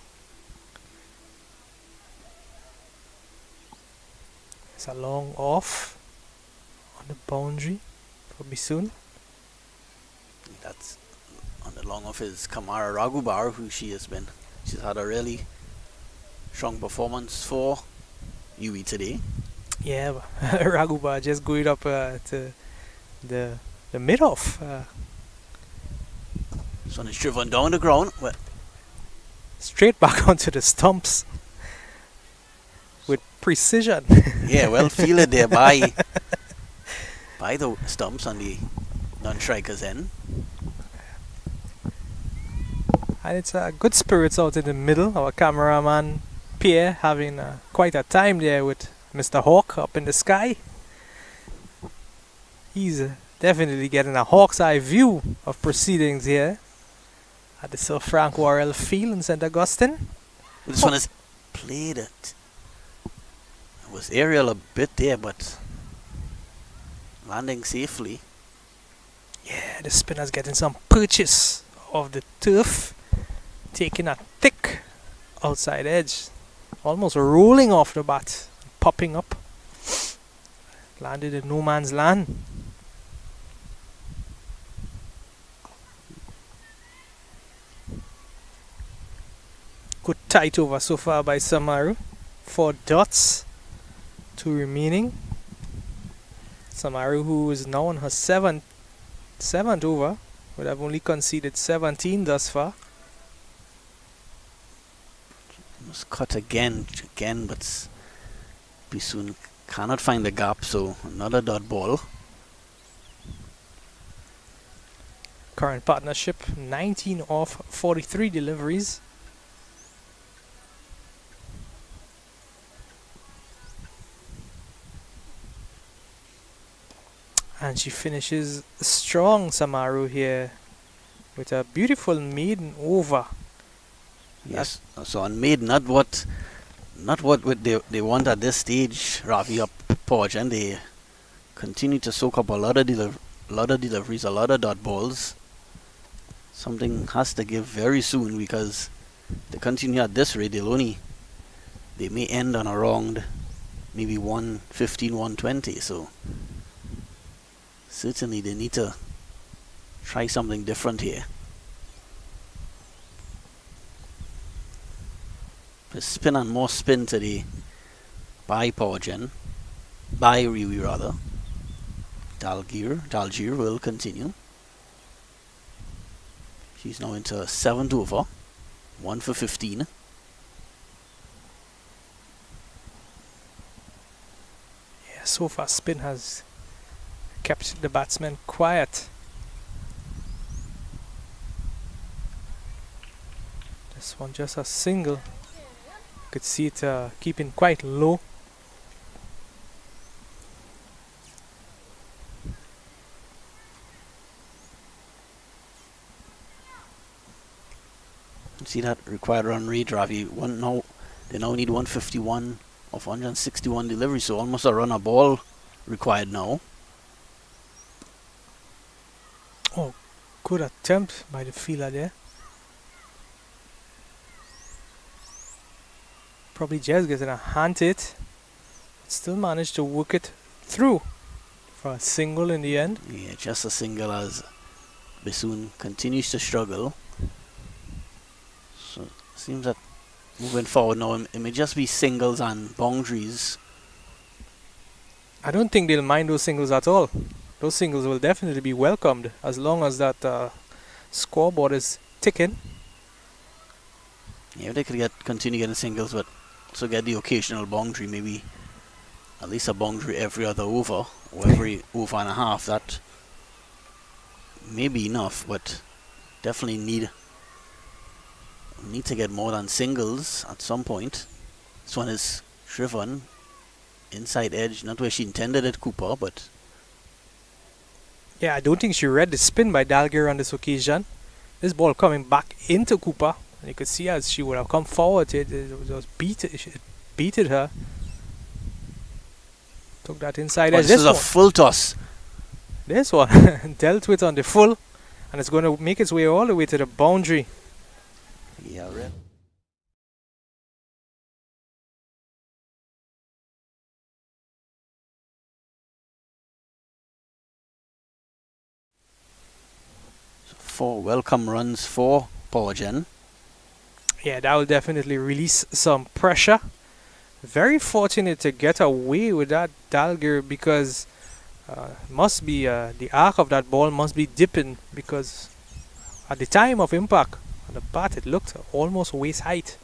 It's a long off on the boundary for Bisoon. That's on the long of his Kamara Raghubar, who she's had a really strong performance for Uwi today. Yeah, Raghubar just going up to the mid-off. This one is driven down the ground. Well, Straight back onto the stumps with precision. yeah, well fielded there by the stumps on the non-striker's end. And it's good spirits out in the middle. Our cameraman Pierre having quite a time there with Mr. Hawk up in the sky. He's definitely getting a hawk's eye view of proceedings here at the Sir Frank Worrell Field in St. Augustine. This one is played it. It was aerial a bit there, but landing safely. Yeah, the spinner's getting some purchase of the turf, taking a thick outside edge, almost rolling off the bat, popping up, landed in no man's land. Good tight over so far by Samaru. 4 dots, 2 remaining. Samaru, who is now on her seventh over, would have only conceded 17 thus far. Must cut again, but Bisoon cannot find the gap, so another dot ball. Current partnership, 19 off 43 deliveries. And she finishes strong, Samaru, here with a beautiful maiden over. Yes, so on made not what they want at this stage. Ravi up Powergen, they continue to soak up a lot of deliveries, a lot of dot balls. Something has to give very soon, because they continue at this rate, they may end on around maybe 115, 120. So certainly they need to try something different here. Spin and more spin today by Powergen, by Uwi rather. Dalgir will continue. She's now into 7th over, 1 for 15. Yeah, so far spin has kept the batsman quiet. This one just a single. Could see it keeping quite low. See that required run rate, Ravi. They now need 151 of 161 deliveries, so almost a run a ball required now. Oh, good attempt by the fielder there. Probably just getting a hand hit. Still managed to work it through for a single in the end. Yeah, just a single as Bassoon continues to struggle. So seems that moving forward now, it may just be singles and boundaries. I don't think they'll mind those singles at all. Those singles will definitely be welcomed as long as that scoreboard is ticking. Yeah, if they could continue getting singles, but also get the occasional boundary, maybe at least a boundary every other over or every over and a half. That may be enough, but definitely need to get more than singles at some point. This one is driven inside edge, not where she intended it, Cooper, but Yeah, I don't think she read the spin by Dalgir on this occasion. This ball coming back into Cooper, and you could see as she would have come forward, it was beated her. Took that inside edge. this is a full toss. This one dealt with on the full, and it's going to make its way all the way to the boundary. Yeah, right. So 4 welcome runs for Powergen. Yeah, that will definitely release some pressure. Very fortunate to get away with that Dalgir because must be the arc of that ball must be dipping because at the time of impact on the bat it looked almost waist height.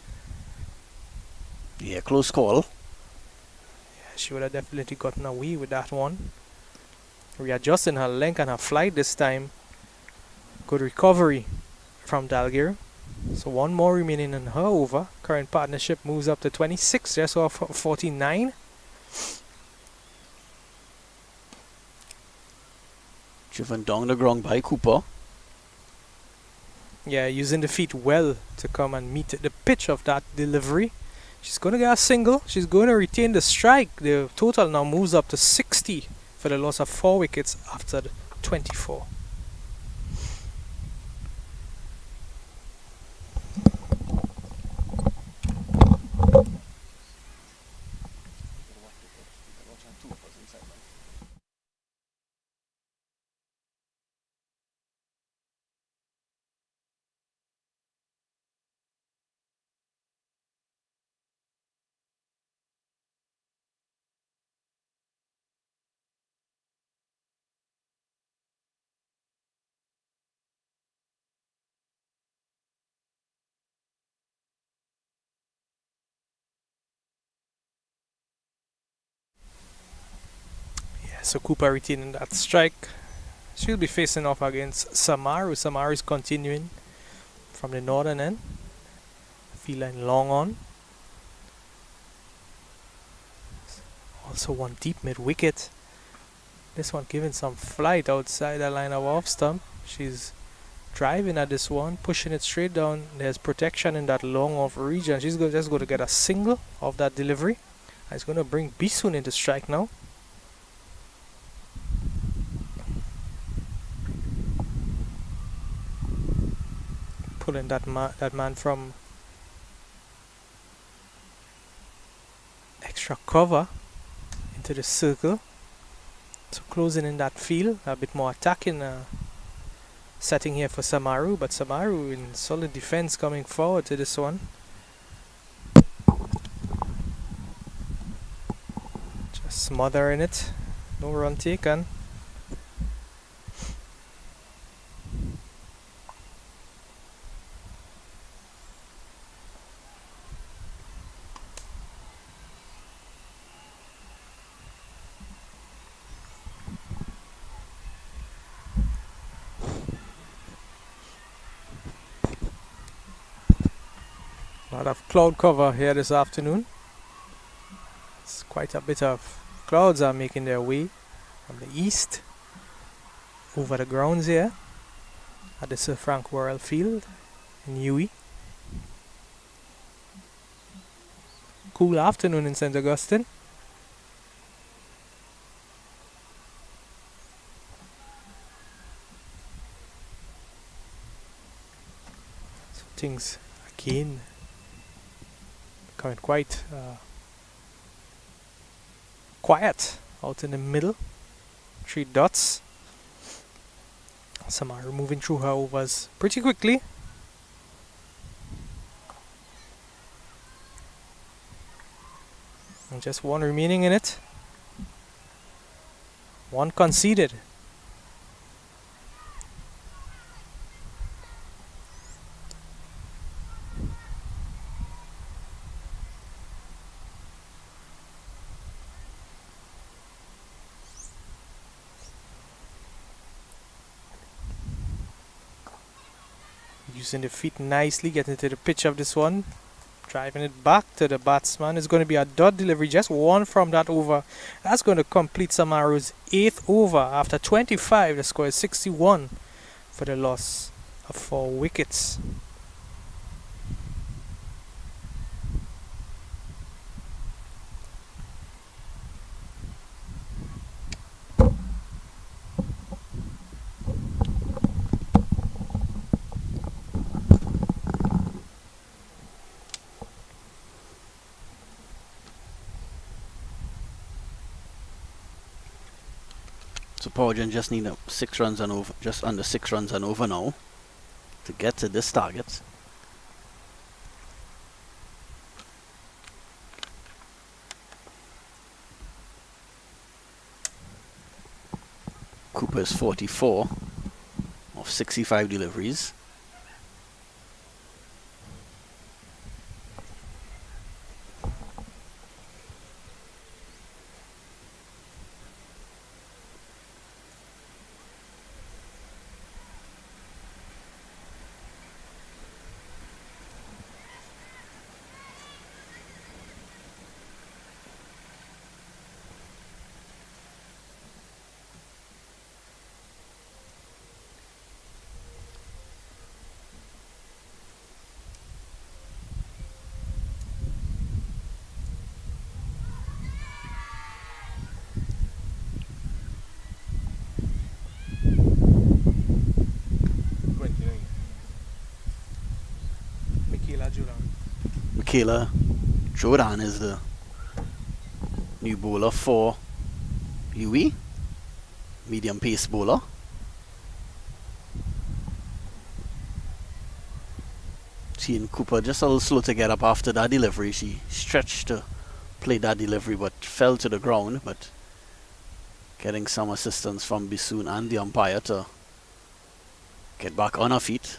Yeah, close call. Yeah, she would have definitely gotten away with that one. Readjusting her length and her flight this time. Good recovery from Dalgir. So one more remaining in her over. Current partnership moves up to 26, just off 49. Driven down the ground by Cooper. Yeah, using the feet well to come and meet the pitch of that delivery. She's going to get a single. She's going to retain the strike. The total now moves up to 60 for the loss of 4 wickets after the 24. So Cooper retaining that strike. She'll be facing off against Samaru. Samaru is continuing from the northern end. Feline long on. Also one deep mid wicket. This one giving some flight outside the line of off stump. She's driving at this one, pushing it straight down. There's protection in that long off region. She's just going to get a single of that delivery. And it's going to bring Bisun into strike now. Pulling that man from extra cover into the circle. So closing in that field, a bit more attacking setting here for Samaru, but Samaru in solid defense coming forward to this one. Just smothering it, no run taken. Lot of cloud cover here this afternoon. It's quite a bit of clouds are making their way from the east over the grounds here at the Sir Frank Worrell Field in Uwi. Cool afternoon in St. Augustine. things again becoming quite quiet out in the middle. 3 dots. Samara moving through her overs pretty quickly. And just one remaining in it. One conceded. Using the feet nicely, getting to the pitch of this one. Driving it back to the batsman. It's going to be a dot delivery, just one from that over. That's going to complete Samaru's 8th over. After 25, the score is 61 for the loss of 4 wickets. So Powergen just need 6 runs and over, just under 6 runs and over now to get to this target. Cooper is 44 of 65 deliveries. Michaela Jordan is the new bowler for Uwi, medium pace bowler. Seeing Cooper just a little slow to get up after that delivery. She stretched to play that delivery but fell to the ground, but getting some assistance from Bisoon and the umpire to get back on her feet.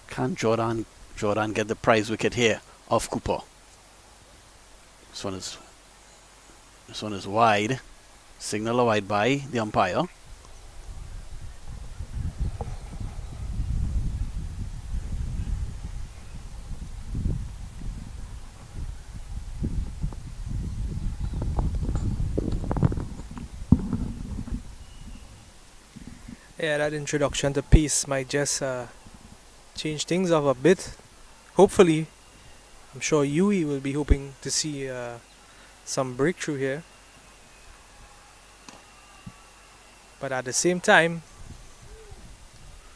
Can Jordan get the prize wicket here off Cooper? This one is wide. Signal wide by the umpire. Yeah, that introduction to pace might just change things up a bit. Hopefully, I'm sure Uwi will be hoping to see some breakthrough here. But at the same time,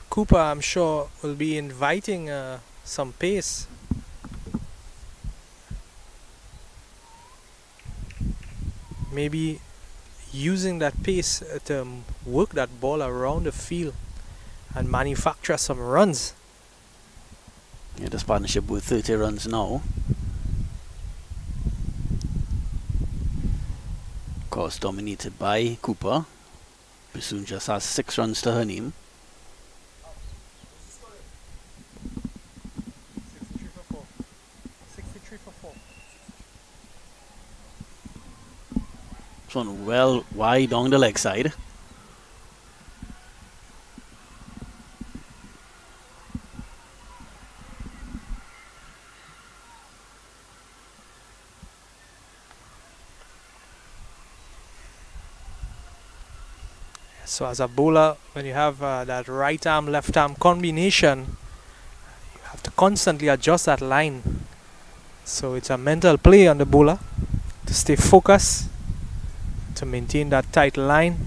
Cooper, I'm sure, will be inviting some pace. Maybe using that pace to work that ball around the field and manufacture some runs. Yeah, this partnership with 30 runs now. Of course, dominated by Cooper. Bisoon just has 6 runs to her name. 63 for 4. 63 for 4. This one well wide down the leg side. So as a bowler, when you have that right arm, left arm combination, you have to constantly adjust that line. So it's a mental play on the bowler to stay focused, to maintain that tight line.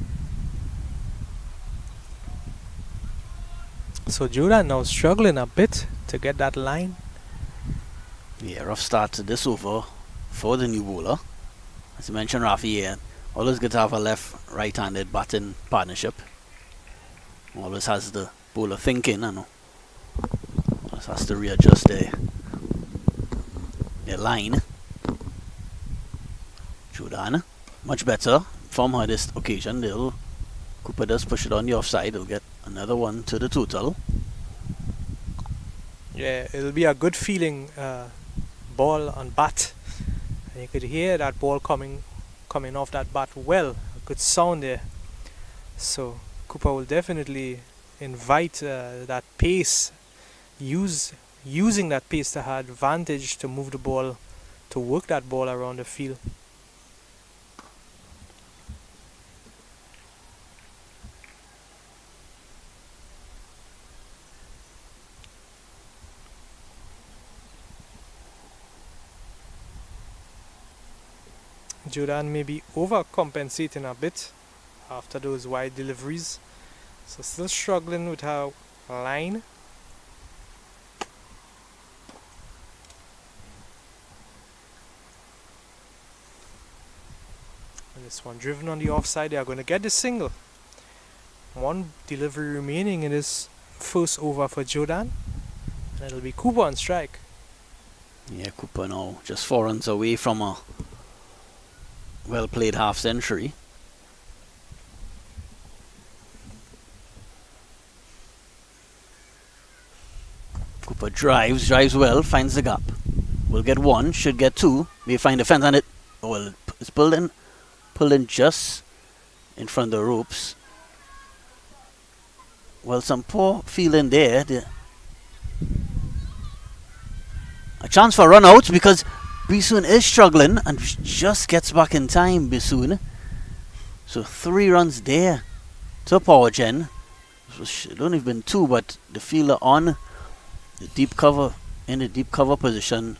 So Jordan now struggling a bit to get that line. Yeah, rough start to this over for the new bowler. As you mentioned, Rafi, yeah, always good to have a left-right-handed batting partnership. Always has the bowler thinking, I know. Always has to readjust their line. Jordan, much better from her this occasion. Cooper does push it on the offside. They'll get another one to the total. Yeah, it'll be a good feeling ball on bat. And you could hear that ball coming off that bat well. A good sound there. So Cooper will definitely invite that pace, using that pace to her advantage to move the ball, to work that ball around the field. Jordan may be overcompensating a bit after those wide deliveries. So still struggling with her line. And this one driven on the offside. They are going to get the single. One delivery remaining in this first over for Jordan. And it'll be Cooper on strike. Yeah, Cooper now just 4 runs away from a well played half century. Cooper drives well, finds the gap. Will get 1, should get 2. May find a fence, and it's pulled in just in front of the ropes. Well, some poor feeling there. A chance for run out because Bisoon is struggling and just gets back in time, Bisoon. So 3 runs there to Powergen. It only been 2, but the fielder on the deep cover, in the deep cover position,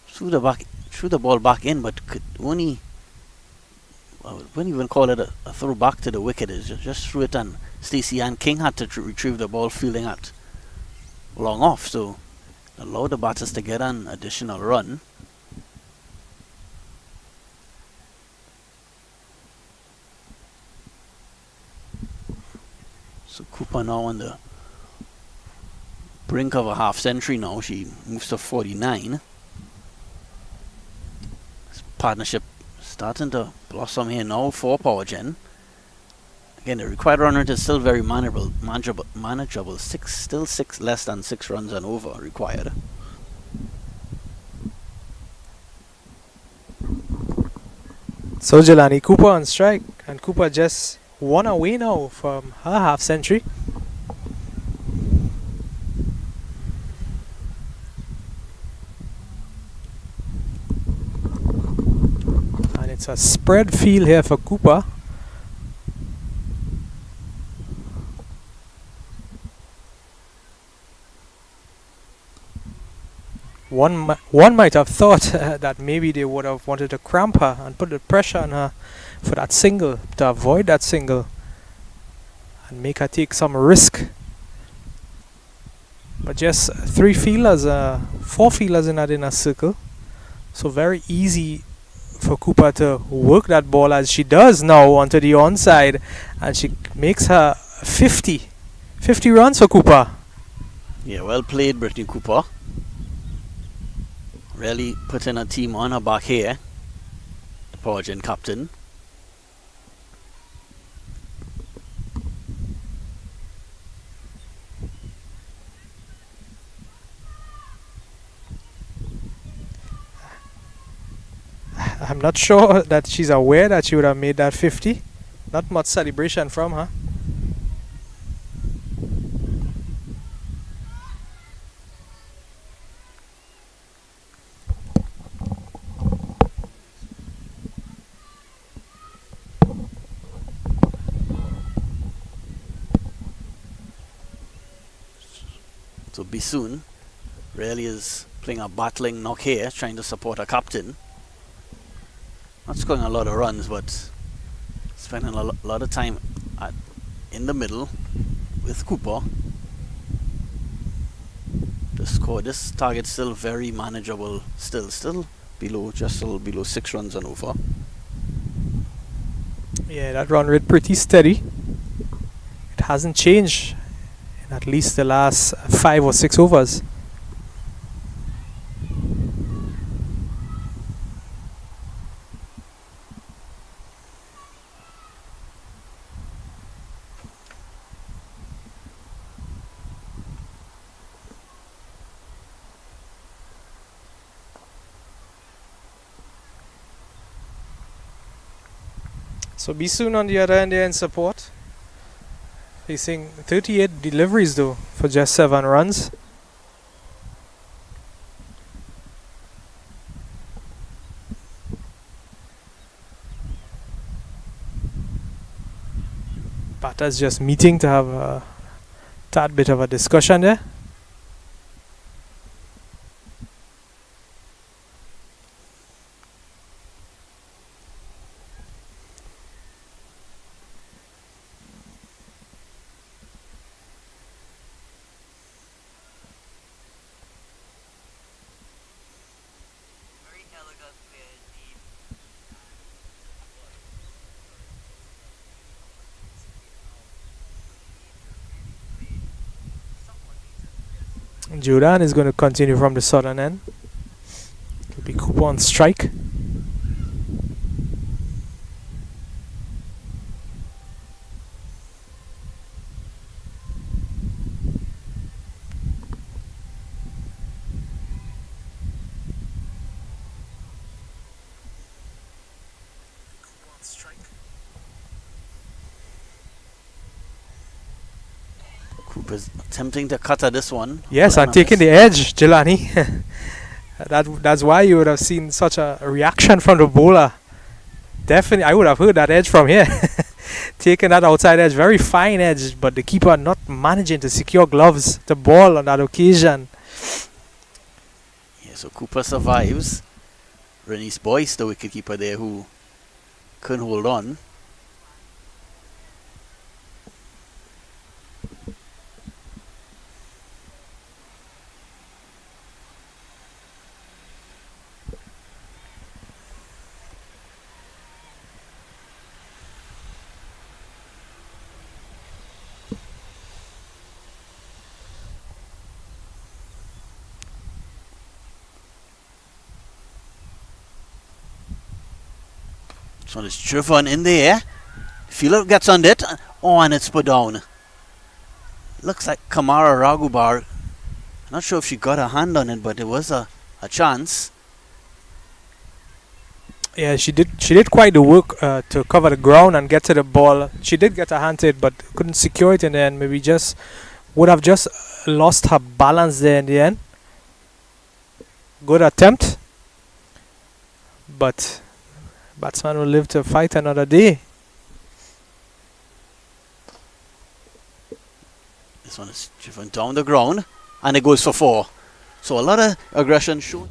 threw the ball back in, but could only, wouldn't even call it a throw back to the wicket. It just threw it, and Stacey Ann King had to retrieve the ball, fielding at long off. So allowed the batters to get an additional run. So Cooper now on the brink of a half century now. She moves to 49. This partnership starting to blossom here now for Powergen. Again, the required run rate is still very manageable. Still less than 6 runs and over required. So Jelani, Cooper on strike, and Cooper just 1 away now from her half century. And it's a spread field here for Cooper. One might have thought that maybe they would have wanted to cramp her and put the pressure on her for that single, to avoid that single and make her take some risk. But just 4 fielders in that inner circle. So very easy for Cooper to work that ball as she does now onto the onside, and she makes her 50 runs for Cooper. Yeah, well played, Brittany Cooper. Really putting a team on her back here. The Powergen captain. I'm not sure that she's aware that she would have made that 50. Not much celebration from her. So Bisoon really is playing a battling knock here, trying to support her captain. Not scoring a lot of runs, but spending a lot of time in the middle with Cooper. This target's still very manageable. Still below, just a little below 6 runs on over. Yeah, that run rate pretty steady. It hasn't changed in at least the last 5 or 6 overs. So be soon on the other end there in support. Facing 38 deliveries though for just 7 runs. Batters just meeting to have a tad bit of a discussion there. Jordan is going to continue from the southern end. It'll be Cooper on strike. Cooper's attempting to cut at this one. Yes, and taking the edge, Jelani. That's why you would have seen such a reaction from the bowler. Definitely, I would have heard that edge from here. Taking that outside edge, very fine edge, but the keeper not managing to secure gloves, the ball on that occasion. Yeah, so Cooper survives. Renice Boyce, the wicketkeeper there, who couldn't hold on. This one is driven in the air. Fielder gets on it. Oh, and it's put down. Looks like Kamara Raghubar. Not sure if she got a hand on it, but it was a chance. Yeah, she did quite the work to cover the ground and get to the ball. She did get a hand to it, but couldn't secure it in the end. Maybe just would have just lost her balance there in the end. Good attempt, but batsman will live to fight another day. This one is driven down the ground, and it goes for 4. So a lot of aggression shown.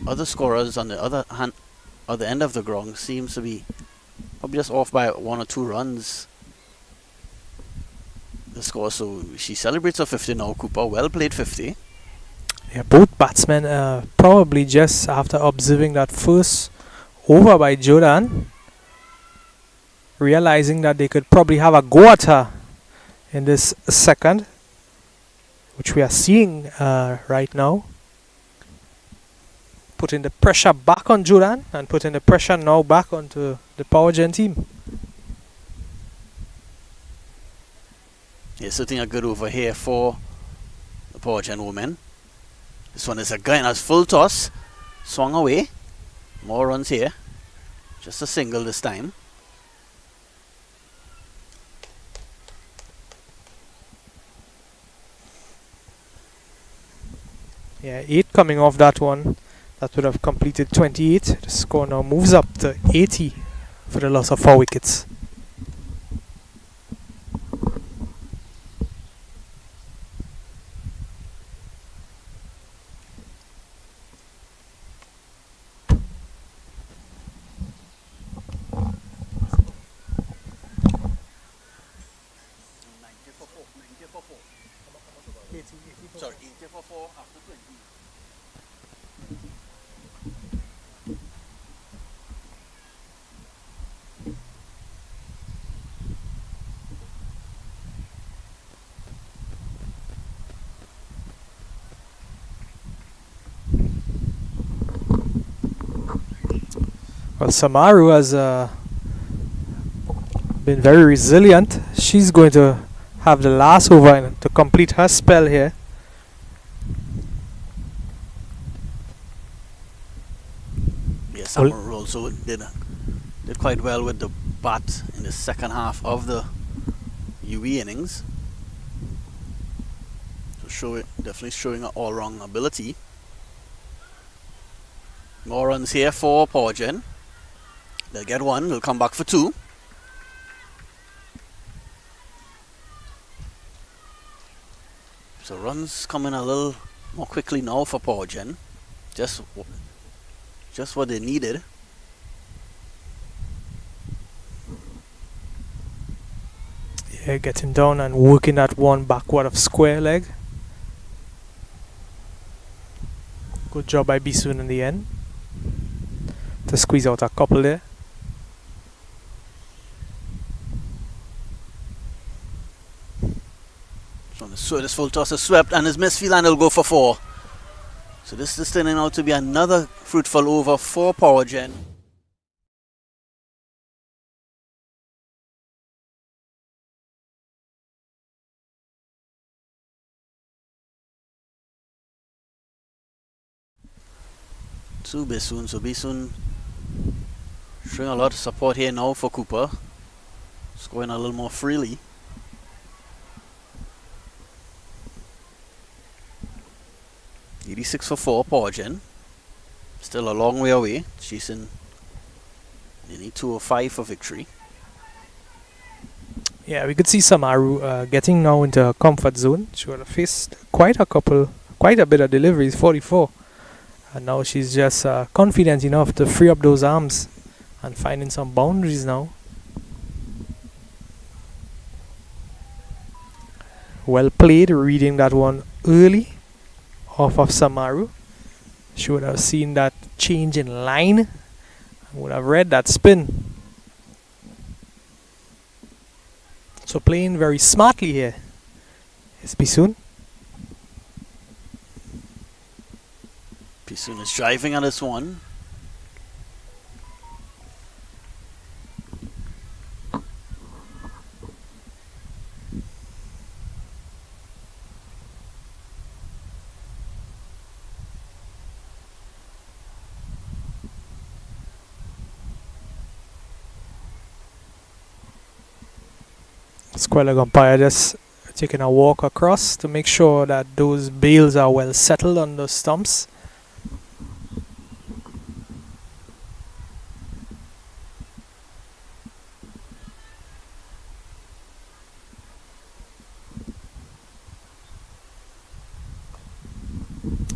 Other scorers on the other end of the ground seems to be probably just off by 1 or 2 runs. The score, so she celebrates her 50 now. Cooper, well played 50. Yeah, both batsmen probably just after observing that first over by Jordan, realizing that they could probably have a go at her in this second, which we are seeing right now. Putting the pressure back on Jordan and putting the pressure now back onto the Powergen team. Yeah, sitting a good over here for the Powergen women. This one is again as full toss. Swung away. More runs here. Just a single this time. Yeah, 8 coming off that one. That would have completed 28. The score now moves up to 80 for the loss of 4 wickets. Sorry, 80 for 4 after 20. Well, Samaru has been very resilient. She's going to have the last over to complete her spell here. Yes, Samaru also did quite well with the bat in the second half of the Uwi innings. So definitely showing an all-round ability. More runs here for Powergen. They'll get one, they'll come back for 2. So runs coming a little more quickly now for Powergen. Just what they needed. Yeah, getting down and working that one backward of square leg. Good job by Bisoon in the end to squeeze out a couple there. So this full toss is swept and his misfield and he'll go for 4. So this is turning out to be another fruitful over for Powergen. To Bisoon. So Bisoon showing a lot of support here now for Cooper. Scoring a little more freely. $86 for 4, Powergen. Still a long way away. Chasing. They need 205 for victory. Yeah, we could see Samaru getting now into her comfort zone. She would have faced quite a bit of deliveries, 44. And now she's just confident enough to free up those arms and finding some boundaries now. Well played, reading that one early off of Samaru. She would have seen that change in line and would have read that spin. So playing very smartly here is Bisoon. Bisoon is driving on this one. Square umpire just taking a walk across to make sure that those bails are well settled on the stumps.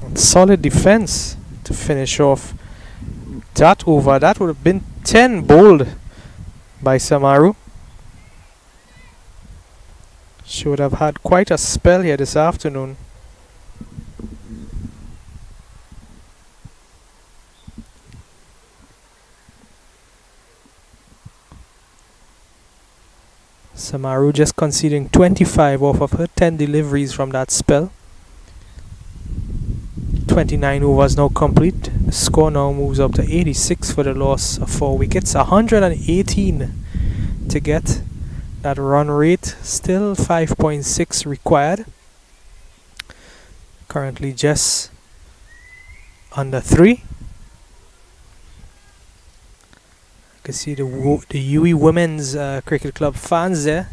And solid defense to finish off that over. That would have been 10 bowled by Samaru. She would have had quite a spell here this afternoon. Samaru just conceding 25 off of her 10 deliveries from that spell. 29 overs now complete. The score now moves up to 86 for the loss of 4 wickets. 118 to get that run rate. Still 5.6 required. Currently just under 3. You can see the Uwi Women's Cricket Club fans there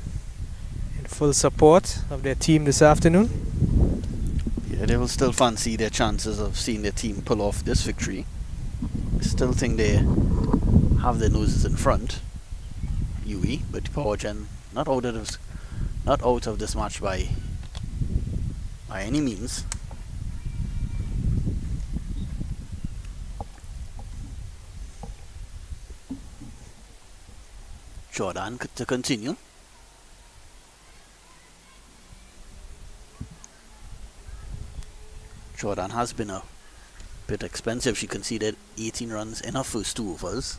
in full support of their team this afternoon. They will still fancy their chances of seeing their team pull off this victory. Still think they have their noses in front, Uwi, but Powergen not out of this match by any means. Jordan to continue. Jordan has been a bit expensive. She conceded 18 runs in her first 2 overs.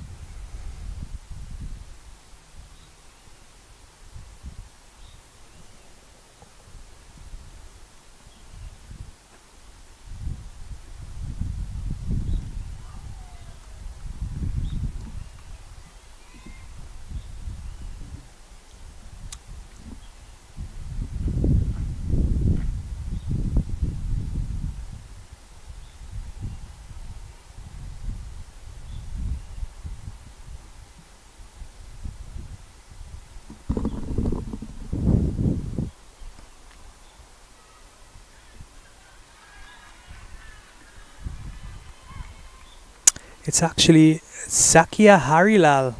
It's actually Zakia Harilal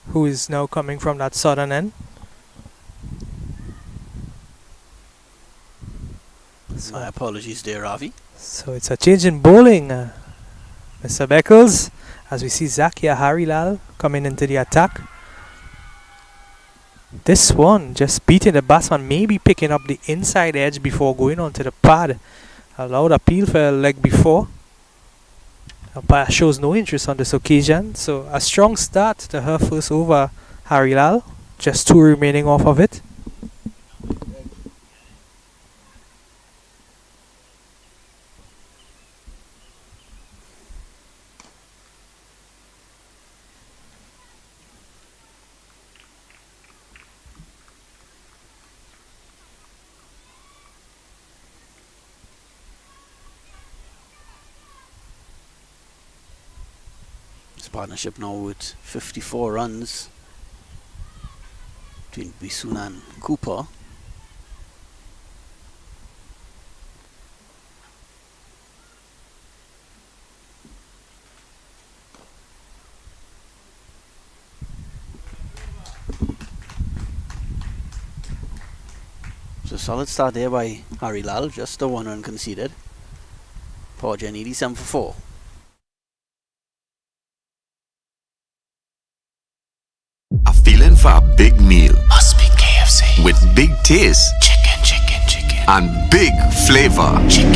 who is now coming from that southern end. My apologies there, Ravi. So it's a change in bowling, Mr. Beckles, as we see Zakia Harilal coming into the attack. This one just beating the batsman, maybe picking up the inside edge before going onto the pad. Allowed appeal for a leg before. Umpire shows no interest on this occasion, so a strong start to her first over, Harilal. Just 2 remaining off of it. Partnership now with 54 runs between Bisun and Cooper. So solid start there by Harilal, just a 1 run conceded. Powergen 87 for 4. A feeling for a big meal must be KFC. With big taste, chicken, and big flavor, chicken.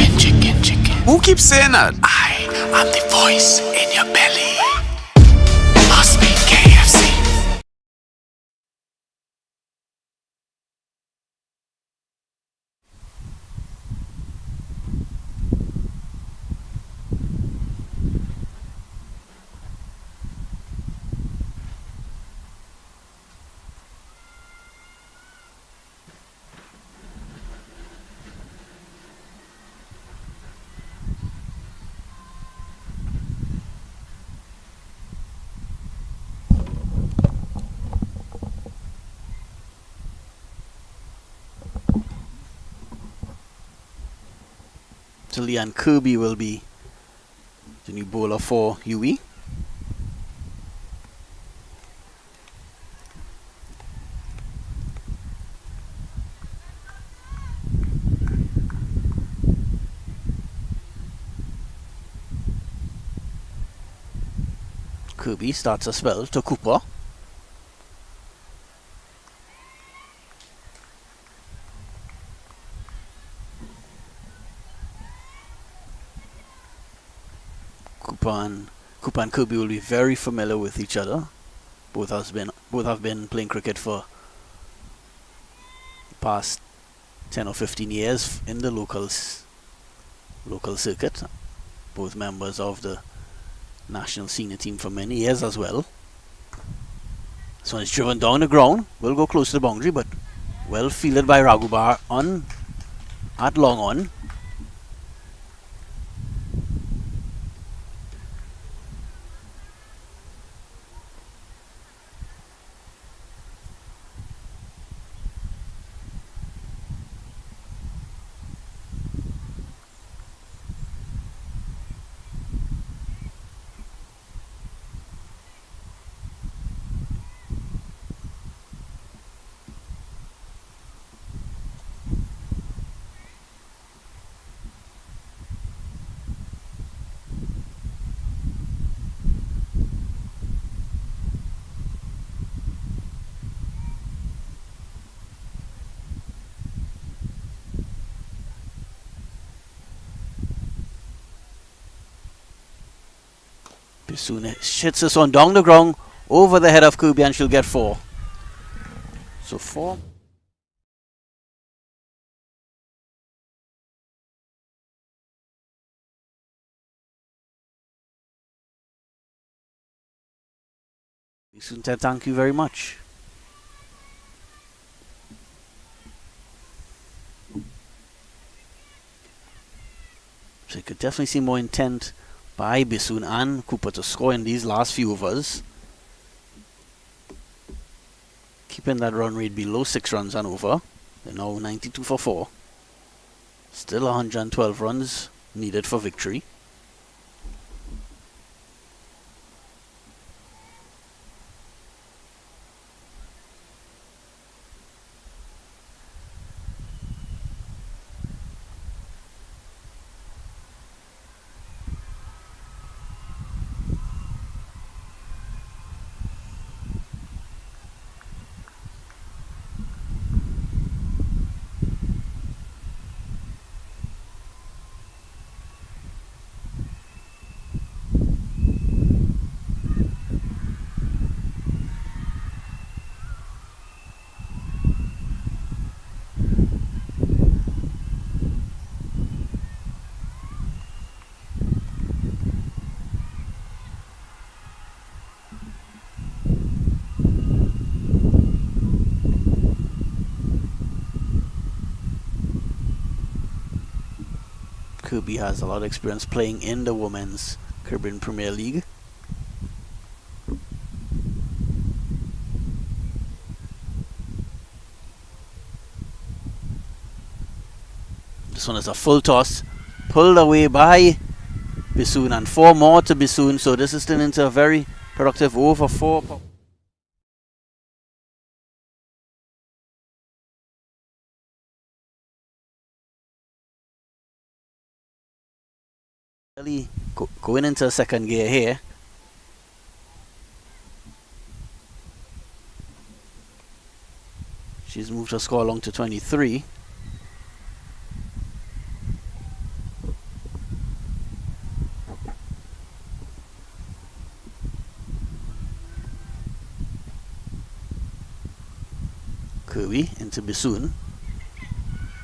Who keeps saying that? I'm the voice in your belly. Must be KFC. So Leanne Kirby will be the new bowler for Uwi. Kirby starts a spell to Cooper. Cooper and Kirby will be very familiar with each other. Both have been playing cricket for the past 10 or 15 years in the local circuit. Both members of the national senior team for many years as well. This one is driven down the ground, will go close to the boundary, but well fielded by Raghubar at long on. Bisoon hits this one down the ground over the head of Kirby and she'll get 4. So 4. Bisoon said thank you very much. So you could definitely see more intent by Bisoon and Cooper to score in these last few overs. Keeping that run rate below 6 runs and over. They're now 92 for 4. Still 112 runs needed for victory. Kirby has a lot of experience playing in the Women's Caribbean Premier League. This one is a full toss, pulled away by Bisoon, and 4 more to Bisoon, so this is turning into a very productive over 4. Really going into second gear here. She's moved her score along to 23. Kirby into Bisoon.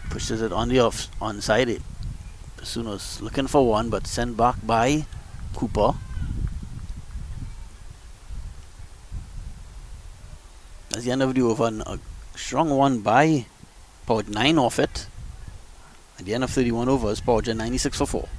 Pushes it on the onside. Bisoon was looking for one, but sent back by Cooper. That's the end of the over, and a strong one by Powergen, 9 off it. At the end of 31 overs, Powergen 96 for 4.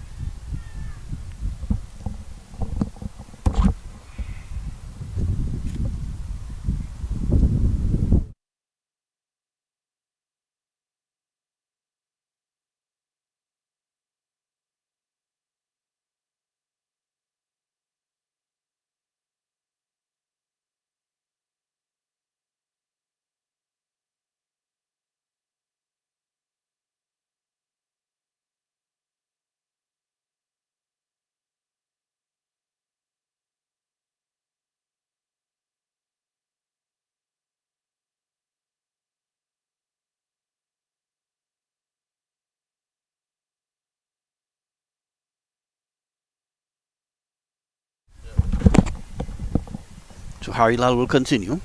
So Harry Lal will continue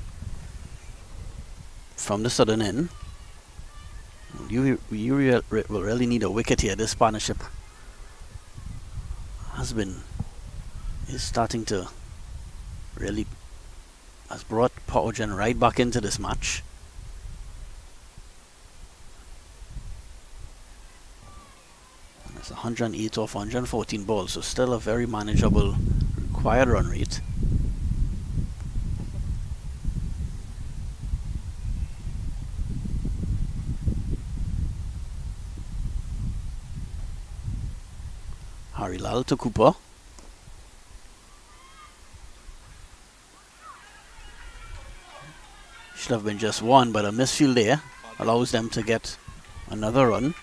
from the southern end. You will really need a wicket here. This partnership is starting to really has brought Powergen right back into this match. And it's 108 off 114 balls, so still a very manageable required run rate. Harry Lal to Cooper. Should have been just one, but a misfield there allows them to get another run.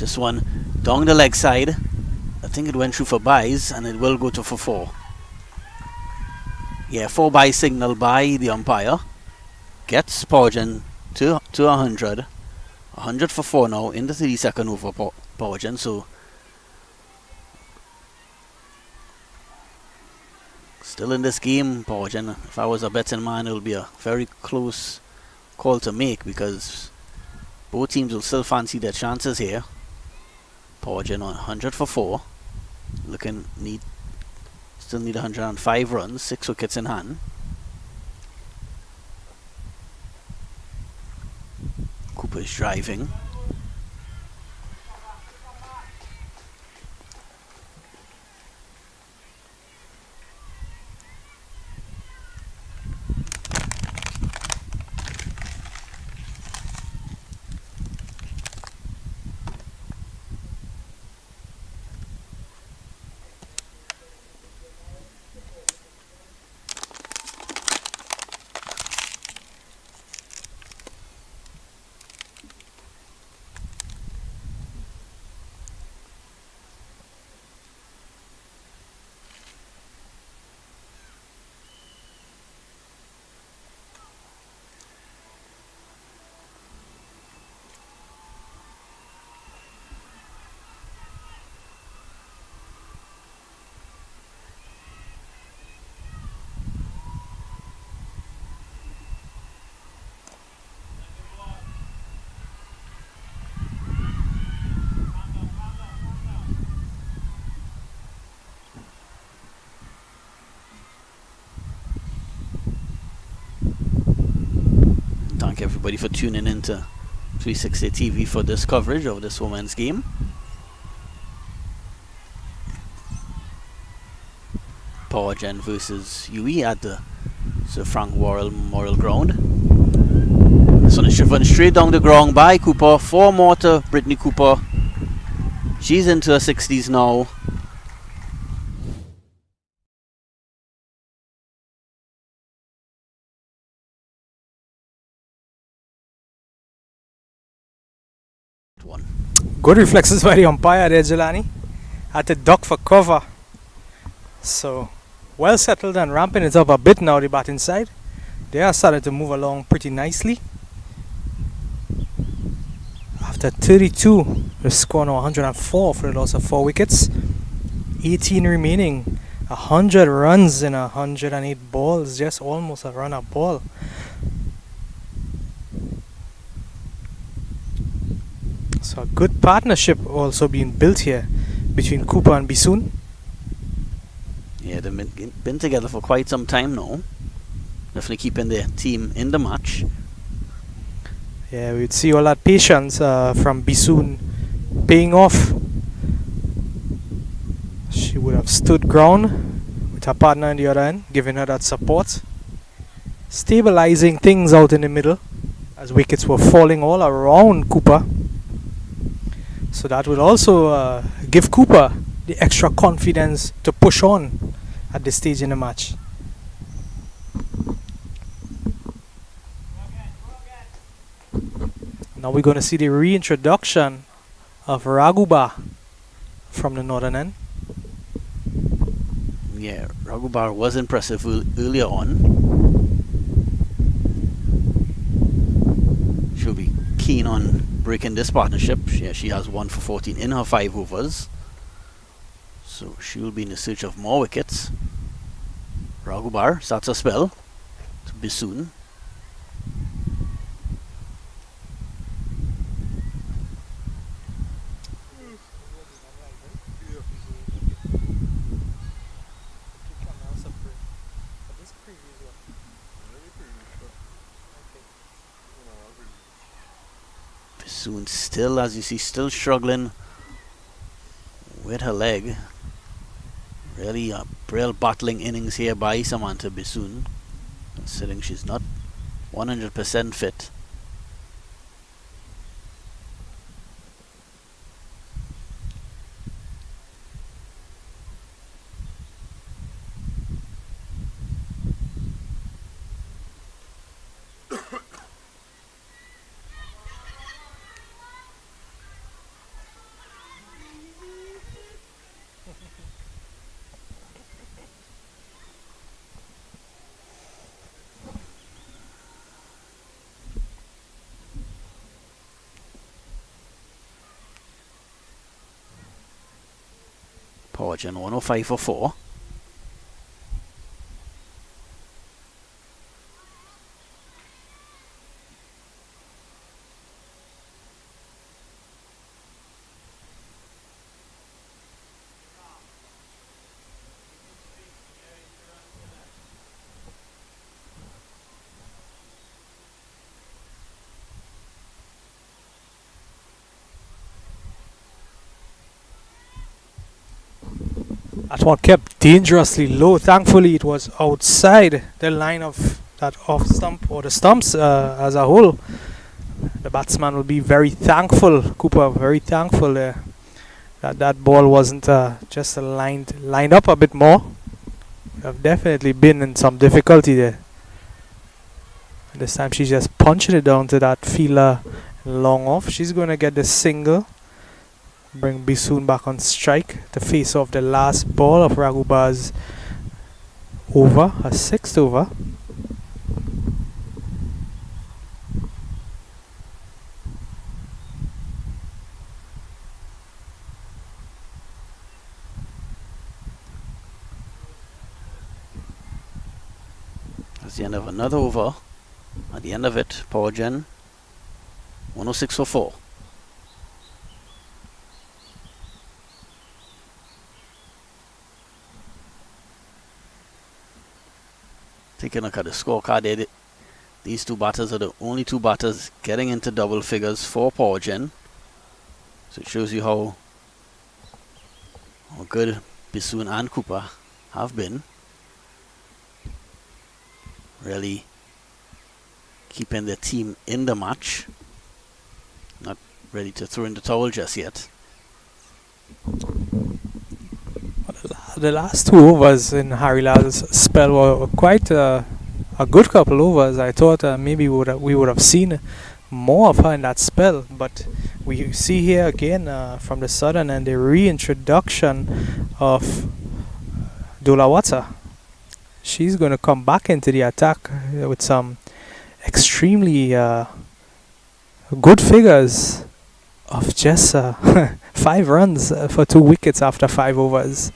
This one down the leg side. I think it went through for buys, and it will go to for 4. Yeah, 4 buy signal by the umpire. Gets Powergen to 100. 100 for 4 now in the 30-second over Powergen. So still in this game, Powergen. If I was a betting man, it will be a very close call to make, because both teams will still fancy their chances here. Powergen on 100 for 4. Still need 105 runs, 6 wickets in hand. Cooper is driving. Thank everybody for tuning in to 360 TV for this coverage of this women's game. Powergen versus Uwi at the Sir Frank Worrell Memorial Ground. This one is driven straight down the ground by Cooper. 4 more to Brittany Cooper. She's into her 60s now. Good reflexes by the umpire there, Jelani. Had to duck for cover. So, well settled and ramping it up a bit now, the batting side. They are starting to move along pretty nicely. After 32, the score now 104 for the loss of 4 wickets. 18 remaining. 100 runs in 108 balls. Just almost a run a ball. So a good partnership also being built here between Cooper and Bisoon. Yeah, they've been together for quite some time now. Definitely keeping their team in the match. Yeah, we'd see all that patience from Bisoon paying off. She would have stood ground with her partner on the other end, giving her that support. Stabilizing things out in the middle as wickets were falling all around Cooper. So that would also give Cooper the extra confidence to push on at this stage in the match. Now we're going to see the reintroduction of Raghubar from the northern end. Yeah, Raghubar was impressive earlier on. She'll be keen on breaking this partnership. Yeah, she has 1 for 14 in her 5 overs. So she will be in the search of more wickets. Raghubar starts a spell to Bisoon. Bisoon still, as you see, still struggling with her leg. Really a real battling innings here by Samantha Bisoon, considering she's not 100% fit. Powergen 105 for 4. That one kept dangerously low. Thankfully, it was outside the line of that off stump or the stumps as a whole. The batsman will be very thankful, Cooper, very thankful that that ball wasn't just lined up a bit more. Would have definitely been in some difficulty there. And this time she's just punching it down to that fielder long off. She's going to get the single. Bring Bisoon back on strike to face off the last ball of Raghubar's over, a 6th over. That's the end of another over. At the end of it, Powergen 106 for 4. Taking a look at the scorecard there, these two batters are the only two batters getting into double figures for Powergen. So it shows you how good Bisoon and Cooper have been. Really keeping their team in the match. Not ready to throw in the towel just yet. The last 2 overs in Harry Lal's spell were quite a good couple overs. I thought maybe we would have seen more of her in that spell, but we see here again from the sudden and the reintroduction of Dolawata. She's going to come back into the attack with some extremely good figures of just 5 runs for 2 wickets after 5 overs.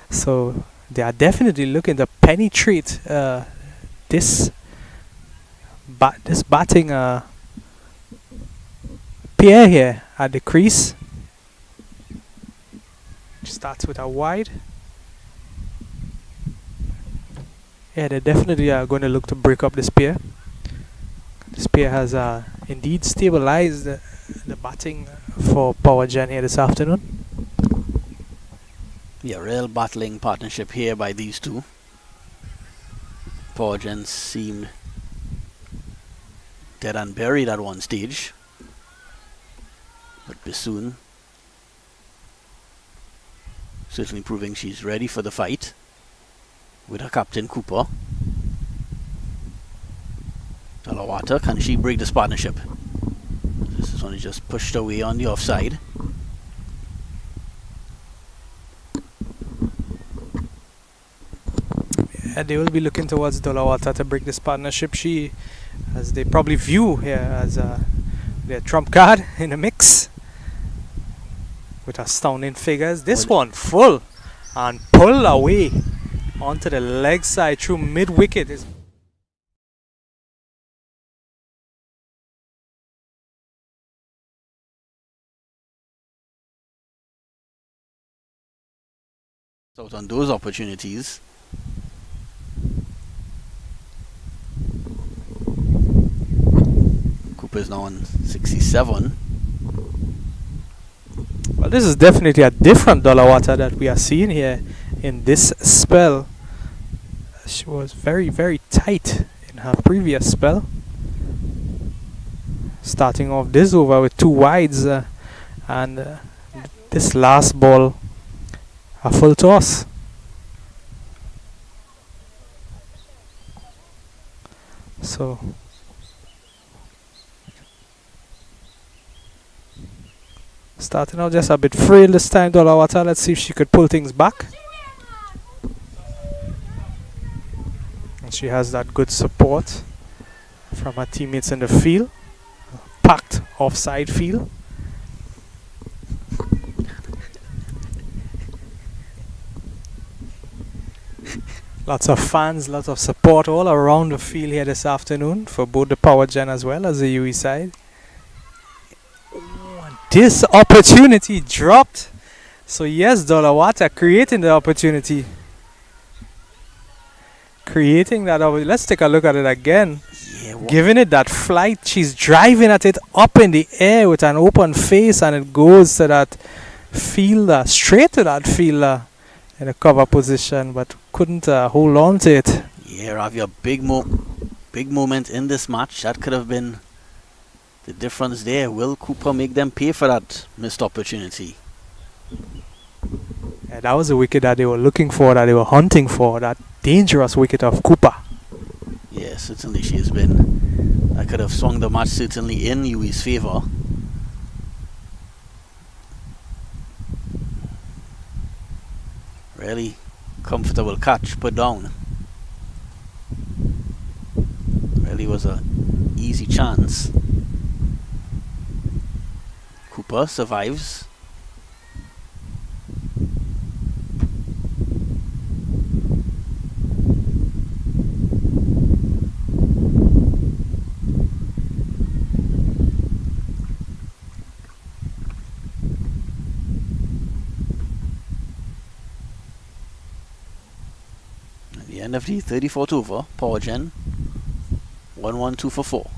So they are definitely looking to penetrate this batting pair here at the crease. Starts with a wide. Yeah, they definitely are going to look to break up this pair. This pair has indeed stabilized the batting for Powergen here this afternoon. Yeah, real battling partnership here by these two. Powergen seemed dead and buried at one stage, but Bisoon certainly proving she's ready for the fight with her captain Cooper. Dolawata, can she break this partnership? This is only just pushed away on the offside. They will be looking towards Dolawata to break this partnership. She, as they probably view here as their trump card in the mix, with astounding figures. This one full and pull away onto the leg side through mid wicket. Out on those opportunities. Cooper's now on 67. Well, this is definitely a different Dolawata that we are seeing here in this spell. She was very, very tight in her previous spell. Starting off this over with 2 wides and this last ball a full toss. So starting out just a bit frail this time, Dolawata. Let's see if she could pull things back. And she has that good support from her teammates in the field. Packed offside field. Lots of fans, lots of support all around the field here this afternoon for both the Powergen as well as the Uwi side. Oh, and this opportunity dropped. So yes, Dolawata creating the opportunity. Creating that opportunity. Let's take a look at it again. Yeah, Giving it that flight. She's driving at it up in the air with an open face, and it goes to that fielder, straight to that fielder in a cover position, but couldn't hold on to it. yeah, Ravi, a big moment in this match. That could have been the difference there. Will Cooper make them pay for that missed opportunity? Yeah, that was the wicket that they were looking for, that they were hunting for, that dangerous wicket of Cooper. Yeah, certainly she has been. That could have swung the match certainly in Uwi's favour. Really comfortable catch, put down. Really was a easy chance. Cooper survives. At the end of the 34th over, Powergen 1-1-2 for 4.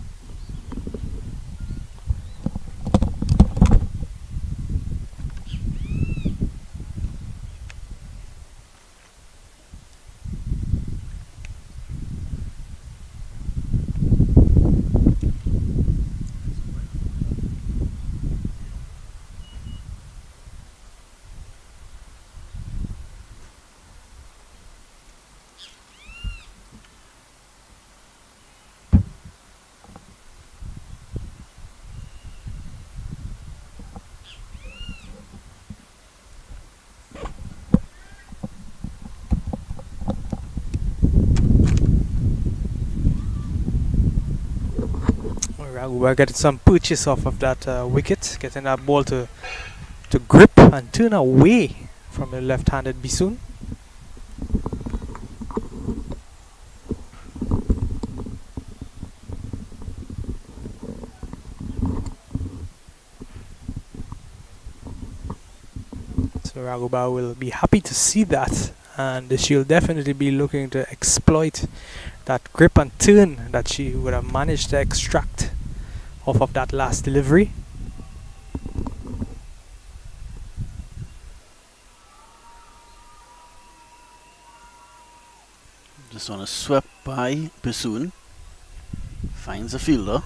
We're getting some purchase off of that wicket, getting that ball to grip and turn away from the left-handed Bisoon. So Raghuba will be happy to see that, and she'll definitely be looking to exploit that grip and turn that she would have managed to extract off of that last delivery. This one is swept by Bisoon. Finds a fielder.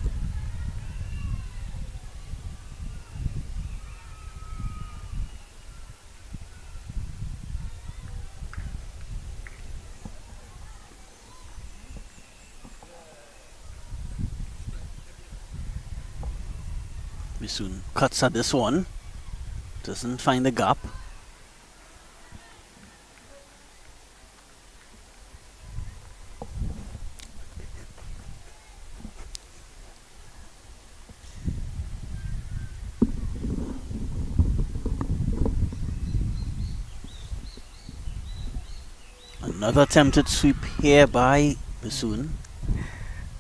Bisoon cuts at this one. Doesn't find the gap. Another attempted sweep here by Bisoon.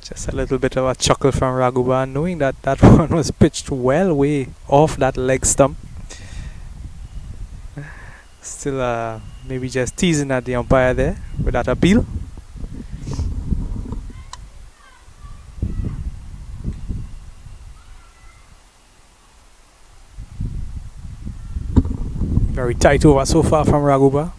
Just a little bit of a chuckle from Raghuba, knowing that that one was pitched well way off that leg stump. Still maybe just teasing at the umpire there with that appeal. Very tight over so far from Raghuba.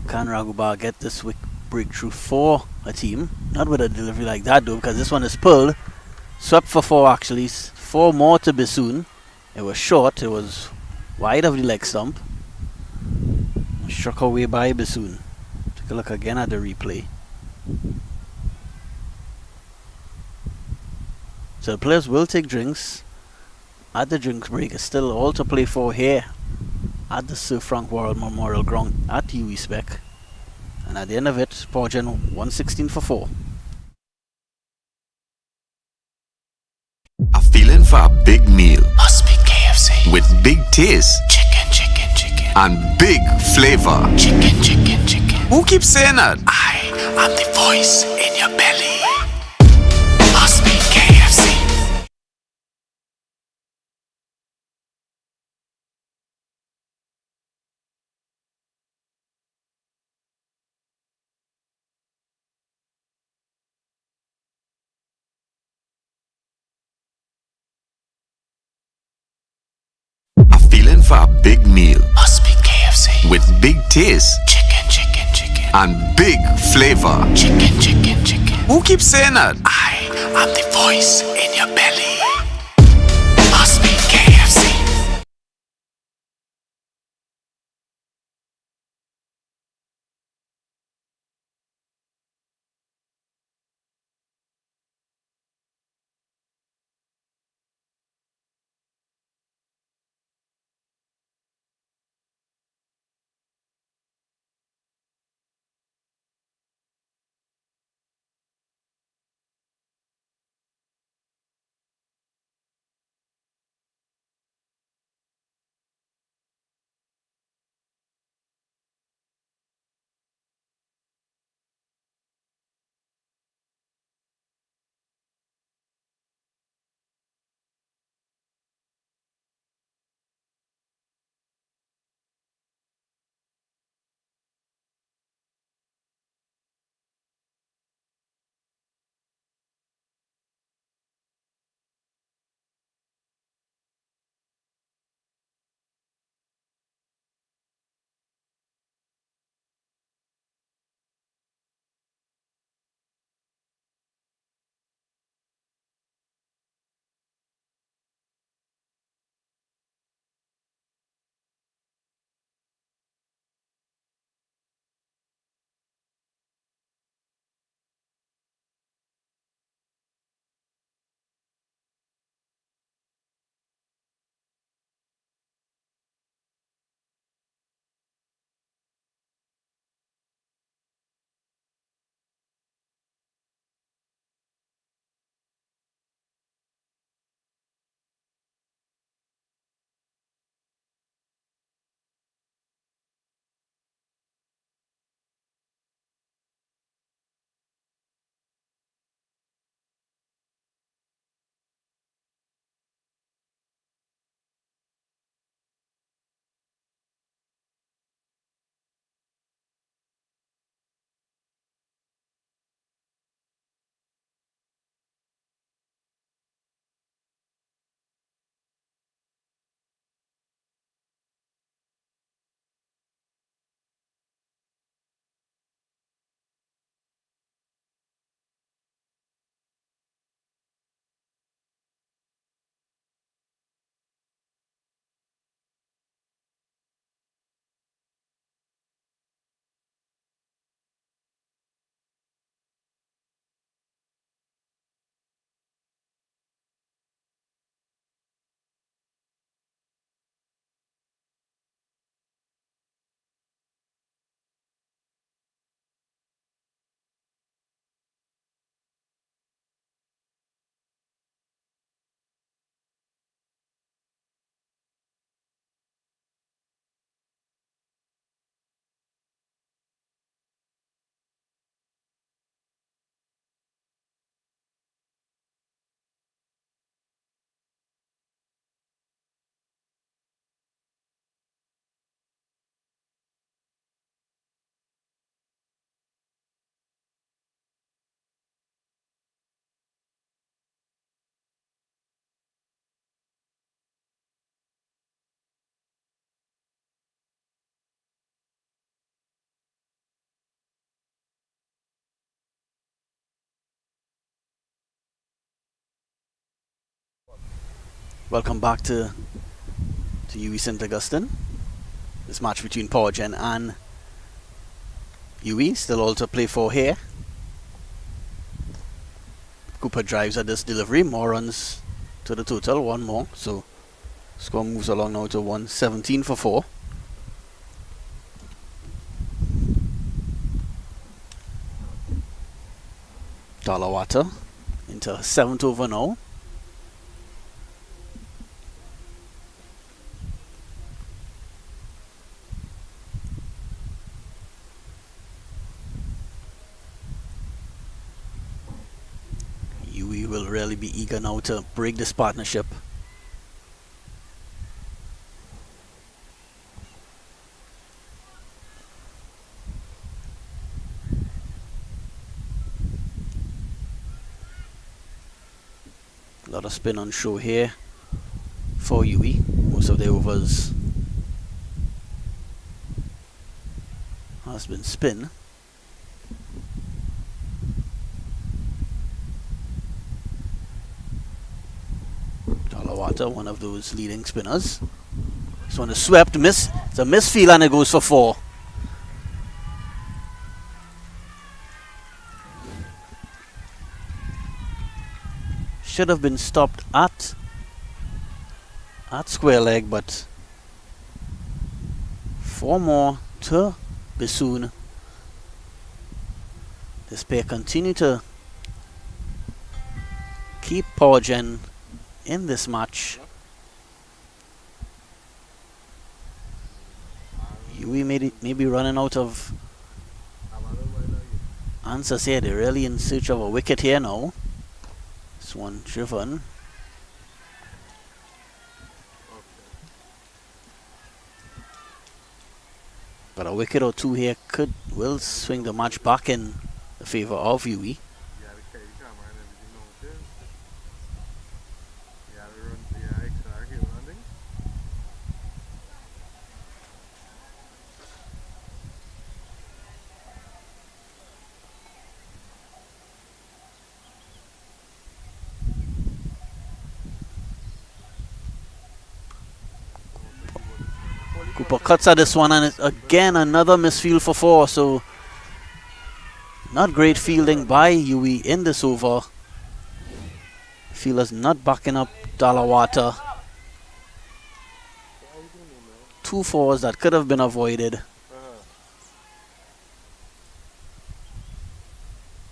Can Raghuba get this breakthrough for a team? Not with a delivery like that though, because this one is pulled. Swept for 4 actually. 4 more to Bisoon. It was short, it was wide of the leg stump. Struck away by Bisoon. Take a look again at the replay. So the players will take drinks at the drinks break. It's still all to play for here at the Sir Frank Worrell Memorial Ground at Uwi Wcc. And at the end of it, Powergen 116 for 4. A feeling for a big meal. Must be KFC. With big taste. Chicken, chicken, chicken. And big flavor. Chicken, chicken, chicken. Who keeps saying that? I'm the voice in your belly. Must be KFC. A feeling for a big meal. Must be KFC. With big taste. Chicken, chicken, chicken. And big flavor. Chicken, chicken, chicken. Who keeps saying that? I'm the voice in your belly. Must be KFC. Welcome back to Uwi St. Augustine. This match between Powergen and Uwi, still all to play for here. Cooper drives at this delivery, more runs to the total, one more, so score moves along now to 117 for 4. Dalawata into 7th over now. will really be eager now to break this partnership. A lot of spin on show here for Uwi. Most of the overs has been spin. Talawata, one of those leading spinners. This one is swept, miss. It's a misfield and it goes for 4. Should have been stopped at square leg, but 4 more to Bisoon. This pair continue to keep Powergen in this match. Uwi may be running out of answers here. They're really in search of a wicket here now. This one driven. But a wicket or two here will swing the match back in the favour of Uwi. Cooper cuts at this one, and it's again another misfield for 4. So not great fielding by Uwi in this over. Fielders not backing up Talawata. 2 4s that could have been avoided.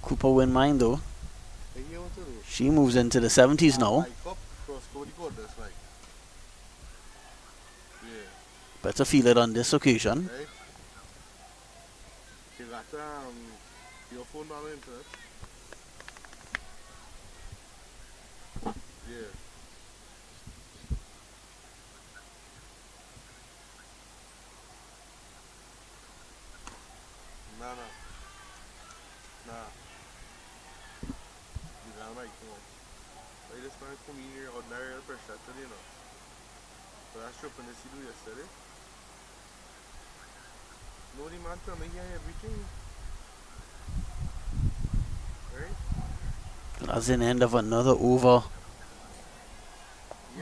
Cooper win mine though. She moves into the 70s now. Better feel it on this occasion. Right. You got your phone on the internet. Yeah. Nah. You got my phone. I just want to come in here ordinary pressure today, you know. So that's what I see do yesterday. No, the man tell me everything. Right? That's the end of another over.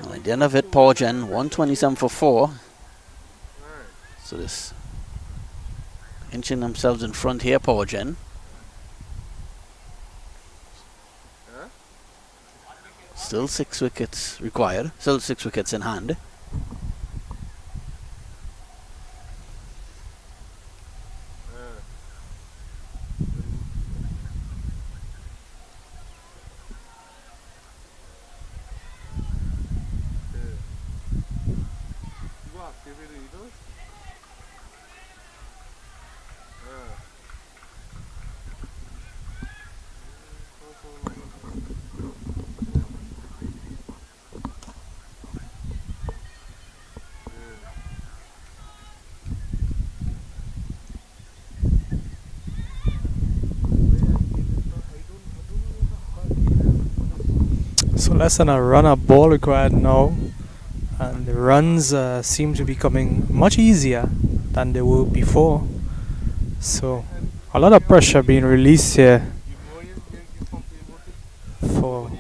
At the end of it, Powergen 127 for 4. So this inching themselves in front here, Powergen. Still 6 wickets required. Still 6 wickets in hand. So less than a run of ball required now, and the runs seem to be coming much easier than they were before. So a lot of pressure being released here for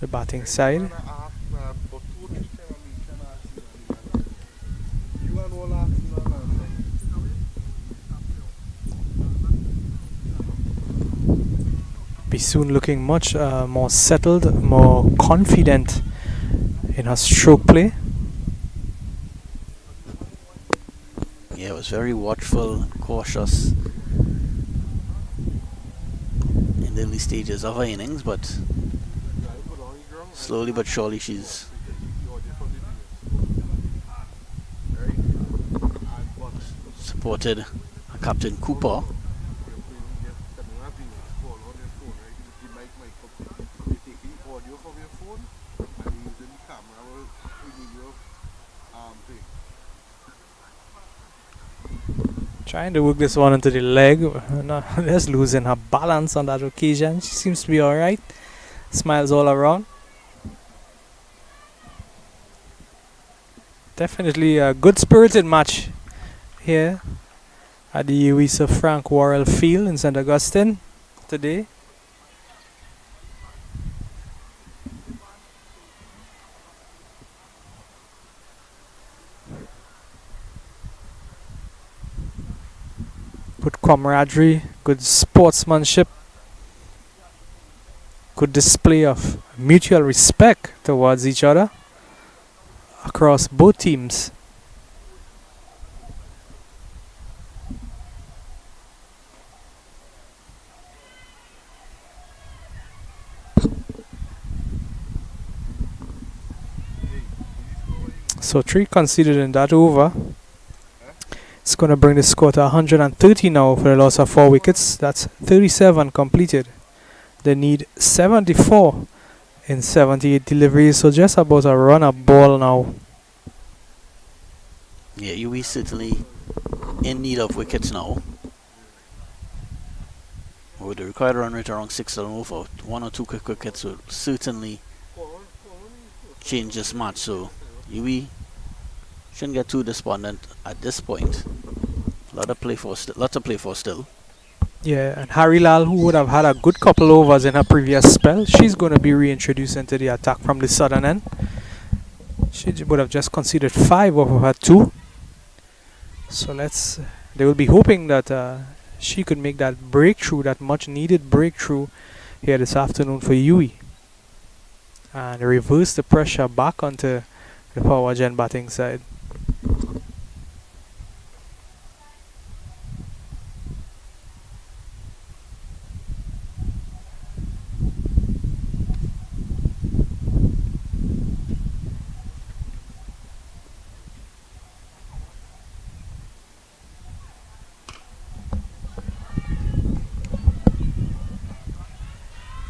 the batting side. Bisoon looking much more settled, more confident in her stroke play. Yeah, it was very watchful, cautious in the early stages of her innings, but slowly but surely she's supported Captain Cooper. Trying to work this one into the leg. No, just losing her balance on that occasion. She seems to be alright. Smiles all around. Definitely a good spirited match here at the Uwi Sir Frank Worrell Field in St. Augustine today. Good camaraderie, good sportsmanship, good display of mutual respect towards each other across both teams. So 3 conceded in that over. It's going to bring the score to 130 now for the loss of 4 wickets. That's 37 completed. They need 74 in 78 deliveries, so just about a run a ball now. Yeah, Uwi certainly in need of wickets now. With the required run rate around 6 and over, 1 or 2 quick wickets would certainly change this match. So Uwi shouldn't get too despondent at this point. Lots to play for still. Yeah, and Harry Lal, who would have had a good couple overs in her previous spell, she's going to be reintroduced into the attack from the southern end. She would have just conceded 5 over her 2. So they will be hoping that she could make that breakthrough, that much needed breakthrough here this afternoon for Uwi. And reverse the pressure back onto the Powergen batting side.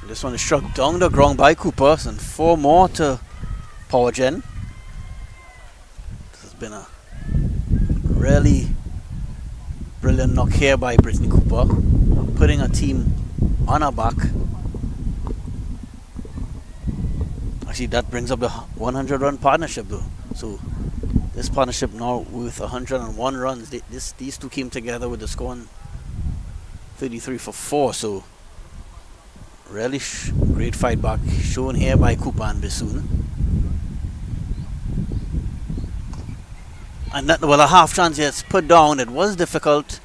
This one is struck down the ground by Cooper, and 4 more to Powergen. This has been a really brilliant knock here by Brittany Cooper, putting a team on her back. Actually, that brings up the 100-run partnership though. So this partnership now with 101 runs. These two came together with the score 33 for 4. So really great fight back shown here by Cooper and Bissoon. And that, well, a half chance here, it's put down. It was difficult.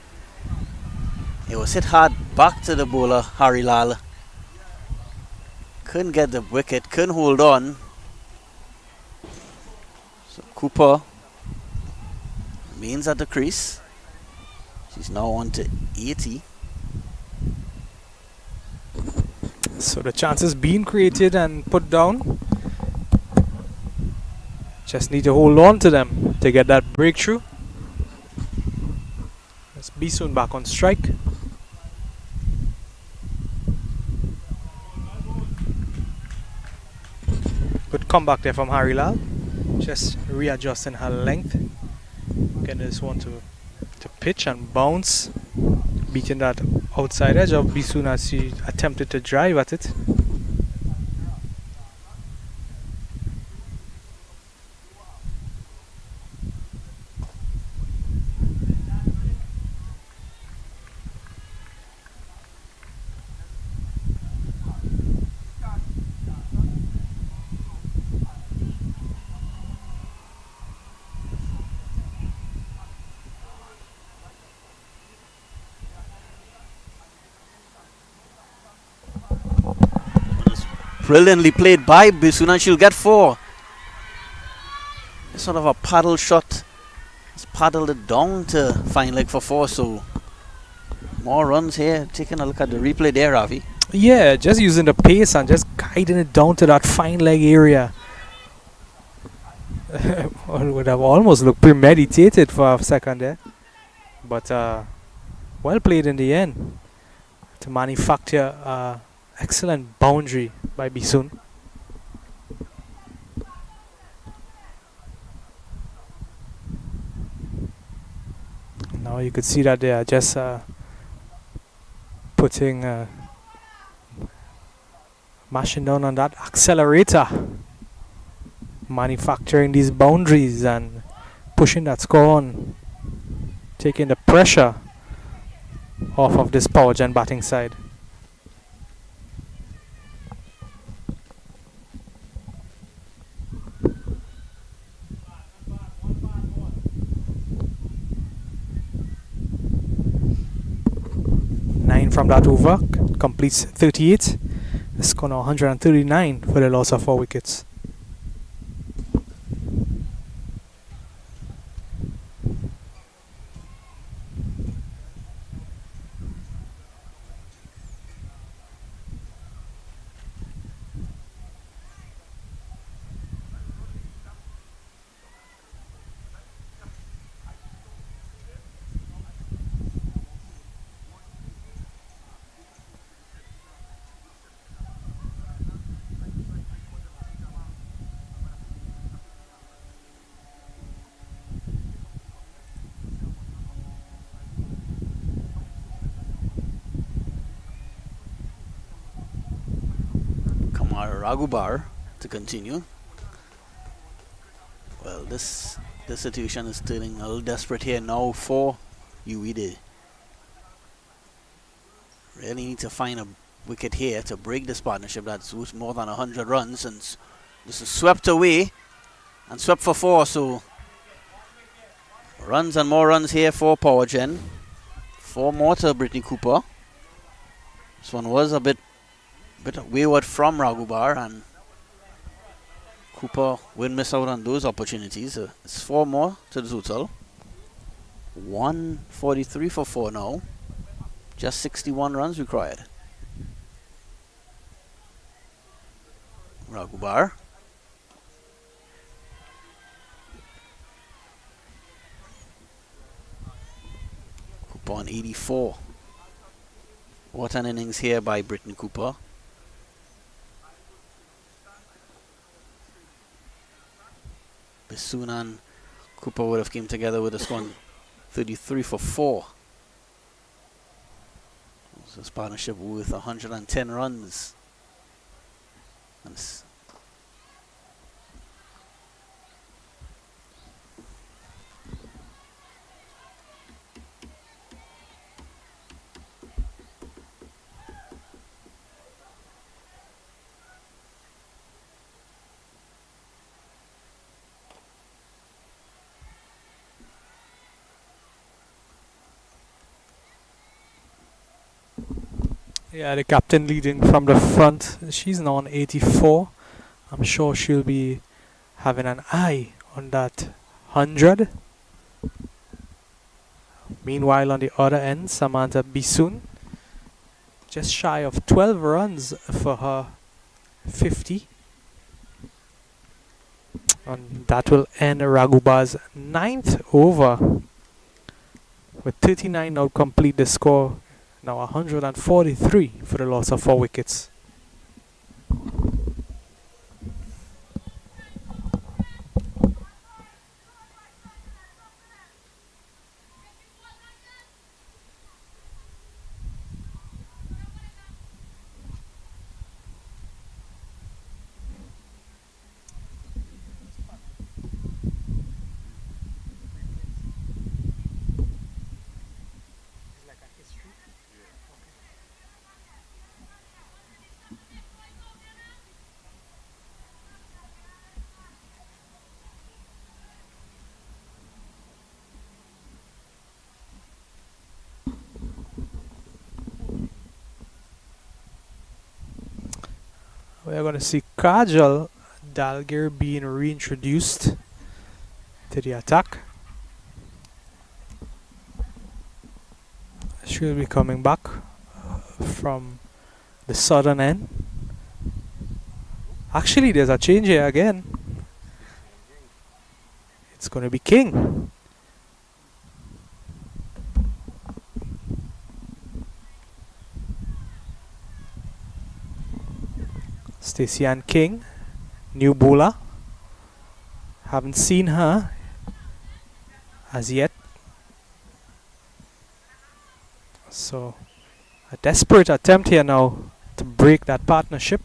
It was hit hard back to the bowler, Harry Lal. Couldn't get the wicket, couldn't hold on. So Cooper remains at the crease. She's now on to 80. So the chances being created and put down. Just need to hold on to them to get that breakthrough. Let's be soon back on strike. Good comeback there from Harry Lal. Just readjusting her length. Getting this one to pitch and bounce. Beating that outside edge of Bissoon as she attempted to drive at it. Brilliantly played by Bissoon, and she'll get 4. It's sort of a paddle shot. Just paddled it down to fine leg for 4. So more runs here. Taking a look at the replay there, Ravi. Yeah, just using the pace and just guiding it down to that fine leg area. Well, would have almost looked premeditated for a second there. But well played in the end to manufacture excellent boundary by Bissoon. Now you could see that they are just putting mashing down on that accelerator, manufacturing these boundaries and pushing that score on, taking the pressure off of this Powergen batting side. From that over, completes 38. The score now 139 for the loss of 4 wickets. Raghubar to continue. Well, this situation is turning a little desperate here now for Uwi. They really need to find a wicket here to break this partnership that's worth more than 100 runs, since this is swept away and swept for 4. So runs and more runs here for Powergen. 4 more to Brittany Cooper. This one was a bit wayward from Raghubar, and Cooper will miss out on those opportunities. It's 4 more to the total. 143 for 4 now. Just 61 runs required. Raghubar. Cooper on 84. What an innings here by Brittany Cooper. Bassoon and Cooper would have came together with a score 33 for 4. So this partnership with 110 runs. And yeah, the captain leading from the front. She's now on 84. I'm sure she'll be having an eye on that 100. Meanwhile, on the other end, Samantha Bisoon, just shy of 12 runs for her 50. And that will end Raghubar's 9th over. With 39 now complete, the score now 143 for the loss of 4 wickets. We're going to see Kajal Dalgir being reintroduced to the attack. She'll be coming back from the southern end. Actually, there's a change here again. It's going to be King. Stacey Ann King, new bowler. Haven't seen her as yet. So a desperate attempt here now to break that partnership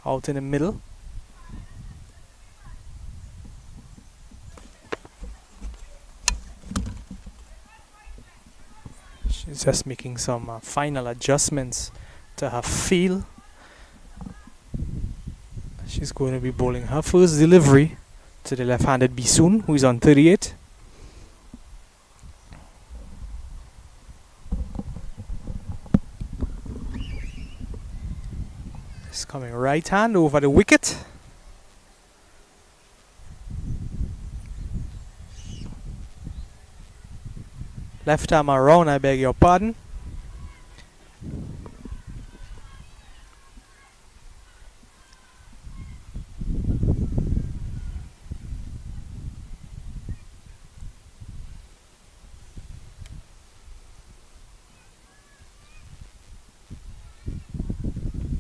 out in the middle. She's just making some final adjustments to her feel. She's going to be bowling her first delivery to the left-handed Bisoon, who is on 38. It's coming right hand over the wicket. Left arm around, I beg your pardon.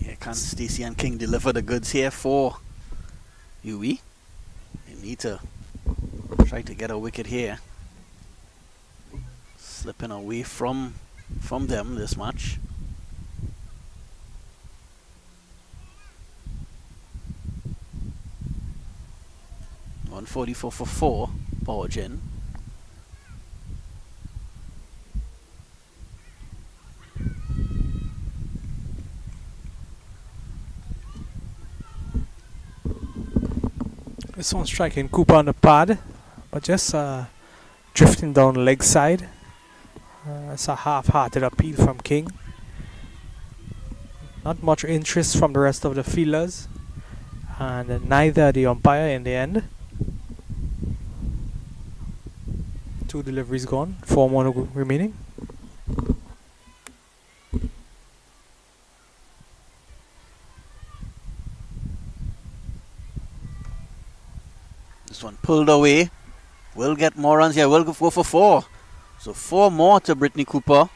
Yeah, can Stacey and King deliver the goods here for Uwi? They need to try to get a wicket here. Slipping away from them this match. .144 for 4, Powergen. This one's striking Cooper on the pad, but just drifting down leg side. It's a half-hearted appeal from King. Not much interest from the rest of the fielders, and neither the umpire in the end. 2 deliveries gone, 4 more remaining. This one pulled away. We'll get more runs here. We'll go for 4. So 4 more to Brittany Cooper.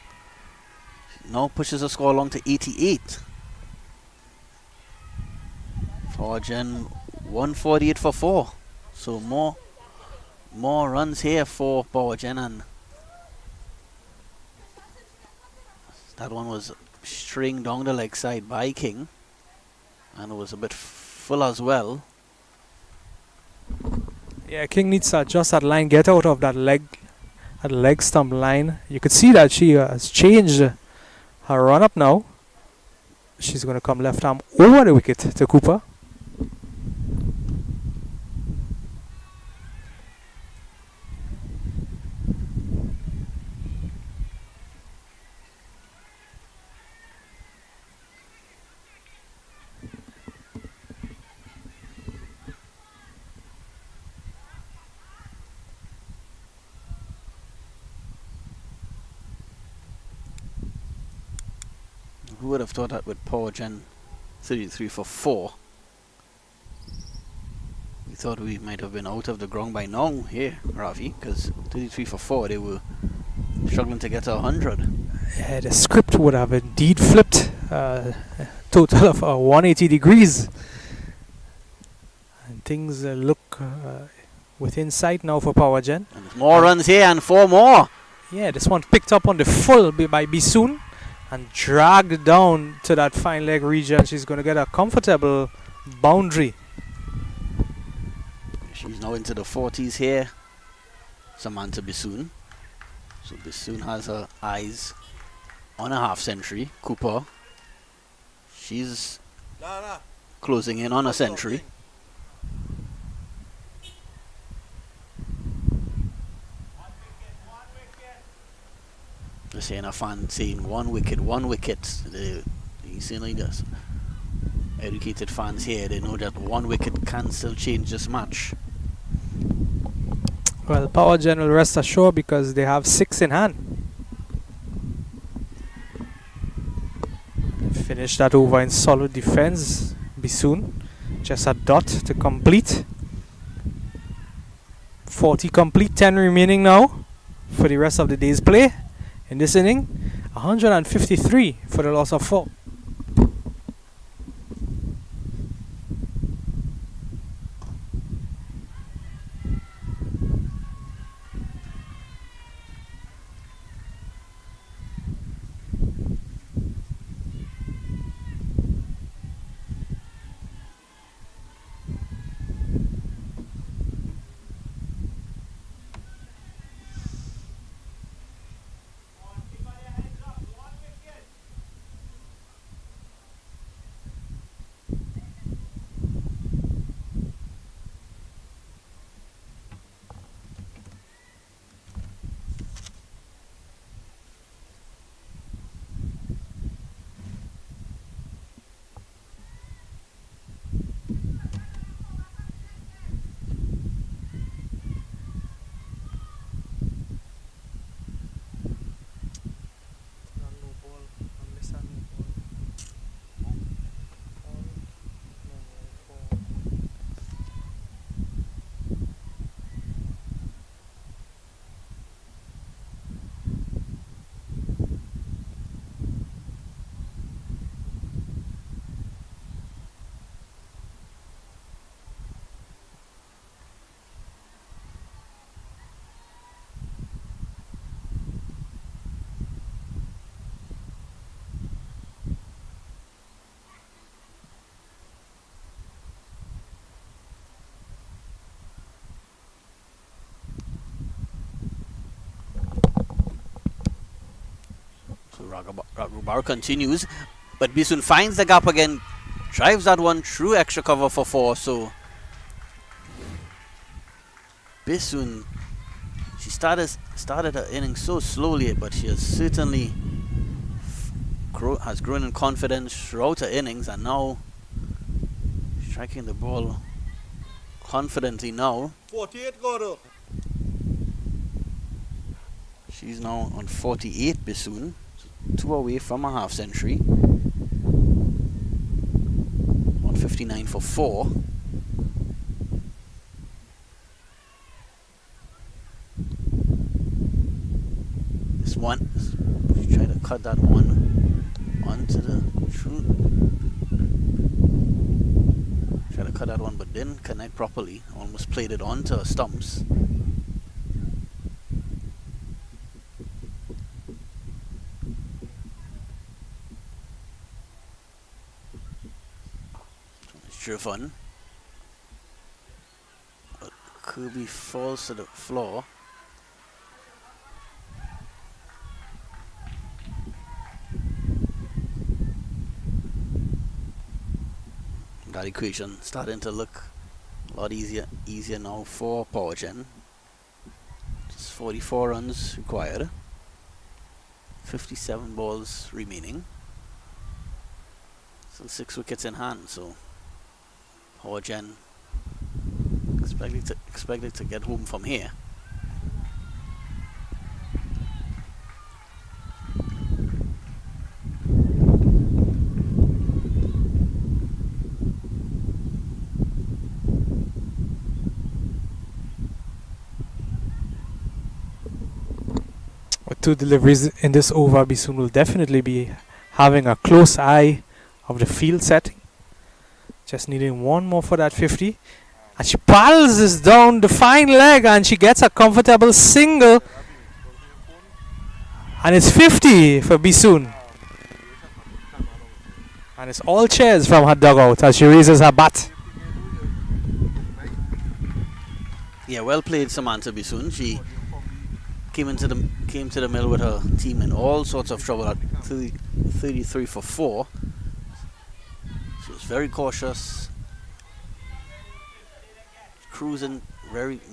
Now pushes the score along to 88. Powergen 148 for 4. So more runs here for Powergen, and that one was stringed down the leg side by King, and it was a bit full as well. Yeah, King needs to adjust that line, get out of that leg stump line. You could see that she has changed her run up now. She's going to come left arm over the wicket to Cooper. Who would have thought that with Powergen 33 for 4? We thought we might have been out of the ground by now here, Ravi, because 33 for 4, they were struggling to get to 100. Yeah, the script would have indeed flipped. Total of 180 degrees. And things look within sight now for Powergen. And more runs here and 4 more. Yeah, this one picked up on the full by Bisoon and dragged down to that fine leg region. She's going to get a comfortable boundary. She's now into the 40s here. Samantha Bisoon. So Bisoon has her eyes on a half century. Cooper, she's closing in on a century. Just saying a fan saying 1 wicket, 1 wicket. You see like this. Educated fans here, they know that 1 wicket can still change this match. Well, Powergen will rest assured because they have 6 in hand. Finish that over in solid defense. Bisoon, just a dot to complete. 40 complete, 10 remaining now for the rest of the day's play. In this inning, 153 for the loss of 4. So Raghubar continues, but Bisun finds the gap again, drives that one through extra cover for 4. So Bisun, she started her innings so slowly, but she has certainly has grown in confidence throughout her innings, and now striking the ball confidently now. 48 go. She's now on 48, Bisun, 2 away from a half century. 159 for 4. This one, she tried to cut that one onto the true. Tried to cut that one, but didn't connect properly. Almost played it onto her stumps. Driven. But Kirby falls to the floor. That equation starting to look a lot easier now for Powergen. Just 44 runs required. 57 balls remaining. Still 6 wickets in hand, so Powergen expected to get home from here. With 2 deliveries in this over, Bisun will definitely be having a close eye of the field setting. Just needing one more for that 50. And she paddles this down the fine leg and she gets a comfortable single. And it's 50 for Bisun. And it's all cheers from her dugout as she raises her bat. Yeah, well played, Samantha Bisun. She came to the middle with her team in all sorts of trouble at 33 for 4. She was very cautious, cruising,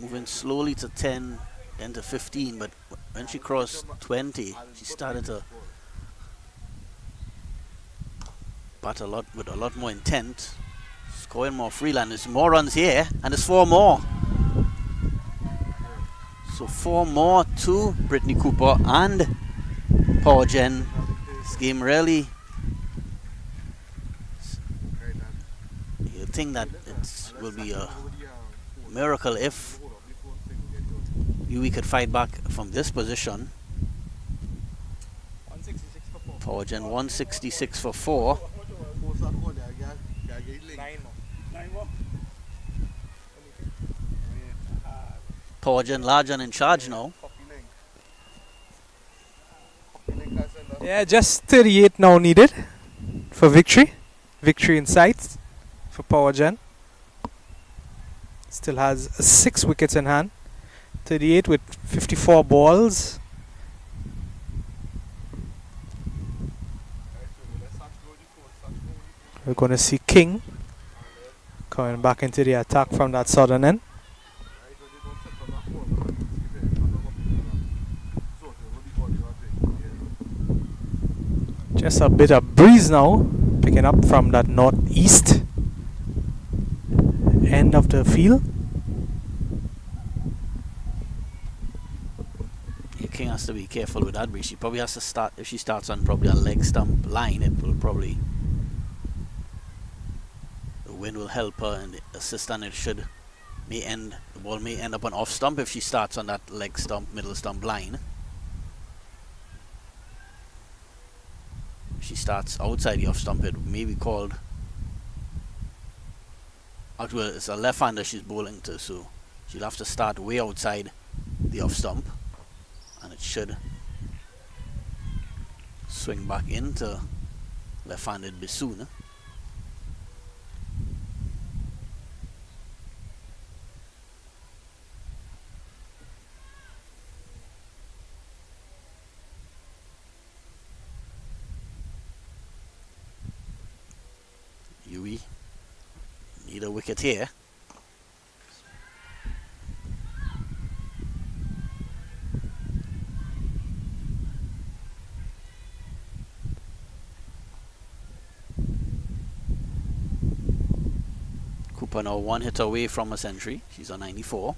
moving slowly to 10, then to 15. But when she crossed 20, she started to bat with a lot more intent, scoring more freeland. There's more runs here, and there's 4 more. So 4 more to Brittany Cooper and Powergen. This game really, you think that it will be a miracle if Uwi could fight back from this position. Powergen 166 for 4. Powergen large and in charge now. Yeah, just 38 now needed for victory. Victory in sight for Powergen. Still has 6 wickets in hand. 38 with 54 balls. We're going to see King coming back into the attack from that southern end. Just a bit of breeze now, picking up from that northeast end of the field. King has to be careful with that breeze. She probably has to start, if she starts on probably a leg stump line, it will probably, the wind will help her and assist, and the ball may end up on off stump if she starts on that leg stump, middle stump line. If she starts outside the off stump, it may be called, actually it's a left-hander she's bowling to, so she'll have to start way outside the off stump, and it should swing back into left-handed Bisun. Need a wicket here. Cooper now one hit away from a century. She's on 94.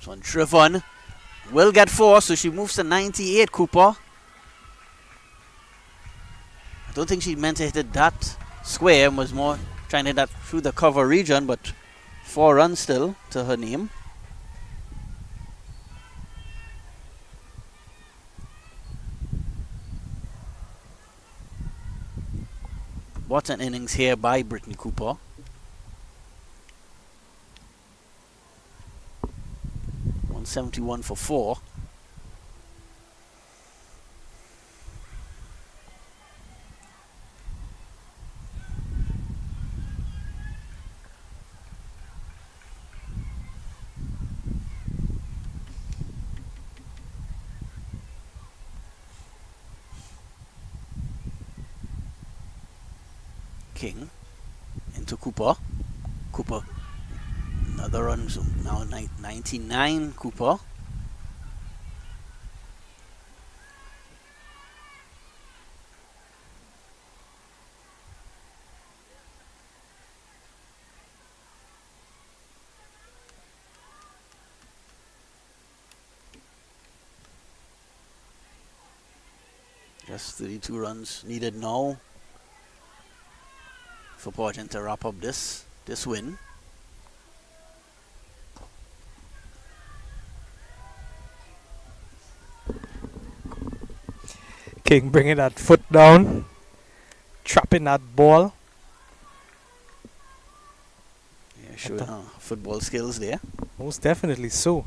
So driven. Will get 4, so she moves to 98, Cooper. I don't think she meant to hit it that square and was more trying to hit that through the cover region, but 4 runs still to her name. What an innings here by Brittany Cooper. .171 for 4. King into Cooper. Cooper, another run, so now 99, Cooper. Just 32 runs needed now for Powergen to wrap up this win. King bringing that foot down, trapping that ball. Yeah, showing her football skills there. Most definitely so.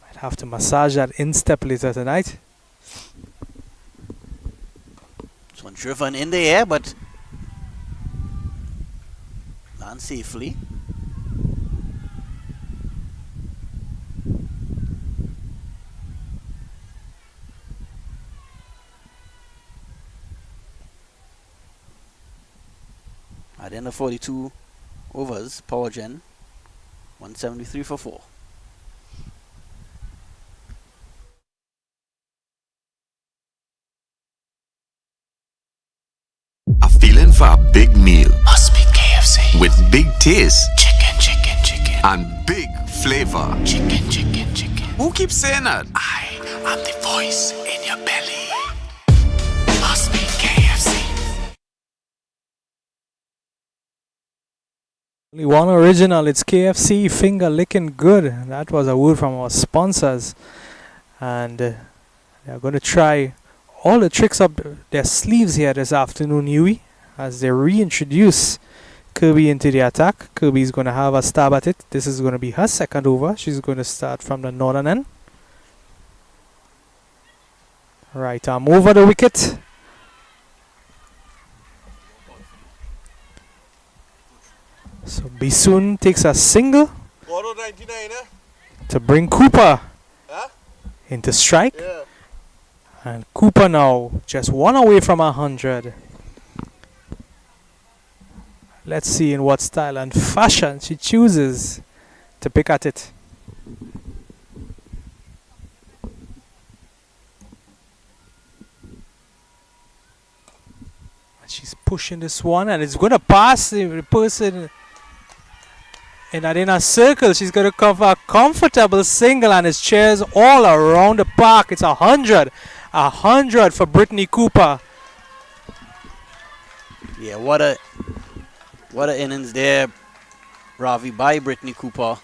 Might have to massage that instep later tonight. This one driven in the air, but land safely. At the end of 42 overs, Powergen 173 for 4. A feeling for a big meal must be KFC. With big taste, chicken, and big flavor, chicken. Who keeps saying that? I am the voice in your belly. Must be KFC. Only one original, it's KFC finger licking good. That was a word from our sponsors. And they're going to try all the tricks up their sleeves here this afternoon, Uwi, as they reintroduce Kirby into the attack. Kirby's going to have a stab at it. This is going to be her second over. She's going to start from the northern end. Right arm over the wicket. So Bisoon takes a single Auto 99, eh? to bring Cooper Huh? into strike. Yeah. And Cooper now just one away from 100. Let's see in what style and fashion she chooses to pick at it. And she's pushing this one and it's going to pass the person in that inner circle. She's going to cover a comfortable single and it's chairs all around the park. It's 100. 100 for Brittany Cooper. Yeah, what a innings there, Ravi, by Brittany Cooper.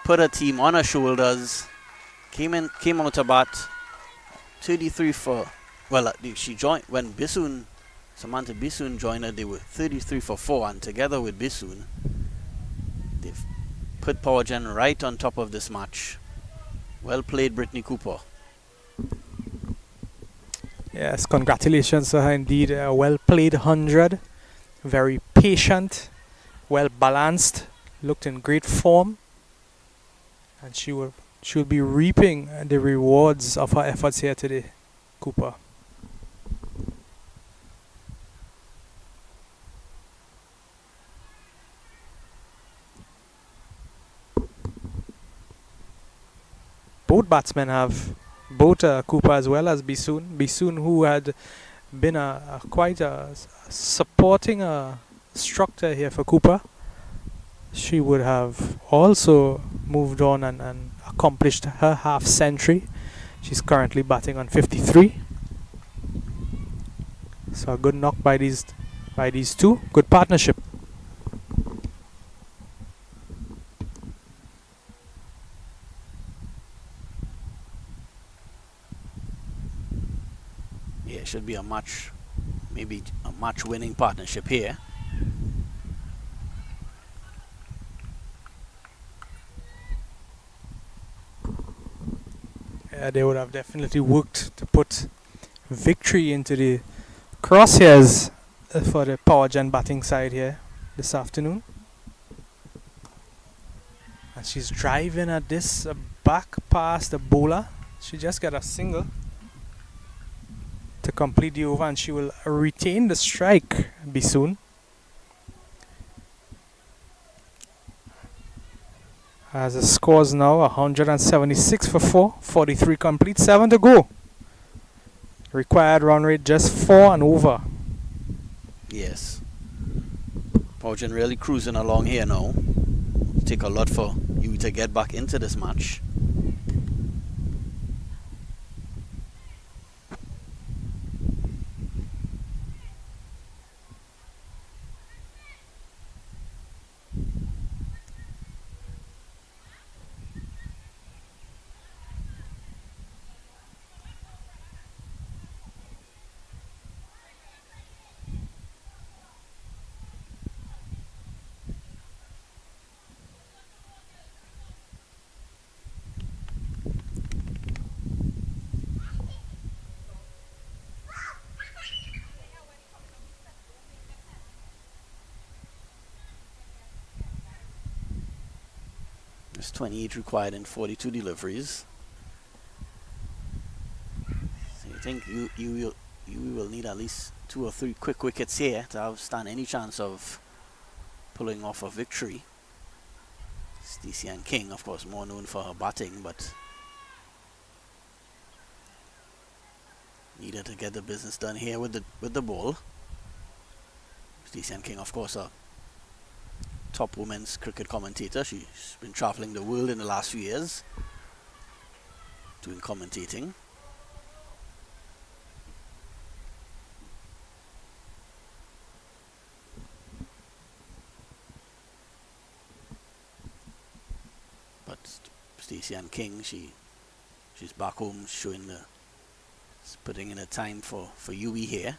Put her team on her shoulders. Came out to bat. 33 for, well, she joined when Samantha Bisoon joined her. They were 33 for 4, and together with Bisoon, they've put Powergen right on top of this match. Well played, Brittany Cooper. Yes, congratulations to her indeed. A well played 100. Very patient, well balanced, looked in great form. And she will be reaping the rewards of her efforts here today, Cooper. Both batsmen have, both Cooper as well as Bisoon. Bisoon, who had been quite a supporting structure here for Cooper. She would have also moved on and accomplished her half century. She's currently batting on 53. So a good knock by these two. Good partnership. Yeah, it should be a match, maybe a match-winning partnership here. They would have definitely worked to put victory into the crosshairs for the Powergen batting side here this afternoon. And she's driving at this back past the bowler. She just got a single to complete the over, and she will retain the strike soon. As the scores now 176 for 4, 43 complete, 7 to go. Required run rate just 4 and over. Yes. Powergen really cruising along here now. Take a lot for you to get back into this match. There's 28 required in 42 deliveries. So you think you will need at least 2 or 3 quick wickets here to stand any chance of pulling off a victory. Stacey and King, of course, more known for her batting, but needed to get the business done here with the ball. Stacey and King, of course, are top women's cricket commentator. She's been traveling the world in the last few years doing commentating. But Stacey and King, she's back home putting in a time for Uwi here.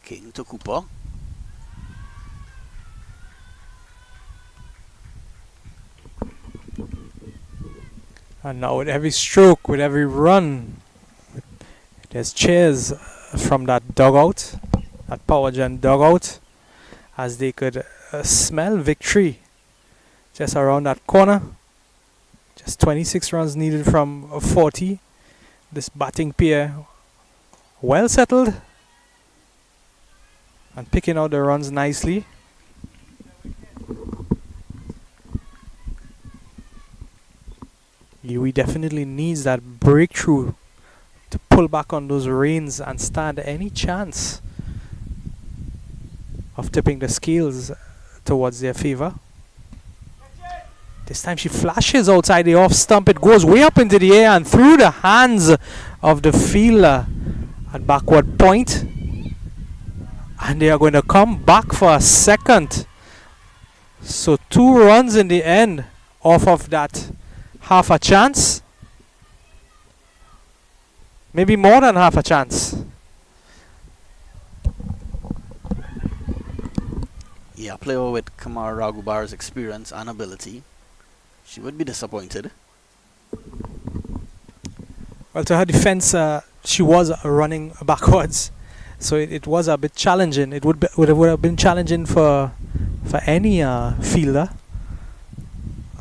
King to Cooper. And now with every stroke, with every run, there's cheers from that dugout, that Powergen dugout, as they could smell victory just around that corner. Just 26 runs needed from 40. This batting pair well settled and picking out the runs nicely. Uwi definitely needs that breakthrough to pull back on those reins and stand any chance of tipping the scales towards their favor. This time she flashes outside the off stump. It goes way up into the air and through the hands of the fielder at backward point. And they are going to come back for a second. So 2 runs in the end off of that half a chance. Maybe more than half a chance. Yeah, a player with Kamara Raghubar's experience and ability, she would be disappointed. Well, to her defense, she was running backwards, so it was a bit challenging. It would have been challenging for any fielder.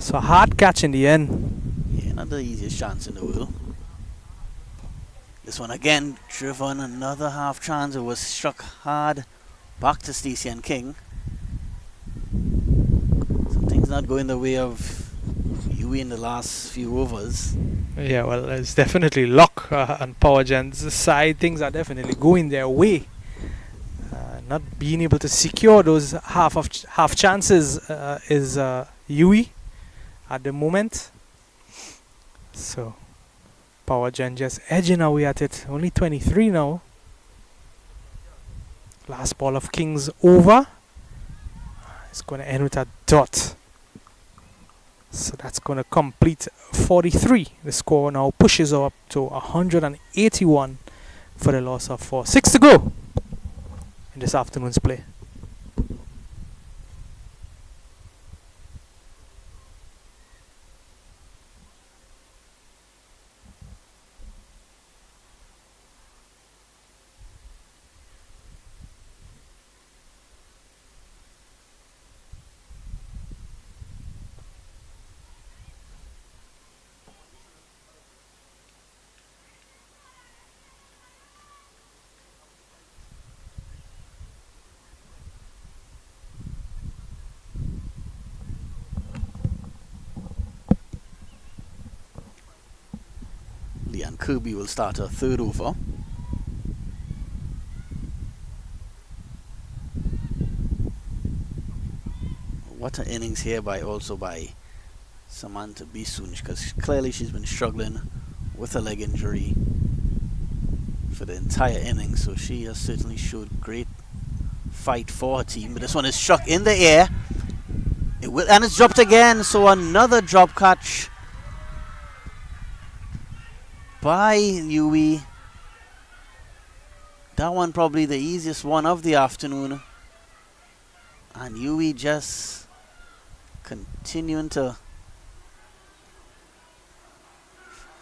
So a hard catch in the end. Yeah, not the easiest chance in the world. This one again, driven, another half chance. It was struck hard back to Stacey and King. Something's not going the way of Uwi in the last few overs. Yeah, well, it's definitely luck on Powergen's side. Things are definitely going their way. Not being able to secure those half chances is Uwi at the moment. So Powergen just edging away at it. Only 23 now. Last ball of King's over. It's going to end with a dot. So that's going to complete 43. The score now pushes up to 181 for the loss of 4. 6 to go in this afternoon's play. Leanne Kirby will start her third over. What an innings here by Samantha Bisunj, because clearly she's been struggling with a leg injury for the entire inning, so she has certainly showed great fight for her team. But this one is struck in the air. And it's dropped again, so another drop catch by Uwi. That one probably the easiest one of the afternoon. And Uwi just continuing to...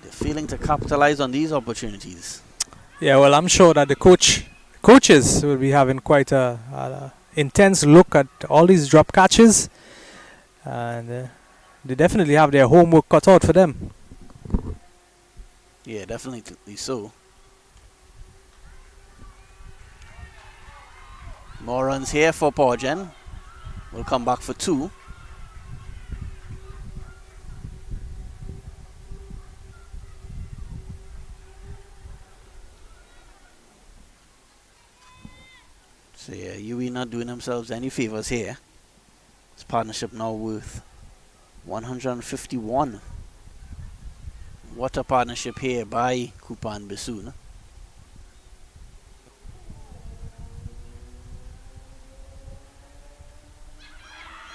they're failing to capitalize on these opportunities. Yeah, well, I'm sure that the coaches will be having quite a intense look at all these drop catches. And they definitely have their homework cut out for them. Yeah, definitely so. More runs here for Powergen. We'll come back for 2. So yeah, Uwi not doing themselves any favors here. This partnership now worth 151. What a partnership here by Cooper and Bisoon.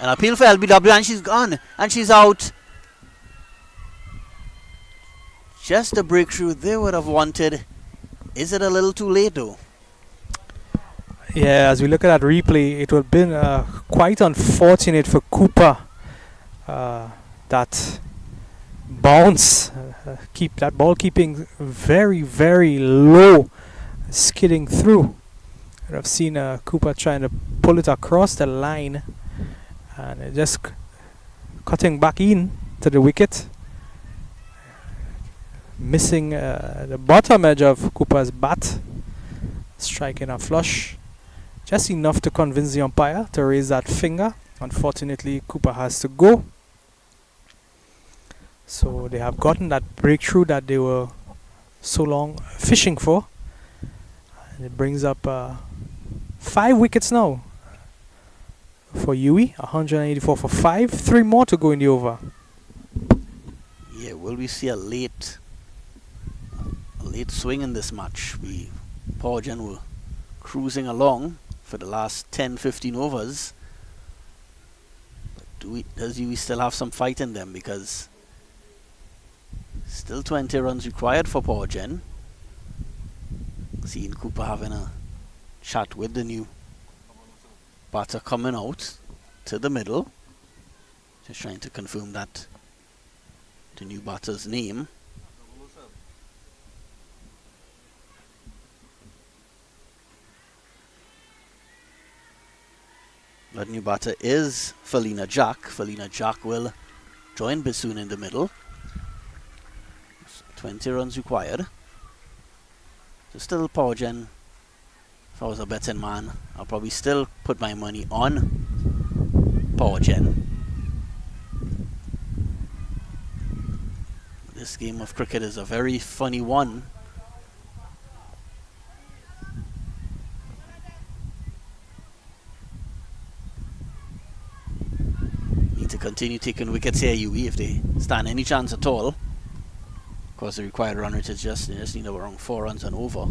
An appeal for LBW, and she's gone, and she's out. Just the breakthrough they would have wanted. Is it a little too late though? Yeah, as we look at that replay, it would have been quite unfortunate for Cooper. That bounce, keep that ball keeping very, very low, skidding through. I've seen Cooper trying to pull it across the line, and it just cutting back in to the wicket, missing the bottom edge of Cooper's bat, striking a flush, just enough to convince the umpire to raise that finger. Unfortunately, Cooper has to go. So they have gotten that breakthrough that they were so long fishing for. And it brings up 5 wickets now for Uwi. 184 for 5. 3 more to go in the over. Yeah, will we see a late swing in this match? Powergen were cruising along for the last 10-15 overs. But does Uwi still have some fight in them? Because still 20 runs required for Powergen. Seeing Cooper having a chat with the new Batter coming out to the middle. Just trying to confirm that the new batter's name. That new batter is Felina Jack. Felina Jack will join Bassoon in the middle. 20 runs required. So still Powergen. If I was a betting man, I'll probably still put my money on Powergen. This game of cricket is a very funny one. Need to continue taking wickets here, Uwi, if they stand any chance at all. Of course, the required run rate is just, they just need around 4 runs and over.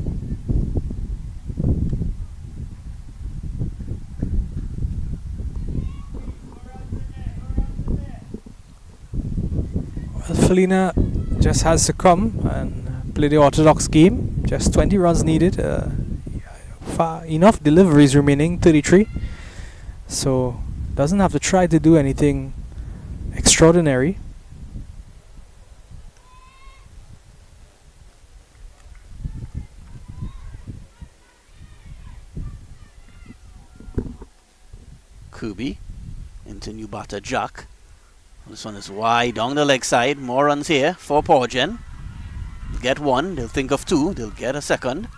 Well, Felina just has to come and play the orthodox game. Just 20 runs needed. Enough deliveries remaining, 33. So doesn't have to try to do anything extraordinary. Kubi into new batter Jack. This one is wide down the leg side. More runs here for Powergen. They'll get one, they'll think of two, they'll get a second.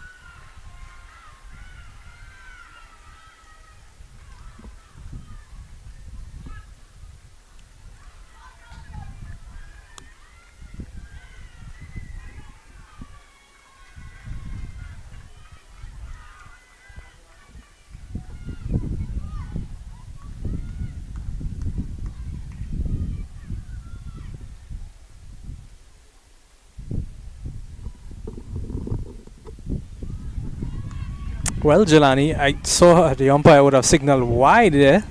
Well, Jelani, I saw the umpire would have signaled wide there.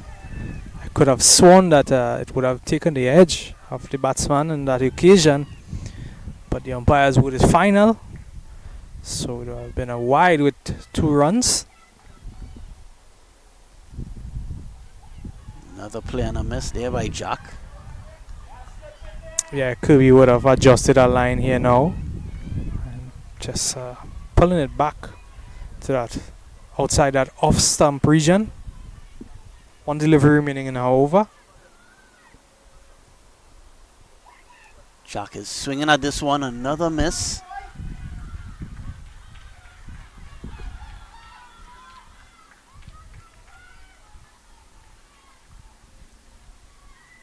I could have sworn that it would have taken the edge of the batsman on that occasion. But the umpire's word is final. So it would have been a wide with 2 runs. Another play and a miss there by Jack. Yeah, Kirby would have adjusted that line here now. And just pulling it back to that outside that off stump region. 1 delivery remaining in our over. Jack is swinging at this one, another miss.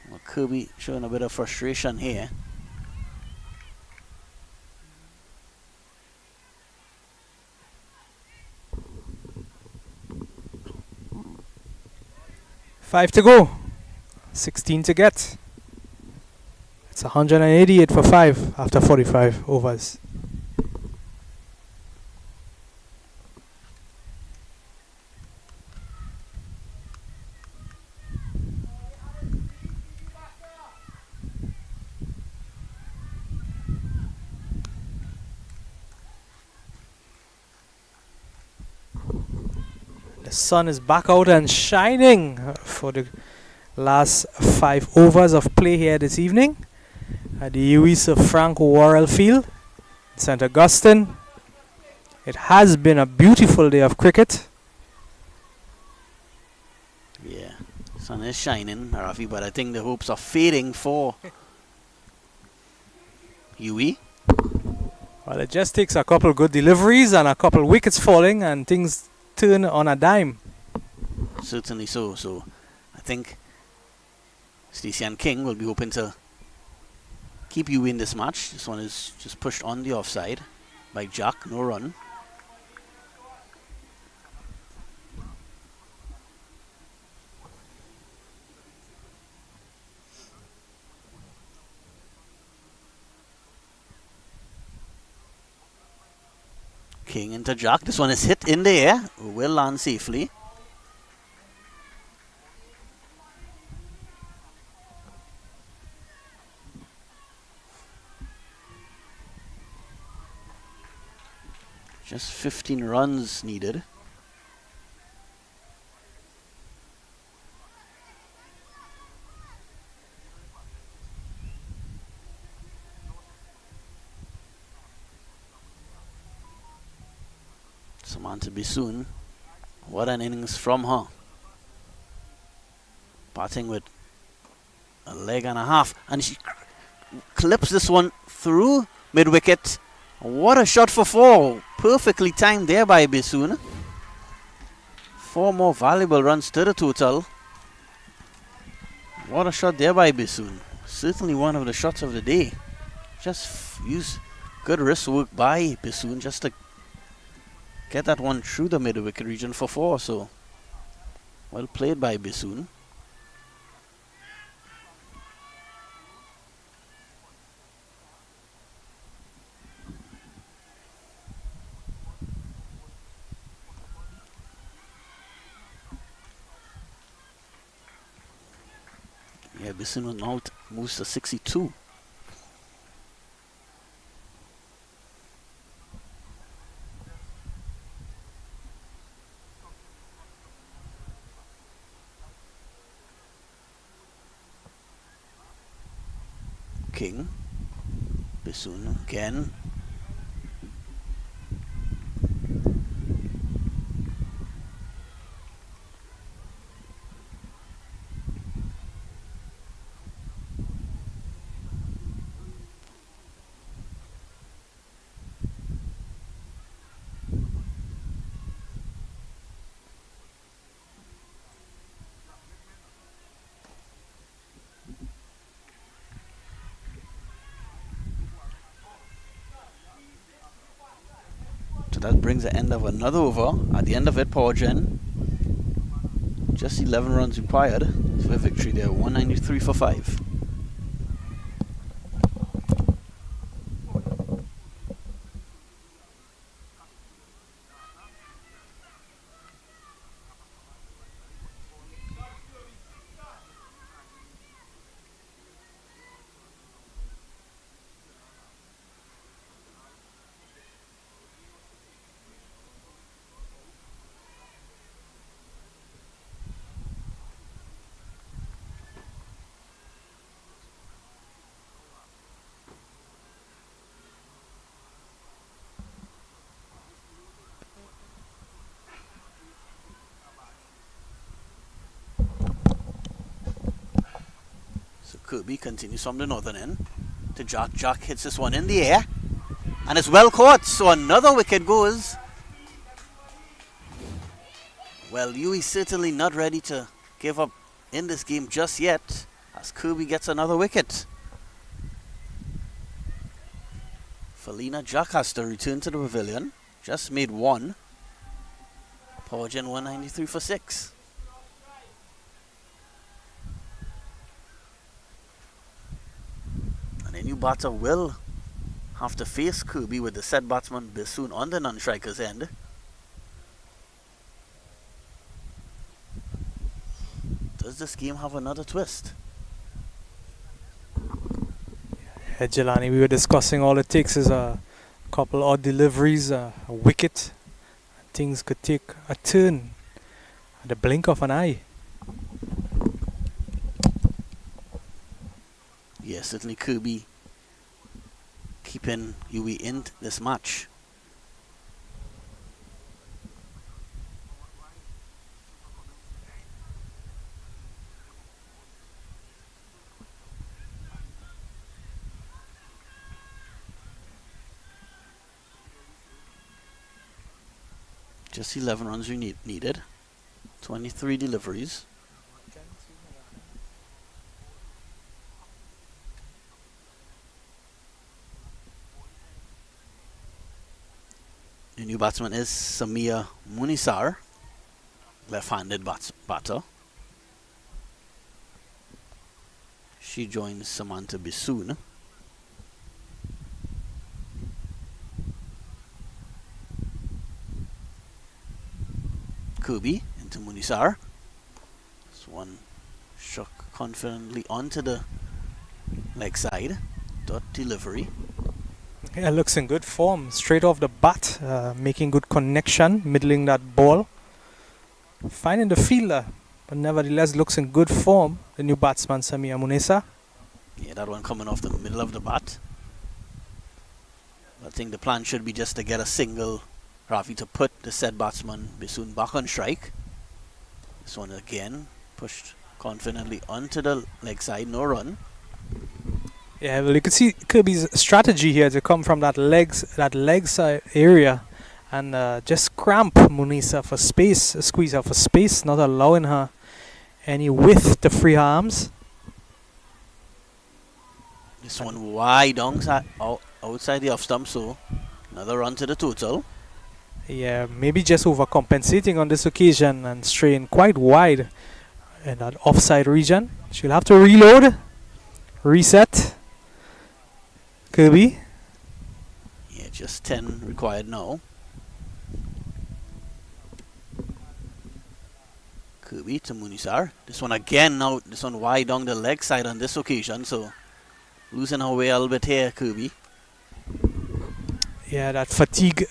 Well, Kirby showing a bit of frustration here. Five to go. 16 to get. It's 188 for 5 after 45 overs. The sun is back out and shining for the last 5 overs of play here this evening at the Uwi Frank Worrell Field, St. Augustine. It has been a beautiful day of cricket. Yeah, sun is shining, Rafi, but I think the hopes are fading for Uwi. Well, it just takes a couple good deliveries and a couple wickets falling and things turn on a dime. Certainly so. So I think Stacey and King will be hoping to keep you in this match. This one is just pushed on the offside by Jack, no run. King into Jack. This one is hit in the air. Will land safely. Just 15 runs needed. Samantha Bisoon. What an innings from her. Batting with a leg and a half. And she clips this one through mid-wicket. What a shot for 4. Perfectly timed there by Bisoon. 4 more valuable runs to the total. What a shot there by Bisoon. Certainly one of the shots of the day. Just use good wrist work by Bisoon just to get that one through the mid-wicket region for 4. So well played by Bisoon. Yeah, Bisoon now moves to 62. King. Bisoon again. So that brings the end of another over. At the end of it, Powergen, just 11 runs required for victory there. 193 for 5. Kirby continues from the northern end to Jack. Jack hits this one in the air and it's well caught, so another wicket goes. Well, Uwi certainly not ready to give up in this game just yet as Kirby gets another wicket. Felina Jack has to return to the pavilion. Just made 1. Powergen 193 for 6. A new batter will have to face Kirby with the set batsman Bisoon on the non-striker's end. Does this game have another twist? Yeah, Jelani, we were discussing all it takes is a couple odd deliveries, a wicket. Things could take a turn at the blink of an eye. Yes, certainly Kirby keeping Uwi in this match. Just 11 runs we needed. 23 deliveries. The new batsman is Samia Munisar, left-handed batter. She joins Samantha Bisoon. Kirby into Munisar. This one struck confidently onto the leg side. Dot delivery. Yeah, looks in good form. Straight off the bat, making good connection, middling that ball. Finding the fielder, but nevertheless looks in good form. The new batsman, Samia Munisa. Yeah, that one coming off the middle of the bat. I think the plan should be just to get a single Rafi to put the said batsman Bisoon back on strike. This one again pushed confidently onto the leg side, no run. Yeah, well, you can see Kirby's strategy here to come from that leg side area and just cramp Munisa for space, squeeze her for space, not allowing her any width to free her arms. This one wide outside the off stump, so another run to the total. Yeah, maybe just overcompensating on this occasion and straying quite wide in that offside region. She'll have to reload, reset. Kirby. Yeah, just 10 required now. Kirby to Munisar. This one again now, this one wide down the leg side on this occasion, so losing her way a little bit here, Kirby. Yeah, that fatigue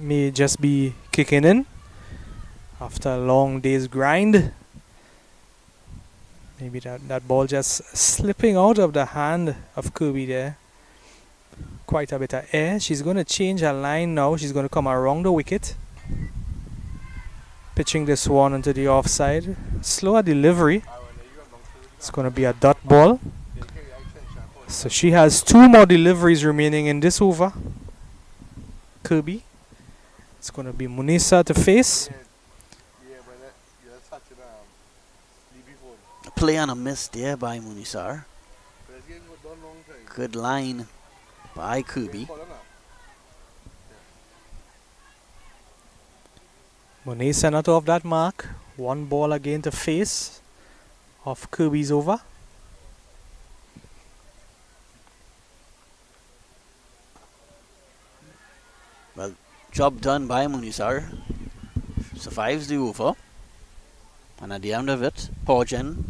may just be kicking in after a long day's grind. Maybe that ball just slipping out of the hand of Kirby there. Quite a bit of air. She's going to change her line now. She's going to come around the wicket. Pitching this one into the offside. Slower delivery. It's going to be a dot ball. So she has 2 more deliveries remaining in this over. Kirby. It's going to be Munisa to face. A play on a miss there by Munisar. Good line by Kirby. Munisa not off that mark. 1 ball again to face of Kirby's over. Well, job done by Munisar. Survives the over. And at the end of it, Powergen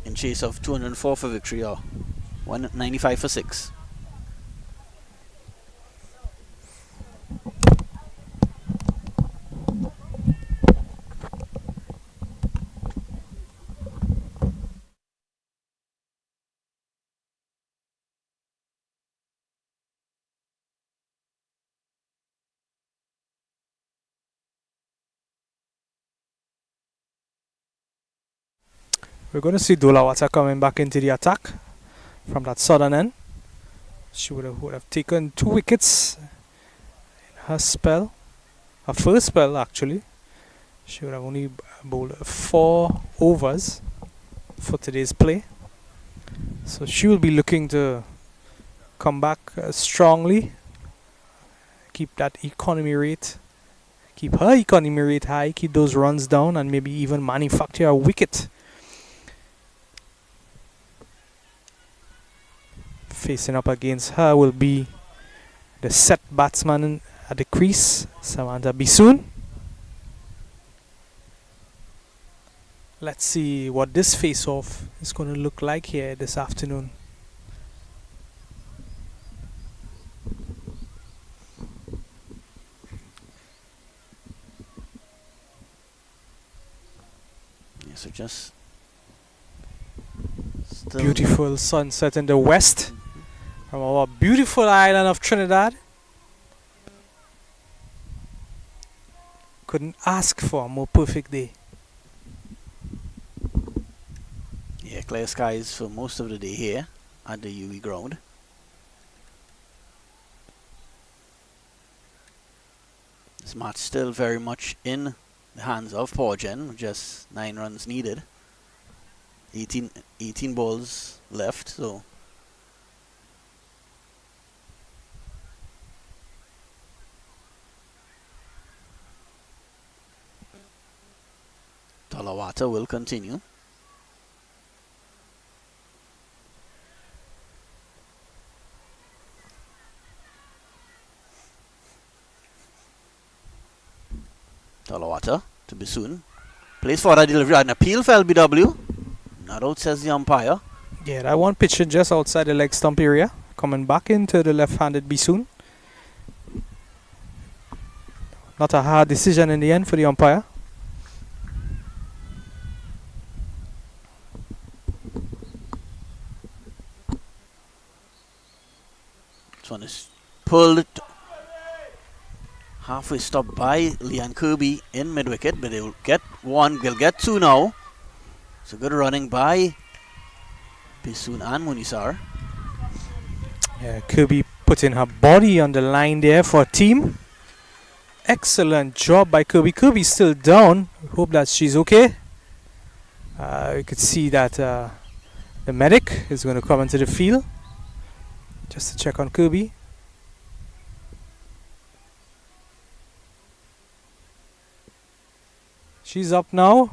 in chase of 204 for victory or 195 for 6. We're going to see Dolawata coming back into the attack from that southern end. She would have taken 2 wickets in her spell. Her first spell, actually. She would have only bowled 4 overs for today's play. So she will be looking to come back strongly. Keep that economy rate. Keep her economy rate high. Keep those runs down and maybe even manufacture a wicket. Facing up against her will be the set batsman at the crease, Samantha Bisoon. Let's see what this face-off is going to look like here this afternoon. Yeah, so just still Beautiful sunset in the west from our beautiful island of Trinidad. Couldn't ask for a more perfect day. Yeah, clear skies for most of the day here at the Uwi ground. This match still very much in the hands of Powergen, just 9 runs needed. 18 balls left, so Talawata will continue. Talawata to Bisoon. Plays for a delivery. An appeal for LBW. Not out, says the umpire. Yeah, that one pitcher just outside the leg stump area. Coming back into the left-handed Bisoon. Not a hard decision in the end for the umpire. This one is pulled Halfway stopped by Leon Kirby in mid-wicket, but they'll get one, they'll get two now. So good running by Bisoon and Munisar. Yeah, Kirby putting her body on the line there for a team. Excellent job by Kirby. Kirby's still down. Hope that she's okay. You could see that the medic is going to come into the field just to check on Kirby. She's up now.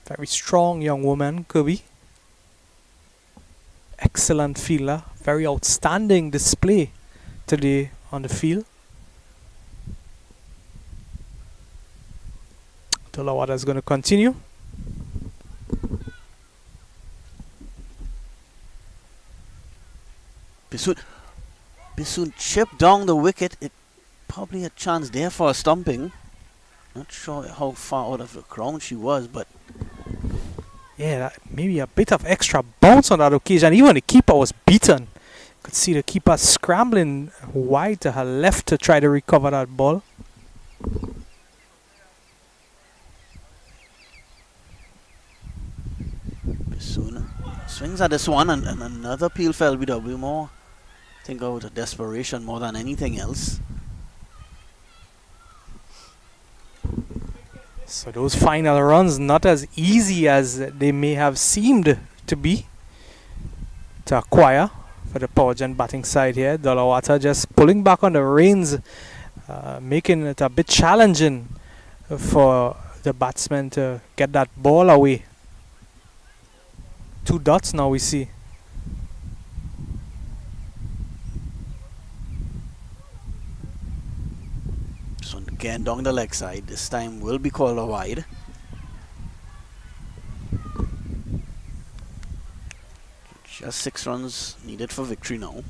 Very strong young woman, Kirby. Excellent fielder. Very outstanding display today on the field. Tolawada is going to continue. Bisoon chipped down the wicket. It probably a chance there for a stumping. Not sure how far out of the ground she was, but yeah, maybe a bit of extra bounce on that occasion. Even the keeper was beaten. You could see the keeper scrambling wide to her left to try to recover that ball. Bisoon swings at this one, and another peel for LBW more. I think out of desperation more than anything else. So those final runs not as easy as they may have seemed to be to acquire for the Powergen batting side here. Dolawata just pulling back on the reins, making it a bit challenging for the batsman to get that ball away. 2 dots now we see. So again down the leg side. This time will be called a wide. Just 6 runs needed for victory now.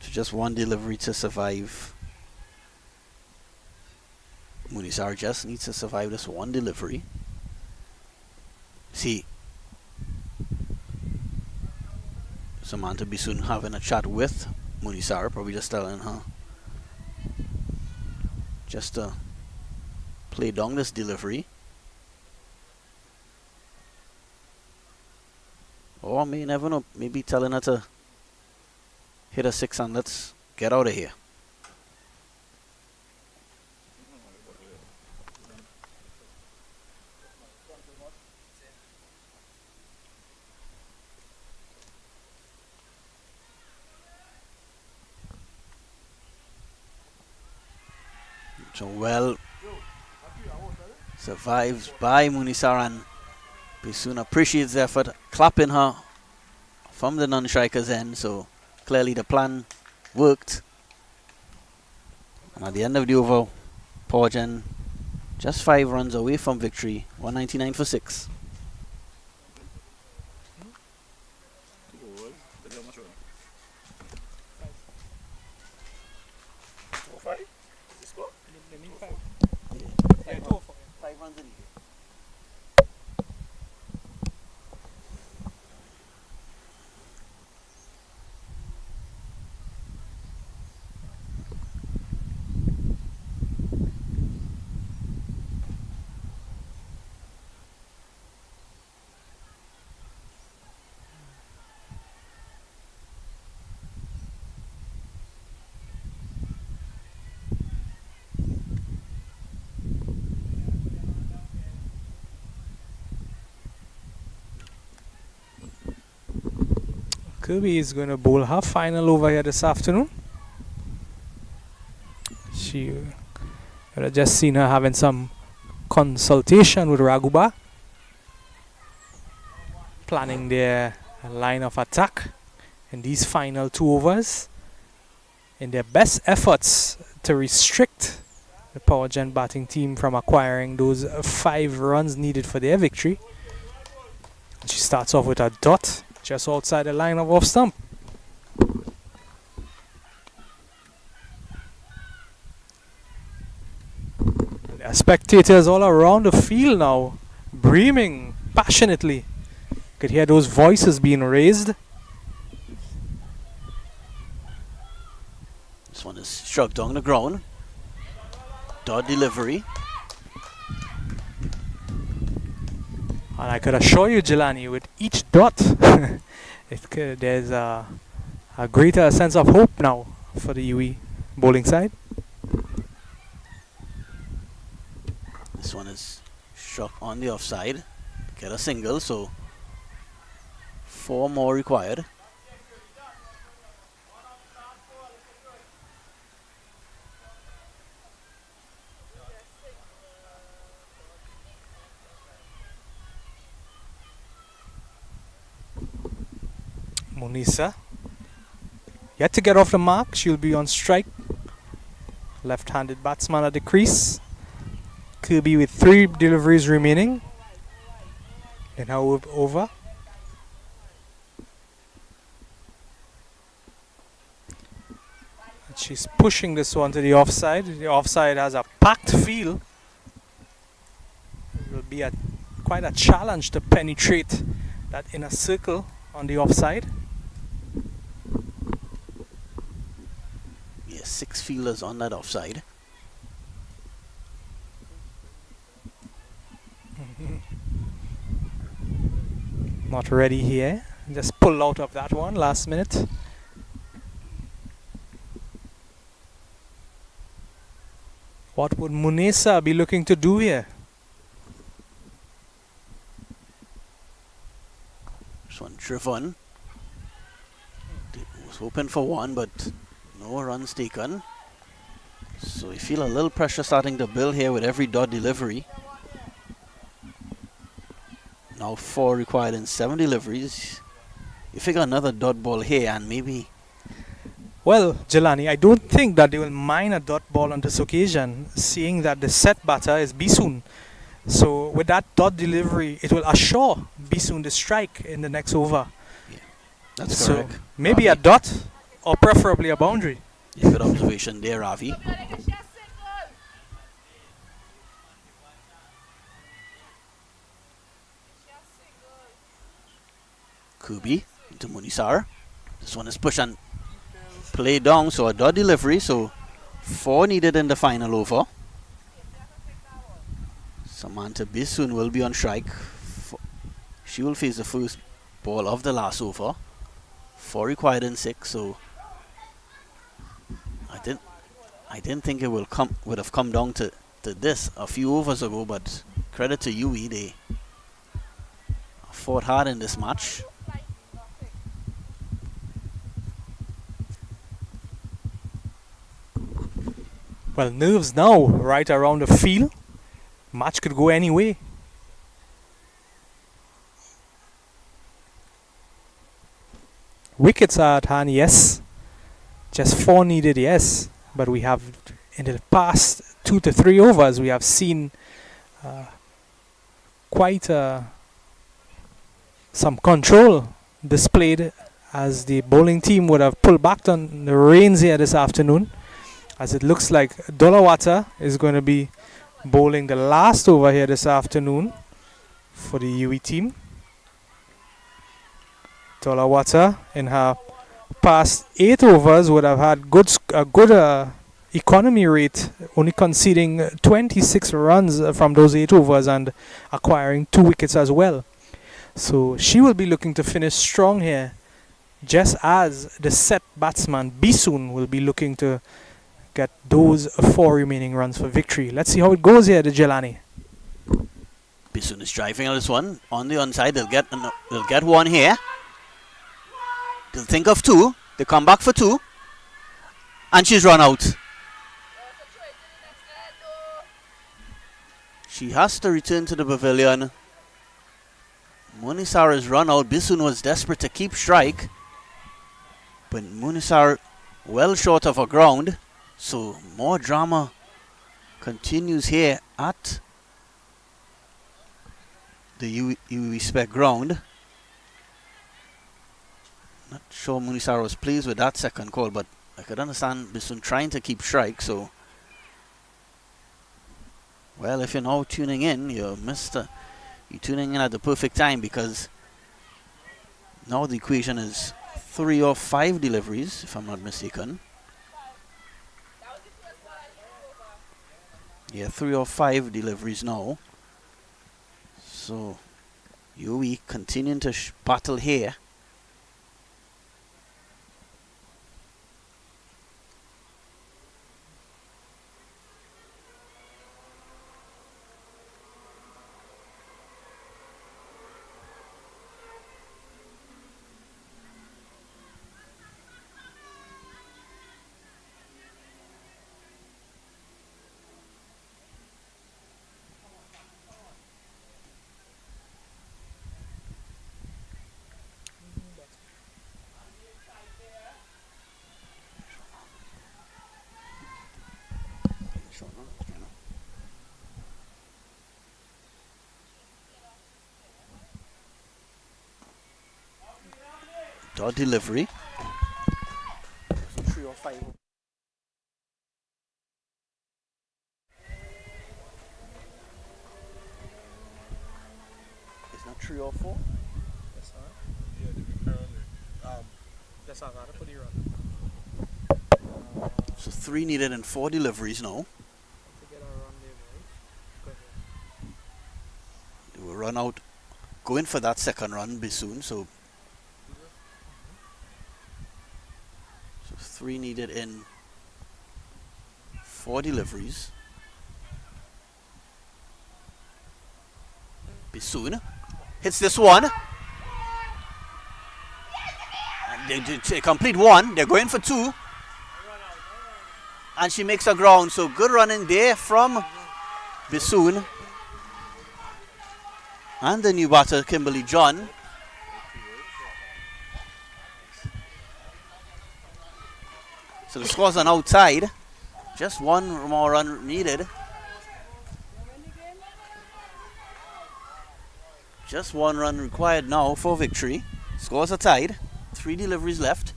So just one delivery to survive. Munisar just needs to survive this one delivery. See, Samantha Bisoon having a chat with Munisar, probably just telling her just to play down this delivery. Or may never know, maybe telling her to hit a 6 and let's get out of here. So well survives by Munisar, and Bisoon appreciates the effort, clapping her from the non-striker's end. So clearly the plan worked. And at the end of the over, Powergen just 5 runs away from victory, 199 for 6. Kirby is going to bowl her final over here this afternoon. I've just seen her having some consultation with Raguba, planning their line of attack in these final 2 overs in their best efforts to restrict the Powergen batting team from acquiring those 5 runs needed for their victory. She starts off with a dot just outside the line of off stump. Spectators all around the field now, breaming passionately. Could hear those voices being raised. This one is struck down the ground. Dot delivery. And I could assure you, Jelani, with each dot, there's a greater sense of hope now for the UE bowling side. This one is struck on the offside. Get a single, so 4 more required. Munisa yet to get off the mark. She'll be on strike. Left-handed batsman at the crease. Kirby with 3 deliveries remaining in her over. And she's pushing this one to the offside. The offside has a packed field. It will be quite a challenge to penetrate that inner circle on the offside. 6 fielders on that offside. Not ready here. Just pull out of that one last minute. What would Munesa be looking to do here? This one driven. Was hoping for one, but no runs taken. So we feel a little pressure starting to build here with every dot delivery. Now 4 required in 7 deliveries. You figure another dot ball here and maybe... Well, Jelani, I don't think that they will mind a dot ball on this occasion, seeing that the set batter is Bisoon. So with that dot delivery, it will assure Bisoon the strike in the next over. Yeah, that's correct. So maybe a dot or preferably a boundary. Yeah, good observation there, Ravi. Kubi into Munisar. This one is push and play down, so a dot delivery, so 4 needed in the final over. Samantha Bisoon will be on strike. She will face the first ball of the last over. 4 required in 6, so I didn't think it would have come down to this a few overs ago, but credit to Uwi, they fought hard in this match. Well, nerves now right around the field. Match could go any way. Wickets are at hand, yes. Just 4 needed, yes. But we have, in the past 2 to 3 overs, we have seen quite some control displayed, as the bowling team would have pulled back on the reins here this afternoon. As it looks like Dolawata is going to be bowling the last over here this afternoon for the UE team. Dolawata in her past 8 overs would have had a good economy rate, only conceding 26 runs from those 8 overs and acquiring 2 wickets as well. So she will be looking to finish strong here, just as the set batsman Bisoon will be looking to get those 4 remaining runs for victory. Let's see how it goes here, the Jelani. Bisoon is driving on this one. On the onside, they'll get 1 here. They'll think of 2. They come back for 2. And she's run out. She has to return to the pavilion. Munisar has run out. Bisoon was desperate to keep strike. But Munisar well short of her ground. So more drama continues here at the Uwi Spec ground. Not sure Munisar was pleased with that second call, but I could understand Bisoon trying to keep strike, so Well, if you're now tuning in, you're tuning in at the perfect time, because now the equation is 3 or 5 deliveries, if I'm not mistaken. Yeah, 3 or 5 deliveries now. So, Uwi continuing to battle here. Dot delivery. So 3 or 5. It's not 3 or 4. Yes, sir. Yeah, they be currently. Yes, I got to put you on. So 3 needed and 4 deliveries now. To get a run there, right? They will run out, going for that second run be soon. So 3 needed in 4 deliveries. Be soon hits this one. And they complete 1. They're going for 2. And she makes a ground. So good running there from Bisoon. And the new batter, Kimberly John. So the scores are now tied. Just 1 more run needed. Just 1 run required now for victory. Scores are tied. 3 deliveries left.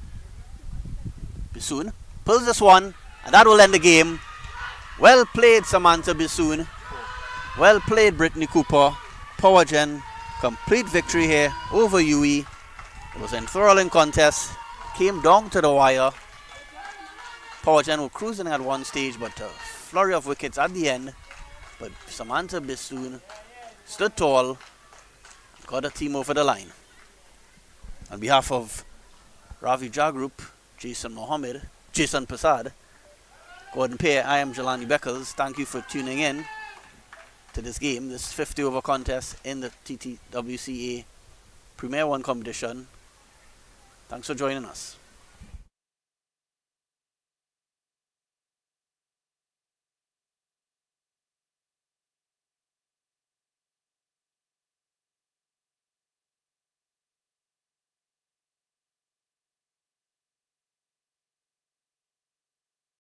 Bisoon pulls this one, and that will end the game. Well played, Samantha Bisoon. Well played, Brittany Cooper. Powergen, complete victory here over Uwi. It was an enthralling contest. Came down to the wire. Powergen were cruising at one stage, but a flurry of wickets at the end. But Samantha Bisoon stood tall, got the team over the line. On behalf of Ravi Jagrup, Jason Prasad, Gordon Pear, I am Jelani Beckles. Thank you for tuning in to this game, this 50 over contest in the TTWCA Premier 1 competition. Thanks for joining us.